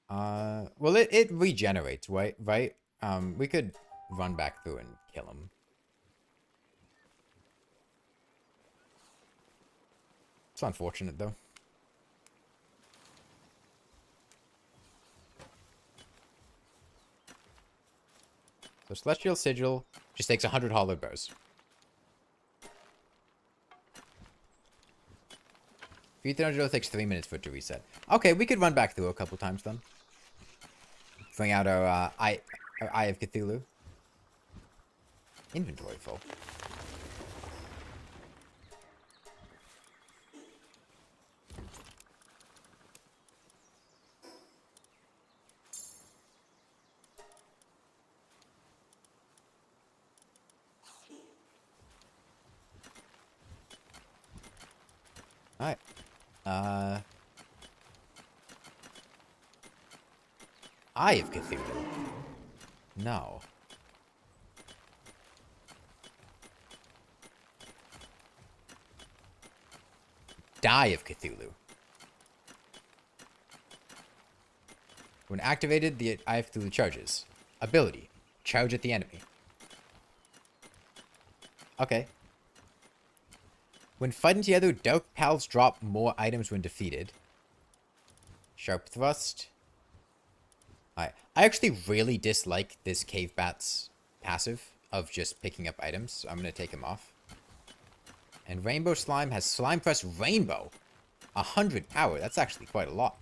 Well, it regenerates, right? We could run back through and kill him. It's unfortunate, though. So Celestial Sigil just takes 100 hollow bows. V300 takes 3 minutes for it to reset. Okay, we could run back through a couple times then. Bring out our Eye of Cthulhu. Inventory full. Alright. Eye of Cthulhu. No. Die of Cthulhu. When activated, the Eye of Cthulhu charges. Ability. Charge at the enemy. Okay. When fighting together, Dark Pals drop more items when defeated. Sharp Thrust. I actually really dislike this Cave Bat's passive of just picking up items, so I'm going to take him off. And Rainbow Slime has Slime Press Rainbow. 100 power. That's actually quite a lot.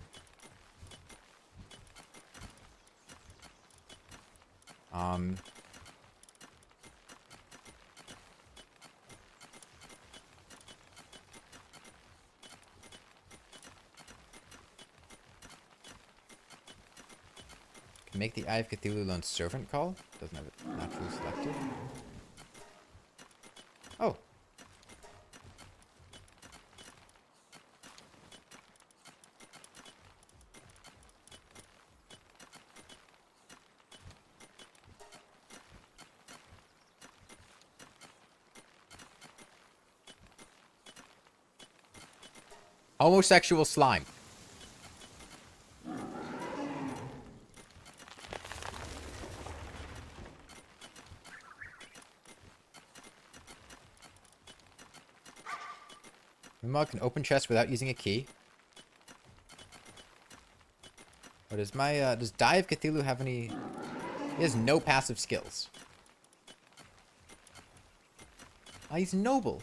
Make the Eye of Cthulhu Lone Servant call. Doesn't have it naturally selected. Oh. Homosexual slime. Moonmog can open chests without using a key. What is my, does Die of Cthulhu have any... He has no passive skills. Ah, he's noble.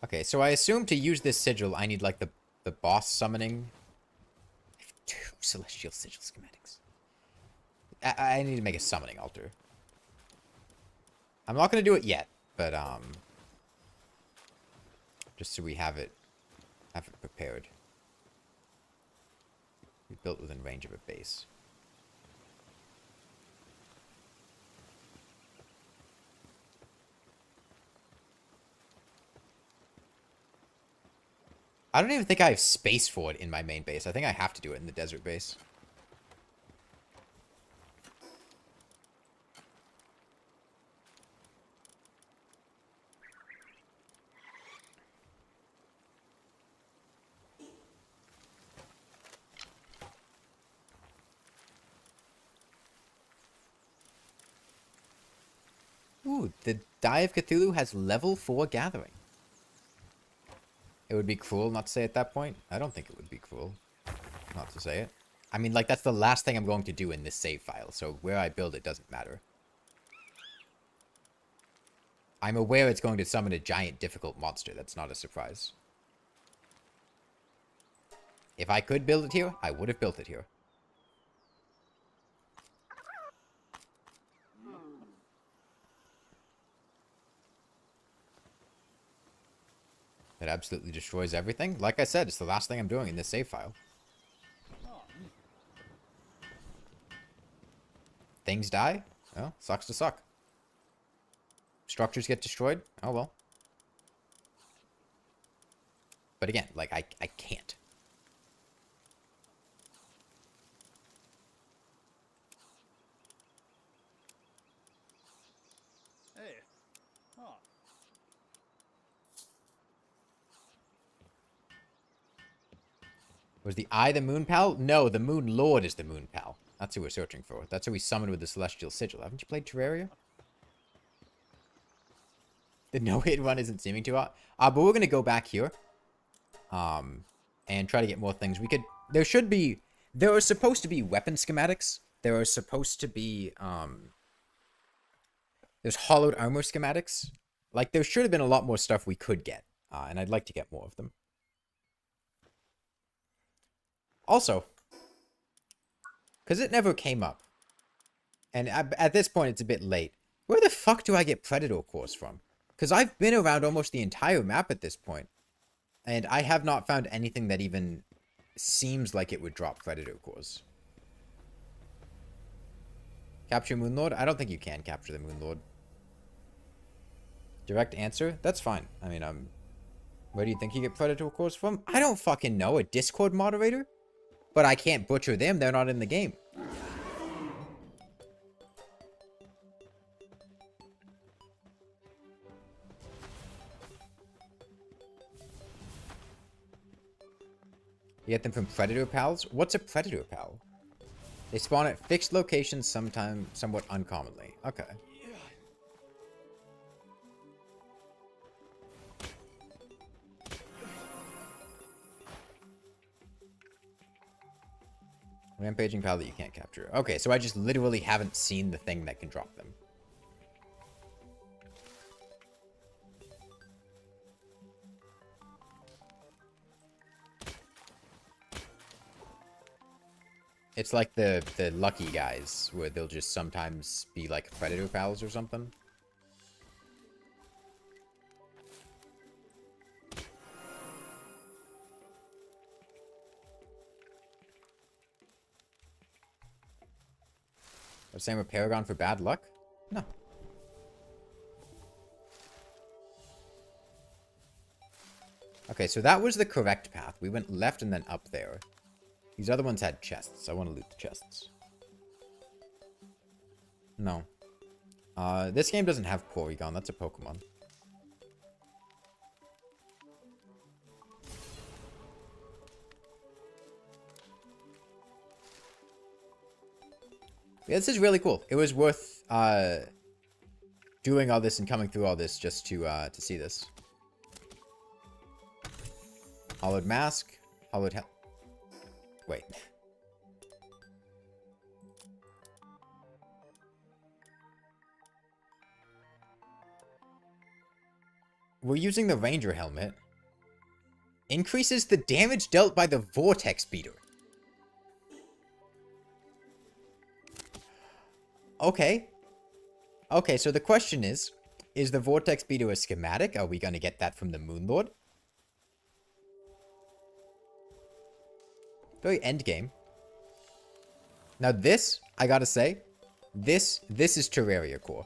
Okay, so I assume to use this sigil, I need, like, the boss summoning. I have 2 Celestial Sigil schematics. I need to make a summoning altar. I'm not going to do it yet, but, just so we have it prepared. Be built within range of a base. I don't even think I have space for it in my main base. I think I have to do it in the desert base. Ooh, the Die of Cthulhu has level 4 gathering. It would be cruel not to say at that point. I don't think it would be cruel not to say it. I mean, like, that's the last thing I'm going to do in this save file, so where I build it doesn't matter. I'm aware it's going to summon a giant difficult monster. That's not a surprise. If I could build it here, I would have built it here. It absolutely destroys everything. Like I said, it's the last thing I'm doing in this save file. Things die? Well, sucks to suck. Structures get destroyed? Oh well. But again, like, I can't. Hey. Huh. Was the Eye the Moon Pal? No, the Moon Lord is the Moon Pal. That's who we're searching for. That's who we summoned with the Celestial Sigil. Haven't you played Terraria? The no-hit run isn't seeming too hot. But we're going to go back here. And try to get more things. We could... There should be... There are supposed to be weapon schematics. There are supposed to be... There's hollowed armor schematics. Like, there should have been a lot more stuff we could get. And I'd like to get more of them. Also, because it never came up, and at this point it's a bit late, where the fuck do I get Predator cores from? Because I've been around almost the entire map at this point, and I have not found anything that even seems like it would drop Predator cores. Capture Moonlord? I don't think you can capture the Moonlord. Direct answer? That's fine. I mean, where do you think you get Predator cores from? I don't fucking know. A Discord moderator? But I can't butcher them. They're not in the game. You get them from Predator Pals? What's a Predator Pal? They spawn at fixed locations somewhat uncommonly. Okay. Rampaging pal that you can't capture. Okay, so I just literally haven't seen the thing that can drop them. It's like the lucky guys, where they'll just sometimes be like predator pals or something. The same with Paragon for bad luck? No. Okay, so that was the correct path. We went left and then up there. These other ones had chests. I want to loot the chests. No. This game doesn't have Porygon. That's a Pokemon. Yeah, this is really cool. It was worth doing all this and coming through all this just to see this. Hollowed mask. Hollowed hell. Wait. We're using the Ranger helmet. Increases the damage dealt by the Vortex Beater. Okay. Okay, so the question is the Vortex Beater a schematic? Are we going to get that from the Moonlord? Very endgame. Now this, I gotta say, this is Terraria core.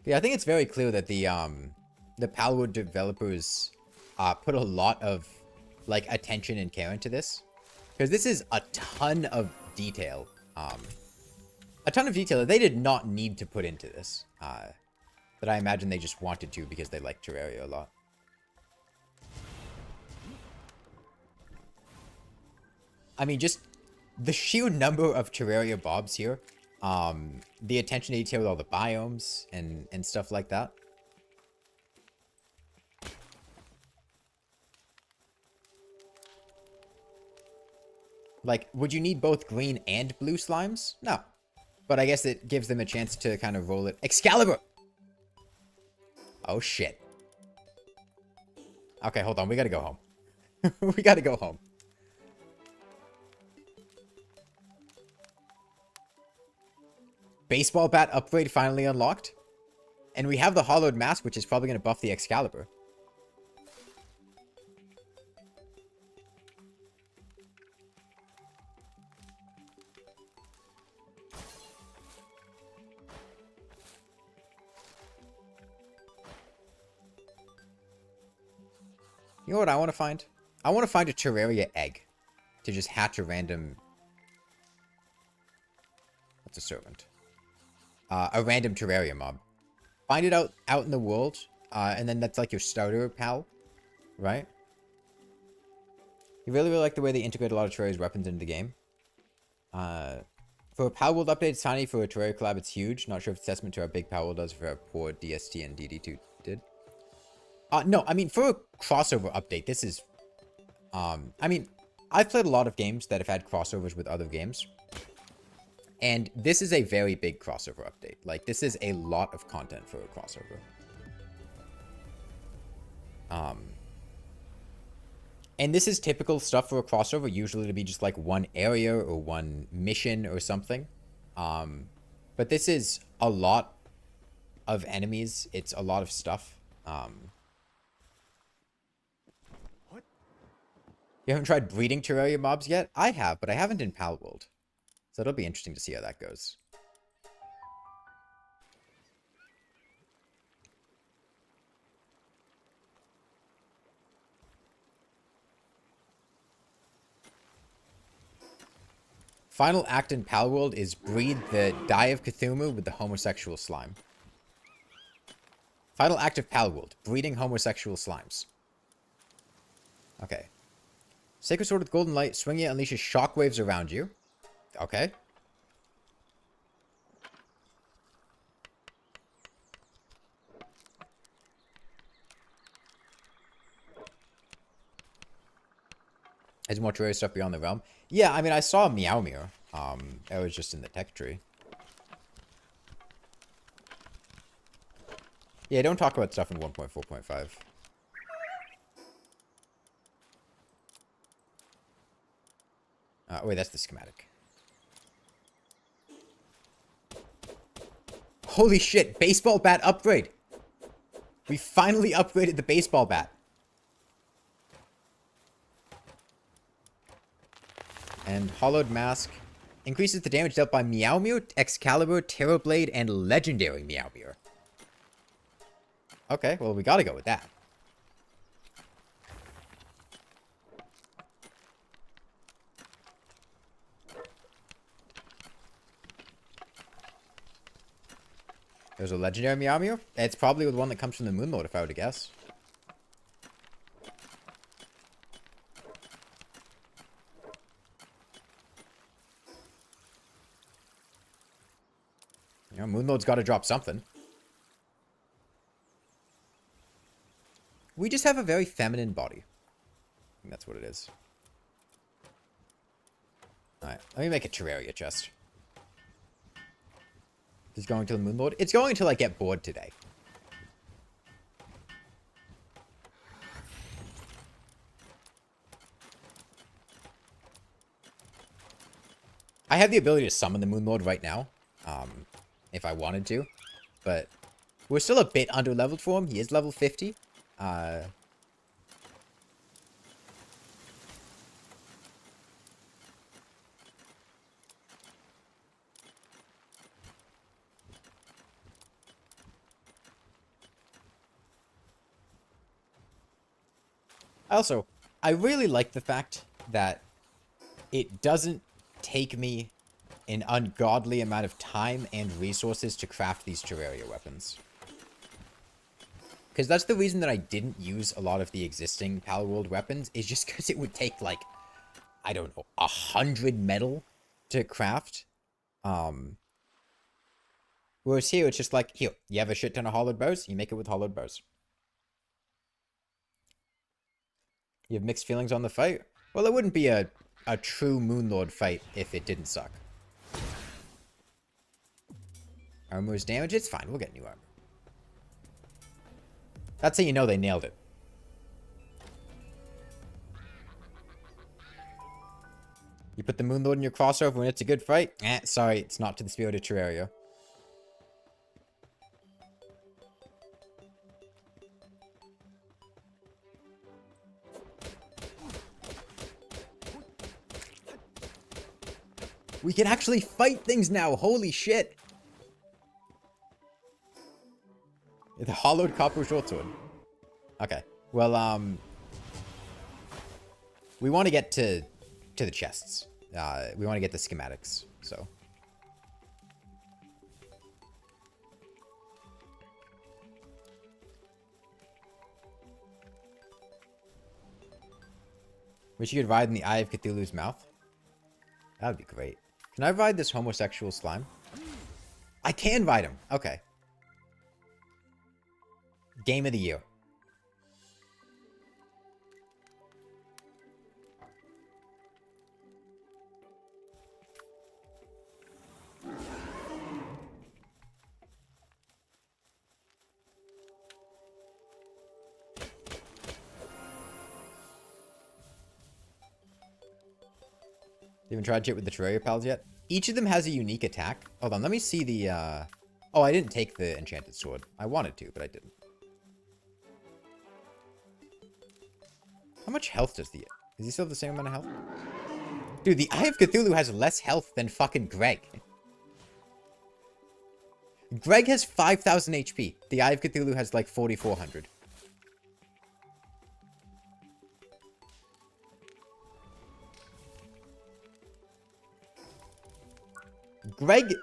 Yeah, I think it's very clear that the Palworld developers put a lot of like attention and care into this, because this is a ton of detail. A ton of detail that they did not need to put into this. That I imagine they just wanted to because they like Terraria a lot. I mean, just the sheer number of Terraria mobs here. The attention to detail with all the biomes and stuff like that. Like, would you need both green and blue slimes? No. But I guess it gives them a chance to kind of roll it. Excalibur! Oh, shit. Okay, hold on. We gotta go home. We gotta go home. Baseball bat upgrade finally unlocked. And we have the hollowed mask, which is probably going to buff the Excalibur. You know what I want to find? I want to find a Terraria egg to just hatch a random... What's a servant? A random Terraria mob. Find it out in the world, and then that's like your starter pal, right? You really like the way they integrate a lot of Terraria's weapons into the game. For a Palworld update, it's tiny. For a Terraria collab, it's huge. Not sure if it's testament to how big Palworld does for how poor DST and DD2 did. No, I mean, for a crossover update, this is... I mean, I've played a lot of games that have had crossovers with other games. And this is a very big crossover update. Like, this is a lot of content for a crossover. And this is typical stuff for a crossover, usually to be just like one area or one mission or something. But this is a lot of enemies. It's a lot of stuff. What? You haven't tried breeding Terraria mobs yet? I have, but I haven't in Palworld. So it'll be interesting to see how that goes. Final act in Palworld is breed the Die of Cthulhu with the homosexual slime. Final act of Palworld, breeding homosexual slimes. Okay. Sacred Sword with Golden Light, swinging it unleashes shockwaves around you. Okay. There's more Terraria stuff beyond the realm. Yeah, I mean, I saw Meow Meow. It was just in the tech tree. Yeah, don't talk about stuff in 1.4.5. Wait, that's the schematic. Holy shit, baseball bat upgrade. We finally upgraded the baseball bat. And hollowed mask increases the damage dealt by Meow Meow, Excalibur, Terrorblade, and legendary Meow Meow. Okay, well, we gotta go with that. There's a legendary Meow Meow. It's probably the one that comes from the Moonlord, if I were to guess. You know, Moonlord's got to drop something. We just have a very feminine body. I think that's what it is. Alright, let me make a Terraria chest. Is going to the Moonlord? It's going until I get bored today. I have the ability to summon the Moon Lord right now, if I wanted to, but we're still a bit under-leveled for him. He is level 50. Also, I really like the fact that it doesn't take me an ungodly amount of time and resources to craft these Terraria weapons. Because that's the reason that I didn't use a lot of the existing Palworld weapons, is just because it would take, like, I don't know, 100 metal to craft. Whereas here, it's just like, here, you have a shit ton of hollowed bows, you make it with hollowed bows. You have mixed feelings on the fight? Well, it wouldn't be a true Moonlord fight if it didn't suck. Armor's damage? It's fine, we'll get new armor. That's how you know they nailed it. You put the Moonlord in your crossover when it's a good fight? Sorry, it's not to the spirit of Terraria. We can actually fight things now. Holy shit. The hollowed copper short sword. Okay. Well, we want to get to the chests. We want to get the schematics, so. Wish you could ride in the Eye of Cthulhu's mouth. That would be great. Can I ride this homosexual slime? I can ride him. Okay. Game of the year. You haven't tried shit with the Terraria pals yet? Each of them has a unique attack. Hold on, let me see the, Oh, I didn't take the enchanted sword. I wanted to, but I didn't. How much health does the... Does he still have the same amount of health? Dude, the Eye of Cthulhu has less health than fucking Greg. Greg has 5,000 HP. The Eye of Cthulhu has like 4,400. Greg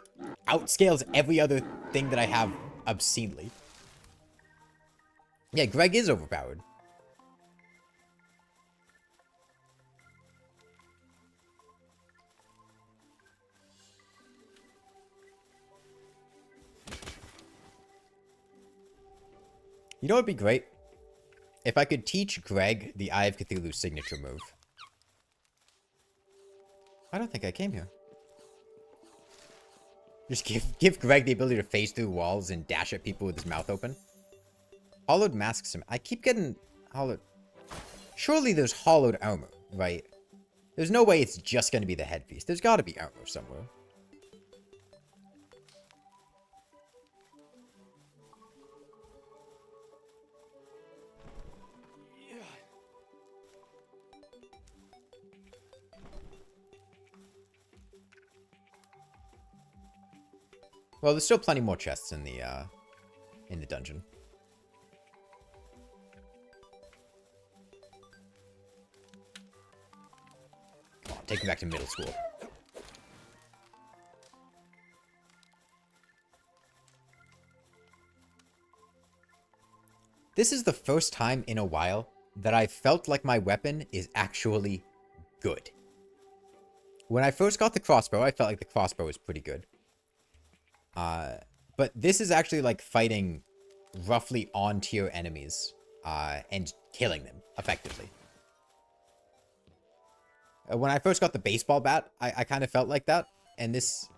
outscales every other thing that I have obscenely. Yeah, Greg is overpowered. You know what would be great? If I could teach Greg the Eye of Cthulhu signature move. I don't think I came here. Just give Greg the ability to phase through walls and dash at people with his mouth open. Hollowed masks him. I keep getting hollowed. Surely there's hollowed armor, right? There's no way it's just going to be the headpiece. There's got to be armor somewhere. Well, there's still plenty more chests in the dungeon. Come on, take me back to middle school. This is the first time in a while that I felt like my weapon is actually good. When I first got the crossbow, I felt like the crossbow was pretty good. But this is actually like fighting roughly on-tier enemies, and killing them effectively. When I first got the baseball bat, I kind of felt like that, and this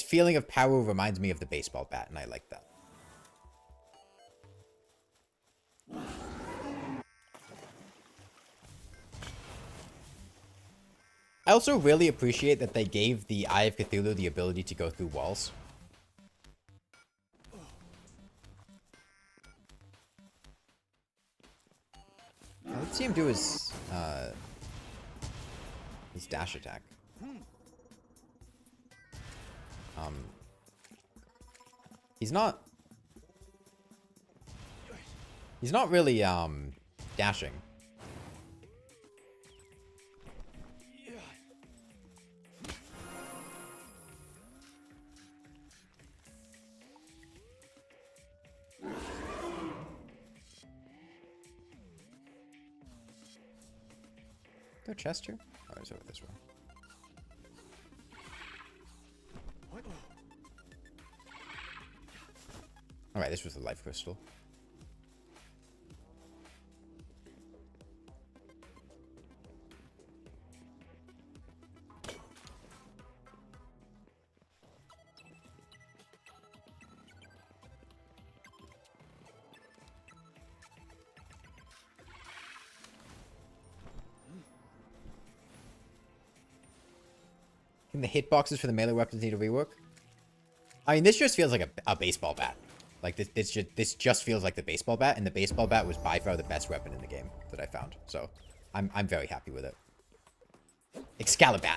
feeling of power reminds me of the baseball bat, and I like that. I also really appreciate that they gave the Eye of Cthulhu the ability to go through walls. Let's see him do his dash attack. He's not really dashing. Go chest here? Oh, it's over this way. What? Alright, this was the life crystal. Can the hitboxes for the melee weapons need a rework? I mean, this just feels like a baseball bat. Like, this just feels like the baseball bat, and the baseball bat was by far the best weapon in the game that I found. So, I'm very happy with it. Excalibur.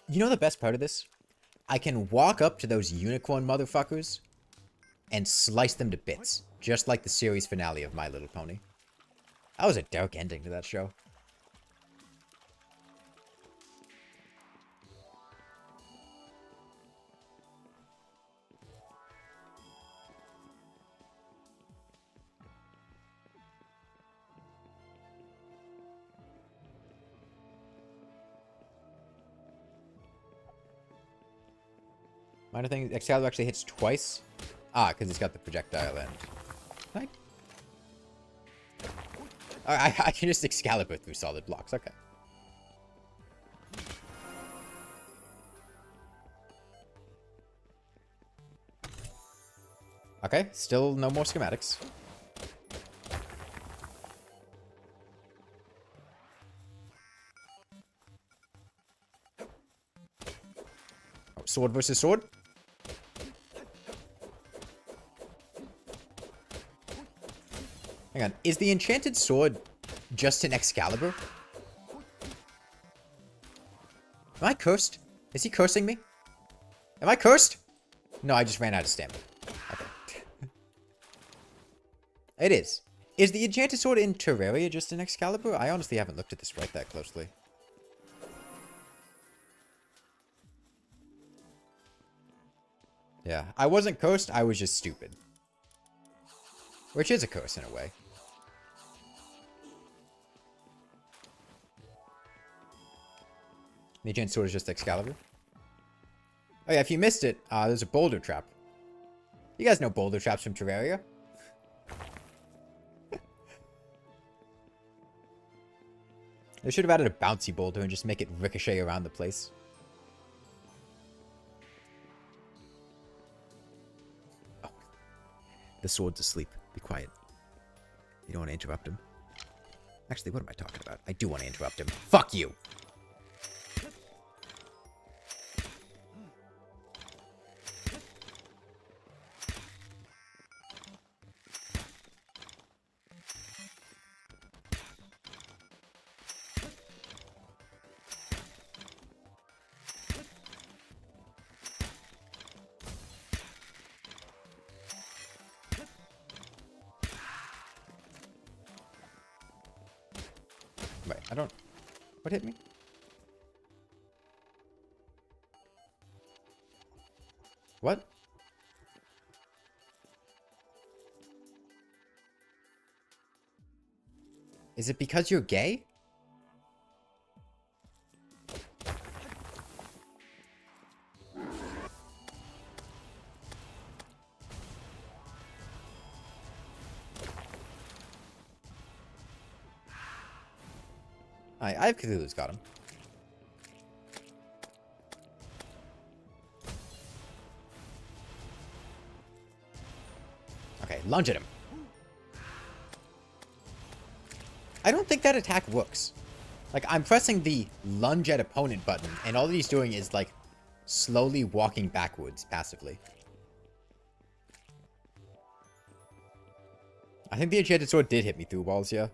You know the best part of this? I can walk up to those unicorn motherfuckers and slice them to bits. Just like the series finale of My Little Pony. That was a dark ending to that show. Minor thing, Excalibur actually hits twice. Ah, because he's got the projectile end. Right. I can just Excalibur through solid blocks. Okay. Okay, still no more schematics. Oh, sword versus sword. Hang on, is the enchanted sword just an Excalibur? Am I cursed? Is he cursing me? Am I cursed? No, I just ran out of stamina. Okay. It is. Is the enchanted sword in Terraria just an Excalibur? I honestly haven't looked at this right that closely. Yeah, I wasn't cursed, I was just stupid. Which is a curse in a way. The enchanted sword is just Excalibur. Oh yeah, if you missed it, there's a boulder trap. You guys know boulder traps from Terraria? They should have added a bouncy boulder and just make it ricochet around the place. Oh. The sword's asleep. Be quiet. You don't want to interrupt him. Actually, what am I talking about? I do want to interrupt him. Fuck you! Wait, I don't... What hit me? What? Is it because you're gay? Alright, I have Cthulhu's got him. Okay, lunge at him. I don't think that attack works. Like, I'm pressing the lunge at opponent button, and all that he's doing is, like, slowly walking backwards passively. I think the enchanted sword did hit me through walls here.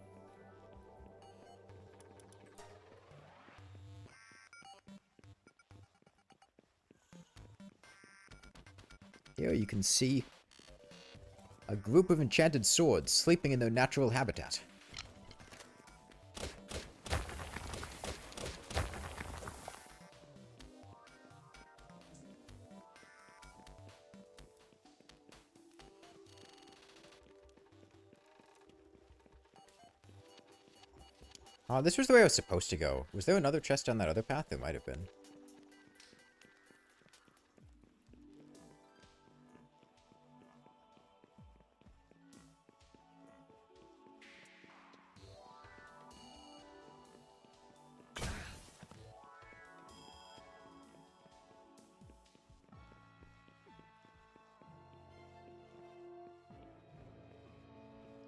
Here you can see a group of enchanted swords sleeping in their natural habitat. Oh, this was the way I was supposed to go. Was there another chest down that other path? There might have been.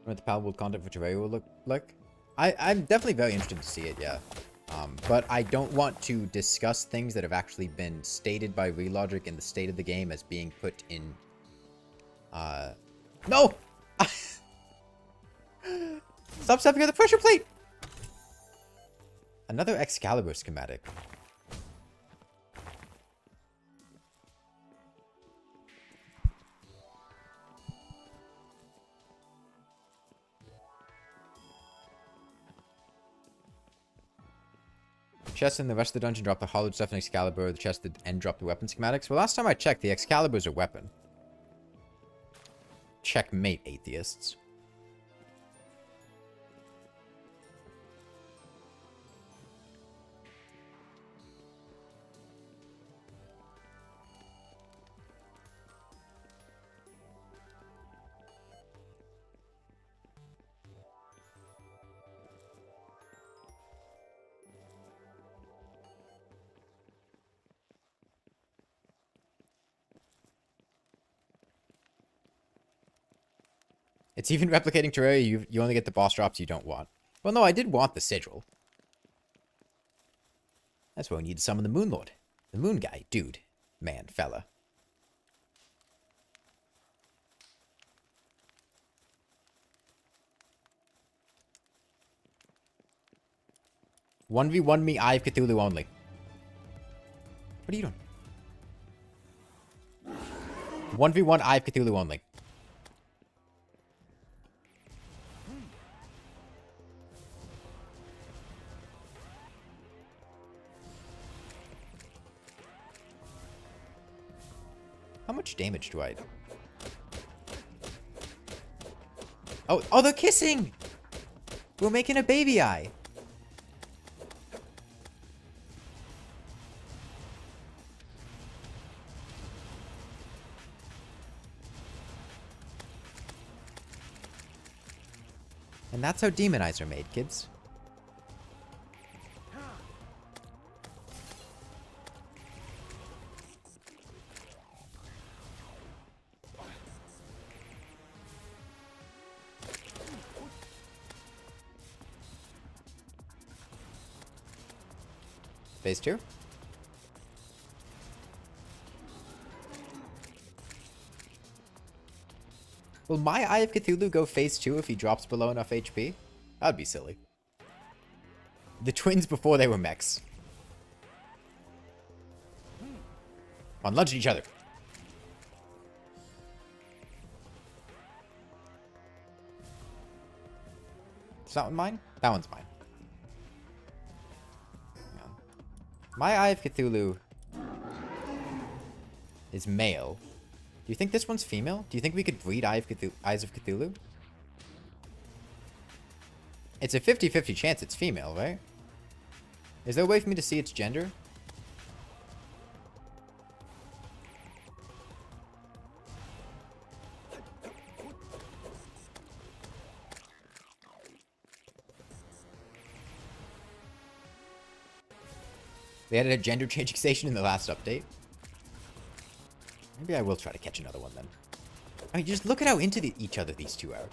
What the Palworld content for Terraria will look like? I'm definitely very interested to see it, yeah. But I don't want to discuss things that have actually been stated by Relogic in the state of the game as being put in... No! Stop stepping on the pressure plate! Another Excalibur schematic. Chest in the rest of the dungeon drop the hollowed stuff in Excalibur, the chest at the end drop the weapon schematics. Well, last time I checked, the Excalibur's a weapon. Checkmate, atheists. It's even replicating Terraria, you only get the boss drops you don't want. Well, no, I did want the sigil. That's why we need to summon the Moon Lord. The Moon guy. Dude. Man. Fella. "1v1 me, Eye of Cthulhu only." What are you doing? 1v1 Eye of Cthulhu only. How much damage do I do? Oh, they're kissing! We're making a baby eye. And that's how demon eyes are made, kids. Phase 2. Will my Eye of Cthulhu go phase 2 if he drops below enough HP? That'd be silly. The twins before they were mechs. Come on, lunge at each other. Is that one mine? That one's mine. My Eye of Cthulhu is male. Do you think this one's female? Do you think we could breed Eyes of Cthulhu? It's a 50-50 chance it's female, right? Is there a way for me to see its gender? They added a gender changing station in the last update. Maybe I will try to catch another one then. I mean, just look at how into each other these two are.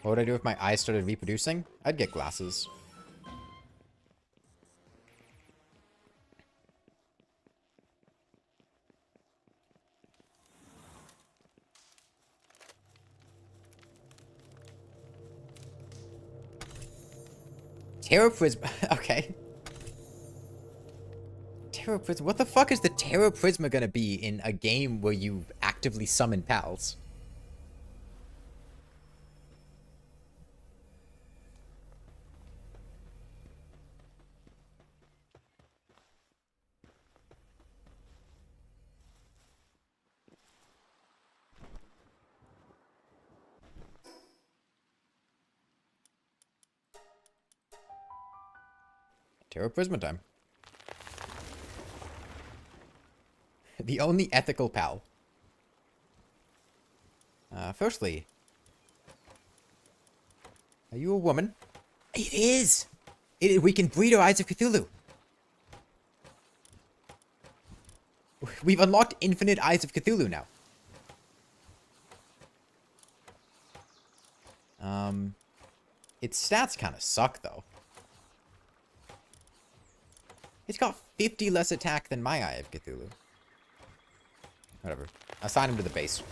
What would I do if my eyes started reproducing? I'd get glasses. Terraprisma. Okay. Terraprisma. What the fuck is the Terraprisma gonna be in a game where you actively summon pals? Terraprisma time. The only ethical pal. Firstly, are you a woman? It is! We can breed our Eyes of Cthulhu. We've unlocked infinite Eyes of Cthulhu now. Its stats kind of suck, though. It's got 50 less attack than my Eye of Cthulhu. Whatever. Assign him to the base.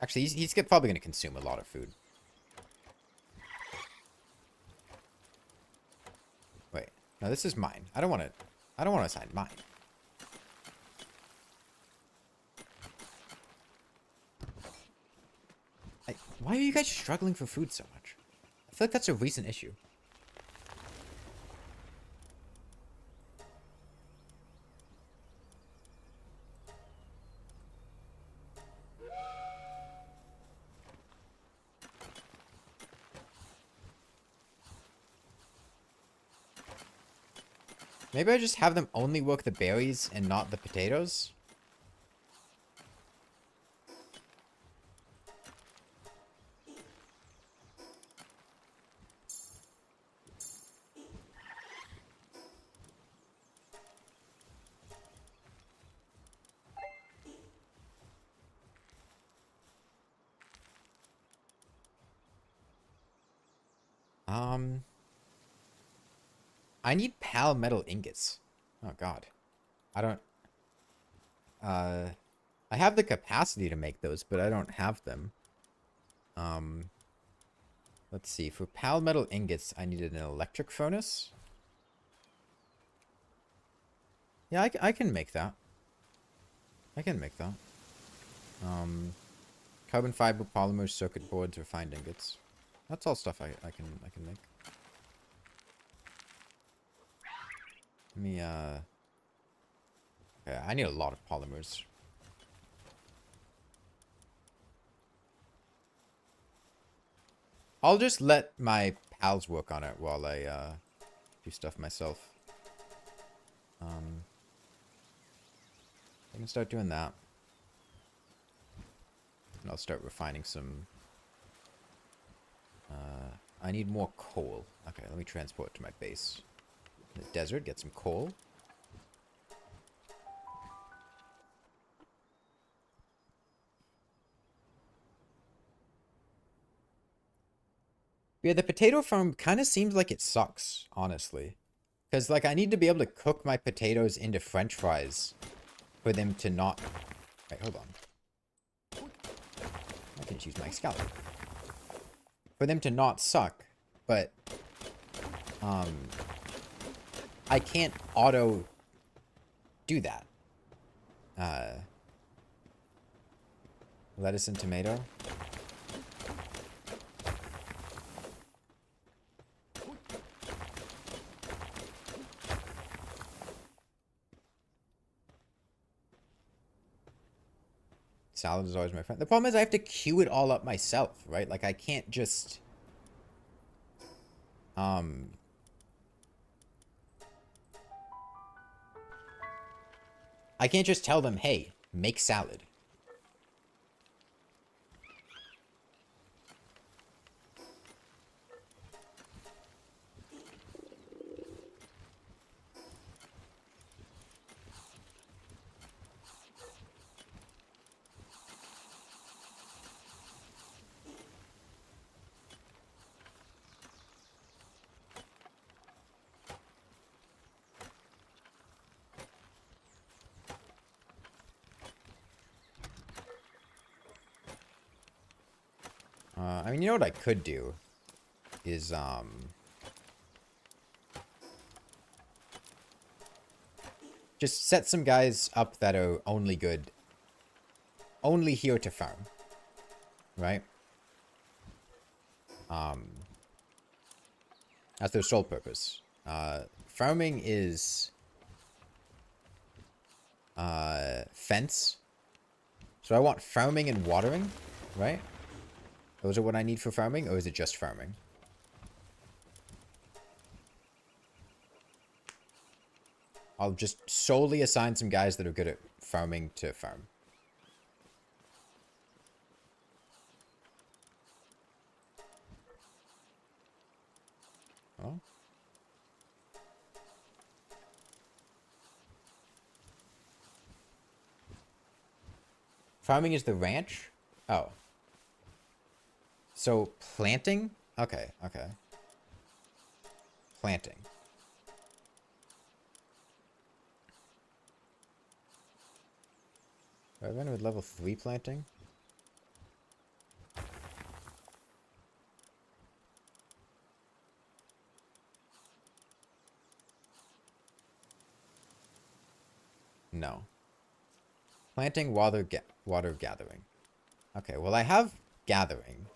Actually, he's probably going to consume a lot of food. Wait. No, this is mine. I don't want to assign mine. Why are you guys struggling for food so much? I feel like that's a recent issue. Maybe I just have them only work the berries and not the potatoes? I need pal metal ingots. Oh god. I don't... I have the capacity to make those, but I don't have them. Let's see. For pal metal ingots, I needed an electric furnace. Yeah, I can make that. I can make that. Carbon fiber, polymers, circuit boards, refined ingots. That's all stuff I can make. Let me, okay, I need a lot of polymers. I'll just let my pals work on it while I, do stuff myself. I can start doing that. And I'll start refining some... I need more coal. Okay, let me transport it to my base. In the desert, get some coal. Yeah, the potato farm kind of seems like it sucks, honestly. Because, like, I need to be able to cook my potatoes into french fries for them to not... Wait, hold on. I can choose my scallop. For them to not suck, but... I can't auto do that. Lettuce and tomato. Salad is always my friend. The problem is I have to queue it all up myself, right? Like, I can't just... I can't just tell them, hey, make salad. I mean, you know what I could do is, just set some guys up that are only here to farm, right? That's their sole purpose. Farming is, fence. So I want farming and watering, right? Those are what I need for farming, or is it just farming? I'll just solely assign some guys that are good at farming to farm. Oh. Farming is the ranch? Oh. So, planting? Okay, okay. Planting. Do I run with level 3 planting? No. Planting, water gathering. Okay, well I have gathering.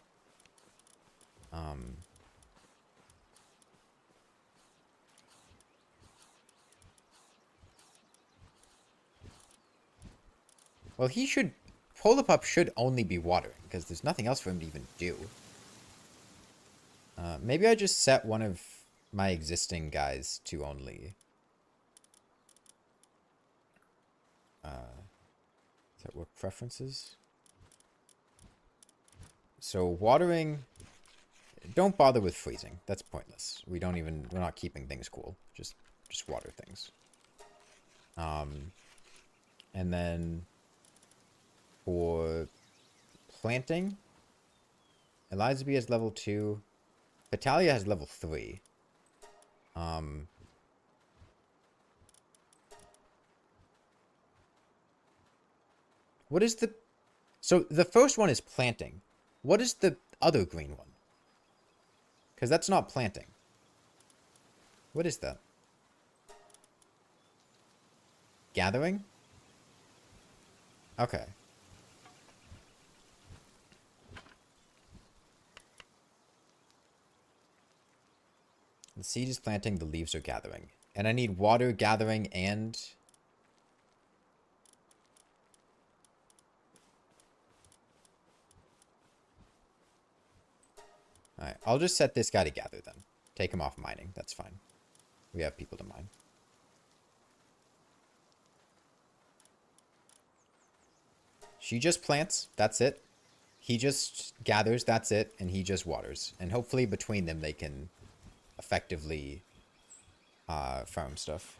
Well, he should... Pollipup should only be watering, because there's nothing else for him to even do. Maybe I just set one of my existing guys to only... Is that work preferences? So, watering... Don't bother with freezing. That's pointless. We're not keeping things cool. Just water things. And then... For planting, Eliza B has level 2. Vitalia has level 3. What is the... So, the first one is planting. What is the other green one? Because that's not planting. What is that? Gathering? Okay. The seed is planting, the leaves are gathering. And I need water gathering and... Alright, I'll just set this guy to gather then. Take him off mining, that's fine. We have people to mine. She just plants, that's it. He just gathers, that's it. And he just waters. And hopefully between them they can effectively farm stuff.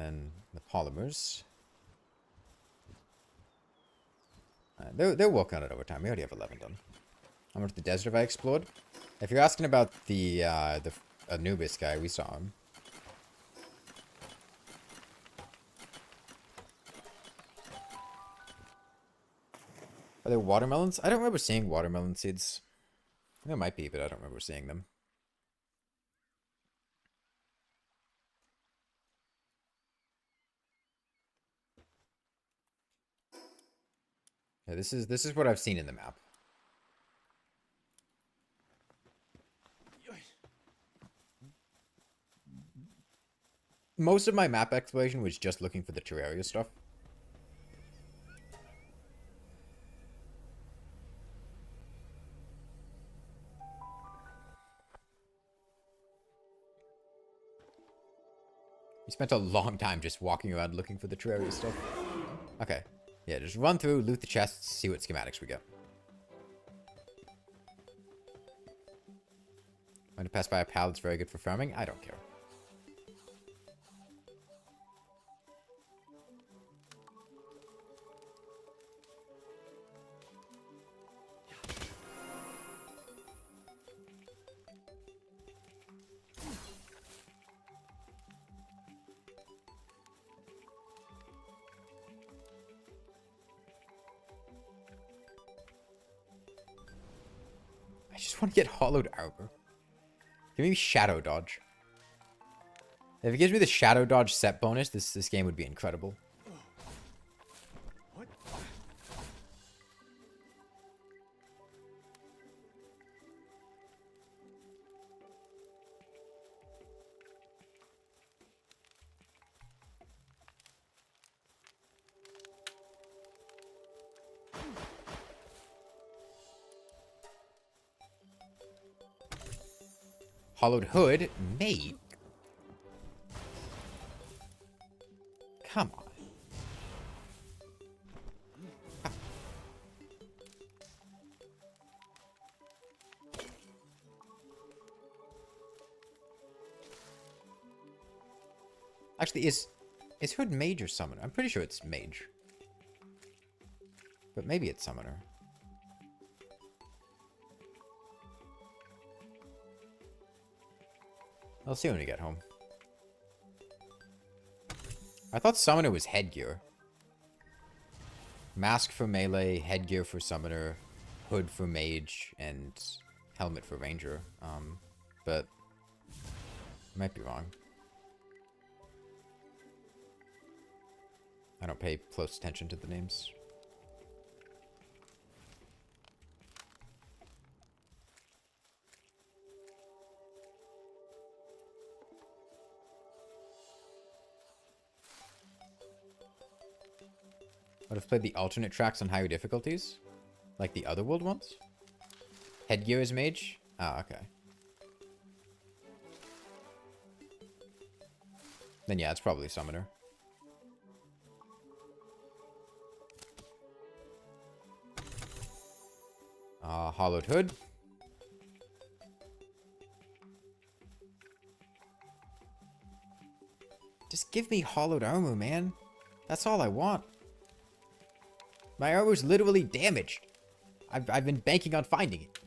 then the polymers. They're working on it over time. We already have 11 done. How much the desert have I explored? If you're asking about the Anubis guy, we saw him. Are there watermelons? I don't remember seeing watermelon seeds. There might be, but I don't remember seeing them. Yeah, this is what I've seen in the map. Most of my map exploration was just looking for the Terraria stuff. We spent a long time just walking around looking for the Terraria stuff. Okay. Yeah, just run through, loot the chests, see what schematics we get. Want to pass by a pal that's very good for farming? I don't care. I just want to get hollowed armor. Give me shadow dodge. If it gives me the shadow dodge set bonus, this game would be incredible. What? Hollowed hood, mate. Come on. Actually, is hood mage or summoner? I'm pretty sure it's mage. But maybe it's summoner. I'll see when we get home. I thought summoner was headgear. Mask for melee, headgear for summoner, hood for mage, and helmet for ranger. But I might be wrong. I don't pay close attention to the names. Would have played the alternate tracks on higher difficulties? Like the Otherworld ones? Headgear is mage? Ah, okay. Then yeah, it's probably summoner. Hollowed hood. Just give me hollowed armor, man. That's all I want. My armor's literally damaged. I've been banking on finding it.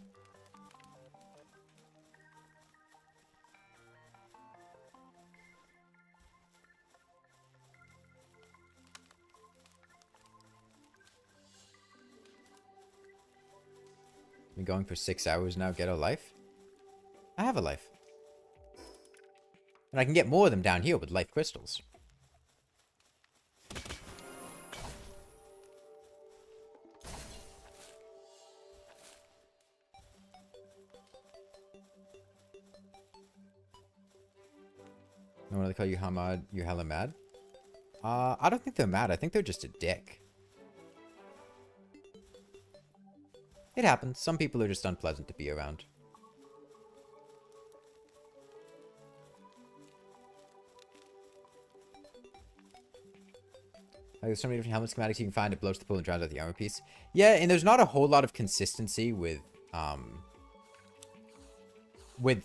Been going for 6 hours now, get a life? I have a life. And I can get more of them down here with life crystals. No one they call you Hamad, you're hella mad? I don't think they're mad. I think they're just a dick. It happens. Some people are just unpleasant to be around. There's so many different helmet schematics you can find. It blows the pool and drowns out the armor piece. Yeah, and there's not a whole lot of consistency with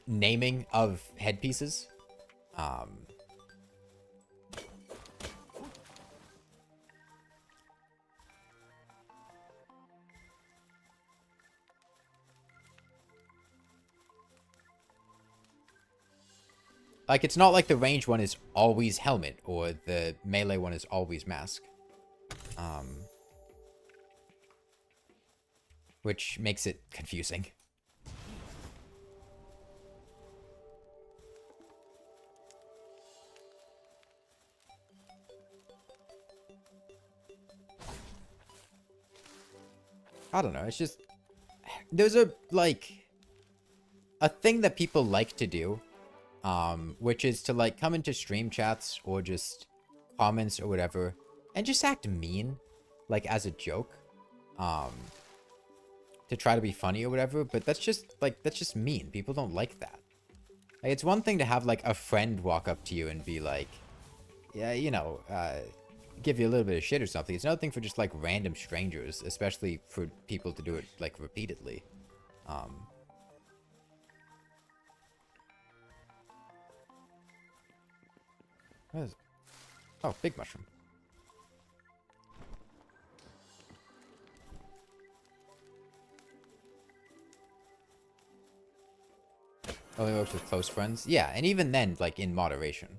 naming of headpieces. Like, it's not like the range one is always helmet or the melee one is always mask. Which makes it confusing. I don't know, it's just... There's a, like... a thing that people like to do, which is to, like, come into stream chats or just comments or whatever, and just act mean, like, as a joke, to try to be funny or whatever, but that's just, like, that's just mean. People don't like that. Like, it's one thing to have, like, a friend walk up to you and be like, yeah, you know, give you a little bit of shit or something. It's another thing for just, like, random strangers, especially for people to do it, like, repeatedly. What is it? Oh, big mushroom. Only works with close friends? Yeah, and even then, like, in moderation.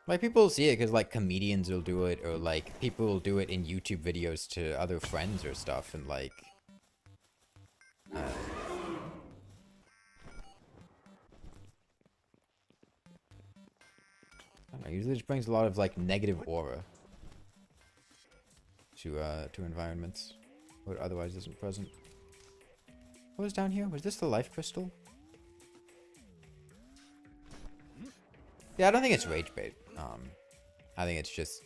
Like, people will see it because, like, comedians will do it, or, like, people will do it in YouTube videos to other friends or stuff, and, like... I don't know, usually just brings a lot of, like, negative aura to environments where it otherwise isn't present. What was down here? Was this the life crystal? Yeah, I don't think it's rage bait. I think it's just,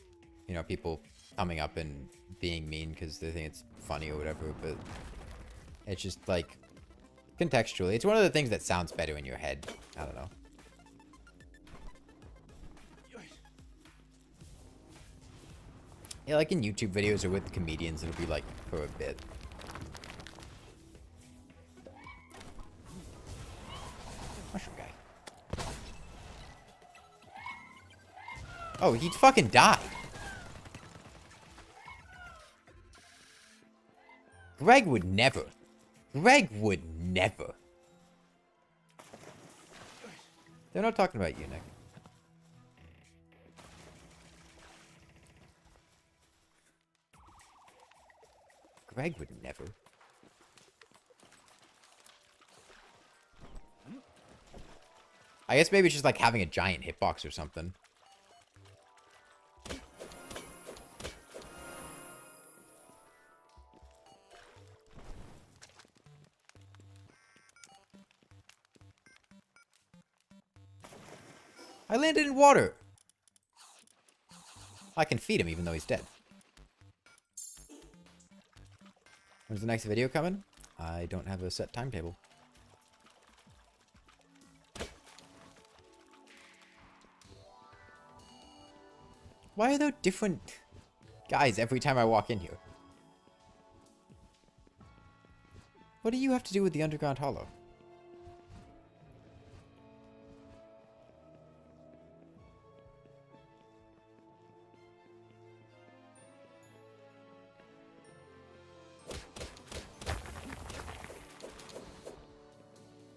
you know, people coming up and being mean because they think it's funny or whatever, but it's just, like, contextually. It's one of the things that sounds better in your head. I don't know. Yeah, like in YouTube videos or with comedians, it'll be, like, for a bit. Mushroom guy. Oh, he fucking died. Greg would never. Greg would never. They're not talking about you, Nick. Greg would never. I guess maybe it's just like having a giant hitbox or something. I landed in water. I can feed him even though he's dead. When's the next video coming? I don't have a set timetable. Why are there different guys every time I walk in here? What do you have to do with the underground hollow?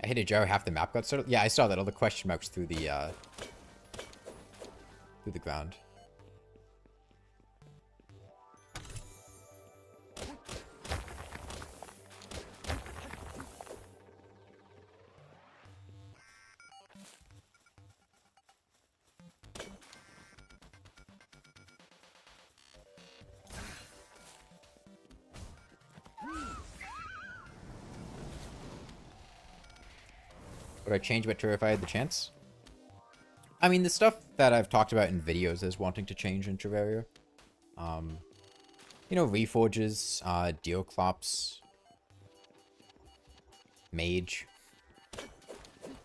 I hit a jar, half the map got started. Yeah, I saw that. All the question marks through the ground. Would I change my tour if I had the chance? I mean, the stuff that I've talked about in videos as wanting to change in Terraria. You know, Reforges, Deoclops, Mage.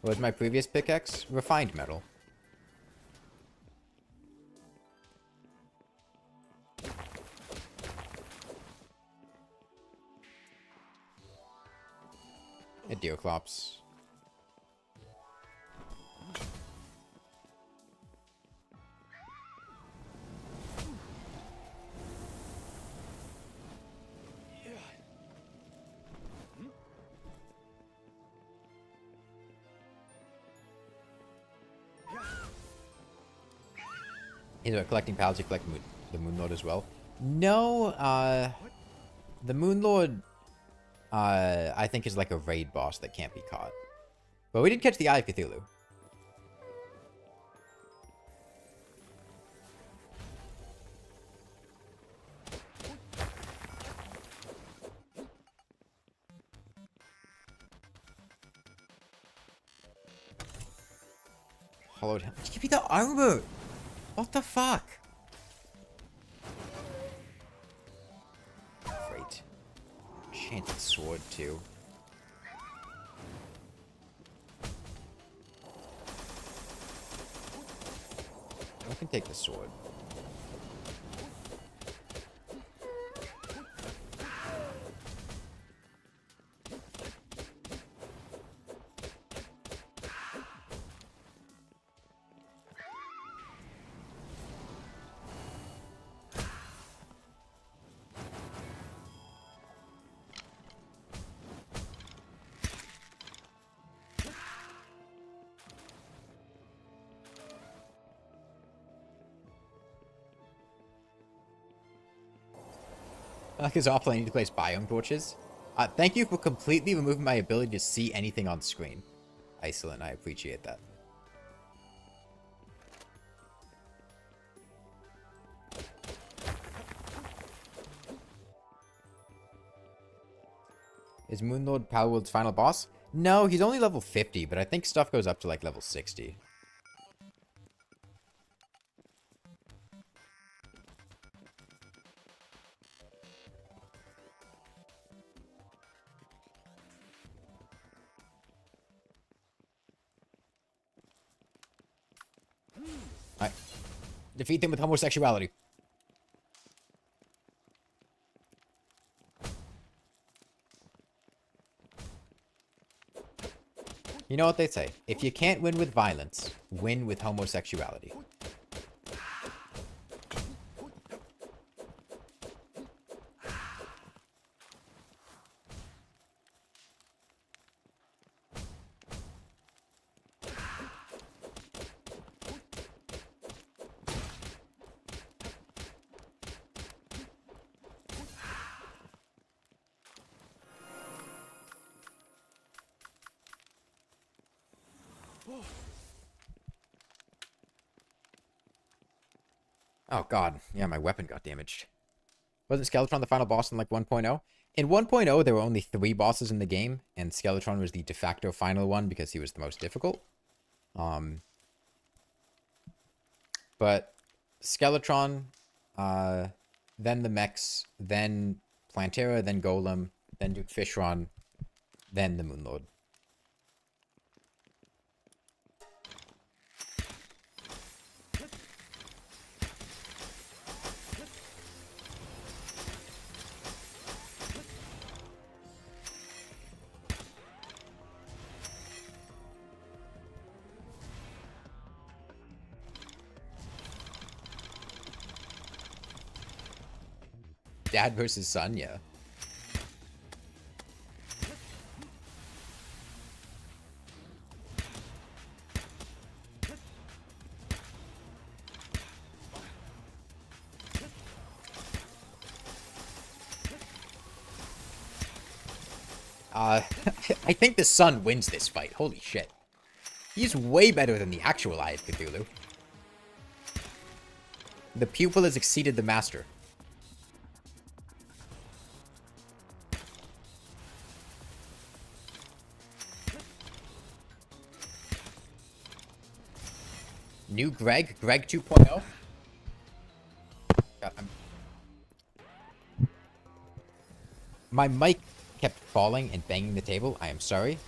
What was my previous pickaxe? Refined Metal. A Deoclops. He's about collecting pals. You collect the Moon Lord as well. No, the Moon Lord, I think is like a raid boss that can't be caught. But we did catch the Eye of Cthulhu. Hollowed. Give me the armor! What the fuck? Great. Enchanted sword, too. I can take the sword. Like his offlane, I need to place biome torches. Thank you for completely removing my ability to see anything on screen. Isolin, I appreciate that. Is Moonlord Palworld's final boss? No, he's only level 50, but I think stuff goes up to like level 60. Alright. Defeat them with homosexuality. You know what they say? If you can't win with violence, win with homosexuality. Oh god, yeah, my weapon got damaged. Wasn't Skeletron the final boss in like 1.0? In 1.0, there were only 3 bosses in the game, and Skeletron was the de facto final one because he was the most difficult. But Skeletron, then the mechs, then Plantera, then Golem, then Duke Fishron, then the Moonlord. Dad versus son, yeah. I think the son wins this fight. Holy shit. He's way better than the actual Eye of Cthulhu. The pupil has exceeded the master. New Greg? Greg 2.0? God, my mic kept falling and banging the table. I am sorry.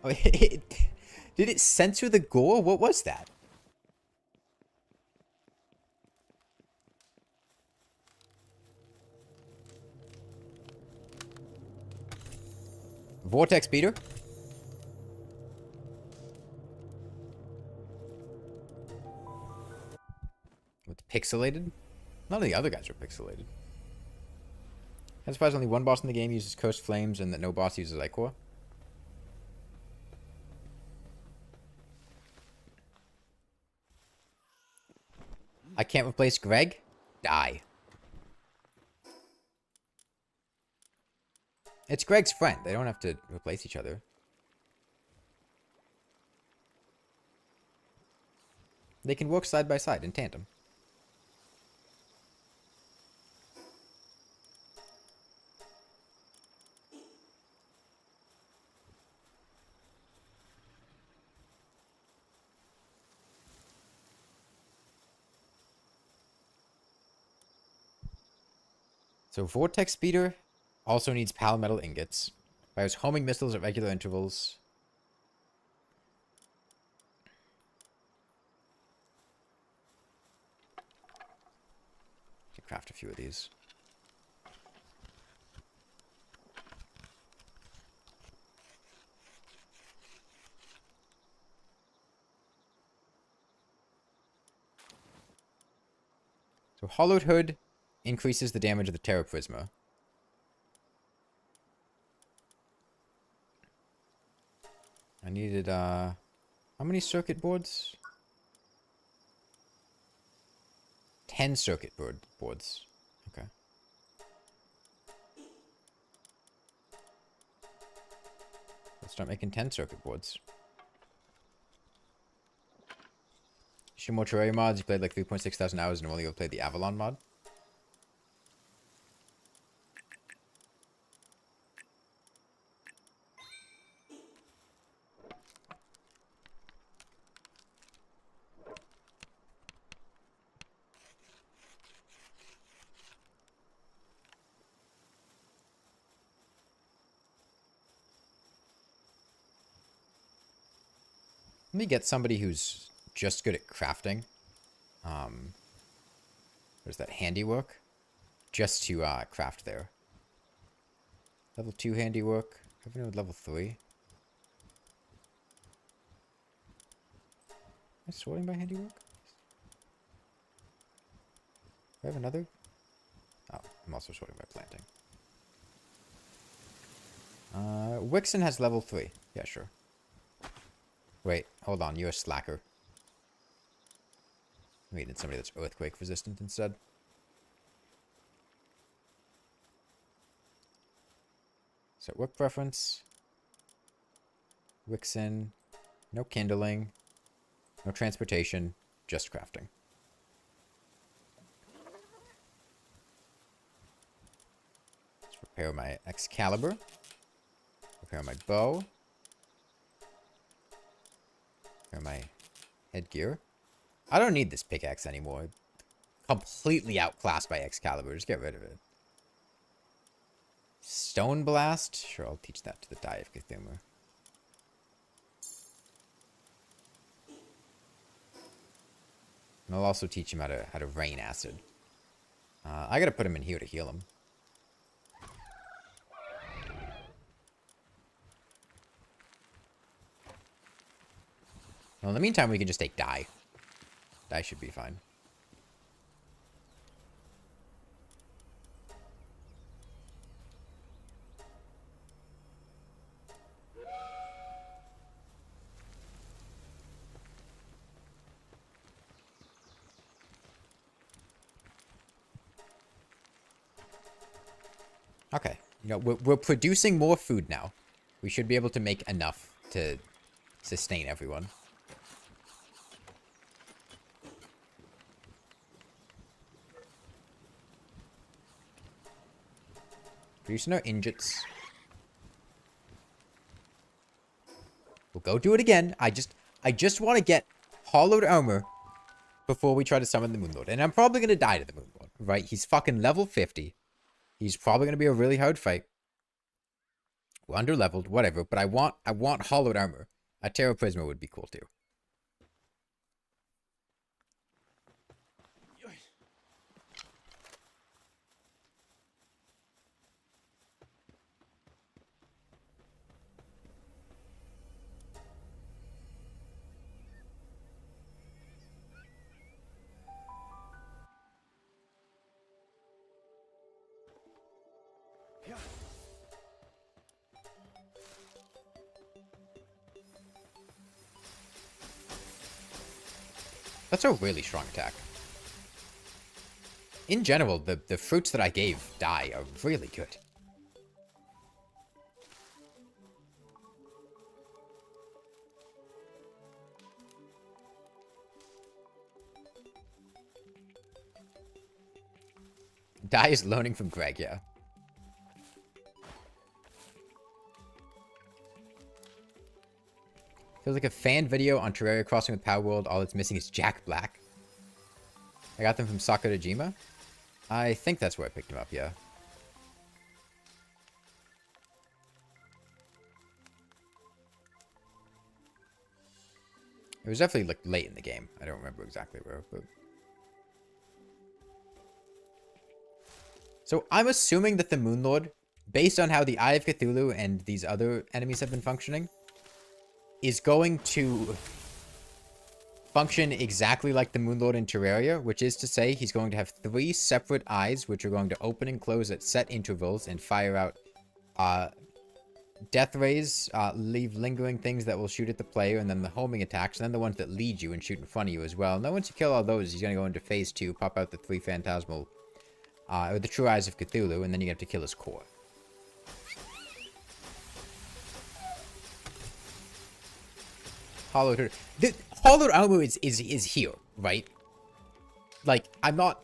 Oh, did it censor the gore? What was that? Vortex beater? What's pixelated? None of the other guys are pixelated. I'm surprised only one boss in the game uses Cursed Flames and that no boss uses Ichor. I can't replace Greg? Die. It's Greg's friend. They don't have to replace each other. They can work side by side in tandem. So Vortex Speeder also needs Palmetal Ingots. Fires homing missiles at regular intervals. Can craft a few of these. So Hollowed Hood increases the damage of the Terra Prisma. I needed, how many circuit boards? 10 circuit boards. Okay. Let's start making 10 circuit boards. More Terraria mods. You played like 3.6 thousand hours and only played the Avalon mod. Let me get somebody who's just good at crafting. There's that handiwork. Just to craft there. Level 2 handiwork. Have anyone with level 3? Am I sorting by handiwork? Do I have another? Oh, I'm also sorting by planting. Wixen has level 3. Yeah, sure. Wait, hold on. You're a slacker. We needed somebody that's earthquake resistant instead. So work preference. Wixen. No kindling. No transportation. Just crafting. Let's repair my Excalibur. Repair my bow. Repair my headgear. I don't need this pickaxe anymore. Completely outclassed by Excalibur. Just get rid of it. Stone Blast? Sure, I'll teach that to the Die of Cthulhu. And I'll also teach him how to rain acid. I gotta put him in here to heal him. Well, in the meantime, we can just take Die. Die should be fine. Okay. You know, we're producing more food now. We should be able to make enough to sustain everyone. Producing our ingots. We'll go do it again. I just want to get hollowed armor before we try to summon the Moonlord. And I'm probably going to die to the Moonlord, right? He's fucking level 50. He's probably going to be a really hard fight. We're under-leveled, whatever. But I want hollowed armor. A Terra Prisma would be cool, too. That's a really strong attack. in general, the fruits that I gave Dai are really good. Dai is learning from Greg, yeah. Feels like a fan video on Terraria Crossing with Palworld. All it's missing is Jack Black. I got them from Sakurajima. I think that's where I picked them up, yeah. It was definitely like late in the game. I don't remember exactly where, but... So I'm assuming that the Moon Lord, based on how the Eye of Cthulhu and these other enemies have been functioning, is going to function exactly like the Moon Lord in Terraria, which is to say he's going to have 3 separate eyes, which are going to open and close at set intervals and fire out death rays, leave lingering things that will shoot at the player, and then the homing attacks, and then the ones that lead you and shoot in front of you as well. And then once you kill all those, he's going to go into phase 2, pop out the 3 phantasmal, or the true eyes of Cthulhu, and then you have to kill his core. Hollowed... The hollowed armor is here, right? Like, I'm not...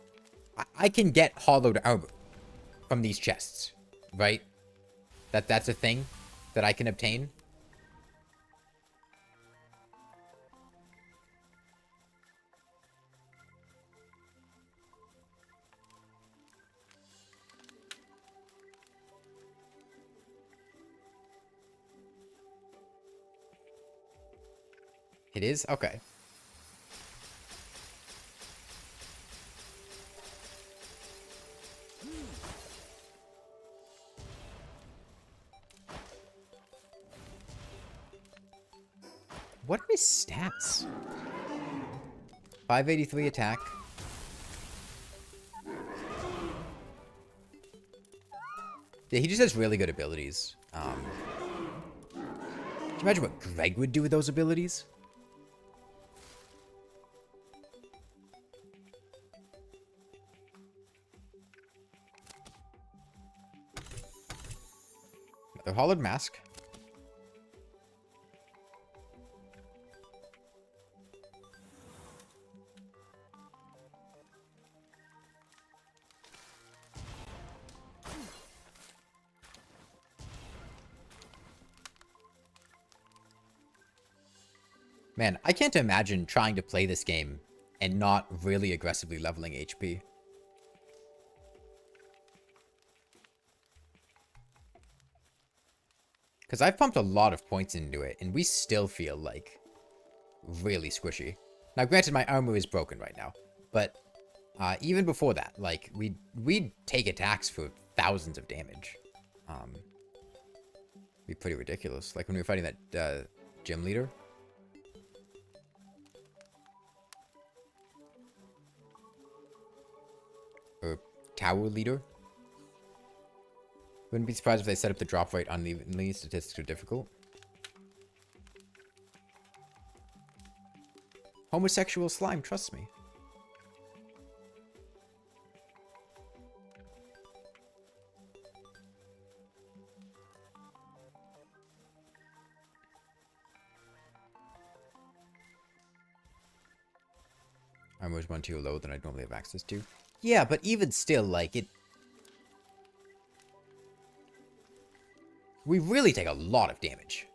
I can get hollowed armor from these chests, right? That's a thing that I can obtain. It is? Okay. What are his stats? 583 attack. Yeah, he just has really good abilities. Can you imagine what Greg would do with those abilities? Another hollowed mask. Man, I can't imagine trying to play this game and not really aggressively leveling HP. Because I've pumped a lot of points into it, and we still feel, like, really squishy. Now, granted, my armor is broken right now, but even before that, like, we'd take attacks for thousands of damage. Be pretty ridiculous. Like when we were fighting that gym leader. Or tower leader. Wouldn't be surprised if they set up the drop rate unevenly. Statistics are difficult. Homosexual slime, trust me. Armor is 1 tier lower than I'd normally have access to. Yeah, but even still, like, it... We really take a lot of damage.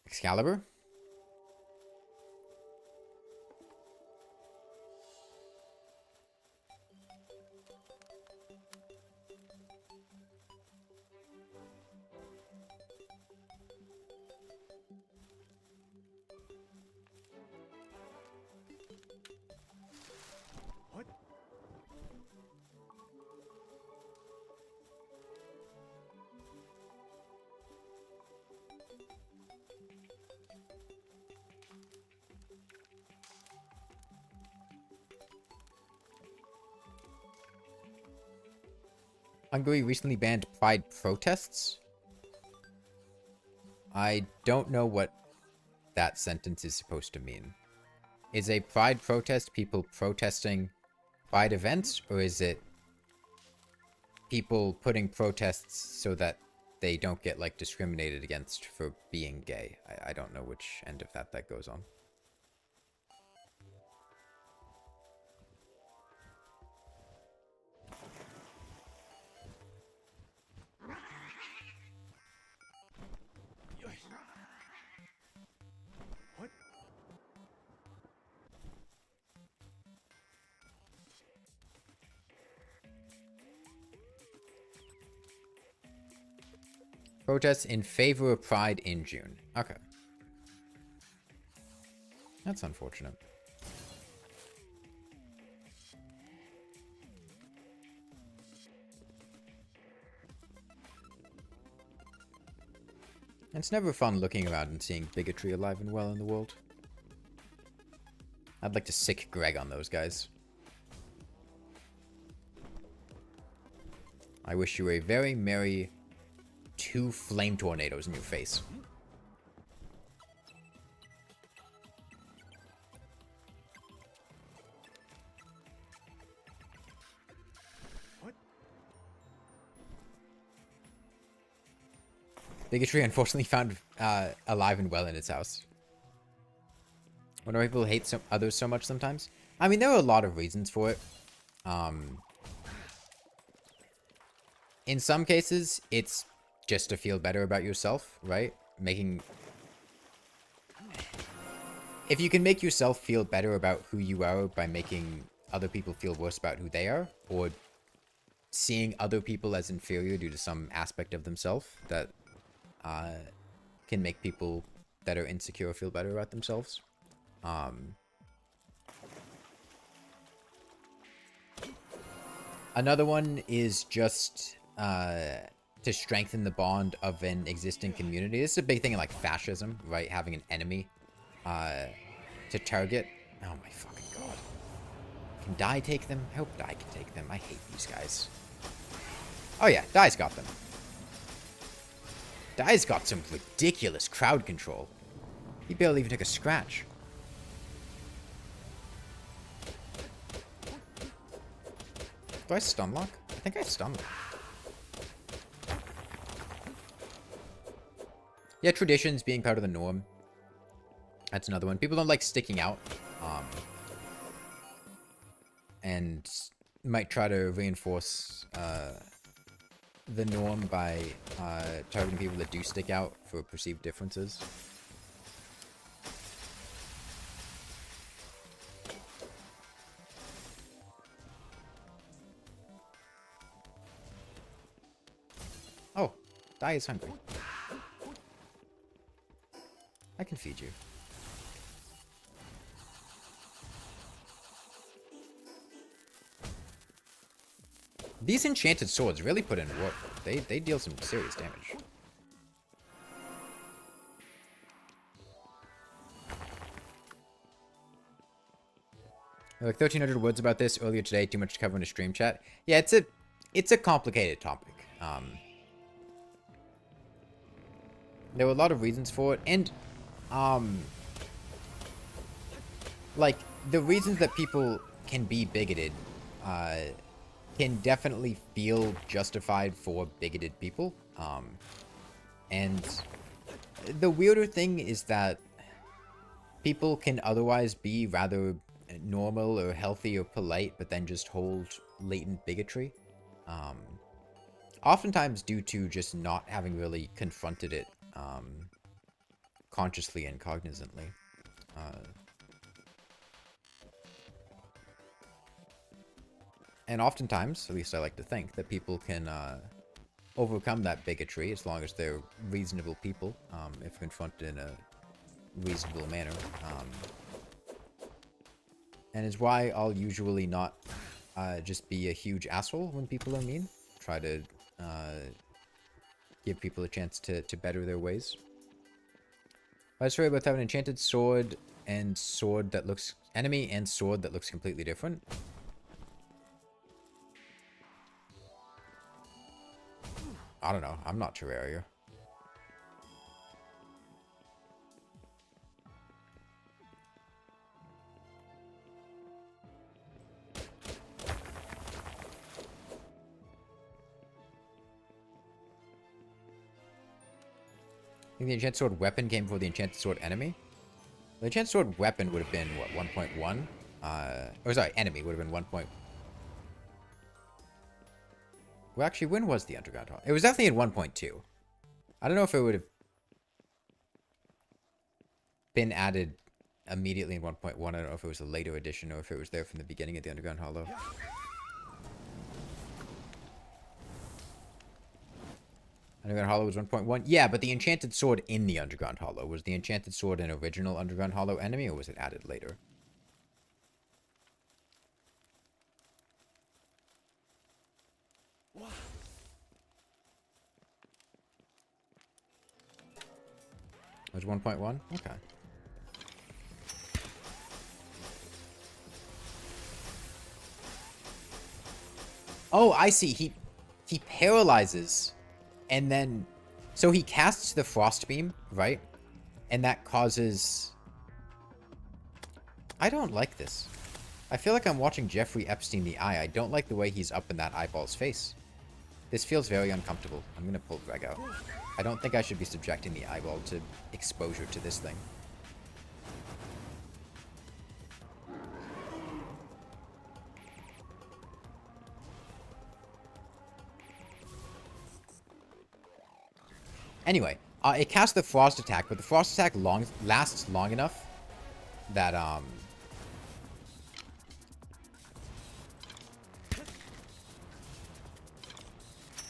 Excalibur. What? Hungary recently banned Pride protests. I don't know what that sentence is supposed to mean. Is a pride protest people protesting pride events, or is it people putting protests so that they don't get, like, discriminated against for being gay? I don't know which end of that goes on. What? Protests in favor of pride in June. Okay. That's unfortunate. It's never fun looking around and seeing bigotry alive and well in the world. I'd like to sick Greg on those guys. I wish you a very merry 2 flame tornadoes in your face. What? Bigotry unfortunately found alive and well in its house. Wonder why people hate others so much sometimes. I mean, there are a lot of reasons for it. In some cases, it's just to feel better about yourself, right? If you can make yourself feel better about who you are by making other people feel worse about who they are, or seeing other people as inferior due to some aspect of themselves that can make people that are insecure feel better about themselves. Another one is just to strengthen the bond of an existing community. This is a big thing in, like, fascism, right? Having an enemy to target. Oh my fucking god. Can Dai take them? I hope Dai can take them. I hate these guys. Oh yeah, Dai's got them. Dai's got some ridiculous crowd control. He barely even took a scratch. Do I stun lock? I think I stun lock. Yeah, traditions being part of the norm. That's another one. People don't like sticking out. And might try to reinforce the norm by targeting people that do stick out for perceived differences. Oh, Dai is hungry. I can feed you. These enchanted swords really put in work. They deal some serious damage. Like 1,300 words about this earlier today. Too much to cover in a stream chat. Yeah, it's a complicated topic. There were a lot of reasons for it, and like, the reasons that people can be bigoted can definitely feel justified for bigoted people. And the weirder thing is that people can otherwise be rather normal or healthy or polite, but then just hold latent bigotry. Oftentimes due to just not having really confronted it consciously and cognizantly. And oftentimes, at least I like to think, that people can overcome that bigotry as long as they're reasonable people, if confronted in a reasonable manner. And is why I'll usually not just be a huge asshole when people are mean. Try to give people a chance to better their ways. I was worried about having an enchanted sword and sword that looks... enemy and sword that looks completely different. I don't know. I'm not Terraria. think the enchanted sword weapon came before the enchanted sword enemy. The enchanted sword weapon would have been, what, 1.1? Or sorry, enemy would have been 1. Well, actually, when was the underground hall? It was definitely in 1.2. I don't know if it would have been added immediately in 1.1. I don't know if it was a later addition or if it was there from the beginning of the underground hollow. Underground Hollow was 1.1. Yeah, but the enchanted sword in the Underground Hollow. Was the enchanted sword an original Underground Hollow enemy, or was it added later? It was 1.1? Okay. Oh, I see. He paralyzes, and then... So he casts the Frost Beam, right? And that causes... I don't like this. I feel like I'm watching Jeffrey Epstein the Eye. I don't like the way he's up in that eyeball's face. This feels very uncomfortable. I'm going to pull Greg out. I don't think I should be subjecting the eyeball to exposure to this thing. Anyway, it casts the Frost attack, but the Frost attack lasts long enough that,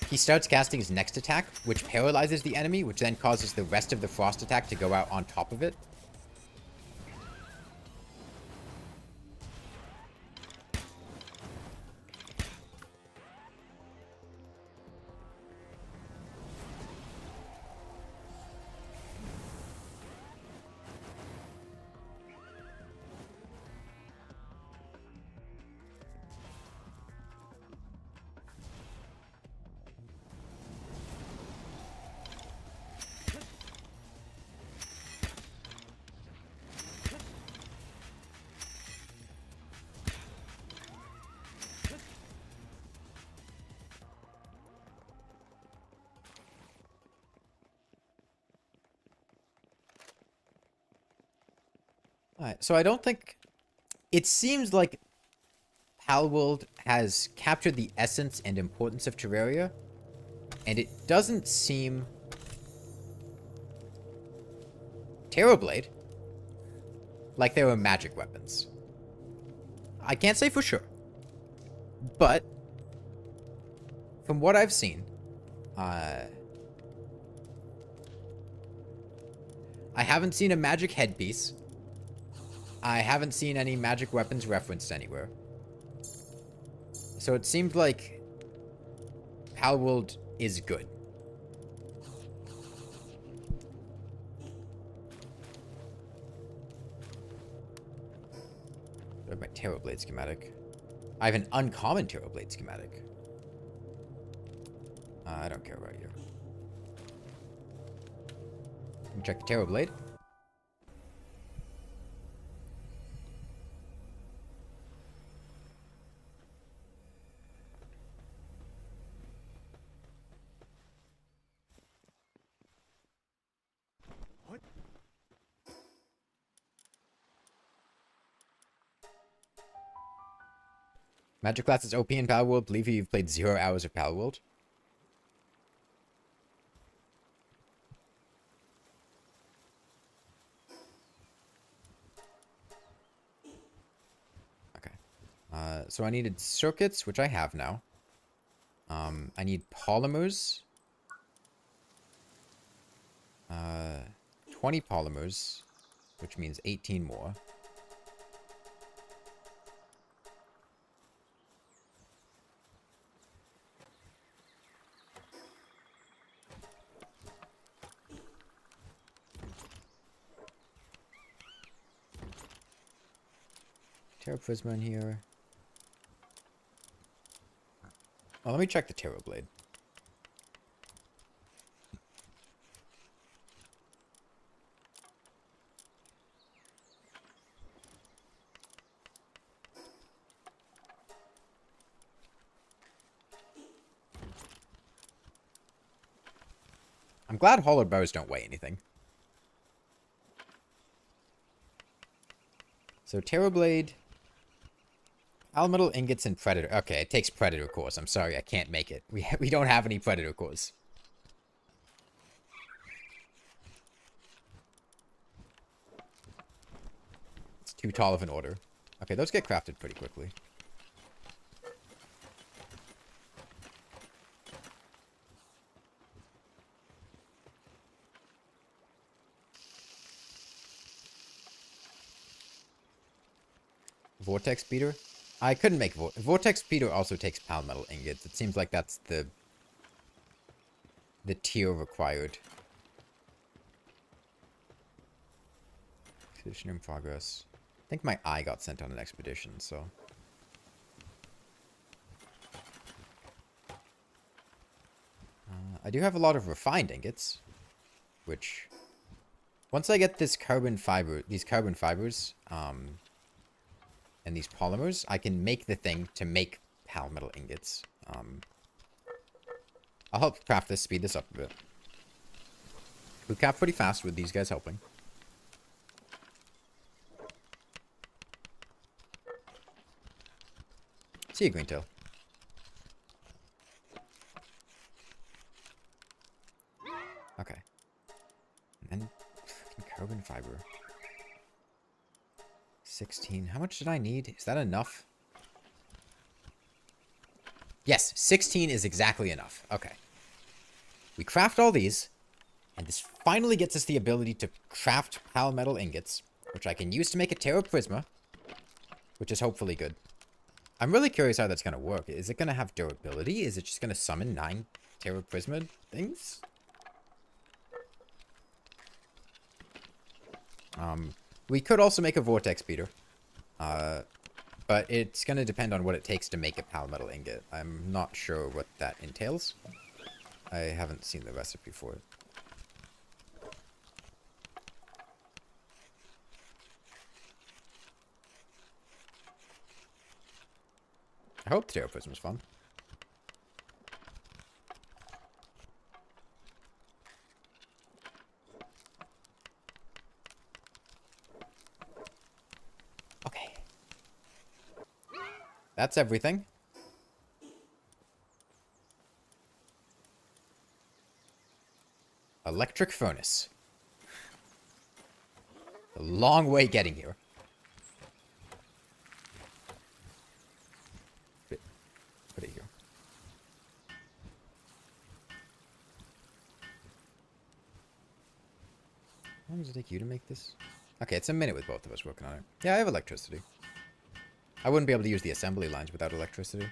he starts casting his next attack, which paralyzes the enemy, which then causes the rest of the Frost attack to go out on top of it. Alright, so I don't think... It seems like Palworld has captured the essence and importance of Terraria, and it doesn't seem... Terrorblade? Like they were magic weapons. I can't say for sure. But, from what I've seen, I haven't seen a magic headpiece. I haven't seen any magic weapons referenced anywhere. So it seemed like Palworld is good. I have my Terrorblade schematic. I have an uncommon Terrorblade schematic. I don't care about you. Let me check the Terrorblade. Magic class is OP in Palworld. Believe you've played 0 hours of Palworld. Okay. So I needed circuits, which I have now. I need polymers. 20 polymers, which means 18 more. Terra Prisma in here. Oh, let me check the Terrorblade. I'm I'm glad hollowed bows don't weigh anything. So Terrorblade, Almetal ingots and Predator. Okay, it takes Predator cores. I'm sorry, I can't make it. We don't have any Predator cores. It's too tall of an order. Okay, those get crafted pretty quickly. Vortex Beater? I couldn't make Vortex Beater also takes Palmetal ingots. It seems like that's the tier required. Expedition in progress. I think my eye got sent on an expedition, so... I do have a lot of refined ingots, which... Once I get this carbon fiber, these carbon fibers, and these polymers, I can make the thing to make palmetal ingots. I'll help craft this, speed this up a bit. We craft pretty fast with these guys helping. See you, Greentail. Okay. And then carbon fiber. 16. How much did I need? Is that enough? Yes, 16 is exactly enough. Okay. We craft all these, and this finally gets us the ability to craft palmetal ingots, which I can use to make a Terra Prisma, which is hopefully good. I'm really curious how that's going to work. Is it going to have durability? Is it just going to summon 9 Terra Prisma things? We could also make a Vortex Beater. But it's going to depend on what it takes to make a palmetal ingot. I'm not sure what that entails. I haven't seen the recipe for it. I hope Terra Prism was fun. Okay. That's everything. Electric furnace. A long way getting here. Put it here. How long does it take you to make this? Okay, it's a minute with both of us working on it. Yeah, I have electricity. I wouldn't be able to use the assembly lines without electricity.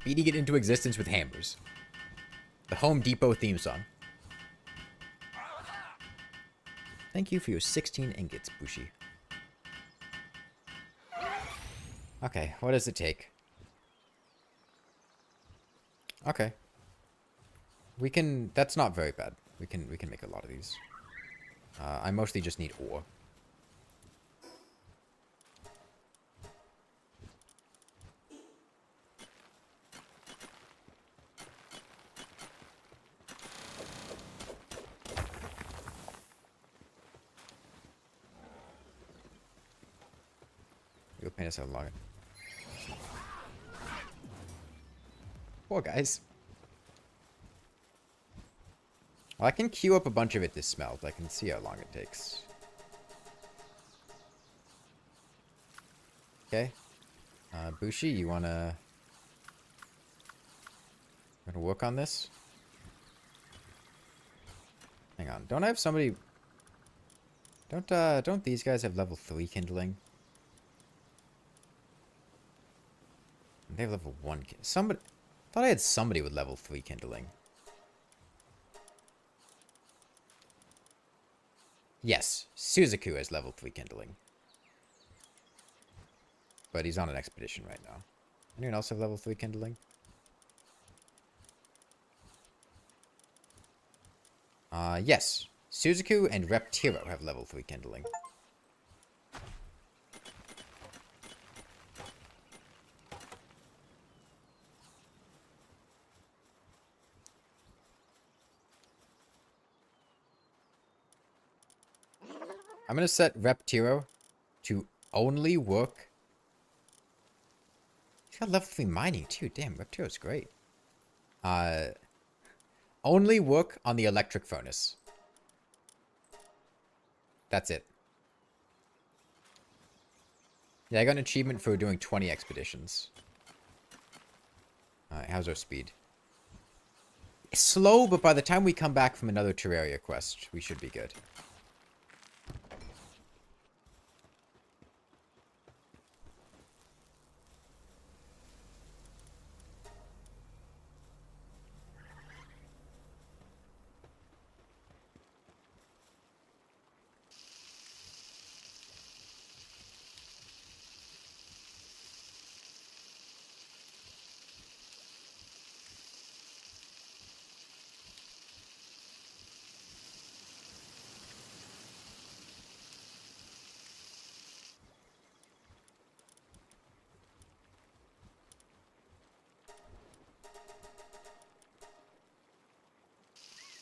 Beating it into existence with hammers. The Home Depot theme song. Thank you for your 16 ingots, Bushi. Okay, what does it take? Okay. We can... That's not very bad. We can make a lot of these. I mostly just need ore. You'll paint us out log. Poor guys. Well, I can queue up a bunch of it to smelt. I can see how long it takes. Okay. Bushi, you wanna work on this? Hang on. Don't I have somebody... Don't these guys have level 3 kindling? They have level 1 somebody... Thought I had somebody with level 3 kindling. Yes, Suzaku has level 3 kindling. But he's on an expedition right now. Anyone else have level 3 kindling? Yes. Suzaku and Reptiro have level 3 kindling. I'm gonna set Reptiro to only work. He's got level 3 mining too. Damn, Reptiro's great. Only work on the electric furnace. That's it. Yeah, I got an achievement for doing 20 expeditions. Alright, how's our speed? It's slow, but by the time we come back from another Terraria quest, we should be good.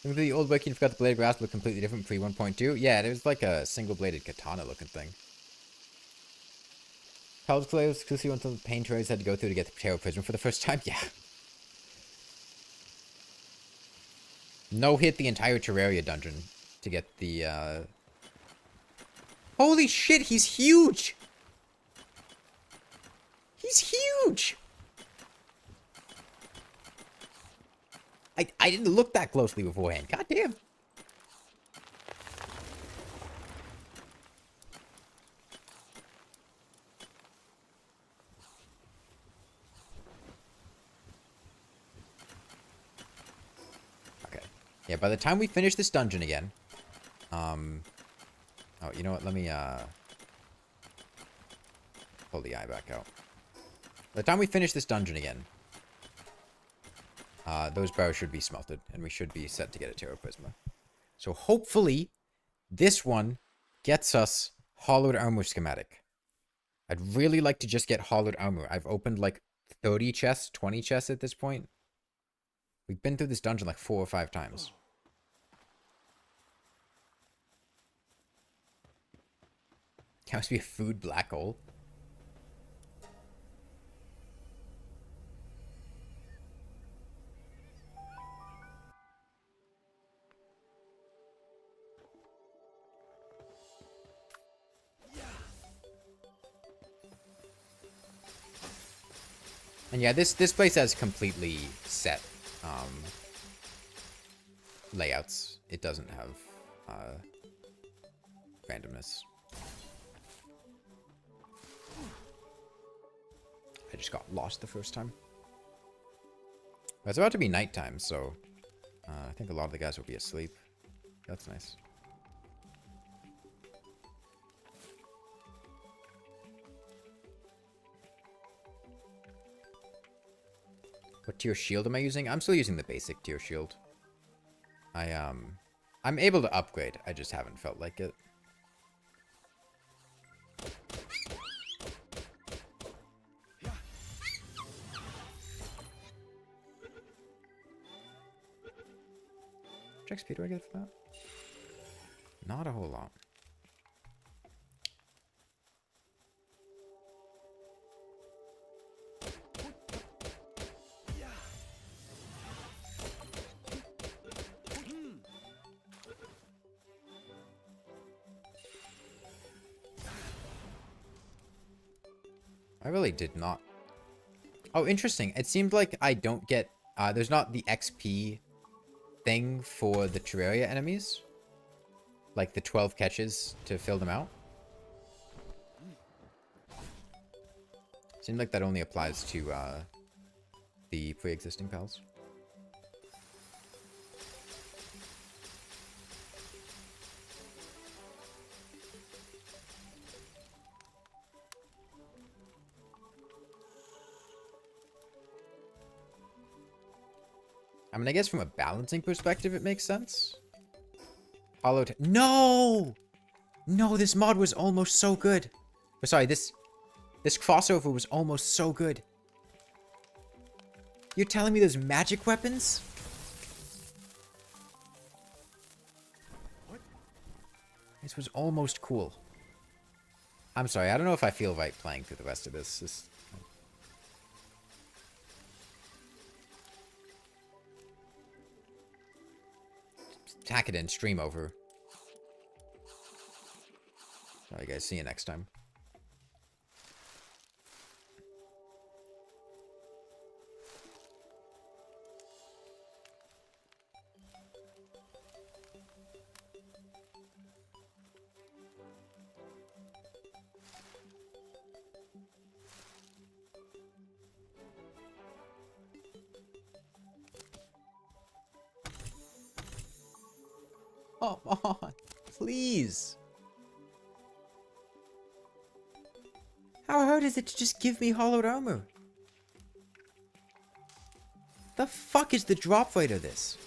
Look at the old wiki and forgot the blade grasp looked completely different pre 1.2. Yeah, it was like a single-bladed katana looking thing. Palworld Clay was exclusive until the pain Terrarias had to go through to get the Terror Prism for the first time. Yeah. No hit the entire Terraria dungeon to get the, Holy shit, he's huge! He's huge! I didn't look that closely beforehand. God damn. Okay. Yeah, by the time we finish this dungeon again, oh, you know what? Let me, pull the eye back out. By the time we finish this dungeon again, those barrels should be smelted, and we should be set to get a Terror Prisma. So hopefully, this one gets us hollowed armor schematic. I'd really like to just get hollowed armor. I've opened like 30 chests, 20 chests at this point. We've been through this dungeon like 4 or 5 times. That must be a food black hole. And yeah, this place has completely set layouts. It doesn't have randomness. I just got lost the first time. But it's about to be nighttime, so I think a lot of the guys will be asleep. That's nice. What tier shield am I using? I'm still using the basic tier shield. I'm able to upgrade. I just haven't felt like it. How much XP do I get for that? Not a whole lot. I really did not. Oh, interesting. It seemed like I don't get... there's not the XP thing for the Terraria enemies. Like the 12 catches to fill them out. Seemed like that only applies to the pre-existing pals. I mean, I guess from a balancing perspective, it makes sense. No! No, this mod was almost so good. Or sorry, this crossover was almost so good. You're telling me there's magic weapons? What? This was almost cool. I'm sorry, I don't know if I feel right playing through the rest of this. Tack it in, stream over. Alright guys, see you next time. Come on, please. How hard is it to just give me hollowed armor? The fuck is the drop rate of this?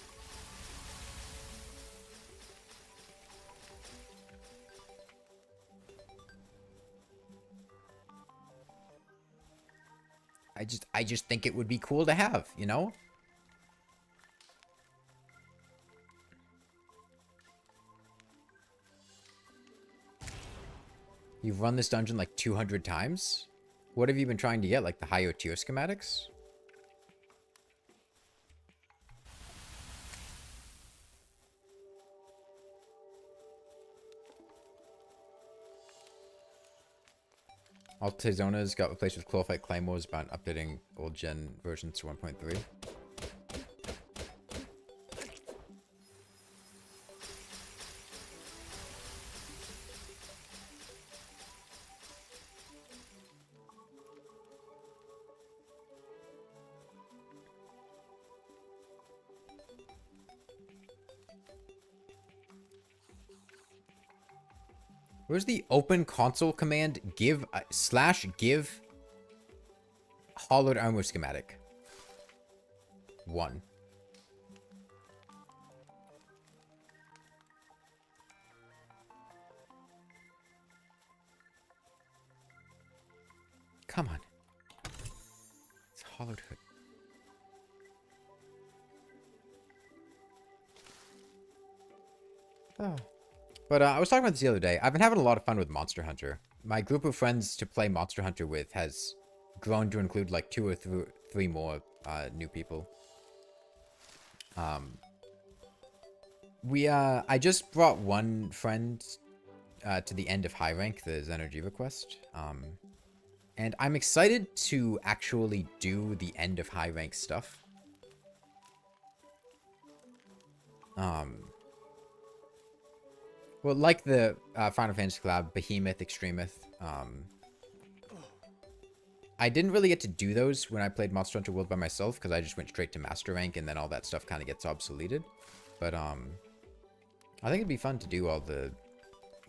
I just think it would be cool to have, you know? You've run this dungeon like 200 times? What have you been trying to get? Like the higher tier schematics? Altizona's got replaced with Clawfight Claymores by updating old gen versions to 1.3. Where's the open console command? Give /give hollowed armor schematic. 1. Come on. It's hollowed hood. Oh. But I was talking about this the other day. I've been having a lot of fun with Monster Hunter. My group of friends to play Monster Hunter with has grown to include like 2 or 3 more new people. I just brought one friend to the end of high rank, the Xenergy quest. And I'm excited to actually do the end of high rank stuff. Well, like the Final Fantasy collab, Behemoth, Extremeth, I didn't really get to do those when I played Monster Hunter World by myself, because I just went straight to Master Rank, and then all that stuff kind of gets obsoleted. But, I think it'd be fun to do all the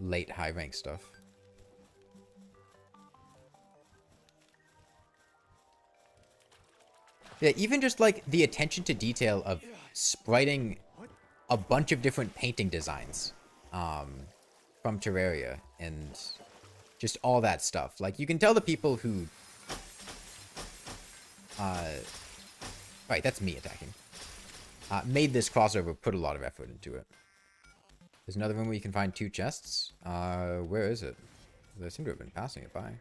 late high rank stuff. Yeah, even just, like, the attention to detail of spriting a bunch of different painting designs. From Terraria and just all that stuff. Like, you can tell the people who, right, that's me attacking, made this crossover, put a lot of effort into it. There's another room where you can find 2 chests. Where is it? They seem to have been passing it by.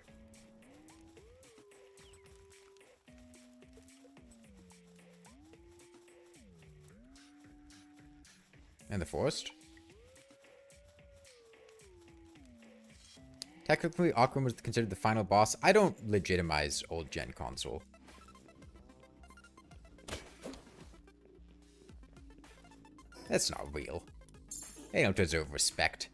In the forest? Technically, Aquam was considered the final boss. I don't legitimize old gen console. That's not real. They don't deserve respect.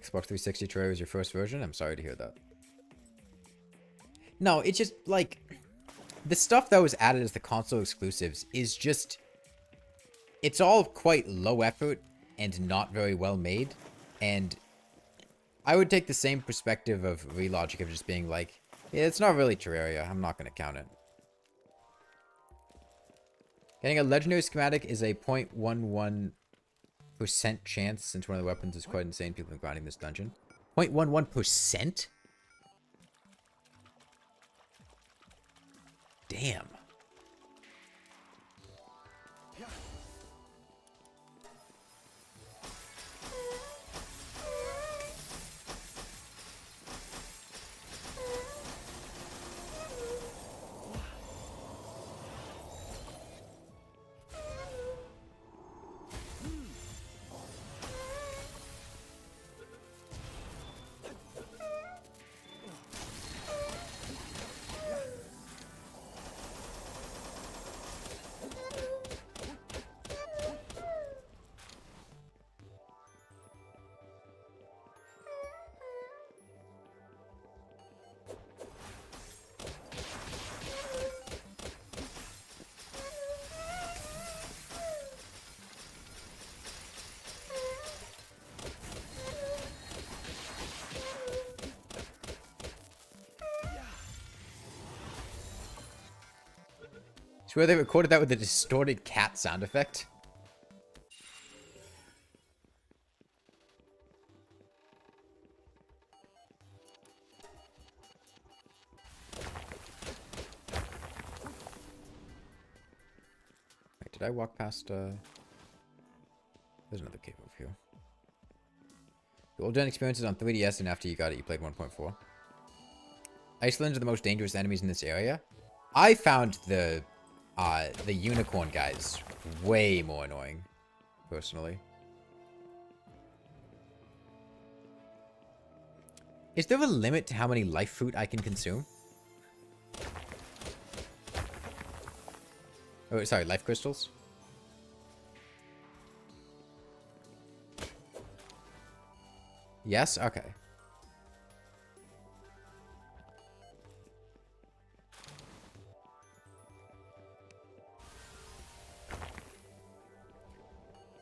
Xbox 360 Terraria was your first version? I'm sorry to hear that. No, it's just, like... The stuff that was added as the console exclusives is just... It's all quite low effort and not very well made. And I would take the same perspective of Relogic of just being like, yeah, it's not really Terraria. I'm not going to count it. Getting a legendary schematic is a 0.11% chance, since one of the weapons is quite insane. People have been grinding this dungeon. 0.11%? Damn. Swear they recorded that with a distorted cat sound effect. Wait, did I walk past, There's another cave over here. The old gen experiences on 3DS, and after you got it, you played 1.4. Icelanders are the most dangerous enemies in this area. I found the unicorn guys way more annoying, personally. Is there a limit to how many life fruit I can consume? Oh, sorry, life crystals? Yes? Okay.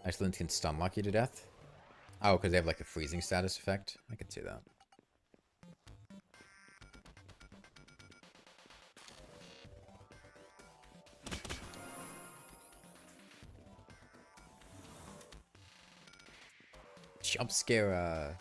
Iceland can stun lock you to death? Oh, because they have like a freezing status effect? I can see that. Jump scare,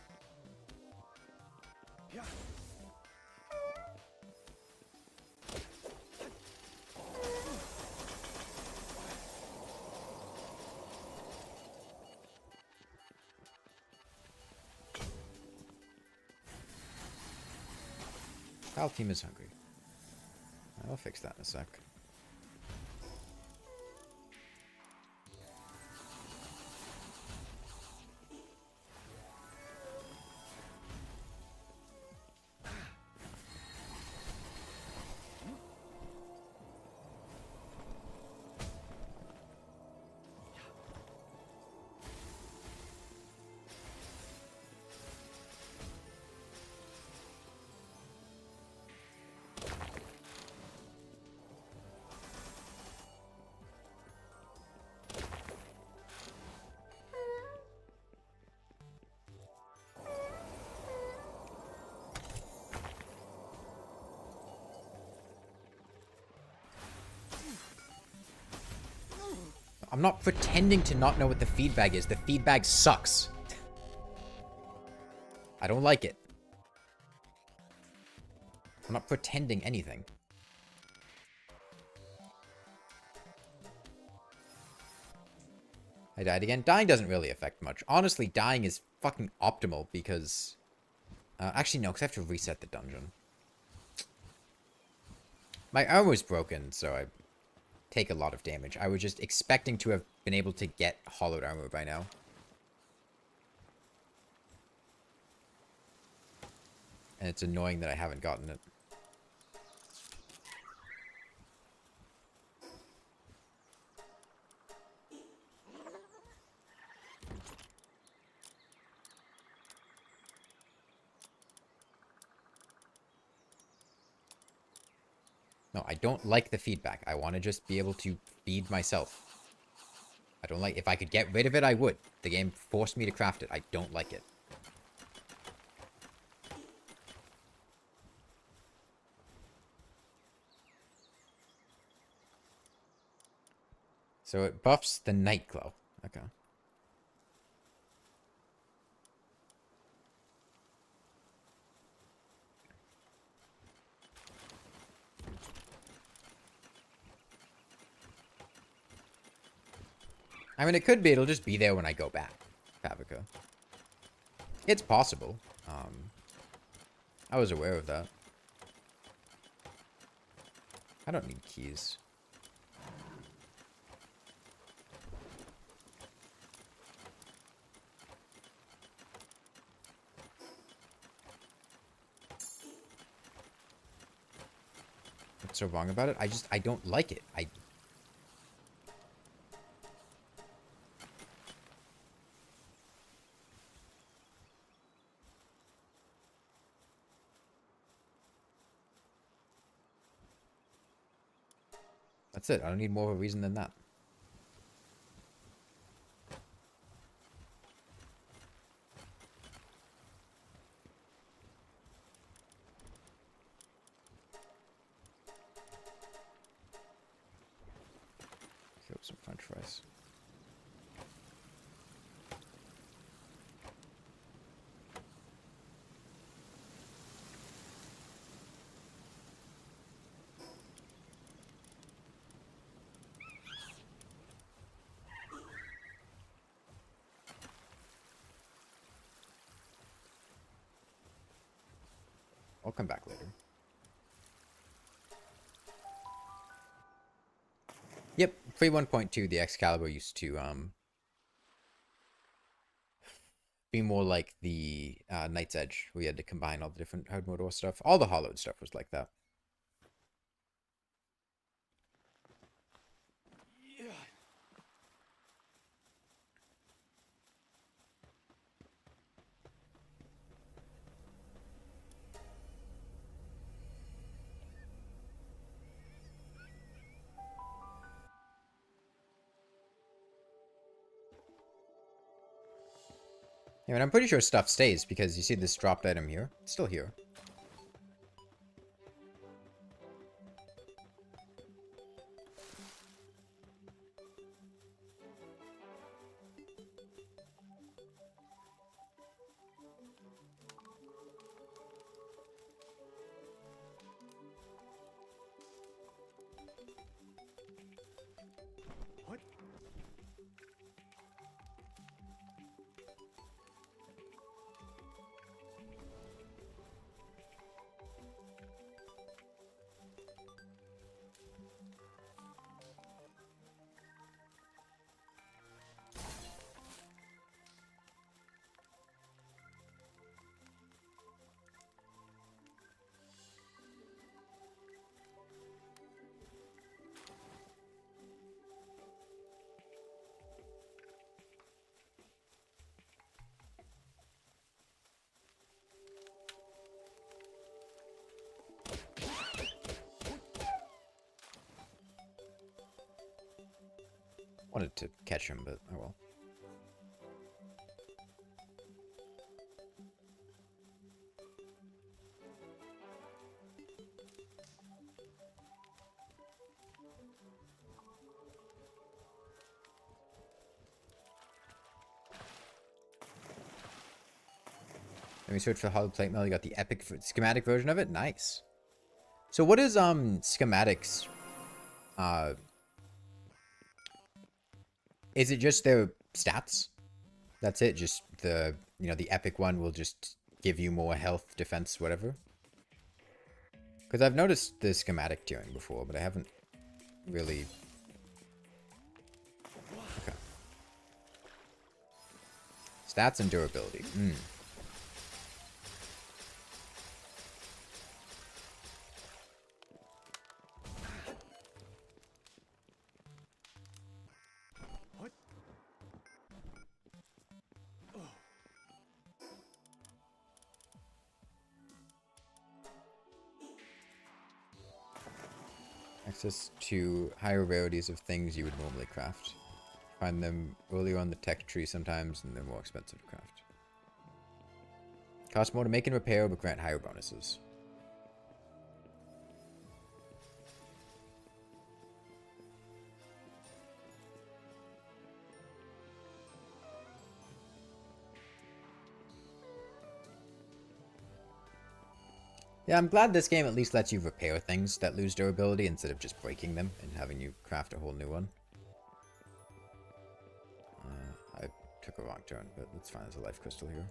Our team is hungry. I'll fix that in a sec. I'm not pretending to not know what the feedback is. The feedback sucks. I don't like it. I'm not pretending anything. I died again. Dying doesn't really affect much. Honestly, dying is fucking optimal because... actually, no, because I have to reset the dungeon. My armor's broken, so I take a lot of damage. I was just expecting to have been able to get hollowed armor by now. And it's annoying that I haven't gotten it. No, I don't like the feedback. I want to just be able to feed myself. I don't like... If I could get rid of it, I would. The game forced me to craft it. I don't like it. So it buffs the night glow. Okay. I mean, it could be. It'll just be there when I go back. Pavica. It's possible. I was aware of that. I don't need keys. What's so wrong about it? I don't like it. That's it. I don't need more of a reason than that. Kill some french fries. I'll come back later. Yep, pre 1.2, the Excalibur used to be more like the Knight's Edge. We had to combine all the different hard mode or stuff. All the hollowed stuff was like that. I mean, I'm pretty sure stuff stays because you see this dropped item here. It's still here. What? Wanted to catch him, but oh well. Let me search for hollow plate mail. You got the epic schematic version of it. Nice. So what is schematics? Is it just their stats? That's it. Just the the epic one will just give you more health, defense, whatever. Because I've noticed the schematic tiering before, but I haven't really. Okay. Stats and durability. What? Oh. Access to higher rarities of things you would normally craft. Find them earlier on the tech tree sometimes, and they're more expensive to craft. Cost more to make and repair, but grant higher bonuses. Yeah, I'm glad this game at least lets you repair things that lose durability instead of just breaking them and having you craft a whole new one. I took a wrong turn, but that's fine. There's a life crystal here.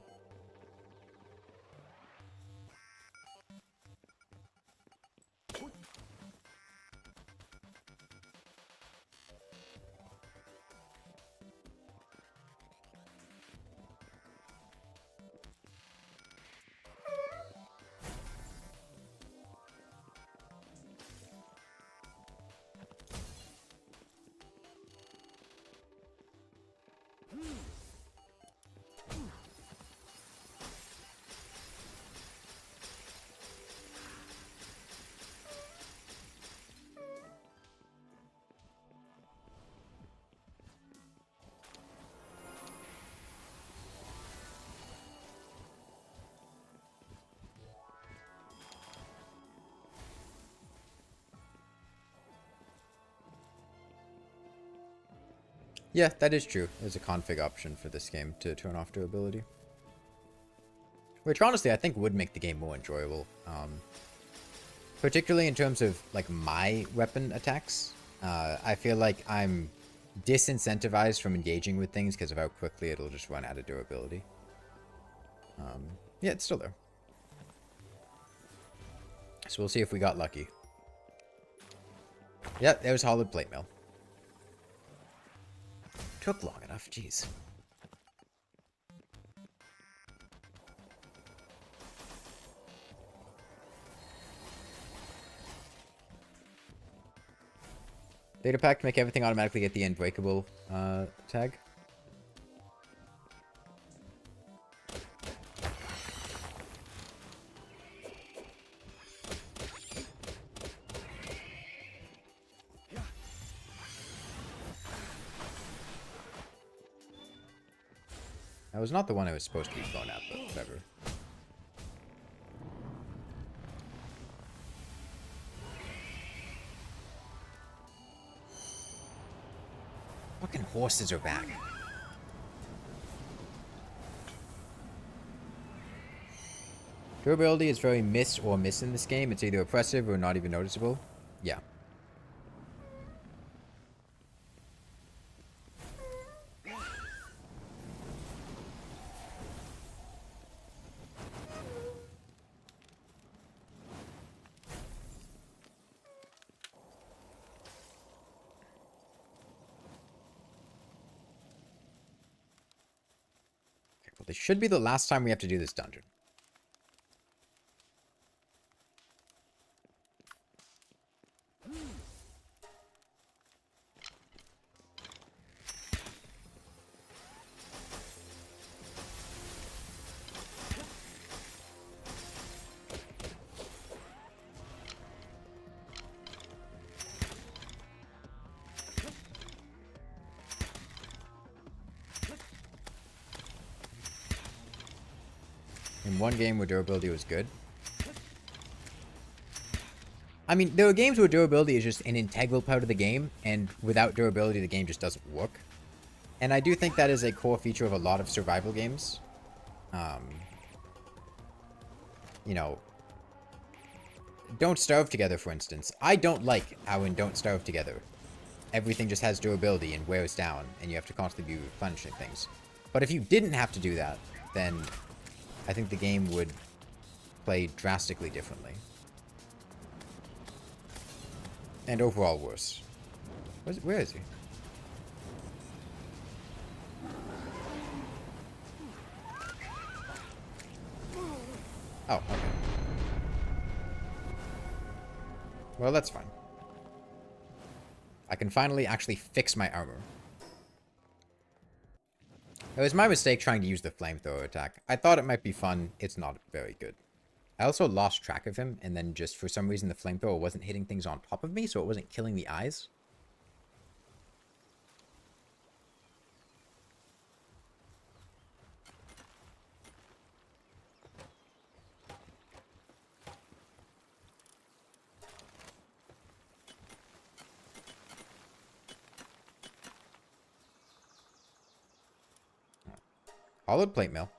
Yeah, that is true. There's a config option for this game to turn off durability. Which honestly I think would make the game more enjoyable. Particularly in terms of like my weapon attacks. I feel like I'm disincentivized from engaging with things because of how quickly it'll just run out of durability. Yeah, it's still there. So we'll see if we got lucky. Yep, there's Hollowed Plate Mill. Took long enough, jeez. Data pack to make everything automatically get the unbreakable tag. That was not the one I was supposed to be thrown at, but whatever. Fucking horses are back. Durability is very miss or miss in this game. It's either oppressive or not even noticeable. Yeah. This should be the last time we have to do this dungeon. In one game where durability was good. I mean, there are games where durability is just an integral part of the game, and without durability, the game just doesn't work. And I do think that is a core feature of a lot of survival games. You know, Don't Starve Together, for instance. I don't like how in Don't Starve Together, everything just has durability and wears down, and you have to constantly be replenishing things. But if you didn't have to do that, then I think the game would play drastically differently. And overall worse. Where is he? Oh, okay. Well, that's fine. I can finally actually fix my armor. It was my mistake trying to use the flamethrower attack. I thought it might be fun. It's not very good. I also lost track of him, and then just for some reason the flamethrower wasn't hitting things on top of me, so it wasn't killing the eyes. Hollowed plate mill.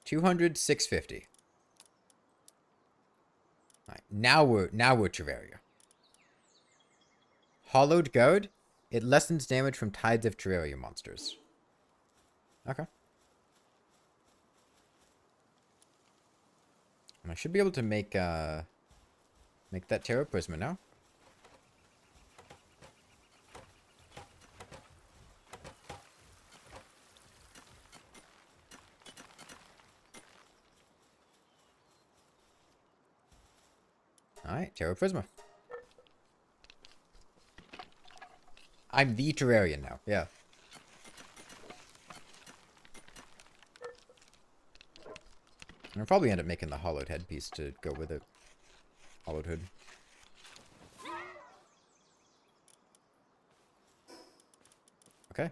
$200, $650. All right, now we're Terraria. Hollowed Gourd. It lessens damage from tides of Terraria monsters. Okay. And I should be able to make that Terra Prisma now. Alright, Terra Prisma. I'm the Terrarian now, yeah. I'll probably end up making the hollowed headpiece to go with it. Hollowed hood. Okay.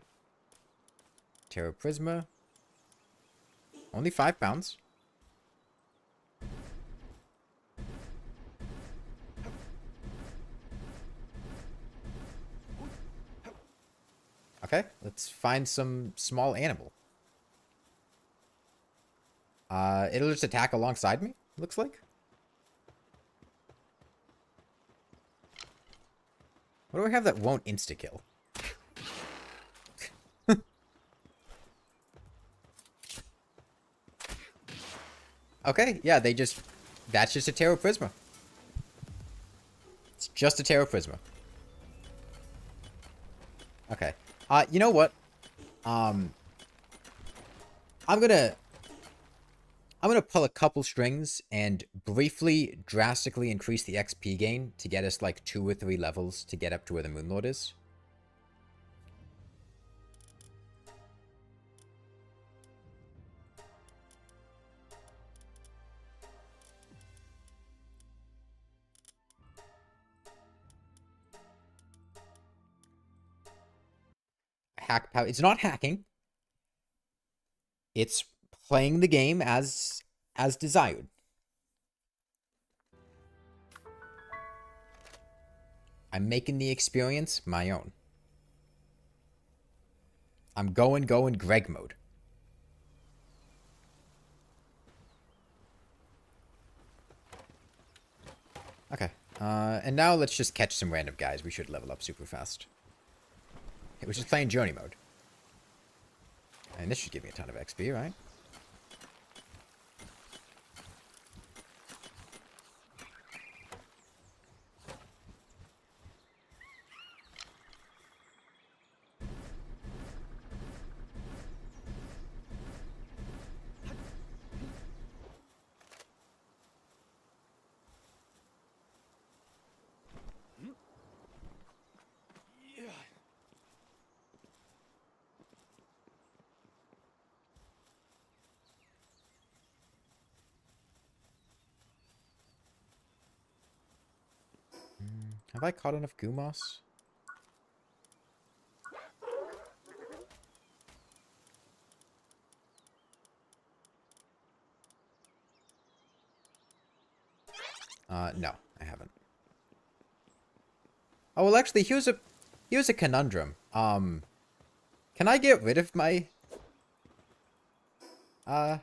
Terra Prisma. Only 5 pounds. Okay, let's find some small animal. It'll just attack alongside me, looks like. What do I have that won't insta-kill? Okay, yeah, that's just a Terra Prisma. It's just a Terra Prisma. Okay. You know what? I'm gonna pull a couple strings and briefly, drastically increase the XP gain to get us like 2 or 3 levels to get up to where the Moonlord is. Hack power. It's not hacking. It's playing the game as desired. I'm making the experience my own. I'm going Greg mode. Okay. And now let's just catch some random guys. We should level up super fast. It was just playing Journey mode. And this should give me a ton of XP, right? Have I caught enough Gumas? No, I haven't. Oh, well, actually, here's a conundrum. Can I get rid of my... Okay,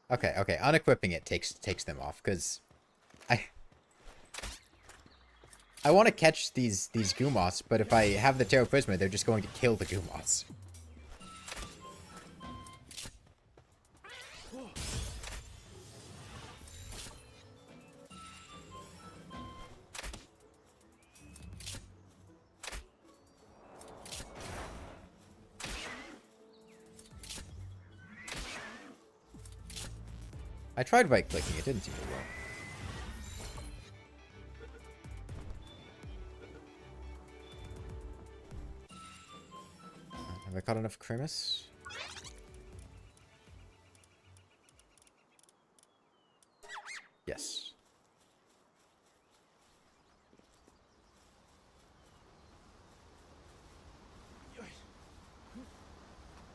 unequipping it takes them off, because I want to catch these Gumas, but if I have the Terra Prisma, they're just going to kill the Gumas. I tried right-clicking, it didn't seem to work. Have I caught enough Krimis? Yes.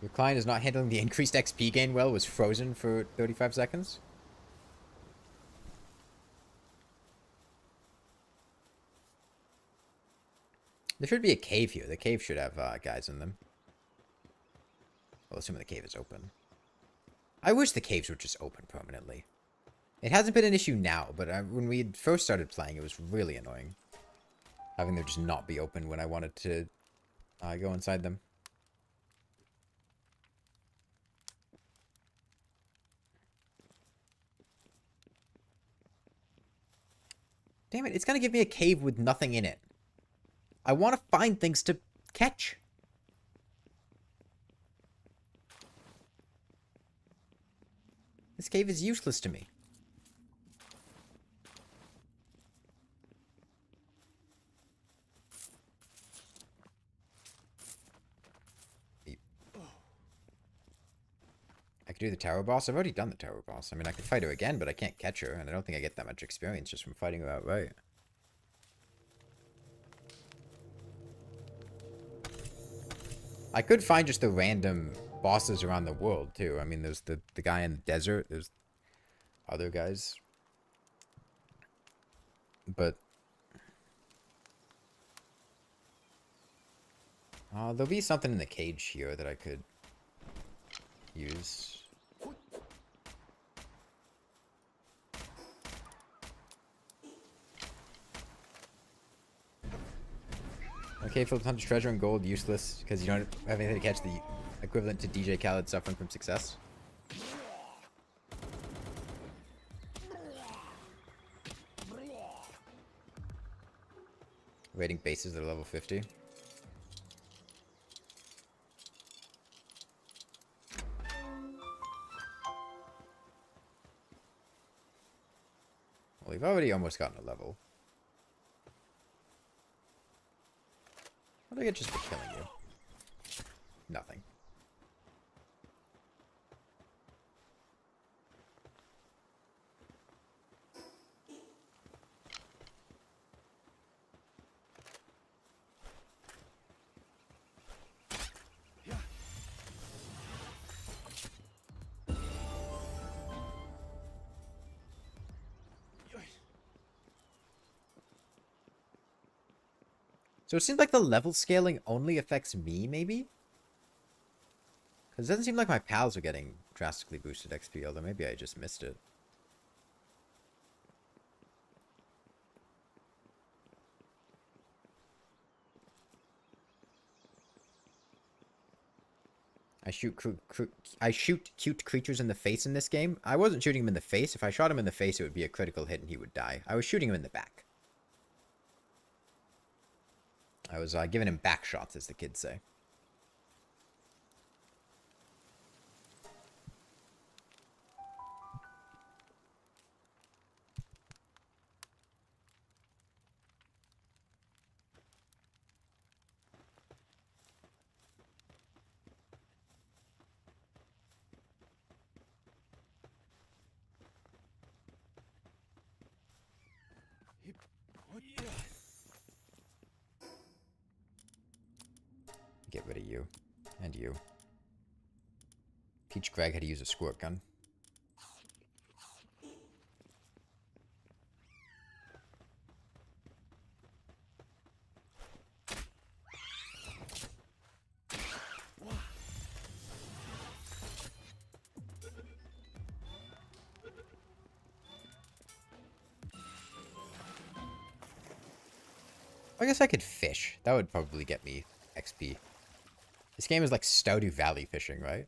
Your client is not handling the increased XP gain well, was frozen for 35 seconds. There should be a cave here. The cave should have guys in them. Well, assuming the cave is open. I wish the caves were just open permanently. It hasn't been an issue now, but when we first started playing, it was really annoying. Having them just not be open when I wanted to go inside them. Damn it, it's gonna give me a cave with nothing in it. I want to find things to catch. This cave is useless to me. I could do the tower boss. I've already done the tower boss. I mean, I could fight her again, but I can't catch her, and I don't think I get that much experience just from fighting her outright. I could find just the random bosses around the world, too. I mean, there's the guy in the desert. There's other guys. But there'll be something in the cage here that I could use. Okay, Philip Hunter's treasure and gold useless because you don't have anything to catch the equivalent to DJ Khaled suffering from success. Raiding bases that are level 50. Well, we've already almost gotten a level. What do I get just for killing you? Nothing. So it seems like the level scaling only affects me, maybe? Because it doesn't seem like my pals are getting drastically boosted XP, although maybe I just missed it. I shoot cute creatures in the face in this game. I wasn't shooting him in the face. If I shot him in the face, it would be a critical hit and he would die. I was shooting him in the back. I was giving him back shots, as the kids say. Get rid of you. And you. Teach Greg how to use a squirt gun. I guess I could fish. That would probably get me XP. This game is like Stardew Valley fishing, right?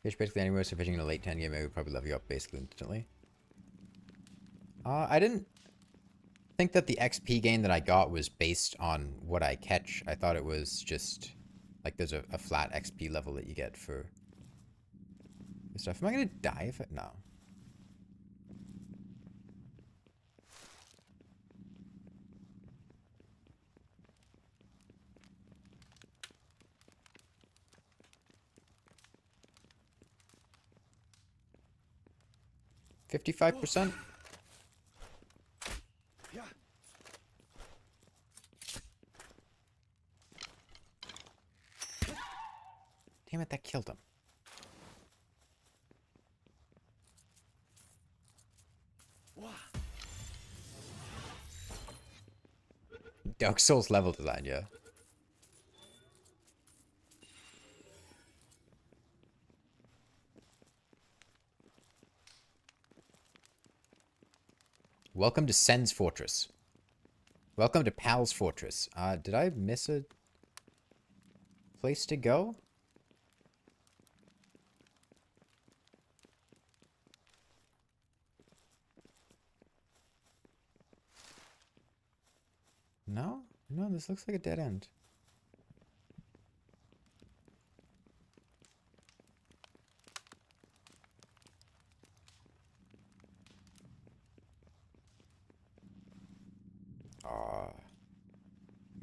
Fish basically anywhere, so fishing in a late 10 game, I would probably level you up basically instantly. I didn't think that the XP gain that I got was based on what I catch. I thought it was just like there's a flat XP level that you get for this stuff. Am I gonna die if it? No. $55%? Yeah. Damn it, that killed him. Wah. Dark Souls level design, yeah. Welcome to Sen's Fortress. Welcome to Pal's Fortress. Did I miss a place to go? No? No, this looks like a dead end.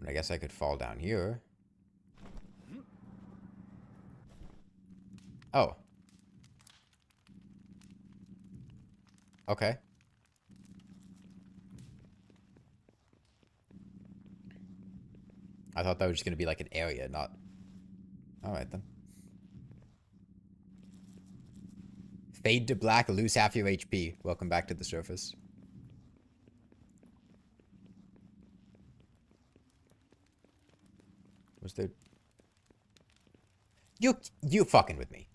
I guess I could fall down here. Oh. Okay. I thought that was just going to be like an area, not... Alright then. Fade to black, lose half your HP. Welcome back to the surface. Was there... You fucking with me.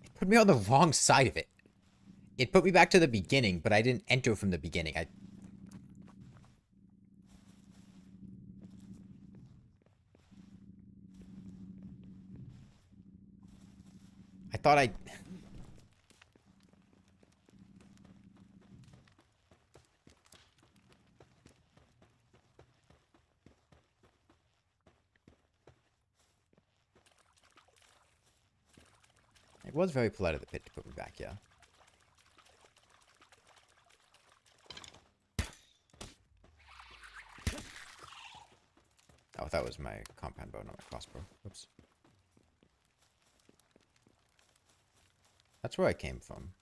It put me on the wrong side of it. It put me back to the beginning, but I didn't enter from the beginning. I thought I... It was very polite of the pit to put me back, yeah. Oh, that was my compound bow, not my crossbow. Oops. That's where I came from.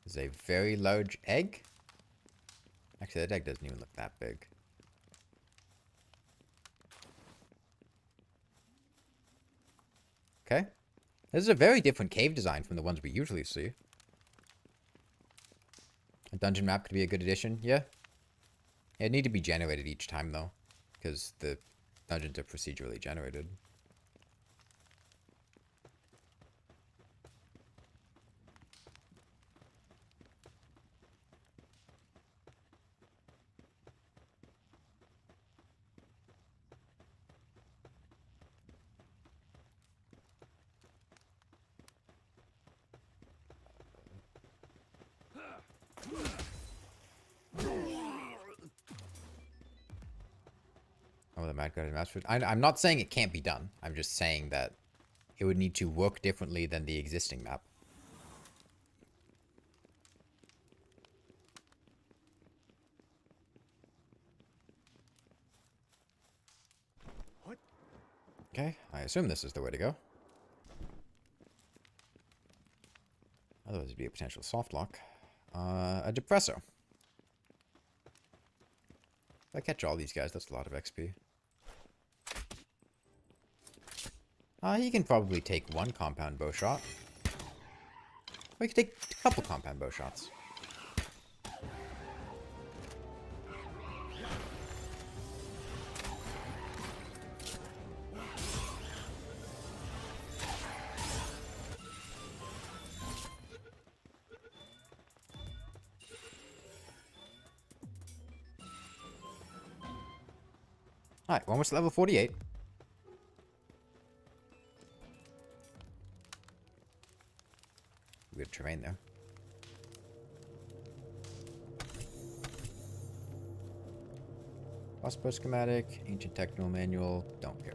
There's a very large egg. Actually, that egg doesn't even look that big. Okay. This is a very different cave design from the ones we usually see. A dungeon map could be a good addition, yeah. It'd need to be generated each time, though. Because the dungeons are procedurally generated. Oh, the Mad God and Master. I'm not saying it can't be done. I'm just saying that it would need to work differently than the existing map. What? Okay, I assume this is the way to go. Otherwise, it'd be a potential soft lock. A depresso. If I catch all these guys, that's a lot of XP. He can probably take one compound bow shot. Or he can take a couple compound bow shots. Alright, we're almost at level 48. Weird terrain there. Crossbow schematic, ancient technical manual, don't care.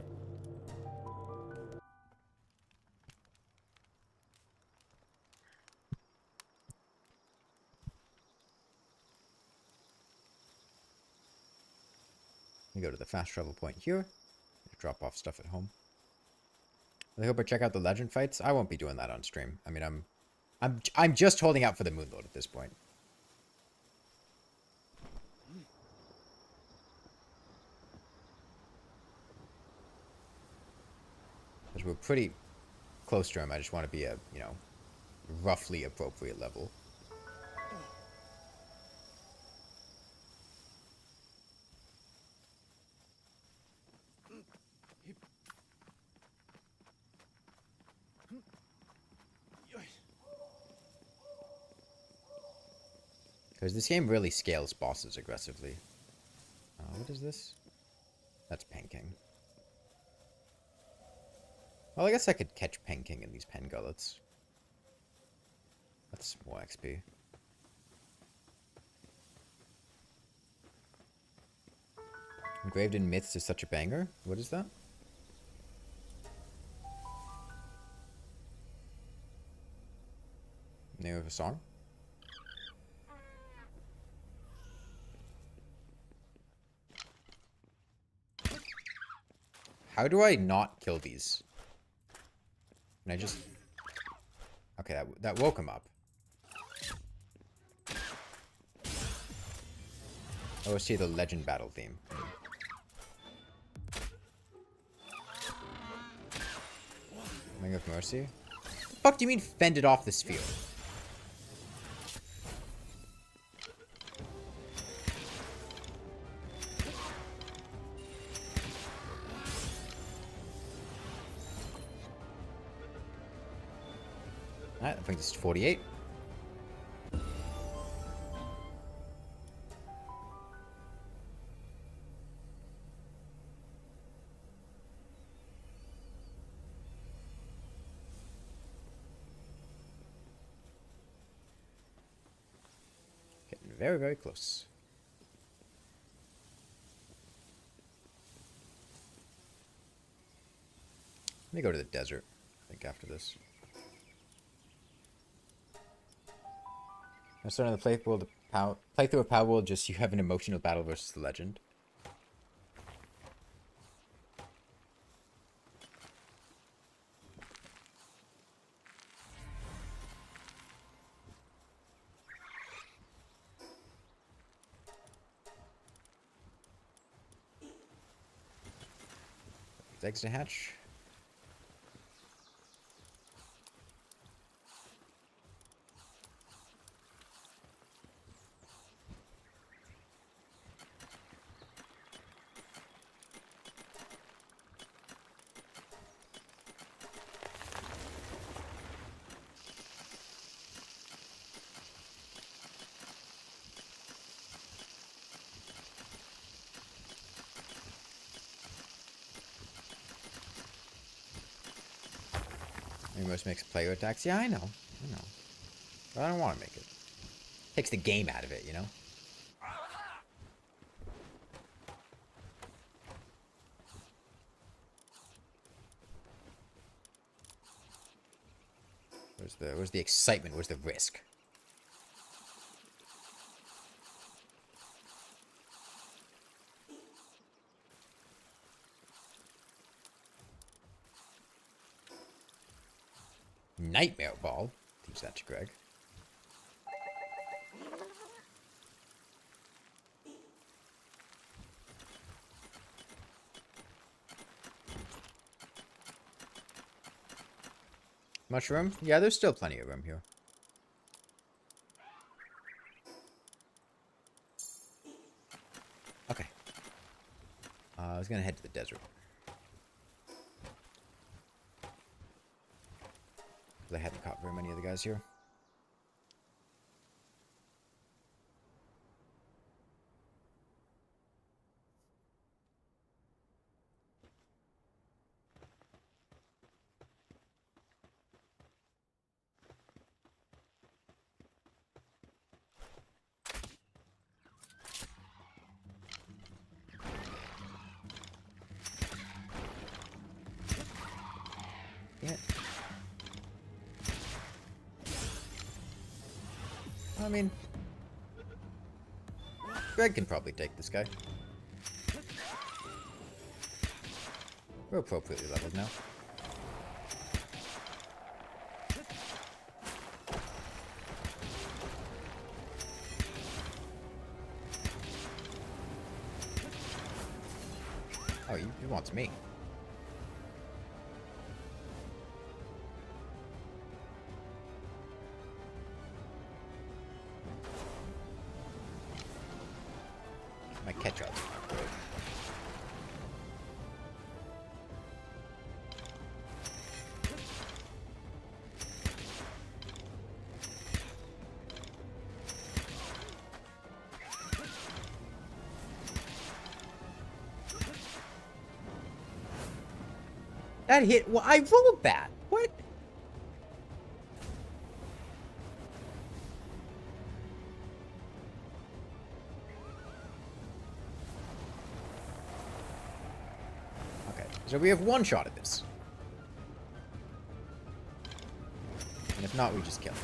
We go to the fast travel point here. Drop off stuff at home. I hope I check out the legend fights. I won't be doing that on stream. I mean, I'm just holding out for the Moonlord at this point. Because we're pretty close to him. I just want to be a, you know, roughly appropriate level. Because this game really scales bosses aggressively. What is this? That's Panking. Well, I guess I could catch Panking in these pen gullets. That's more XP. Engraved in Myths is such a banger. What is that? Name of a song? How do I not kill these? Can I just... Okay, that woke him up. Oh, see the legend battle theme. Ring of Mercy? The fuck do you mean fended off the sphere? Alright, that brings us to 48. Getting very, very close. Let me go to the desert, I think, after this. I'm starting the playthrough of Palworld, just you have an emotional battle versus the legend. Eggs to hatch. Most makes player attacks. Yeah, I know. But I don't want to make it. Takes the game out of it, you know? Where's the excitement? Where's the risk? Nightmare Ball. Teach that to Greg. Mushroom? Yeah, there's still plenty of room here. Okay. I was gonna head to the desert. I hadn't caught very many of the guys here. I mean, Greg can probably take this guy. We're appropriately leveled now. Oh, he wants me. My catch-up. That hit. Well, I rolled that. What? Okay, so we have one shot at this. And if not, we just kill him.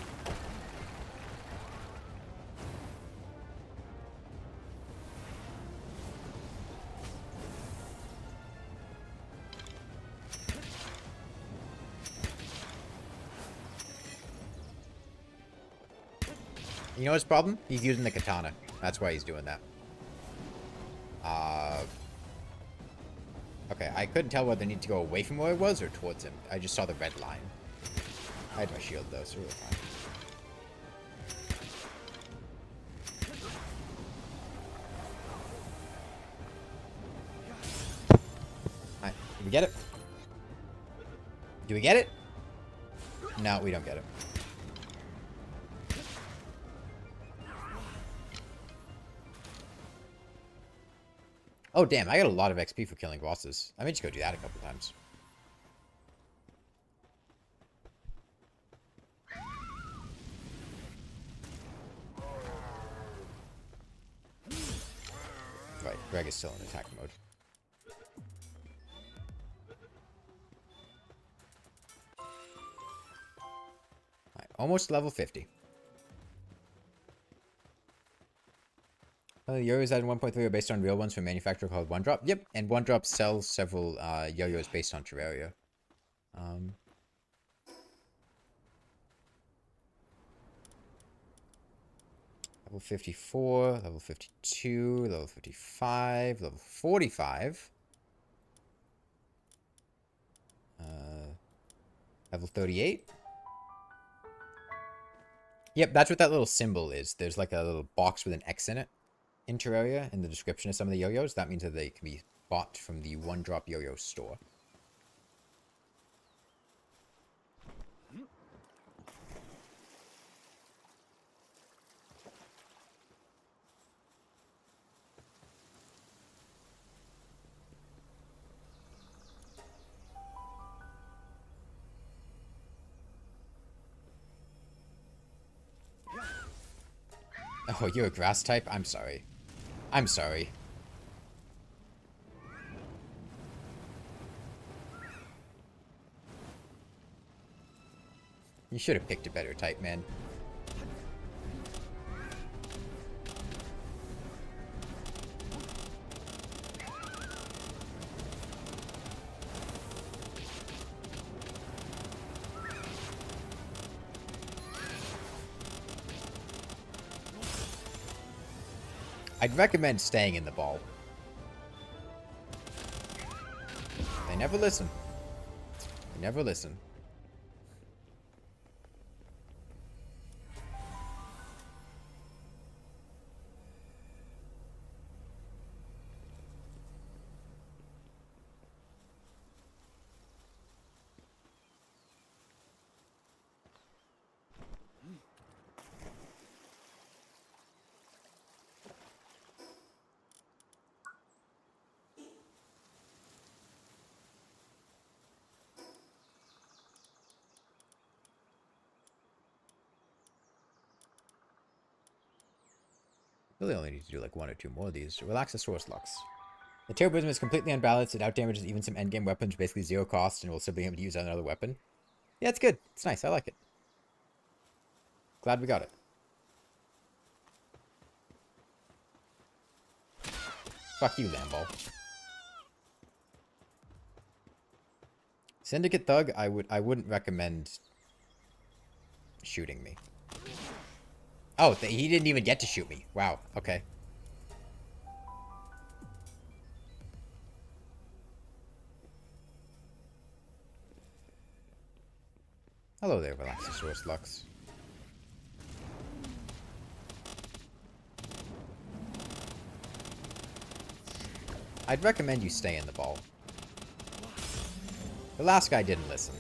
You know his problem? He's using the katana. That's why he's doing that. Okay, I couldn't tell whether I need to go away from where I was or towards him. I just saw the red line. I had my shield though, so we were fine. Alright, did we get it? Do we get it? No, we don't get it. Oh, damn, I got a lot of XP for killing bosses. I may just go do that a couple times. Right, Greg is still in attack mode. Alright, almost level 50. Yo-yos added 1.3 are based on real ones from a manufacturer called One Drop. Yep, and One Drop sells several yo-yos based on Terraria. Level 54, level 52, level 55, level 45. Level 38. Yep, that's what that little symbol is. There's like a little box with an X in it. In Terraria, in the description of some of the yo-yos, that means that they can be bought from the One Drop yo-yo store. Oh, you're a grass type? I'm sorry. I'm sorry. You should have picked a better type, man. I'd recommend staying in the ball. They never listen. They never listen. Really only need to do like one or two more of these. Relax the source lux. The Terrorism is completely unbalanced. It outdamages even some endgame weapons, basically zero cost, and will still be able to use another weapon. Yeah, it's good. It's nice. I like it. Glad we got it. Fuck you, Lambo. Syndicate Thug, I wouldn't recommend shooting me. Oh, he didn't even get to shoot me. Wow, okay. Hello there, Relaxosaurus Lux. I'd recommend you stay in the ball. The last guy didn't listen.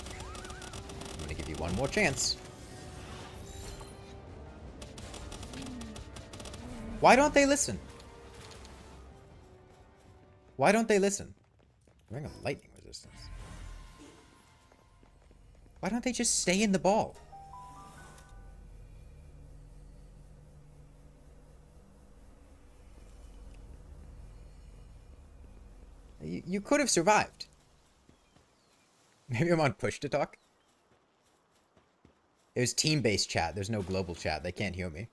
I'm gonna give you one more chance. Why don't they listen? Why don't they listen? Ring of lightning resistance. Why don't they just stay in the ball? You could have survived. Maybe I'm on push to talk. It was team-based chat. There's no global chat. They can't hear me.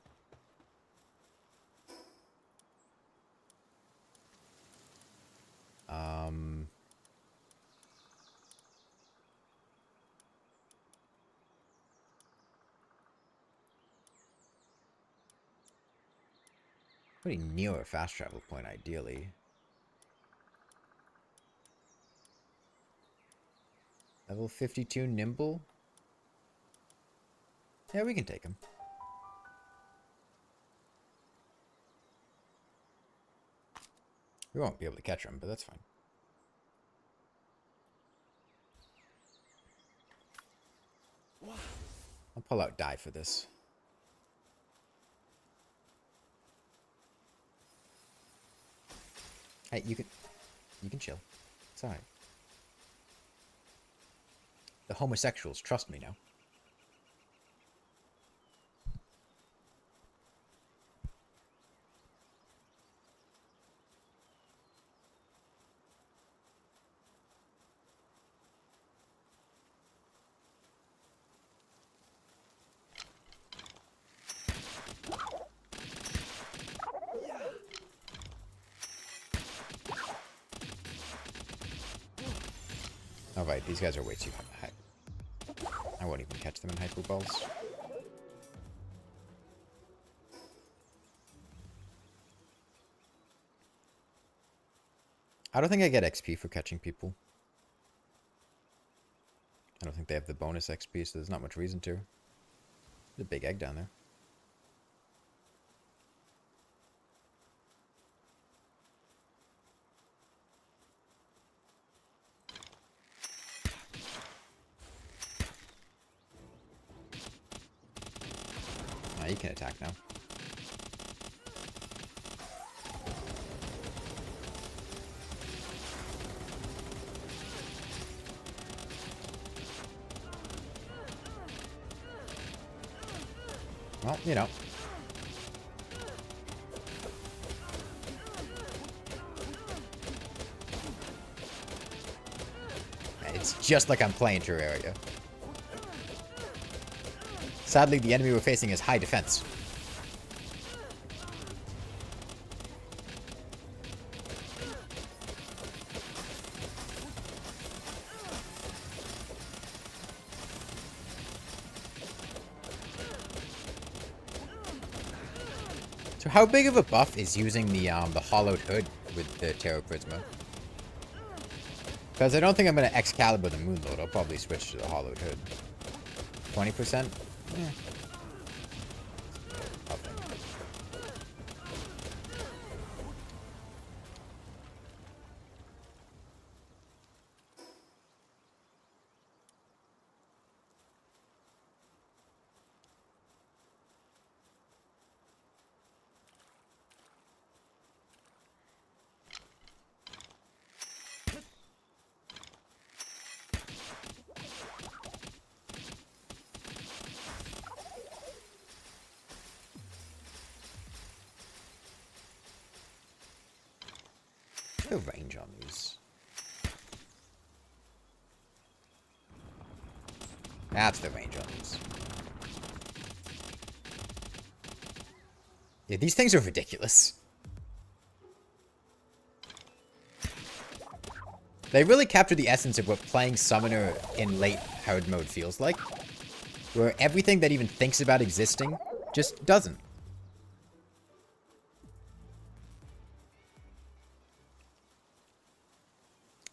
Pretty near a fast travel point, ideally. Level 52 nimble. Yeah, we can take him. We won't be able to catch him, but that's fine. I'll pull out die for this. Hey, you can chill. It's alright. The homosexuals trust me now. Alright, these guys are way too high. I won't even catch them in hyper balls. I don't think I get XP for catching people. I don't think they have the bonus XP, so there's not much reason to. There's a big egg down there. You can attack now. Well, you know. It's just like I'm playing Terraria. Sadly, the enemy we're facing is high defense. So how big of a buff is using the hollowed hood with the Terror Prisma? Because I don't think I'm going to Excalibur the Moonlord. I'll probably switch to the hollowed hood. 20%? Yeah. The range on these. That's the range on these. Yeah, these things are ridiculous. They really capture the essence of what playing Summoner in late hard mode feels like. Where everything that even thinks about existing just doesn't.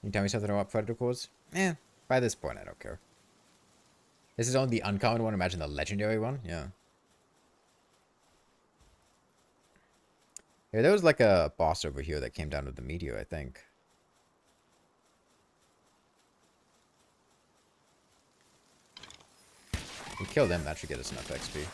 You tell me something about Predator cores? Eh, by this point I don't care. This is only the uncommon one, imagine the legendary one? Yeah. Yeah, there was like a boss over here that came down with the meteor, I think. We killed him, that should get us enough XP.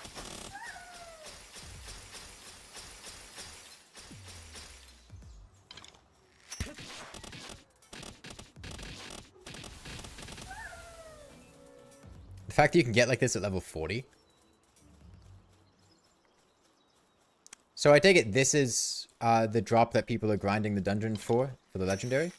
The fact that you can get like this at level 40. So I take it this is the drop that people are grinding the dungeon for the legendary?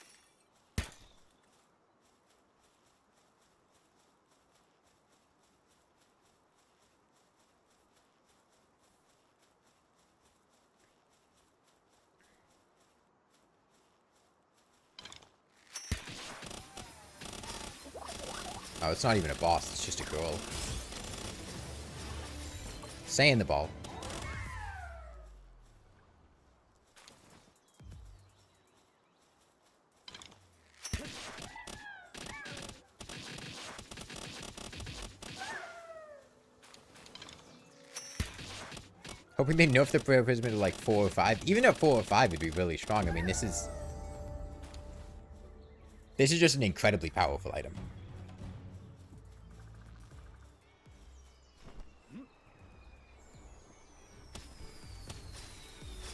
Oh, it's not even a boss, it's just a girl. Stay in the ball. Hoping they nerf the prayer prism to like 4 or 5. Even at 4 or 5 would be really strong. I mean, this is just an incredibly powerful item.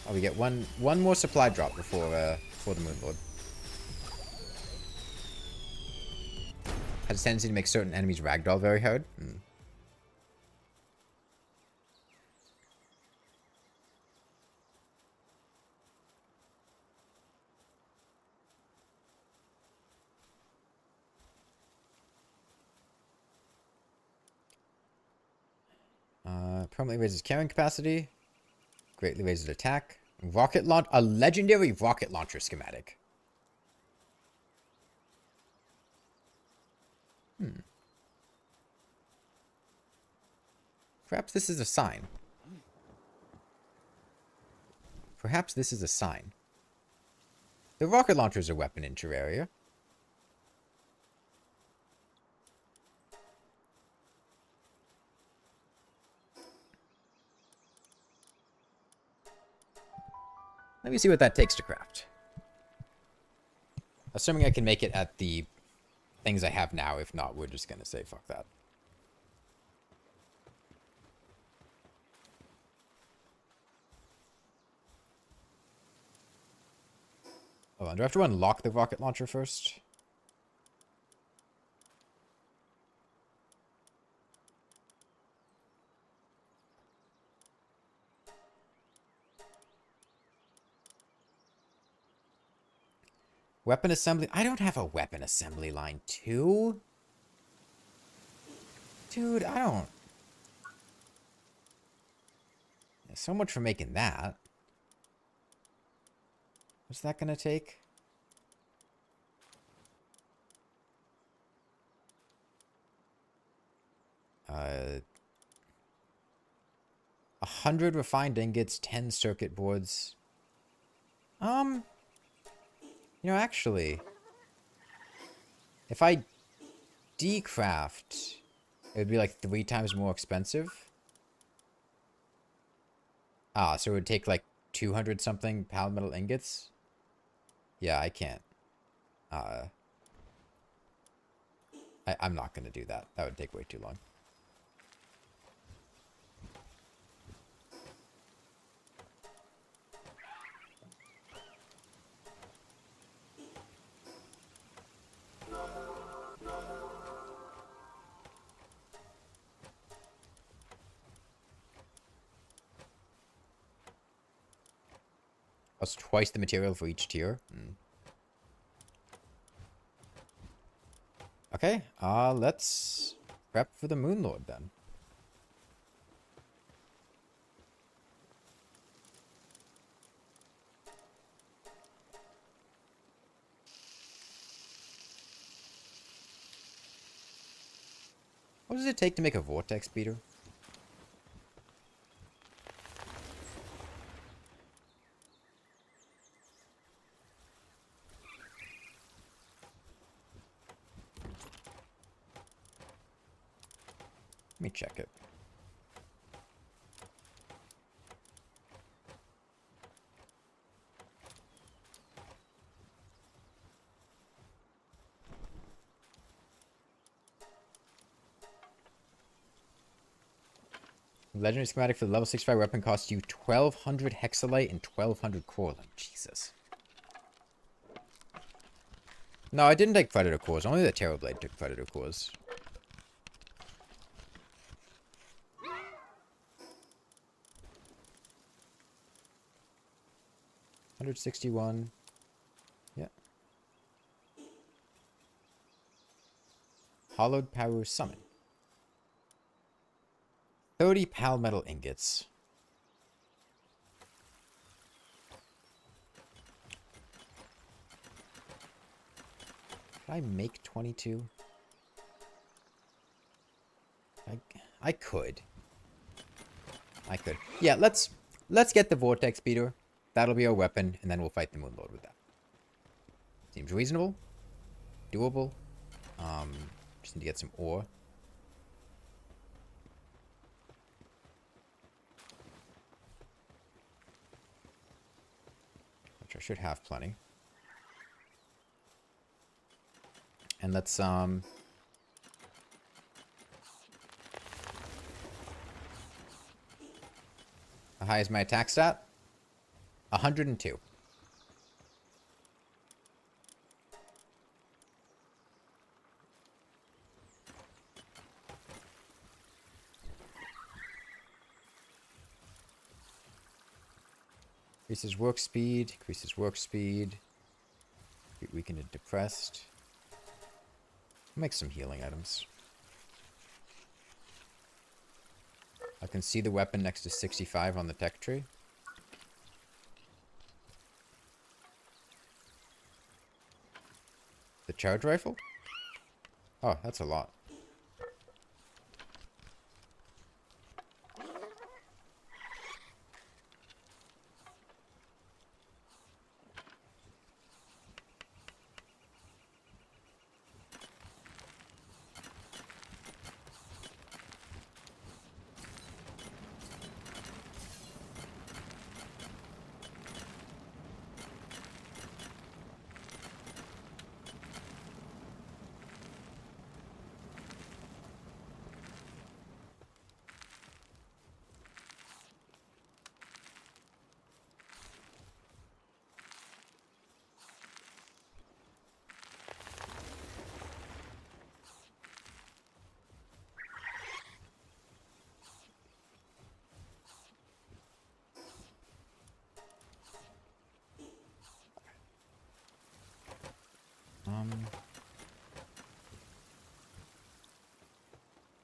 Oh, we get one more supply drop before the Moon Lord. Has a tendency to make certain enemies ragdoll very hard. Permanently raises carrying capacity. Greatly raises attack. Rocket launch, a legendary rocket launcher schematic. Perhaps this is a sign. Perhaps this is a sign. The rocket launcher is a weapon in Terraria. Let me see what that takes to craft. Assuming I can make it at the things I have now. If not, we're just going to say fuck that. Hold on, do I have to unlock the rocket launcher first? Weapon assembly. I don't have a weapon assembly line too. Dude, I don't. So much for making that. What's that gonna take? Uh, 100 refined ingots, 10 circuit boards. You know, actually, if I decraft, it would be like 3 times more expensive. Ah, so it would take like 200 something pound metal ingots. Yeah, I can't. I'm not gonna do that. That would take way too long. That's twice the material for each tier. Okay, let's prep for the Moon Lord then. What does it take to make a vortex beater? Let me check it. Legendary schematic for the level 65 weapon costs you 1200 hexalite and 1200 coralline. Jesus. No, I didn't take predator cores. Only the Terrorblade took predator cores. $161. Yeah. Hollowed Power Summon. 30 pal metal ingots. Could I make 22? I could. I could. Yeah, let's get the vortex beater. That'll be our weapon, and then we'll fight the Moonlord with that. Seems reasonable. Doable. Just need to get some ore. Which I should have plenty. And let's, how high is my attack stat? 102. Increases work speed, increases work speed. Weakened and depressed. I'll make some healing items. I can see the weapon next to 65 on the tech tree. The charge rifle? Oh, that's a lot.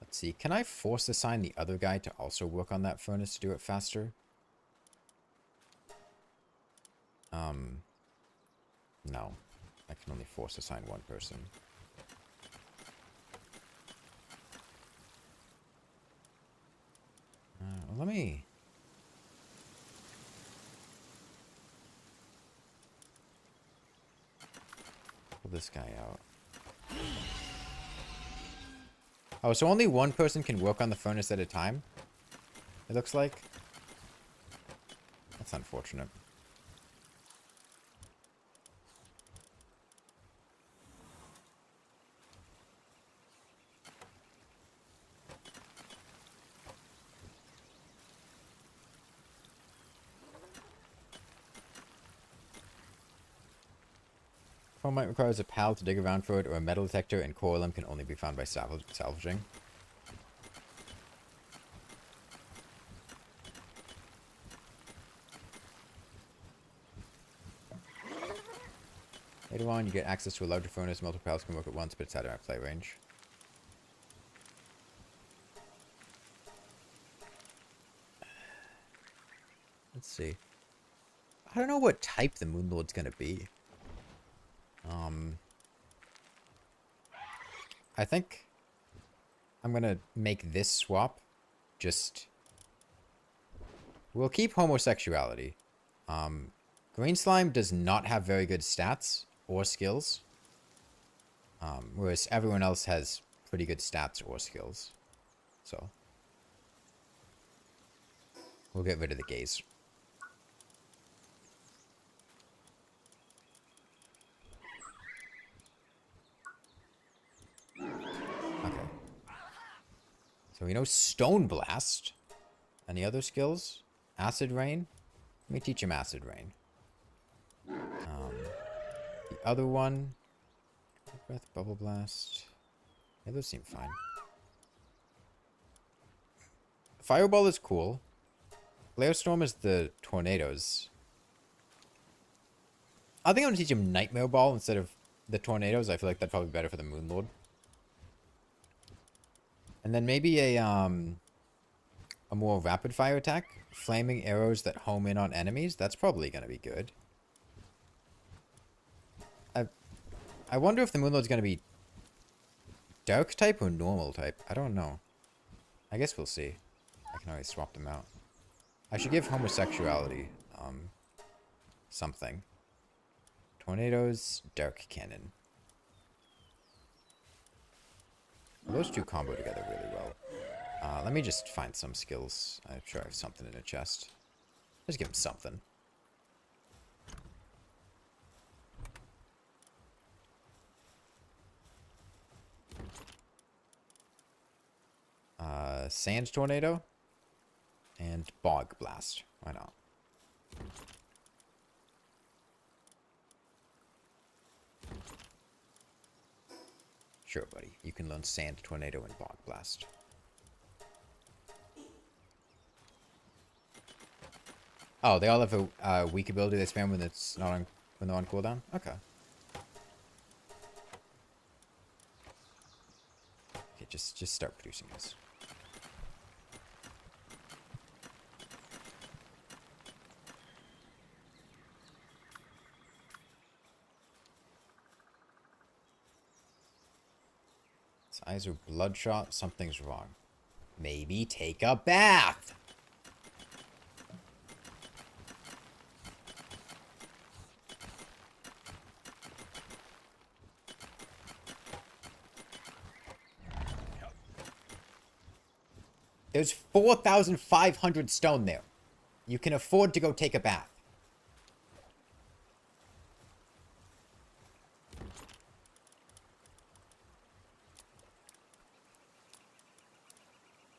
Let's see. Can I force assign the other guy to also work on that furnace to do it faster? No. I can only force assign one person. Well, let me... pull this guy out. Oh, so only one person can work on the furnace at a time? It looks like. That's unfortunate. Chromite requires a pal to dig around for it, or a metal detector, and coralline can only be found by salvaging. Later on, you get access to a larger furnace. Multiple pals can work at once, but it's out of our play range. Let's see. I don't know what type the Moonlord's gonna be. I think I'm gonna make this swap. Just... We'll keep homosexuality. Green slime does not have very good stats or skills. Whereas everyone else has pretty good stats or skills. So... We'll get rid of the gaze. Okay. So we know Stone Blast. Any other skills? Acid Rain? Let me teach him Acid Rain. The other one... Breath, Bubble Blast... Yeah, those seem fine. Fireball is cool. Flare Storm is the tornadoes. I think I'm gonna teach him Nightmare Ball instead of the tornadoes. I feel like that's probably better for the Moon Lord. And then maybe a more rapid fire attack. Flaming arrows that home in on enemies. That's probably gonna be good. I wonder if the Moon Lord's gonna be dark type or normal type. I don't know. I guess we'll see. I can always swap them out. I should give homosexuality something. Tornadoes, Dark Cannon. Those two combo together really well. Let me just find some skills. I'm sure I have something in a chest. Just give him something. Sand Tornado. And Bog Blast. Why not? Sure, buddy. You can learn Sand Tornado and Bog Blast. Oh, they all have a weak ability they spam when it's not on when they're on cooldown? Okay. Okay, just start producing this. His eyes are bloodshot. Something's wrong. Maybe take a bath. There's 4,500 stone there. You can afford to go take a bath.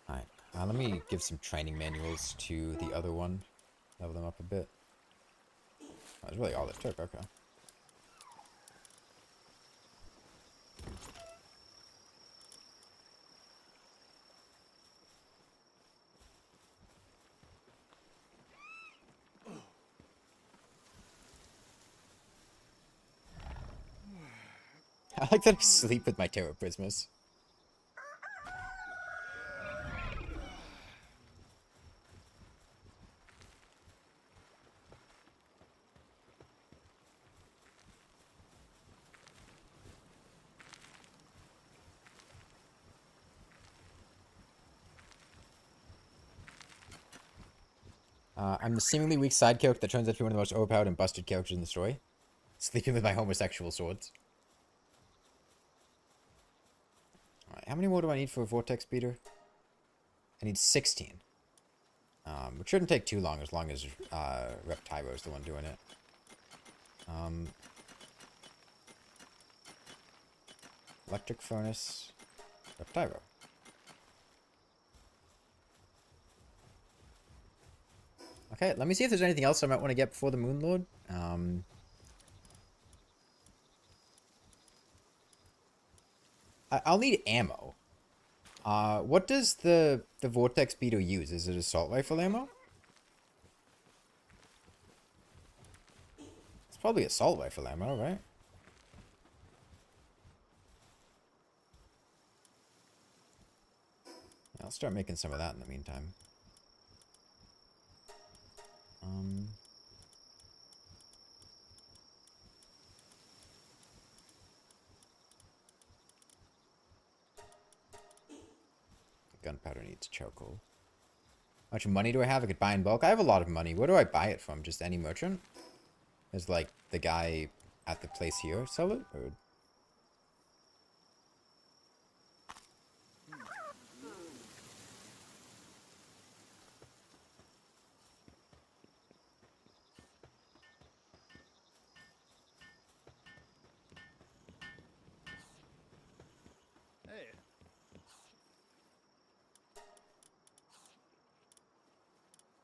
Alright, let me give some training manuals to the other one. Level them up a bit. That's really all it took, okay. I like that I sleep with my Terra Prismas. I'm the seemingly weak side character that turns out to be one of the most overpowered and busted characters in the story. Sleeping with my homosexual swords. Alright, how many more do I need for a Vortex Beater? I need 16. Which shouldn't take too long as Reptyro is the one doing it. Electric Furnace. Reptyro. Okay, let me see if there's anything else I might want to get before the Moon Lord. I'll need ammo. What does the Vortex Beater use? Is it assault rifle ammo? It's probably assault rifle ammo, right? I'll start making some of that in the meantime. Gunpowder needs charcoal. How much money do I have? I could buy in bulk. I have a lot of money. Where do I buy it from? Just any merchant? Is like the guy at the place here sell it? Or... Hey.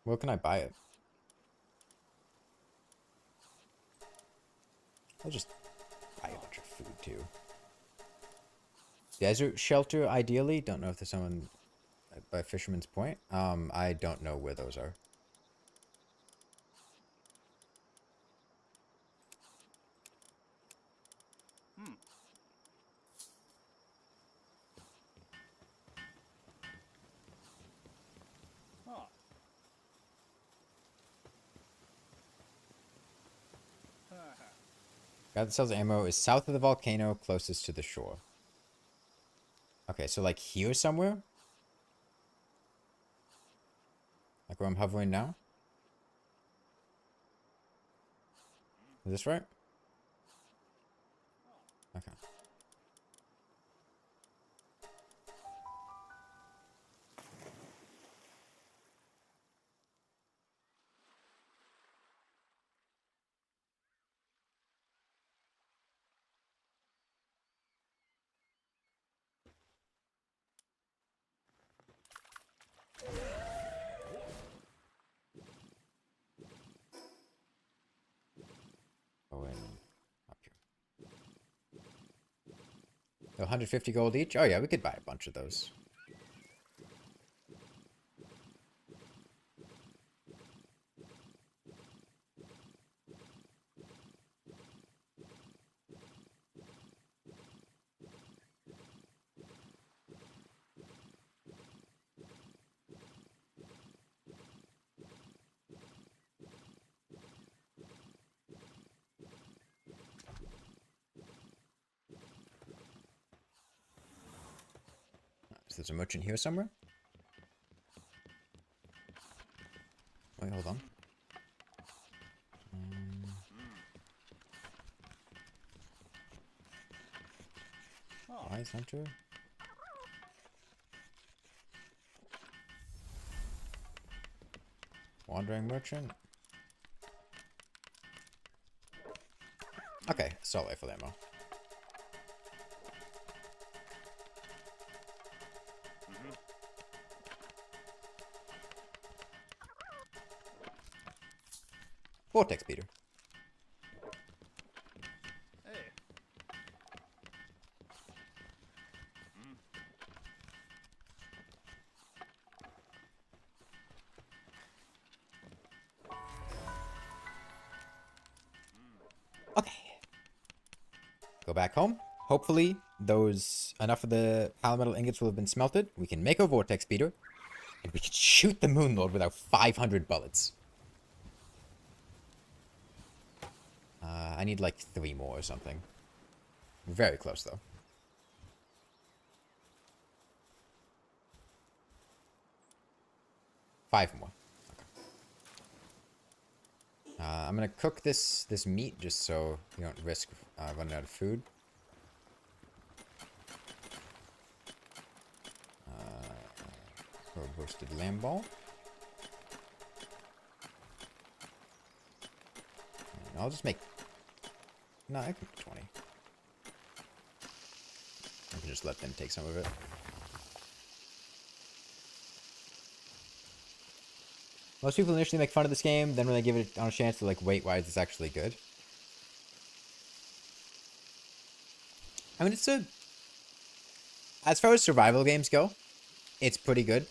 Where can I buy it? I'll just buy a bunch of food too. Desert shelter, ideally. Don't know if there's someone by Fisherman's Point. I don't know where those are. Huh. Guy that sells ammo is south of the volcano, closest to the shore. Okay, so like here somewhere? Like where I'm hovering now? Is this right? Okay. Go in up here. 150 gold each? Oh yeah, we could buy a bunch of those. So there's a merchant here somewhere? Wait, hold on. Wise hunter? Wandering merchant? Okay, assault rifle ammo. Vortex beater. Hey. Okay. Go back home. Hopefully, enough of the palmetal ingots will have been smelted. We can make a vortex beater, and we can shoot the Moon Lord without 500 bullets. I need like 3 more or something. Very close though. Five more. Okay. I'm gonna cook this meat just so you don't risk running out of food. Roasted lamb ball. And I'll just make. No, I can make 20. I can just let them take some of it. Most people initially make fun of this game, then when they give it on a chance, they're like, wait, why is this actually good? I mean, as far as survival games go, it's pretty good.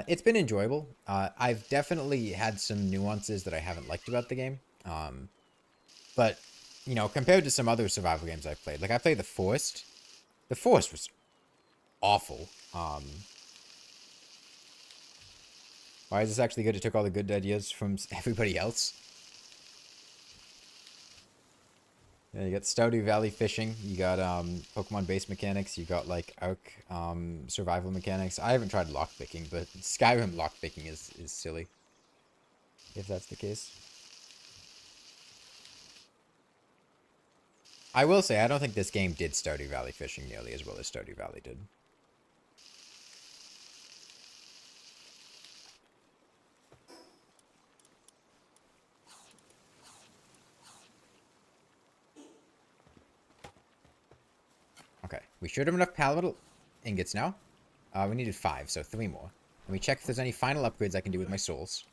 It's been enjoyable. I've definitely had some nuances that I haven't liked about the game. But, you know, compared to some other survival games I've played, like I played The Forest. The Forest was awful. Why is this actually good? It took all the good ideas from everybody else. Yeah, you got Stardew Valley fishing. You got Pokemon base mechanics. You got like Arc survival mechanics. I haven't tried lockpicking, but Skyrim lockpicking is silly. If that's the case. I will say I don't think this game did Stardew Valley fishing nearly as well as Stardew Valley did. Okay, we should have enough palatable ingots now. We needed 5, so 3 more. Let me check if there's any final upgrades I can do with my souls.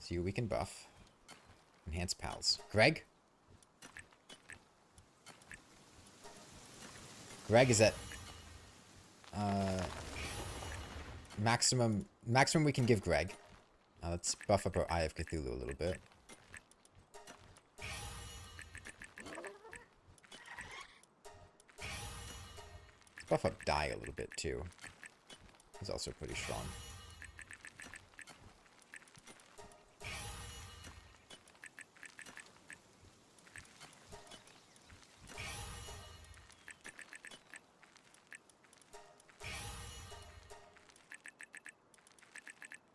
See what we can buff. Enhance pals. Greg? Greg is at maximum we can give Greg. Let's buff up our Eye of Cthulhu a little bit. Let's buff up Die a little bit too. He's also pretty strong.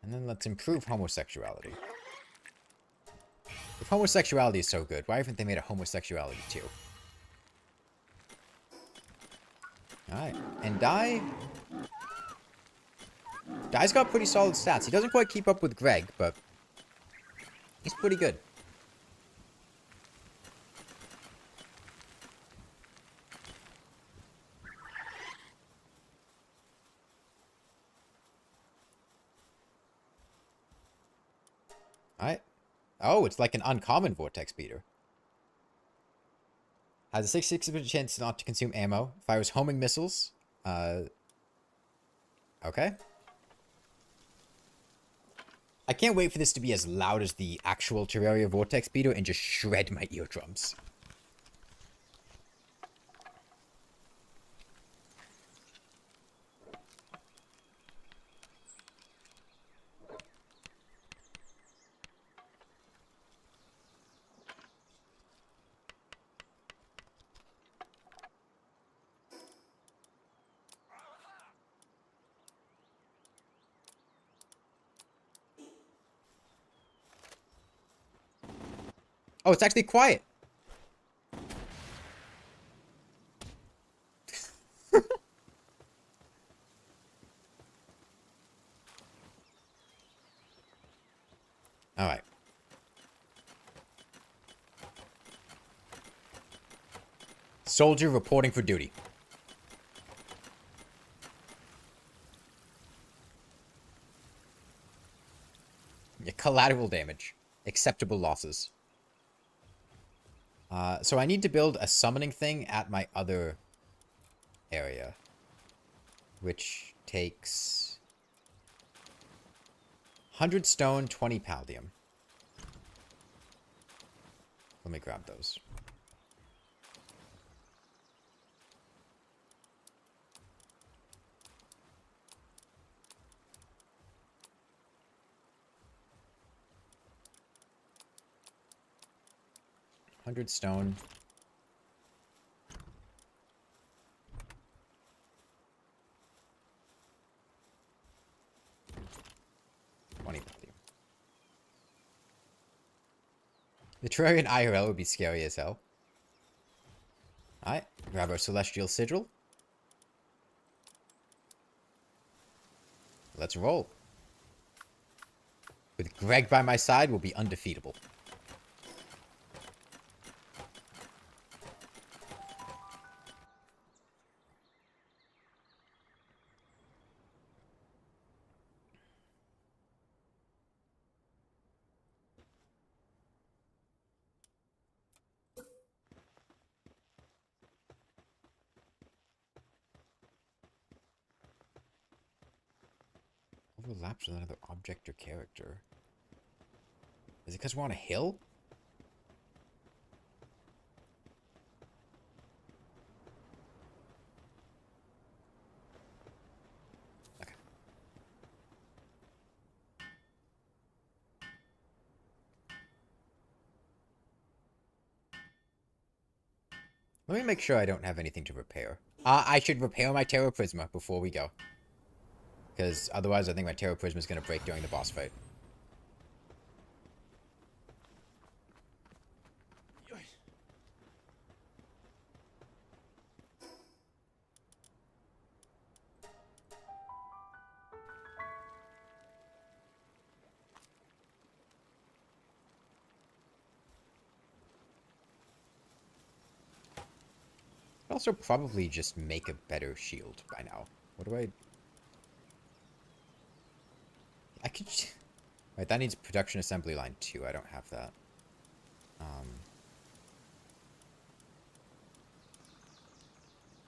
And then let's improve homosexuality. If homosexuality is so good, why haven't they made a homosexuality too? Alright. And Die's got pretty solid stats. He doesn't quite keep up with Greg, but he's pretty good. Alright. Oh, it's like an uncommon Vortex Beater. Has a 66% chance not to consume ammo. Fires homing missiles. Okay. I can't wait for this to be as loud as the actual Terraria Vortex Beater and just shred my eardrums. Oh, it's actually quiet. Alright. Soldier reporting for duty. Yeah, collateral damage. Acceptable losses. So I need to build a summoning thing at my other area. Which takes 100 stone, 20 paldium. Let me grab those. $100 stone. 20 paldium. The Terrarian IRL would be scary as hell. Alright, grab our Celestial Sigil. Let's roll. With Greg by my side, we'll be undefeatable. Overlaps with another object or character. Is it because we're on a hill? Okay. Let me make sure I don't have anything to repair. I should repair my Terra Prisma before we go. Because otherwise I think my Terra Prisma is going to break during the boss fight. I'd also probably just make a better shield by now. What do I... I could... Right, that needs production assembly line 2. I don't have that.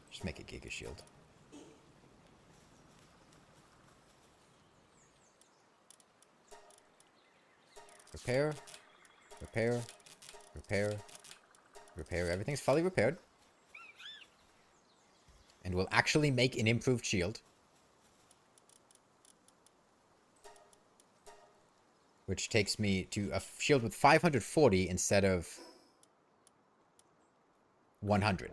Just make a Giga Shield. Repair. Repair. Repair. Repair. Everything's fully repaired. And we'll actually make an improved shield. Which takes me to a shield with 540 instead of 100.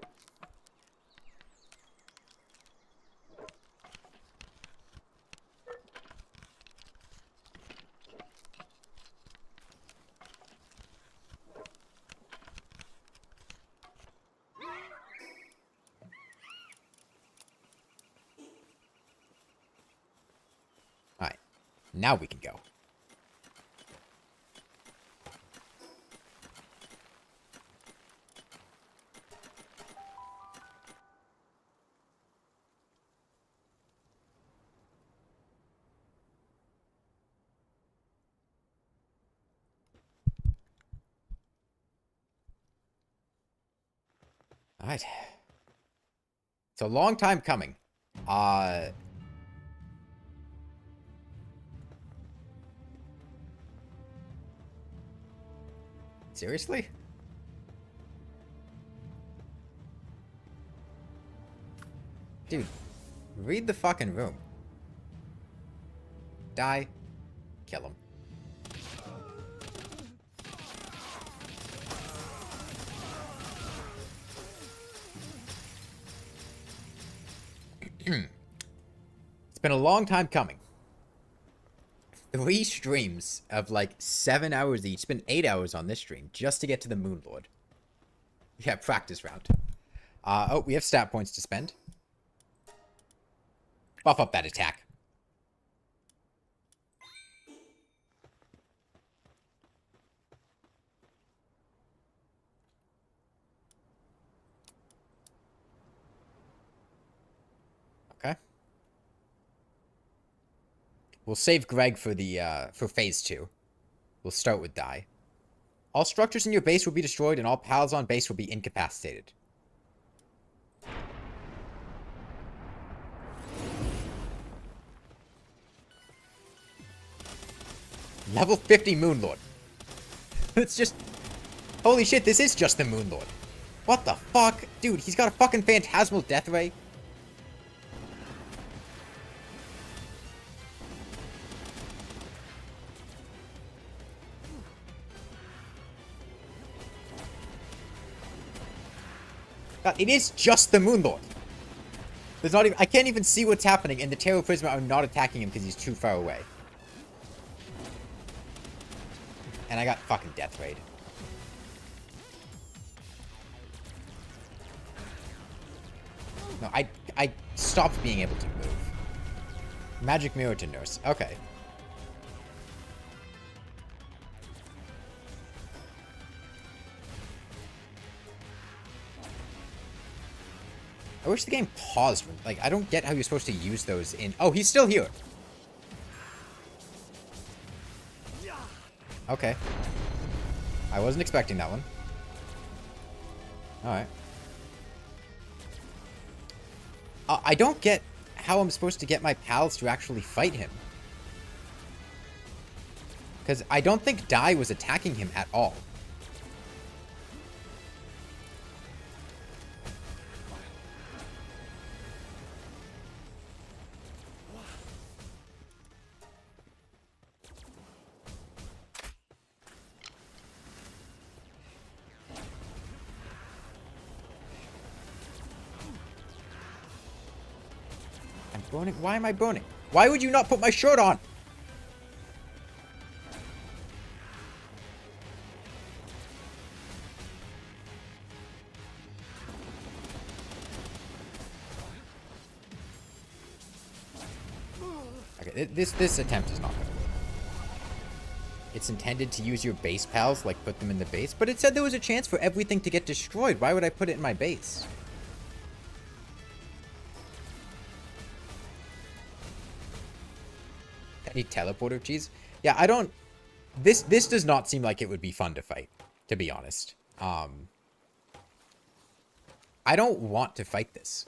Alright. Now we can go. Alright. It's a long time coming. Seriously? Dude, read the fucking room. Die. Kill him. It's been a long time coming. 3 streams of like 7 hours each. It's been 8 hours on this stream just to get to the Moon Lord. Yeah, practice round. Oh, we have stat points to spend. Buff up that attack. Okay. We'll save Greg for the for phase 2. We'll start with die. All structures in your base will be destroyed and all pals on base will be incapacitated. Level 50 Moon Lord. It's just... Holy shit, this is just the Moon Lord. What the fuck? Dude, he's got a fucking phantasmal death ray. God, it is just the Moon Lord. There's not even... I can't even see what's happening, and the Terra Prisma are not attacking him because he's too far away. And I got fucking death rayed. No, I stopped being able to move. Magic mirror to nurse. Okay. I wish the game paused. Like, I don't get how you're supposed to use those in... Oh, he's still here. Okay. I wasn't expecting that one. Alright. I don't get how I'm supposed to get my pals to actually fight him. Because I don't think Dai was attacking him at all. Burning? Why am I burning? Why would you not put my shirt on? Okay, this attempt is not gonna work. It's intended to use your base pals, like put them in the base, but it said there was a chance for everything to get destroyed. Why would I put it in my base? Any teleporter cheese? Yeah, I don't... This does not seem like it would be fun to fight, to be honest. I don't want to fight this.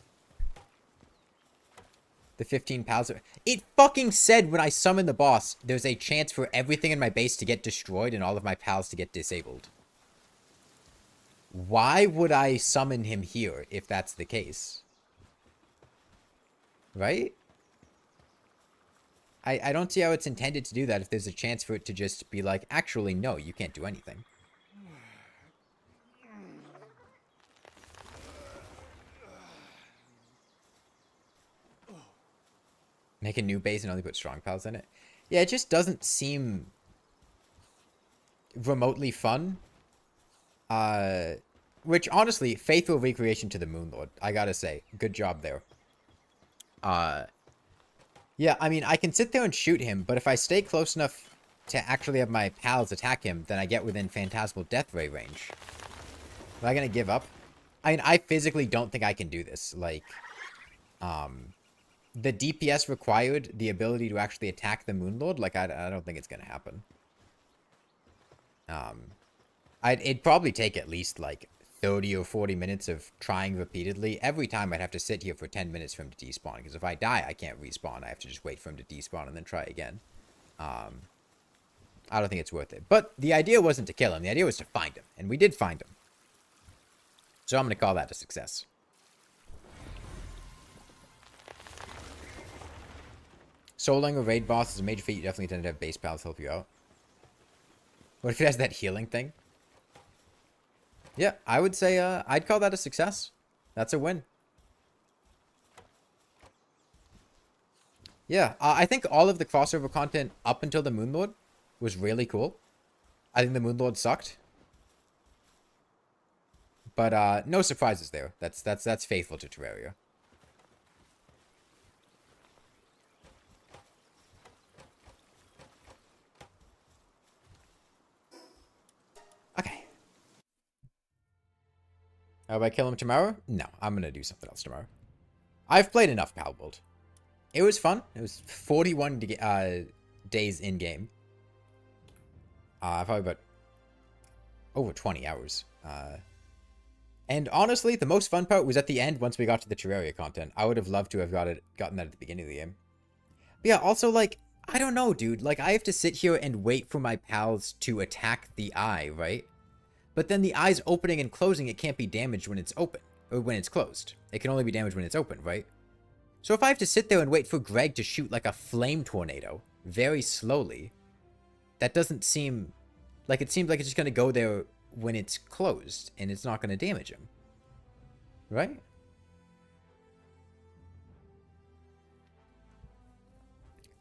The 15 pals... It fucking said when I summoned the boss, there's a chance for everything in my base to get destroyed and all of my pals to get disabled. Why would I summon him here if that's the case? Right? I don't see how it's intended to do that if there's a chance for it to just be like, actually, no, you can't do anything. Make a new base and only put strong pals in it. Yeah, it just doesn't seem remotely fun. Which, honestly, faithful recreation to the Moonlord. I gotta say, good job there. Yeah, I mean, I can sit there and shoot him, but if I stay close enough to actually have my pals attack him, then I get within Phantasmal Death Ray range. Am I gonna give up? I mean, I physically don't think I can do this. Like, the DPS required, the ability to actually attack the Moonlord, like, I don't think it's gonna happen. It'd probably take at least, like, 30 or 40 minutes of trying repeatedly. Every time I'd have to sit here for 10 minutes for him to despawn, because if I die, I can't respawn. I have to just wait for him to despawn and then try again. I don't think it's worth it. But the idea wasn't to kill him. The idea was to find him, and we did find him. So I'm going to call that a success. Soloing a raid boss is a major feat. You definitely tend to have base pals help you out. What if it has that healing thing? Yeah, I would say I'd call that a success. That's a win. Yeah, I think all of the crossover content up until the Moonlord was really cool. I think the Moonlord sucked. But no surprises there. That's faithful to Terraria. Okay. Will I kill him tomorrow? No, I'm gonna do something else tomorrow. I've played enough Palworld. It was fun. It was 41 days in game. Probably about over 20 hours. And honestly, the most fun part was at the end once we got to the Terraria content. I would have loved to have gotten that at the beginning of the game. But yeah, also, like, I don't know, dude. Like, I have to sit here and wait for my pals to attack the eye, right? But then the eye's opening and closing, it can't be damaged when it's open. Or when it's closed. It can only be damaged when it's open, right? So if I have to sit there and wait for Greg to shoot like a flame tornado, very slowly, that doesn't seem... Like, it seems like it's just going to go there when it's closed, and it's not going to damage him. Right?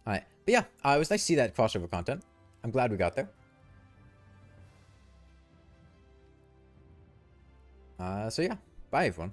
Alright. But yeah, it was nice to see that crossover content. I'm glad we got there. So yeah, bye everyone.